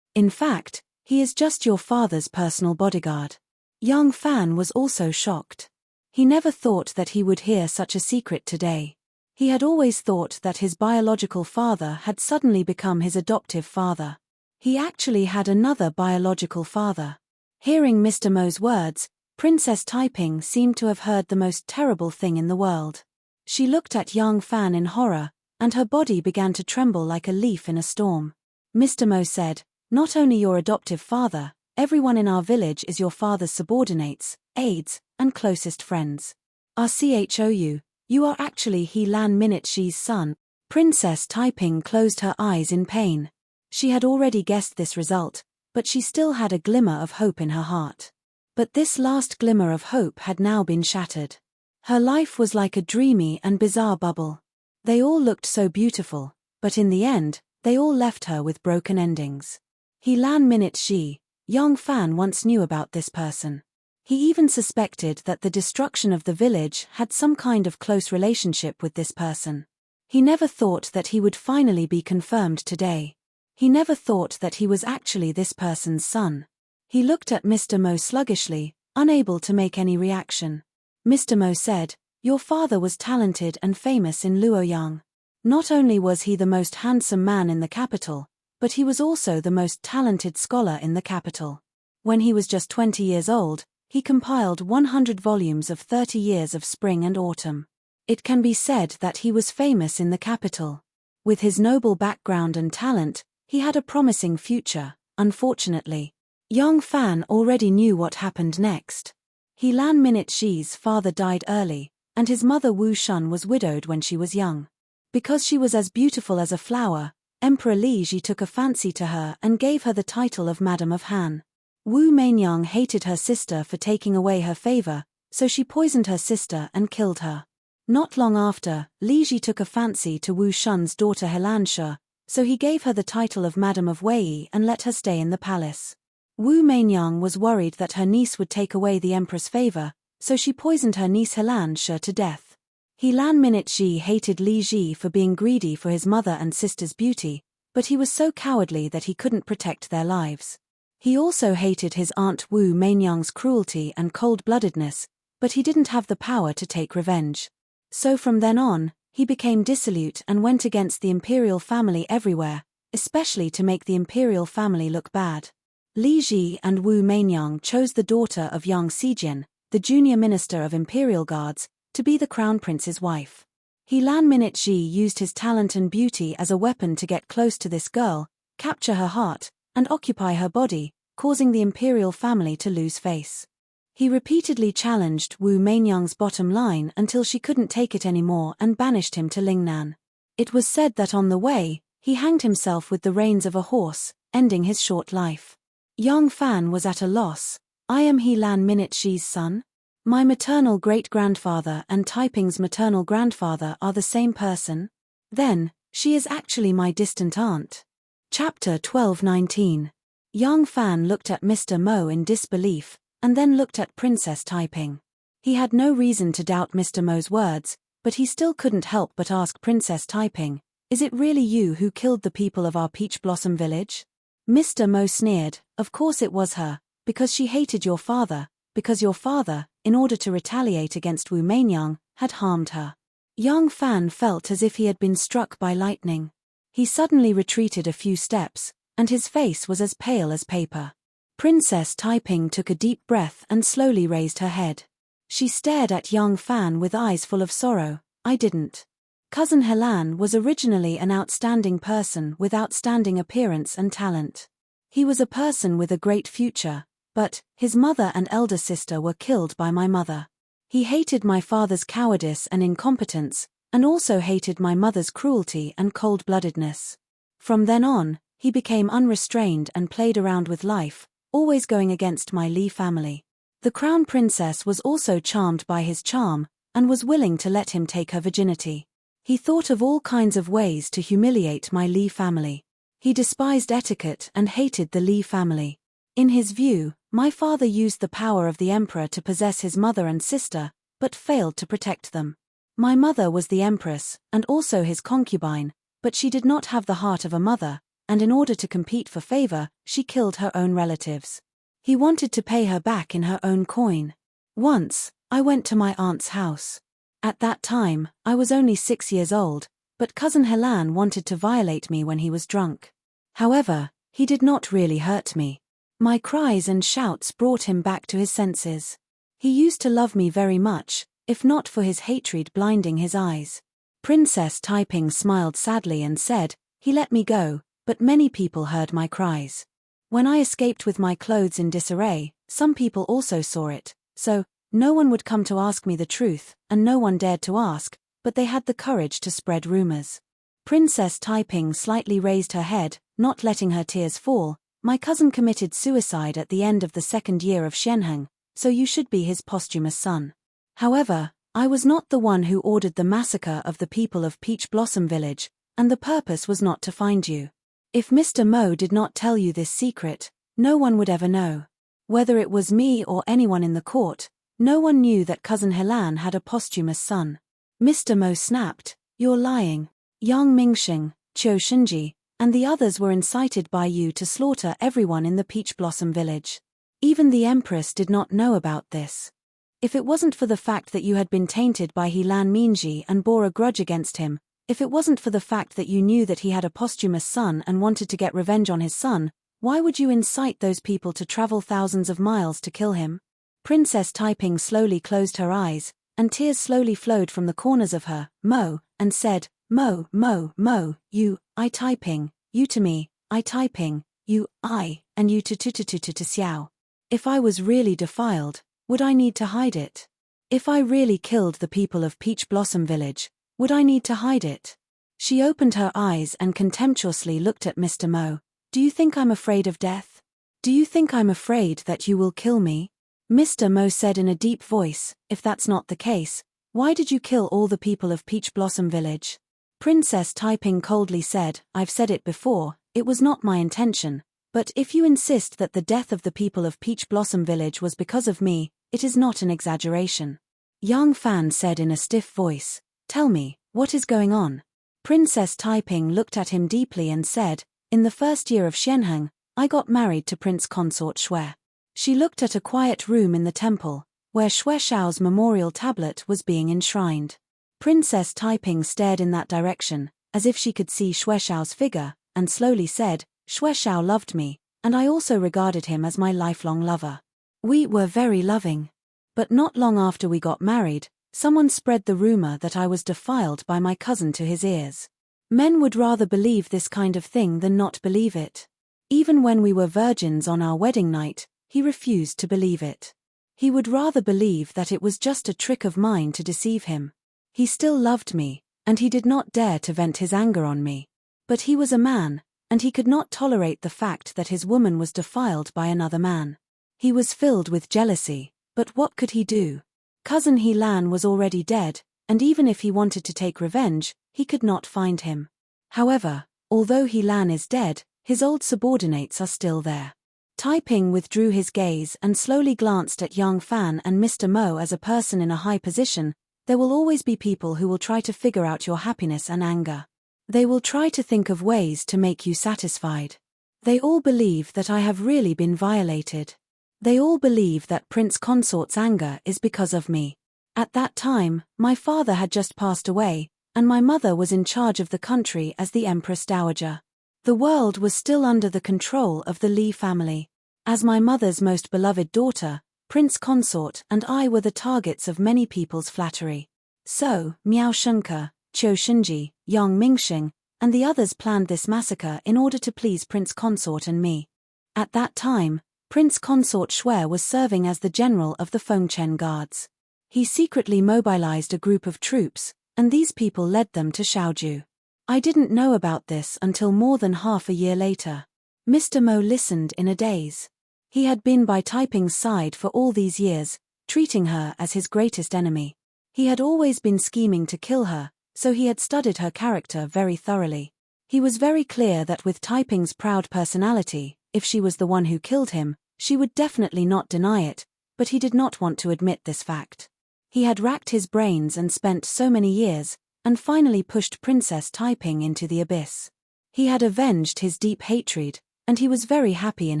In fact, he is just your father's personal bodyguard." Young Fan was also shocked. He never thought that he would hear such a secret today. He had always thought that his biological father had suddenly become his adoptive father. He actually had another biological father. Hearing Mr. Mo's words, Princess Taiping seemed to have heard the most terrible thing in the world. She looked at Young Fan in horror, and her body began to tremble like a leaf in a storm. Mr. Mo said, "Not only your adoptive father, everyone in our village is your father's subordinates, aides, and closest friends. Rchou, you are actually He Lan Minute Shi's son." Princess Taiping closed her eyes in pain. She had already guessed this result, but she still had a glimmer of hope in her heart. But this last glimmer of hope had now been shattered. Her life was like a dreamy and bizarre bubble. They all looked so beautiful, but in the end, they all left her with broken endings. He Lan Minute Shi, Young Fan once knew about this person. He even suspected that the destruction of the village had some kind of close relationship with this person. He never thought that he would finally be confirmed today. He never thought that he was actually this person's son. He looked at Mr. Mo sluggishly, unable to make any reaction. Mr. Mo said, "Your father was talented and famous in Luoyang. Not only was he the most handsome man in the capital, but he was also the most talented scholar in the capital. When he was just 20 years old, he compiled 100 volumes of 30 years of spring and autumn. It can be said that he was famous in the capital. With his noble background and talent, he had a promising future. Unfortunately, Young Fan already knew what happened next. He Lan Minute Shi's father died early, and his mother Wu Shun was widowed when she was young. Because she was as beautiful as a flower, Emperor Li Ji took a fancy to her and gave her the title of Madam of Han. Wu Meinyang hated her sister for taking away her favor, so she poisoned her sister and killed her. Not long after, Li Ji took a fancy to Wu Shun's daughter Helanshe, so he gave her the title of Madam of Wei and let her stay in the palace. Wu Meinyang was worried that her niece would take away the emperor's favor, so she poisoned her niece Helanshe to death. Helan Minute-ji hated Li Ji for being greedy for his mother and sister's beauty, but he was so cowardly that he couldn't protect their lives. He also hated his aunt Wu Meinyang's cruelty and cold-bloodedness, but he didn't have the power to take revenge. So from then on, he became dissolute and went against the imperial family everywhere, especially to make the imperial family look bad. Li Ji and Wu Meinyang chose the daughter of Yang Xijin, the junior minister of imperial guards, to be the crown prince's wife. Helan Minute-ji used his talent and beauty as a weapon to get close to this girl, capture her heart, and occupy her body, causing the imperial family to lose face. He repeatedly challenged Wu Meinyang's bottom line until she couldn't take it anymore and banished him to Lingnan. It was said that on the way, he hanged himself with the reins of a horse, ending his short life. Yang Fan was at a loss. I am Helan Minute-ji's son? My maternal great-grandfather and Taiping's maternal grandfather are the same person? Then, she is actually my distant aunt. Chapter 12-19. Yang Fan looked at Mr. Mo in disbelief, and then looked at Princess Taiping. He had no reason to doubt Mr. Mo's words, but he still couldn't help but ask Princess Taiping, "Is it really you who killed the people of our Peach Blossom village?" Mr. Mo sneered, "Of course it was her, because she hated your father, because your father, in order to retaliate against Wu Meinyang, had harmed her." Yang Fan felt as if he had been struck by lightning. He suddenly retreated a few steps, and his face was as pale as paper. Princess Taiping took a deep breath and slowly raised her head. She stared at Yang Fan with eyes full of sorrow. "I didn't. Cousin Helan was originally an outstanding person with outstanding appearance and talent. He was a person with a great future. But, his mother and elder sister were killed by my mother. He hated my father's cowardice and incompetence, and also hated my mother's cruelty and cold-bloodedness. From then on, he became unrestrained and played around with life, always going against my Li family. The crown princess was also charmed by his charm, and was willing to let him take her virginity. He thought of all kinds of ways to humiliate my Li family. He despised etiquette and hated the Li family. In his view, my father used the power of the emperor to possess his mother and sister, but failed to protect them. My mother was the empress, and also his concubine, but she did not have the heart of a mother, and in order to compete for favor, she killed her own relatives. He wanted to pay her back in her own coin. Once, I went to my aunt's house. At that time, I was only 6 years old, but cousin Helan wanted to violate me when he was drunk. However, he did not really hurt me. My cries and shouts brought him back to his senses. He used to love me very much, if not for his hatred blinding his eyes. Princess Taiping smiled sadly and said, "He let me go, but many people heard my cries. When I escaped with my clothes in disarray, some people also saw it, so, no one would come to ask me the truth, and no one dared to ask, but they had the courage to spread rumors." Princess Taiping slightly raised her head, not letting her tears fall. "My cousin committed suicide at the end of the 2nd year of Shenheng, so you should be his posthumous son. However, I was not the one who ordered the massacre of the people of Peach Blossom Village, and the purpose was not to find you. If Mr. Mo did not tell you this secret, no one would ever know. Whether it was me or anyone in the court, no one knew that cousin Helan had a posthumous son." Mr. Mo snapped, "You're lying. Yang Mingxing, Qiu Shinji, and the others were incited by you to slaughter everyone in the Peach Blossom Village. Even the Empress did not know about this. If it wasn't for the fact that you had been tainted by Helan Minji and bore a grudge against him, if it wasn't for the fact that you knew that he had a posthumous son and wanted to get revenge on his son, why would you incite those people to travel thousands of miles to kill him?" Princess Taiping slowly closed her eyes, and tears slowly flowed from the corners of her Mo, and said, "Mo, Mo, Mo, you, I Taiping, you to me, I Taiping, you, I, and you to Xiao. If I was really defiled, would I need to hide it? If I really killed the people of Peach Blossom Village, would I need to hide it? She opened her eyes and contemptuously looked at Mr. Mo. Do you think I'm afraid of death? Do you think I'm afraid that you will kill me? Mr. Mo said in a deep voice, if that's not the case, why did you kill all the people of Peach Blossom Village? Princess Taiping coldly said, I've said it before, it was not my intention, but if you insist that the death of the people of Peach Blossom Village was because of me, it is not an exaggeration. Yang Fan said in a stiff voice, tell me, what is going on? Princess Taiping looked at him deeply and said, in the first year of Xianheng, I got married to Prince Consort Xue. She looked at a quiet room in the temple, where Xue Xiao's memorial tablet was being enshrined. Princess Taiping stared in that direction, as if she could see Xue Xiao's figure, and slowly said, Xue Xiao loved me, and I also regarded him as my lifelong lover. We were very loving. But not long after we got married, someone spread the rumor that I was defiled by my cousin to his ears. Men would rather believe this kind of thing than not believe it. Even when we were virgins on our wedding night, he refused to believe it. He would rather believe that it was just a trick of mine to deceive him. He still loved me, and he did not dare to vent his anger on me. But he was a man, and he could not tolerate the fact that his woman was defiled by another man. He was filled with jealousy, but what could he do? Cousin He Lan was already dead, and even if he wanted to take revenge, he could not find him. However, although He Lan is dead, his old subordinates are still there. Taiping withdrew his gaze and slowly glanced at Yang Fan and Mr. Mo. As a person in a high position, there will always be people who will try to figure out your happiness and anger. They will try to think of ways to make you satisfied. They all believe that I have really been violated. They all believe that Prince Consort's anger is because of me. At that time, my father had just passed away, and my mother was in charge of the country as the Empress Dowager. The world was still under the control of the Li family. As my mother's most beloved daughter, Prince Consort and I were the targets of many people's flattery. So, Miao Shunke, Qiu Shinji, Yang Mingxing, and the others planned this massacre in order to please Prince Consort and me. At that time, Prince Consort Xue was serving as the general of the Fengchen Guards. He secretly mobilized a group of troops, and these people led them to Xiaoju. I didn't know about this until more than half a year later. Mr. Mo listened in a daze. He had been by Taiping's side for all these years, treating her as his greatest enemy. He had always been scheming to kill her, so he had studied her character very thoroughly. He was very clear that with Taiping's proud personality, if she was the one who killed him, she would definitely not deny it, but he did not want to admit this fact. He had racked his brains and spent so many years, and finally pushed Princess Taiping into the abyss. He had avenged his deep hatred, and he was very happy in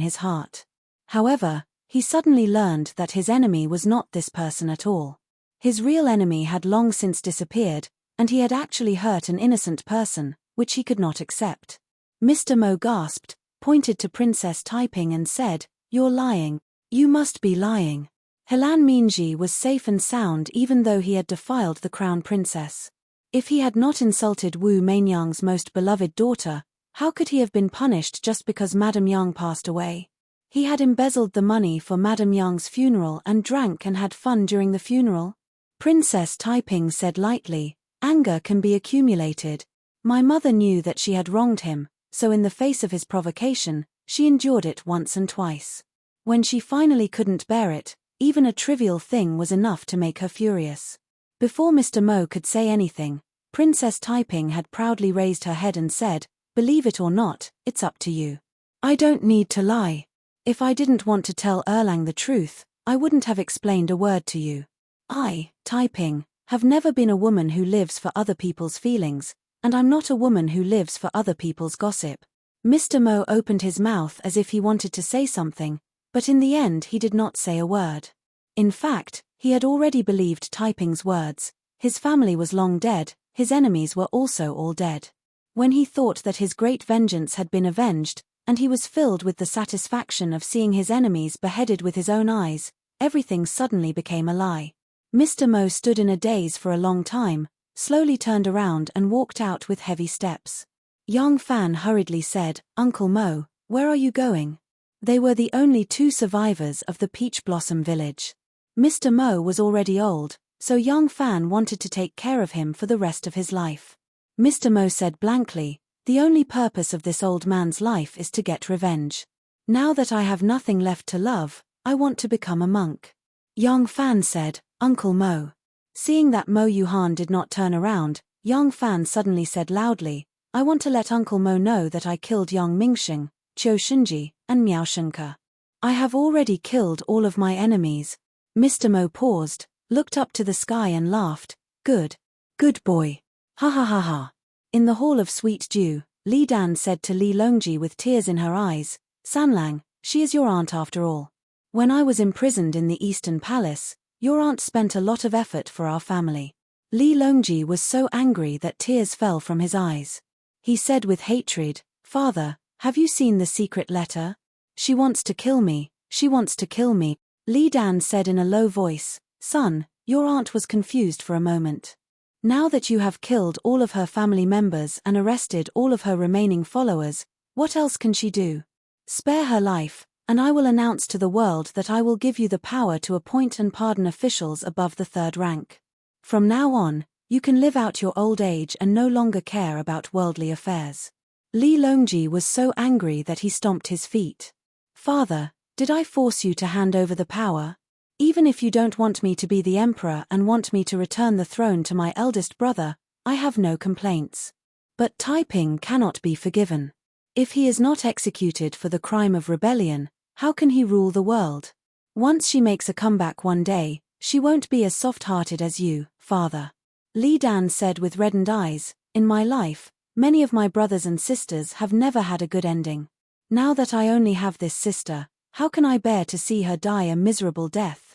his heart. However, he suddenly learned that his enemy was not this person at all. His real enemy had long since disappeared, and he had actually hurt an innocent person, which he could not accept. Mr. Mo gasped, pointed to Princess Taiping and said, "You're lying. You must be lying." Helan Minji was safe and sound even though he had defiled the crown princess. If he had not insulted Wu Meinyang's most beloved daughter, how could he have been punished just because Madame Yang passed away? He had embezzled the money for Madame Yang's funeral and drank and had fun during the funeral. Princess Taiping said lightly, "Anger can be accumulated. My mother knew that she had wronged him, so in the face of his provocation, she endured it once and twice. When she finally couldn't bear it, even a trivial thing was enough to make her furious." Before Mr. Mo could say anything, Princess Taiping had proudly raised her head and said, "Believe it or not, it's up to you. I don't need to lie. If I didn't want to tell Erlang the truth, I wouldn't have explained a word to you. I, Taiping, have never been a woman who lives for other people's feelings, and I'm not a woman who lives for other people's gossip." Mr. Mo opened his mouth as if he wanted to say something, but in the end he did not say a word. In fact, he had already believed Taiping's words. His family was long dead, his enemies were also all dead. When he thought that his great vengeance had been avenged, and he was filled with the satisfaction of seeing his enemies beheaded with his own eyes, everything suddenly became a lie. Mr. Mo stood in a daze for a long time, slowly turned around and walked out with heavy steps. Yang Fan hurriedly said, "Uncle Mo, where are you going?" They were the only two survivors of the Peach Blossom Village. Mr. Mo was already old, so Yang Fan wanted to take care of him for the rest of his life. Mr. Mo said blankly, "The only purpose of this old man's life is to get revenge. Now that I have nothing left to love, I want to become a monk." Yang Fan said, "Uncle Mo." Seeing that Mo Yuhan did not turn around, Yang Fan suddenly said loudly, "I want to let Uncle Mo know that I killed Yang Mingxing, Qiu Shenji, and Miao Shenke. I have already killed all of my enemies." Mr. Mo paused, looked up to the sky and laughed, "Good. Good boy. Ha ha ha ha." In the Hall of Sweet Dew, Li Dan said to Li Longji with tears in her eyes, "Sanlang, she is your aunt after all. When I was imprisoned in the Eastern Palace, your aunt spent a lot of effort for our family." Li Longji was so angry that tears fell from his eyes. He said with hatred, "Father, have you seen the secret letter? She wants to kill me, she wants to kill me." Li Dan said in a low voice, "Son, your aunt was confused for a moment. Now that you have killed all of her family members and arrested all of her remaining followers, what else can she do? Spare her life, and I will announce to the world that I will give you the power to appoint and pardon officials above the 3rd rank. From now on, you can live out your old age and no longer care about worldly affairs." Li Longji was so angry that he stomped his feet. "Father, did I force you to hand over the power? Even if you don't want me to be the emperor and want me to return the throne to my eldest brother, I have no complaints. But Taiping cannot be forgiven. If he is not executed for the crime of rebellion, how can he rule the world? Once she makes a comeback one day, she won't be as soft-hearted as you, father." Li Dan said with reddened eyes, "In my life, many of my brothers and sisters have never had a good ending. Now that I only have this sister, how can I bear to see her die a miserable death?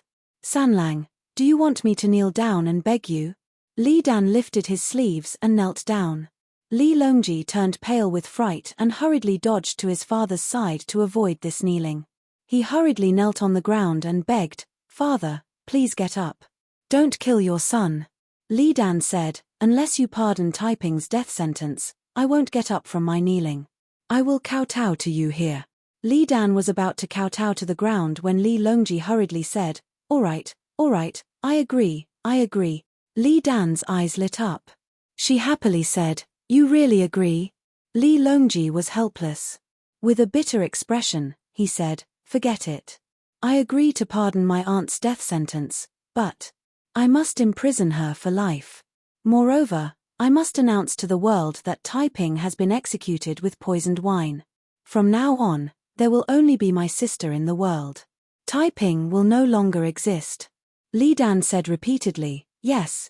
Sanlang, do you want me to kneel down and beg you?" Li Dan lifted his sleeves and knelt down. Li Longji turned pale with fright and hurriedly dodged to his father's side to avoid this kneeling. He hurriedly knelt on the ground and begged, "Father, please get up. Don't kill your son." Li Dan said, "Unless you pardon Taiping's death sentence, I won't get up from my kneeling. I will kowtow to you here." Li Dan was about to kowtow to the ground when Li Longji hurriedly said, all right, I agree, I agree." Li Dan's eyes lit up. She happily said, "You really agree?" Li Longji was helpless. With a bitter expression, he said, "Forget it. I agree to pardon my aunt's death sentence, but I must imprison her for life. Moreover, I must announce to the world that Taiping has been executed with poisoned wine. From now on, there will only be my sister in the world. Taiping will no longer exist." Li Dan said repeatedly, Yes,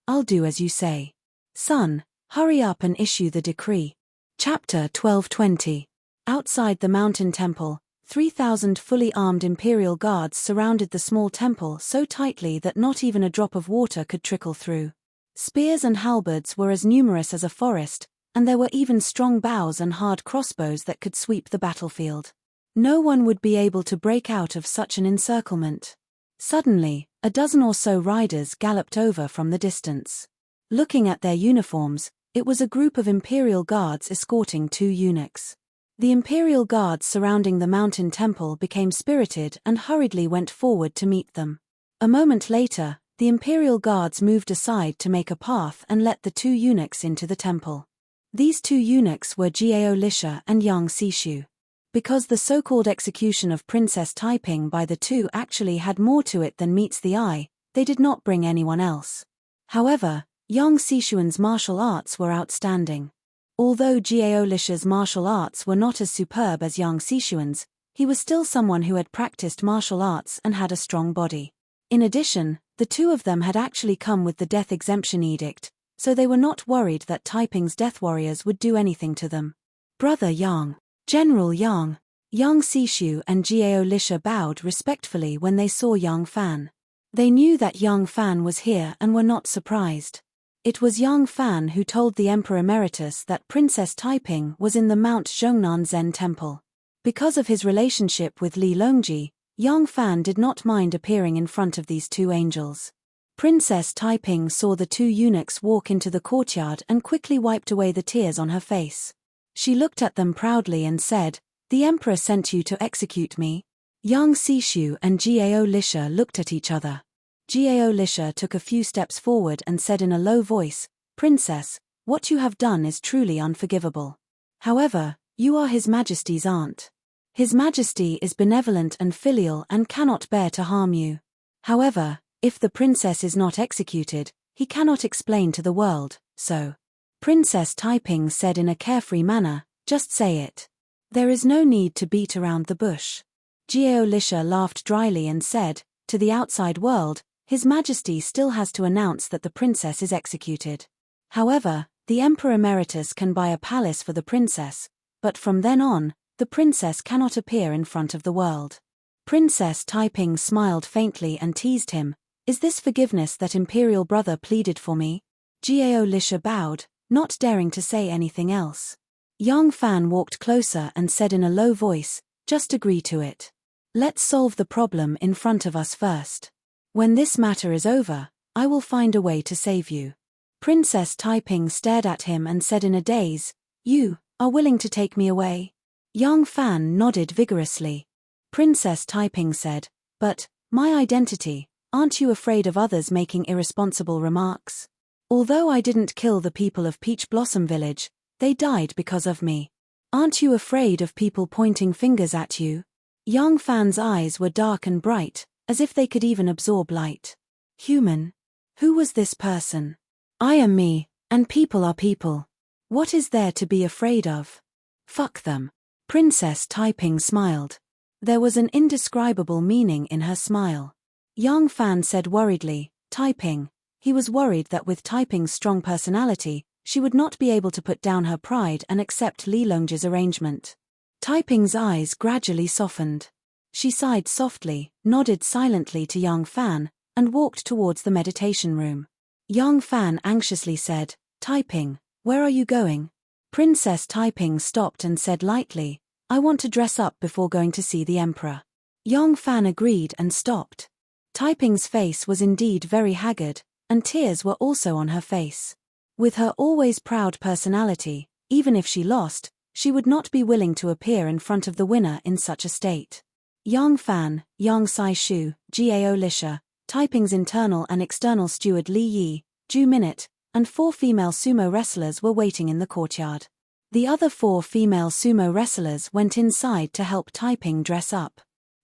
I'll do as you say. Son, hurry up and issue the decree." Chapter 12:20. Outside the mountain temple, 3,000 fully armed imperial guards surrounded the small temple so tightly that not even a drop of water could trickle through. Spears and halberds were as numerous as a forest, and there were even strong bows and hard crossbows that could sweep the battlefield. No one would be able to break out of such an encirclement. Suddenly, a dozen or so riders galloped over from the distance. Looking at their uniforms, it was a group of imperial guards escorting 2 eunuchs. The imperial guards surrounding the mountain temple became spirited and hurriedly went forward to meet them. A moment later, the imperial guards moved aside to make a path and let the 2 eunuchs into the temple. These 2 eunuchs were Jiao Lisha and Yang Sishu. Because the so-called execution of Princess Taiping by the 2 actually had more to it than meets the eye, they did not bring anyone else. However, Yang Sishuan's martial arts were outstanding. Although Jiao Lisha's martial arts were not as superb as Yang Sishuan's, he was still someone who had practiced martial arts and had a strong body. In addition, the 2 of them had actually come with the death exemption edict, so they were not worried that Taiping's death warriors would do anything to them. "Brother Yang, General Yang." Yang Sishu and Jiao Lisha bowed respectfully when they saw Yang Fan. They knew that Yang Fan was here and were not surprised. It was Yang Fan who told the Emperor Emeritus that Princess Taiping was in the Mount Zhongnan Zen Temple. Because of his relationship with Li Longji, Yang Fan did not mind appearing in front of these 2 angels. Princess Taiping saw the 2 eunuchs walk into the courtyard and quickly wiped away the tears on her face. She looked at them proudly and said, "The Emperor sent you to execute me?" Yang Sishu and Jiao Lisha looked at each other. Jiao Lisha took a few steps forward and said in a low voice, "Princess, What you have done is truly unforgivable. However, you are His Majesty's aunt. His Majesty is benevolent and filial and cannot bear to harm you. However, if the princess is not executed, he cannot explain to the world, so. Princess Taiping said in a carefree manner, just say it. There is no need to beat around the bush. Jiao Lisha laughed dryly and said, to the outside world, His Majesty still has to announce that the princess is executed. However, the Emperor Emeritus can buy a palace for the princess, but from then on, the princess cannot appear in front of the world. Princess Taiping smiled faintly and teased him, is this forgiveness that imperial brother pleaded for me? Jiao Lisha bowed, not daring to say anything else. Yang Fan walked closer and said in a low voice, just agree to it. Let's solve the problem in front of us first. When this matter is over, I will find a way to save you. Princess Taiping stared at him and said in a daze, you are willing to take me away? Yang Fan nodded vigorously. Princess Taiping said, but, my identity, aren't you afraid of others making irresponsible remarks? Although I didn't kill the people of Peach Blossom Village, they died because of me. Aren't you afraid of people pointing fingers at you? Yang Fan's eyes were dark and bright, as if they could even absorb light. Human? Who was this person? I am me, and people are people. What is there to be afraid of? Fuck them. Princess Taiping smiled. There was an indescribable meaning in her smile. Yang Fan said worriedly, Taiping. He was worried that with Taiping's strong personality, she would not be able to put down her pride and accept Li Longji's arrangement. Taiping's eyes gradually softened. She sighed softly, nodded silently to Yang Fan, and walked towards the meditation room. Yang Fan anxiously said, Taiping, where are you going? Princess Taiping stopped and said lightly, I want to dress up before going to see the emperor. Yang Fan agreed and stopped. Taiping's face was indeed very haggard, and tears were also on her face. With her always proud personality, even if she lost, she would not be willing to appear in front of the winner in such a state. Yang Fan, Yang Sai-shu, Jiao Lisha, Taiping's internal and external steward Li Yi, Ju Minute, and 4 female sumo wrestlers were waiting in the courtyard. The other 4 female sumo wrestlers went inside to help Taiping dress up.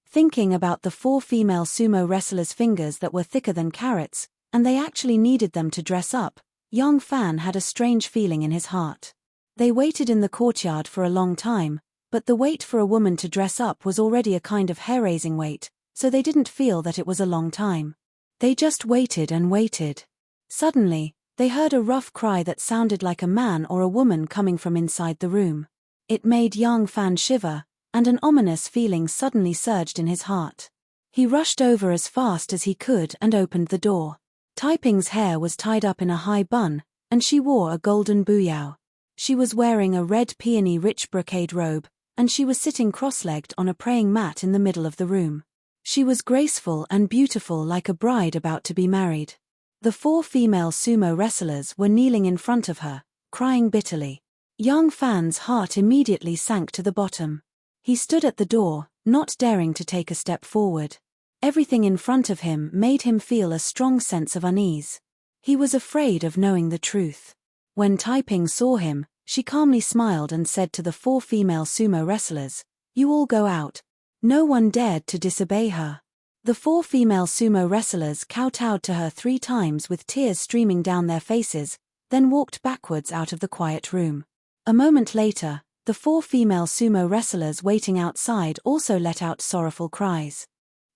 Thinking about the 4 female sumo wrestlers' fingers that were thicker than carrots, and they actually needed them to dress up, Yang Fan had a strange feeling in his heart. They waited in the courtyard for a long time, but the wait for a woman to dress up was already a kind of hair-raising wait, so they didn't feel that it was a long time. They just waited and waited. Suddenly, they heard a rough cry that sounded like a man or a woman coming from inside the room. It made Yang Fan shiver, and an ominous feeling suddenly surged in his heart. He rushed over as fast as he could and opened the door. Taiping's hair was tied up in a high bun, and she wore a golden buyao. She was wearing a red peony rich brocade robe, and she was sitting cross-legged on a praying mat in the middle of the room. She was graceful and beautiful like a bride about to be married. The 4 female sumo wrestlers were kneeling in front of her, crying bitterly. Yang Fan's heart immediately sank to the bottom. He stood at the door, not daring to take a step forward. Everything in front of him made him feel a strong sense of unease. He was afraid of knowing the truth. When Taiping saw him, she calmly smiled and said to the 4 female sumo wrestlers, you all go out. No one dared to disobey her. The 4 female sumo wrestlers kowtowed to her 3 times with tears streaming down their faces, then walked backwards out of the quiet room. A moment later, the 4 female sumo wrestlers waiting outside also let out sorrowful cries.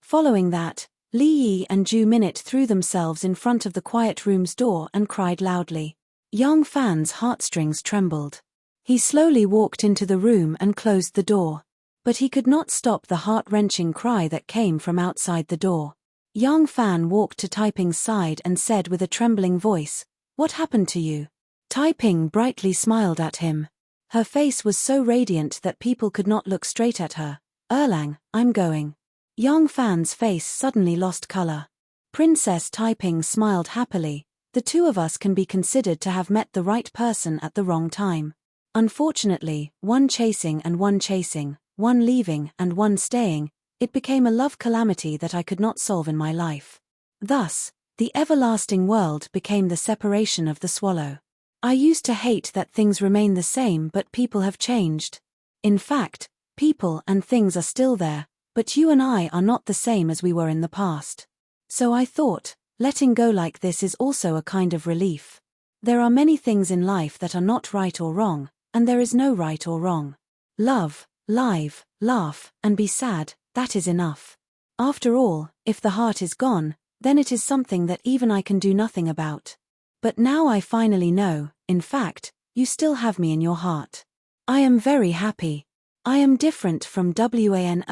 Following that, Li Yi and Ju Minute threw themselves in front of the quiet room's door and cried loudly. Yang Fan's heartstrings trembled. He slowly walked into the room and closed the door. But he could not stop the heart-wrenching cry that came from outside the door. Yang Fan walked to Taiping's side and said with a trembling voice, what happened to you? Taiping brightly smiled at him. Her face was so radiant that people could not look straight at her. Erlang, I'm going. Yang Fan's face suddenly lost color. Princess Taiping smiled happily. The 2 of us can be considered to have met the right person at the wrong time. Unfortunately, one chasing and one chasing, one leaving and one staying, it became a love calamity that I could not solve in my life. Thus, the everlasting world became the separation of the swallow. I used to hate that things remain the same but people have changed. In fact, people and things are still there, but you and I are not the same as we were in the past. So I thought, letting go like this is also a kind of relief. There are many things in life that are not right or wrong, and there is no right or wrong. Love, live, laugh, and be sad, that is enough. After all, if the heart is gone, then it is something that even I can do nothing about. But now I finally know, in fact, you still have me in your heart. I am very happy. I am different from Wan.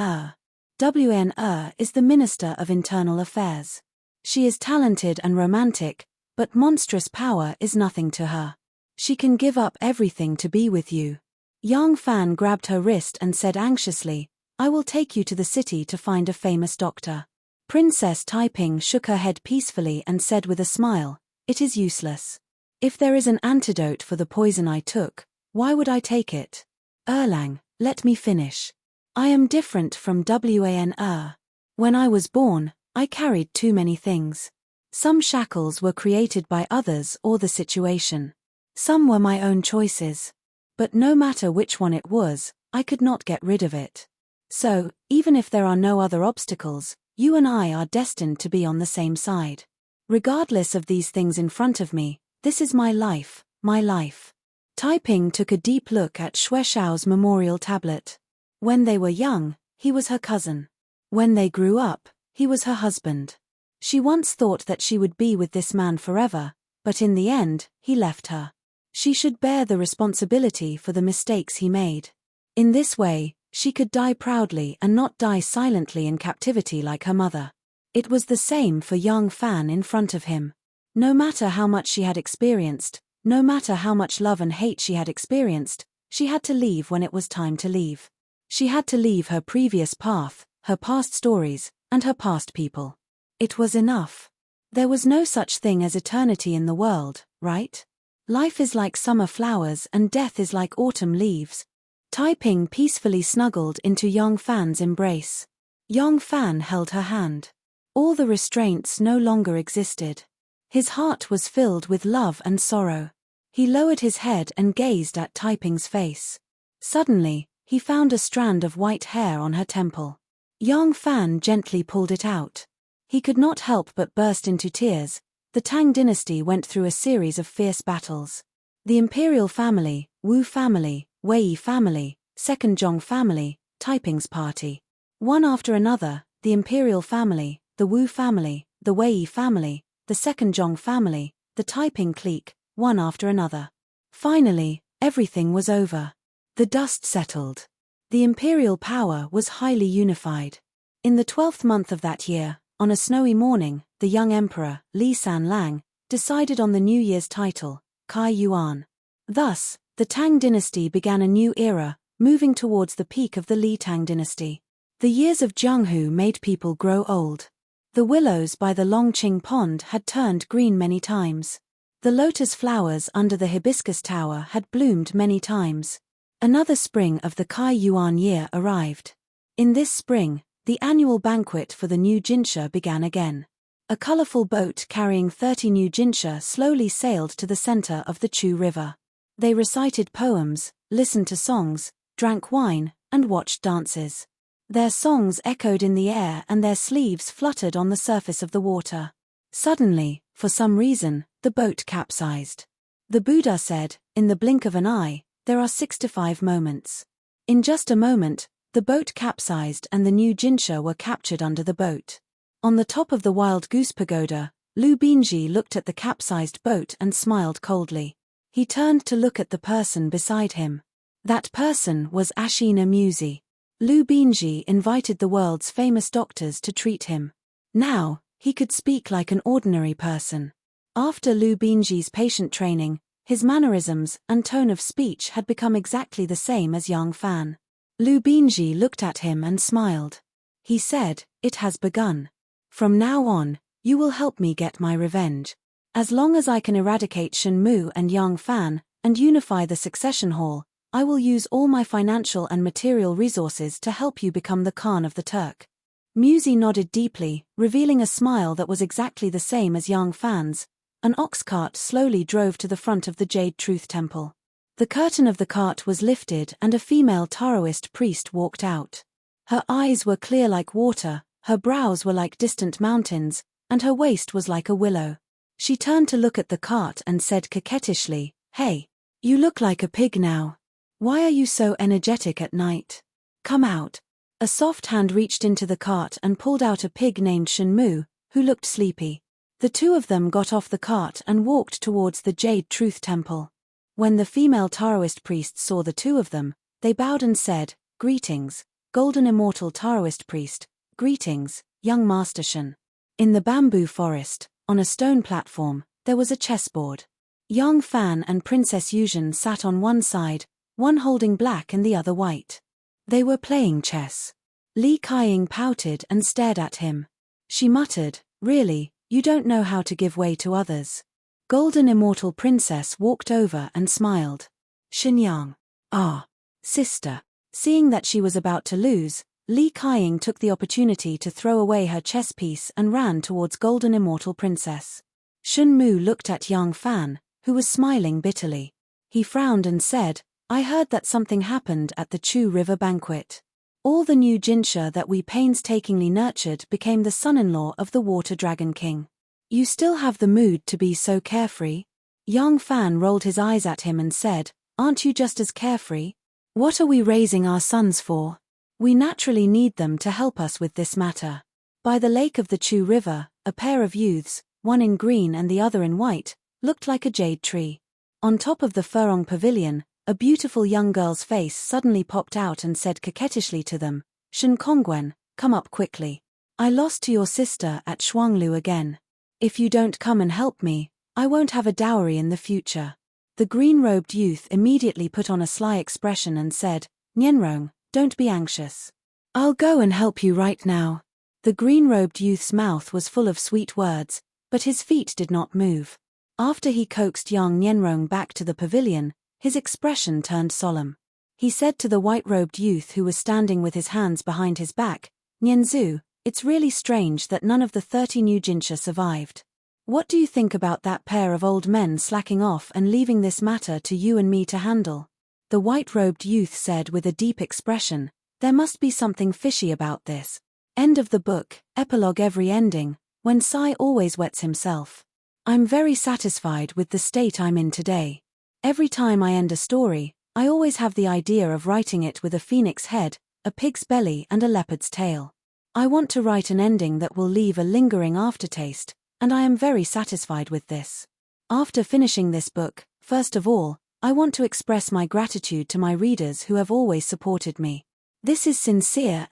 Wan is the Minister of Internal Affairs. She is talented and romantic, but monstrous power is nothing to her. She can give up everything to be with you. Yang Fan grabbed her wrist and said anxiously, I will take you to the city to find a famous doctor. Princess Taiping shook her head peacefully and said with a smile, it is useless. If there is an antidote for the poison I took, why would I take it? Erlang, let me finish. I am different from Wan. When I was born, I carried too many things. Some shackles were created by others or the situation. Some were my own choices. But no matter which one it was, I could not get rid of it. So, even if there are no other obstacles, you and I are destined to be on the same side. Regardless of these things in front of me, this is my life, my life. Taiping took a deep look at Xue Xiao's memorial tablet. When they were young, he was her cousin. When they grew up, he was her husband. She once thought that she would be with this man forever, but in the end, he left her. She should bear the responsibility for the mistakes he made. In this way, she could die proudly and not die silently in captivity like her mother. It was the same for Yang Fan in front of him. No matter how much she had experienced, no matter how much love and hate she had experienced, she had to leave when it was time to leave. She had to leave her previous path, her past stories, and her past people. It was enough. There was no such thing as eternity in the world, right? Life is like summer flowers and death is like autumn leaves. Taiping peacefully snuggled into Yang Fan's embrace. Yang Fan held her hand. All the restraints no longer existed. His heart was filled with love and sorrow. He lowered his head and gazed at Taiping's face. Suddenly, he found a strand of white hair on her temple. Yang Fan gently pulled it out. He could not help but burst into tears. The Tang dynasty went through a series of fierce battles. The imperial family, Wu family, Wei family, Second Zhong family, Taiping's party. One after another, the imperial family, the Wu family, the Wei family, the Second Zhong family, the Taiping clique, one after another. Finally, everything was over. The dust settled. The imperial power was highly unified. In the 12th month of that year, on a snowy morning, the young emperor, Li Sanlang, decided on the New Year's title, Kai Yuan. Thus, the Tang dynasty began a new era, moving towards the peak of the Li Tang dynasty. The years of Jianghu made people grow old. The willows by the Longqing pond had turned green many times. The lotus flowers under the hibiscus tower had bloomed many times. Another spring of the Kai Yuan year arrived. In this spring, the annual banquet for the new Jinsha began again. A colorful boat carrying 30 new Jinsha slowly sailed to the center of the Chu River. They recited poems, listened to songs, drank wine, and watched dances. Their songs echoed in the air and their sleeves fluttered on the surface of the water. Suddenly, for some reason, the boat capsized. The Buddha said, in the blink of an eye, there are 6 to 5 moments. In just a moment, the boat capsized and the new Jinsha were captured under the boat. On the top of the Wild Goose Pagoda, Lu Binji looked at the capsized boat and smiled coldly. He turned to look at the person beside him. That person was Ashina Musi. Lu Binji invited the world's famous doctors to treat him. Now, he could speak like an ordinary person. After Lu Binji's patient training, his mannerisms and tone of speech had become exactly the same as Yang Fan. Lu Binji looked at him and smiled. He said, "It has begun. From now on, you will help me get my revenge. As long as I can eradicate Shen Mu and Yang Fan, and unify the succession hall, I will use all my financial and material resources to help you become the Khan of the Turk." Musi nodded deeply, revealing a smile that was exactly the same as Yang Fan's. An ox cart slowly drove to the front of the Jade Truth Temple. The curtain of the cart was lifted and a female Taoist priest walked out. Her eyes were clear like water, her brows were like distant mountains, and her waist was like a willow. She turned to look at the cart and said coquettishly, "Hey, you look like a pig now. Why are you so energetic at night? Come out." A soft hand reached into the cart and pulled out a pig named Shenmu, who looked sleepy. The two of them got off the cart and walked towards the Jade Truth Temple. When the female Taoist priests saw the two of them, they bowed and said, "Greetings, Golden Immortal Taoist Priest, greetings, young Master Shen." In the bamboo forest, on a stone platform, there was a chessboard. Young Fan and Princess Yuzhen sat on one side, one holding black and the other white. They were playing chess. Li Kaiying pouted and stared at him. She muttered, "Really, you don't know how to give way to others." Golden Immortal Princess walked over and smiled. "Xinyang. Ah, sister." Seeing that she was about to lose, Li Kaiying took the opportunity to throw away her chess piece and ran towards Golden Immortal Princess. Shenmu looked at young Fan, who was smiling bitterly. He frowned and said, "I heard that something happened at the Chu River banquet. All the new Jinsha that we painstakingly nurtured became the son-in-law of the Water Dragon King. You still have the mood to be so carefree?" Young Fan rolled his eyes at him and said, "Aren't you just as carefree? What are we raising our sons for? We naturally need them to help us with this matter." By the lake of the Chu River, a pair of youths, one in green and the other in white, looked like a jade tree. On top of the Furong Pavilion, a beautiful young girl's face suddenly popped out and said coquettishly to them, "Shen Kongwen, come up quickly. I lost to your sister at Shuanglu again. If you don't come and help me, I won't have a dowry in the future." The green-robed youth immediately put on a sly expression and said, "Nianrong, don't be anxious. I'll go and help you right now." The green-robed youth's mouth was full of sweet words, but his feet did not move. After he coaxed young Nianrong back to the pavilion, his expression turned solemn. He said to the white-robed youth who was standing with his hands behind his back, "Nianzu, it's really strange that none of the 30 new Jinsha survived. What do you think about that pair of old men slacking off and leaving this matter to you and me to handle?" The white-robed youth said with a deep expression, "There must be something fishy about this." End of the book, epilogue. Every ending, when Sai always wets himself. I'm very satisfied with the state I'm in today. Every time I end a story, I always have the idea of writing it with a phoenix head, a pig's belly and a leopard's tail. I want to write an ending that will leave a lingering aftertaste, and I am very satisfied with this. After finishing this book, first of all, I want to express my gratitude to my readers who have always supported me. This is sincere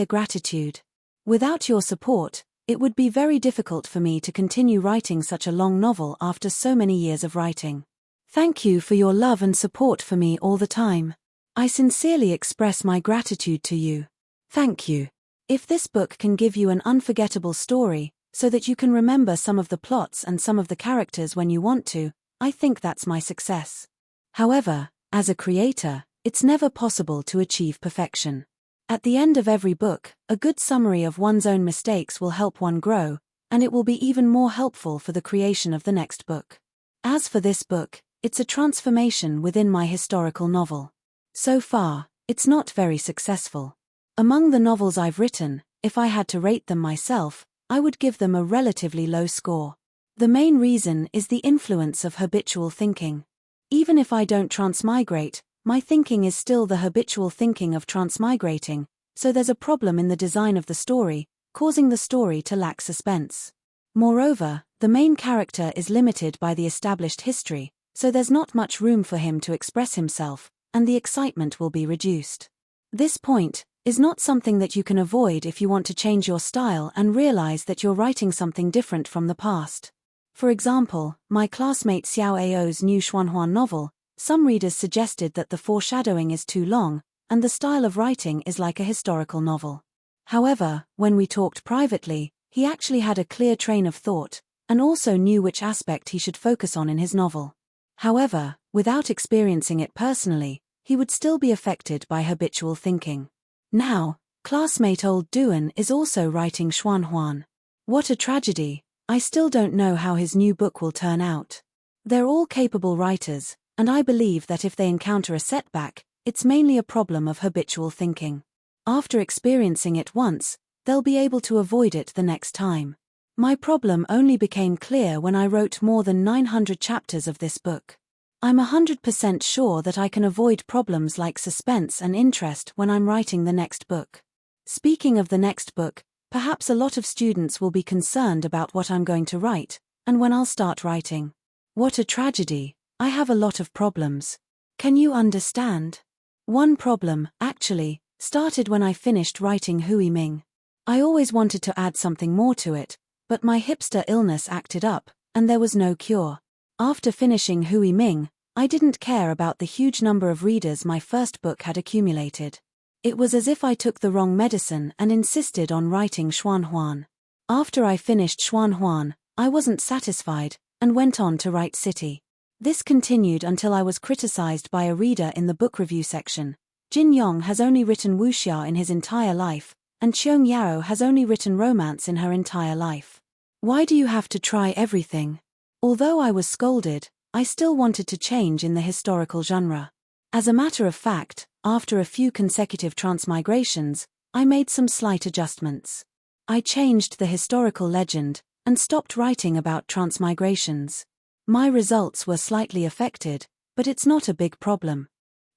gratitude. Without your support, it would be very difficult for me to continue writing such a long novel after so many years of writing. Thank you for your love and support for me all the time. I sincerely express my gratitude to you. Thank you. If this book can give you an unforgettable story, so that you can remember some of the plots and some of the characters when you want to, I think that's my success. However, as a creator, it's never possible to achieve perfection. At the end of every book, a good summary of one's own mistakes will help one grow, and it will be even more helpful for the creation of the next book. As for this book, it's a transformation within my historical novel. So far, it's not very successful. Among the novels I've written, if I had to rate them myself, I would give them a relatively low score. The main reason is the influence of habitual thinking. Even if I don't transmigrate, my thinking is still the habitual thinking of transmigrating, so there's a problem in the design of the story, causing the story to lack suspense. Moreover, the main character is limited by the established history, so there's not much room for him to express himself, and the excitement will be reduced. This point is not something that you can avoid if you want to change your style and realize that you're writing something different from the past. For example, my classmate Xiao Ao's new Xuanhuan novel, some readers suggested that the foreshadowing is too long, and the style of writing is like a historical novel. However, when we talked privately, he actually had a clear train of thought, and also knew which aspect he should focus on in his novel. However, without experiencing it personally, he would still be affected by habitual thinking. Now, classmate Old Duan is also writing Xuanhuan. What a tragedy, I still don't know how his new book will turn out. They're all capable writers, and I believe that if they encounter a setback, it's mainly a problem of habitual thinking. After experiencing it once, they'll be able to avoid it the next time. My problem only became clear when I wrote more than 900 chapters of this book. I'm 100% sure that I can avoid problems like suspense and interest when I'm writing the next book. Speaking of the next book, perhaps a lot of students will be concerned about what I'm going to write, and when I'll start writing. What a tragedy, I have a lot of problems. Can you understand? One problem, actually, started when I finished writing Hui Ming. I always wanted to add something more to it, but my hipster illness acted up, and there was no cure. After finishing Hui Ming, I didn't care about the huge number of readers my first book had accumulated. It was as if I took the wrong medicine and insisted on writing Xuanhuan. After I finished Xuanhuan, I wasn't satisfied, and went on to write City. This continued until I was criticized by a reader in the book review section. Jin Yong has only written wuxia in his entire life, and Qiong Yao has only written romance in her entire life. Why do you have to try everything? Although I was scolded, I still wanted to change in the historical genre. As a matter of fact, after a few consecutive transmigrations, I made some slight adjustments. I changed the historical legend, and stopped writing about transmigrations. My results were slightly affected, but it's not a big problem.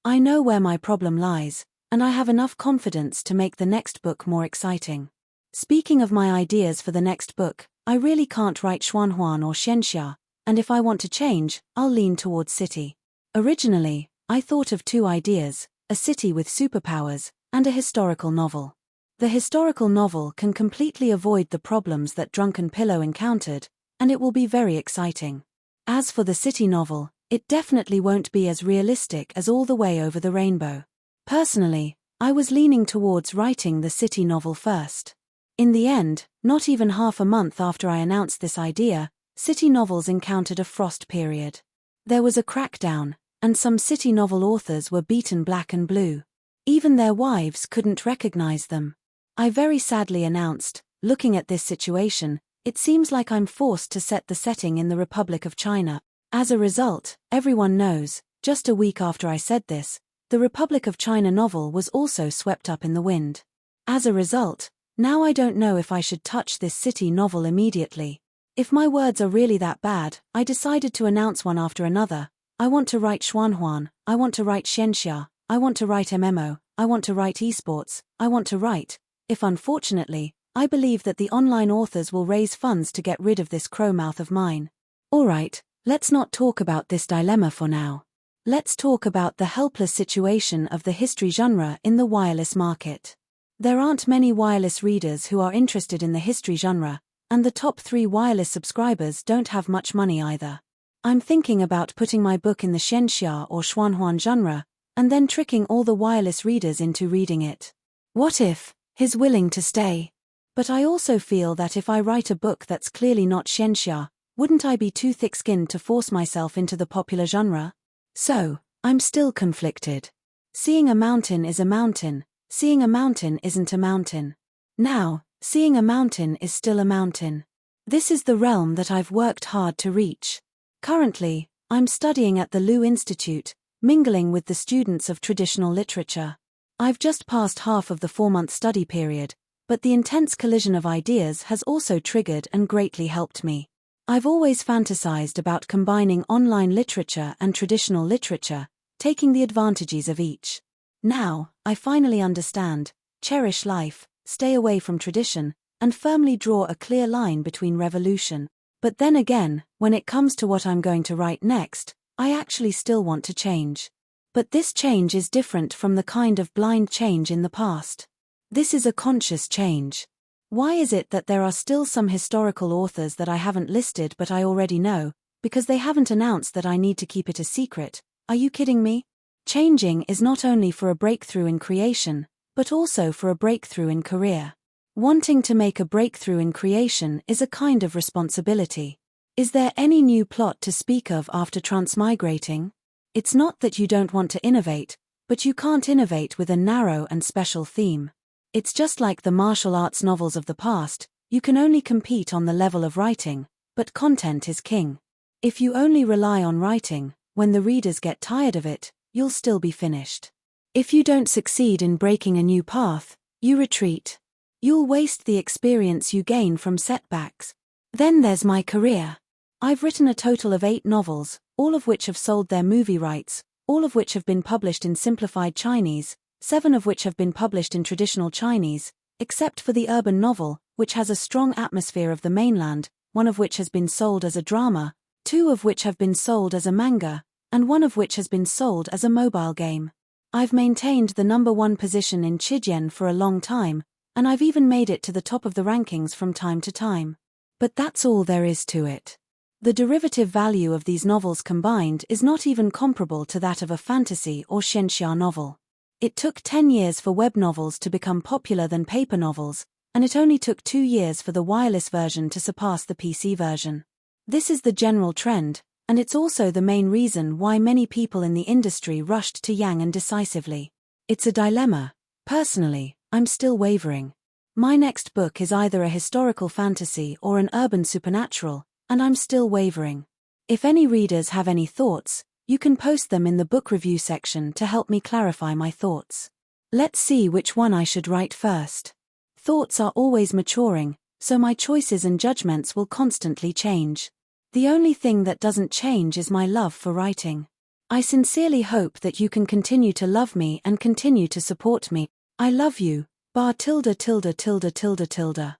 I know where my problem lies, and I have enough confidence to make the next book more exciting. Speaking of my ideas for the next book, I really can't write Xuanhuan or Xianxia, and if I want to change, I'll lean towards City. Originally, I thought of two ideas, a city with superpowers, and a historical novel. The historical novel can completely avoid the problems that Drunken Pillow encountered, and it will be very exciting. As for the city novel, it definitely won't be as realistic as All the Way Over the Rainbow. Personally, I was leaning towards writing the city novel first. In the end, not even half a month after I announced this idea, city novels encountered a frost period. There was a crackdown, and some city novel authors were beaten black and blue. Even their wives couldn't recognize them. I very sadly announced, looking at this situation, it seems like I'm forced to set the setting in the Republic of China. As a result, everyone knows, just a week after I said this, the Republic of China novel was also swept up in the wind. As a result, now I don't know if I should touch this city novel immediately. If my words are really that bad, I decided to announce one after another. I want to write Xuanhuan, I want to write Xianxia, I want to write MMO, I want to write esports, I want to write. If unfortunately, I believe that the online authors will raise funds to get rid of this crow mouth of mine. Alright, let's not talk about this dilemma for now. Let's talk about the helpless situation of the history genre in the wireless market. There aren't many wireless readers who are interested in the history genre, and the top 3 wireless subscribers don't have much money either. I'm thinking about putting my book in the Xianxia or Xuanhuan genre, and then tricking all the wireless readers into reading it. What if he's willing to stay? But I also feel that if I write a book that's clearly not Xianxia, wouldn't I be too thick-skinned to force myself into the popular genre? So, I'm still conflicted. Seeing a mountain is a mountain, seeing a mountain isn't a mountain. Now, seeing a mountain is still a mountain. This is the realm that I've worked hard to reach. Currently, I'm studying at the Lu Institute, mingling with the students of traditional literature. I've just passed half of the 4-month study period, but the intense collision of ideas has also triggered and greatly helped me. I've always fantasized about combining online literature and traditional literature, taking the advantages of each. Now, I finally understand, cherish life, stay away from tradition, and firmly draw a clear line between revolution. But then again, when it comes to what I'm going to write next, I actually still want to change. But this change is different from the kind of blind change in the past. This is a conscious change. Why is it that there are still some historical authors that I haven't listed but I already know, because they haven't announced that I need to keep it a secret? Are you kidding me? Changing is not only for a breakthrough in creation, but also for a breakthrough in career. Wanting to make a breakthrough in creation is a kind of responsibility. Is there any new plot to speak of after transmigrating? It's not that you don't want to innovate, but you can't innovate with a narrow and special theme. It's just like the martial arts novels of the past, You can only compete on the level of writing, but content is king. If you only rely on writing, when the readers get tired of it, you'll still be finished. If you don't succeed in breaking a new path, you retreat. You'll waste the experience you gain from setbacks. Then there's my career. I've written a total of 8 novels, all of which have sold their movie rights, all of which have been published in simplified Chinese, 7 of which have been published in traditional Chinese, except for the urban novel, which has a strong atmosphere of the mainland, 1 of which has been sold as a drama, 2 of which have been sold as a manga, and 1 of which has been sold as a mobile game. I've maintained the #1 position in Chidian for a long time, and I've even made it to the top of the rankings from time to time. But that's all there is to it. The derivative value of these novels combined is not even comparable to that of a fantasy or xianxia novel. It took 10 years for web novels to become popular than paper novels, and it only took 2 years for the wireless version to surpass the PC version. This is the general trend, and it's also the main reason why many people in the industry rushed to Yang decisively. It's a dilemma. Personally, I'm still wavering. My next book is either a historical fantasy or an urban supernatural, and I'm still wavering. If any readers have any thoughts, you can post them in the book review section to help me clarify my thoughts. Let's see which one I should write first. Thoughts are always maturing, so my choices and judgments will constantly change. The only thing that doesn't change is my love for writing. I sincerely hope that you can continue to love me and continue to support me. I love you, bar tilde tilde tilde tilde tilde.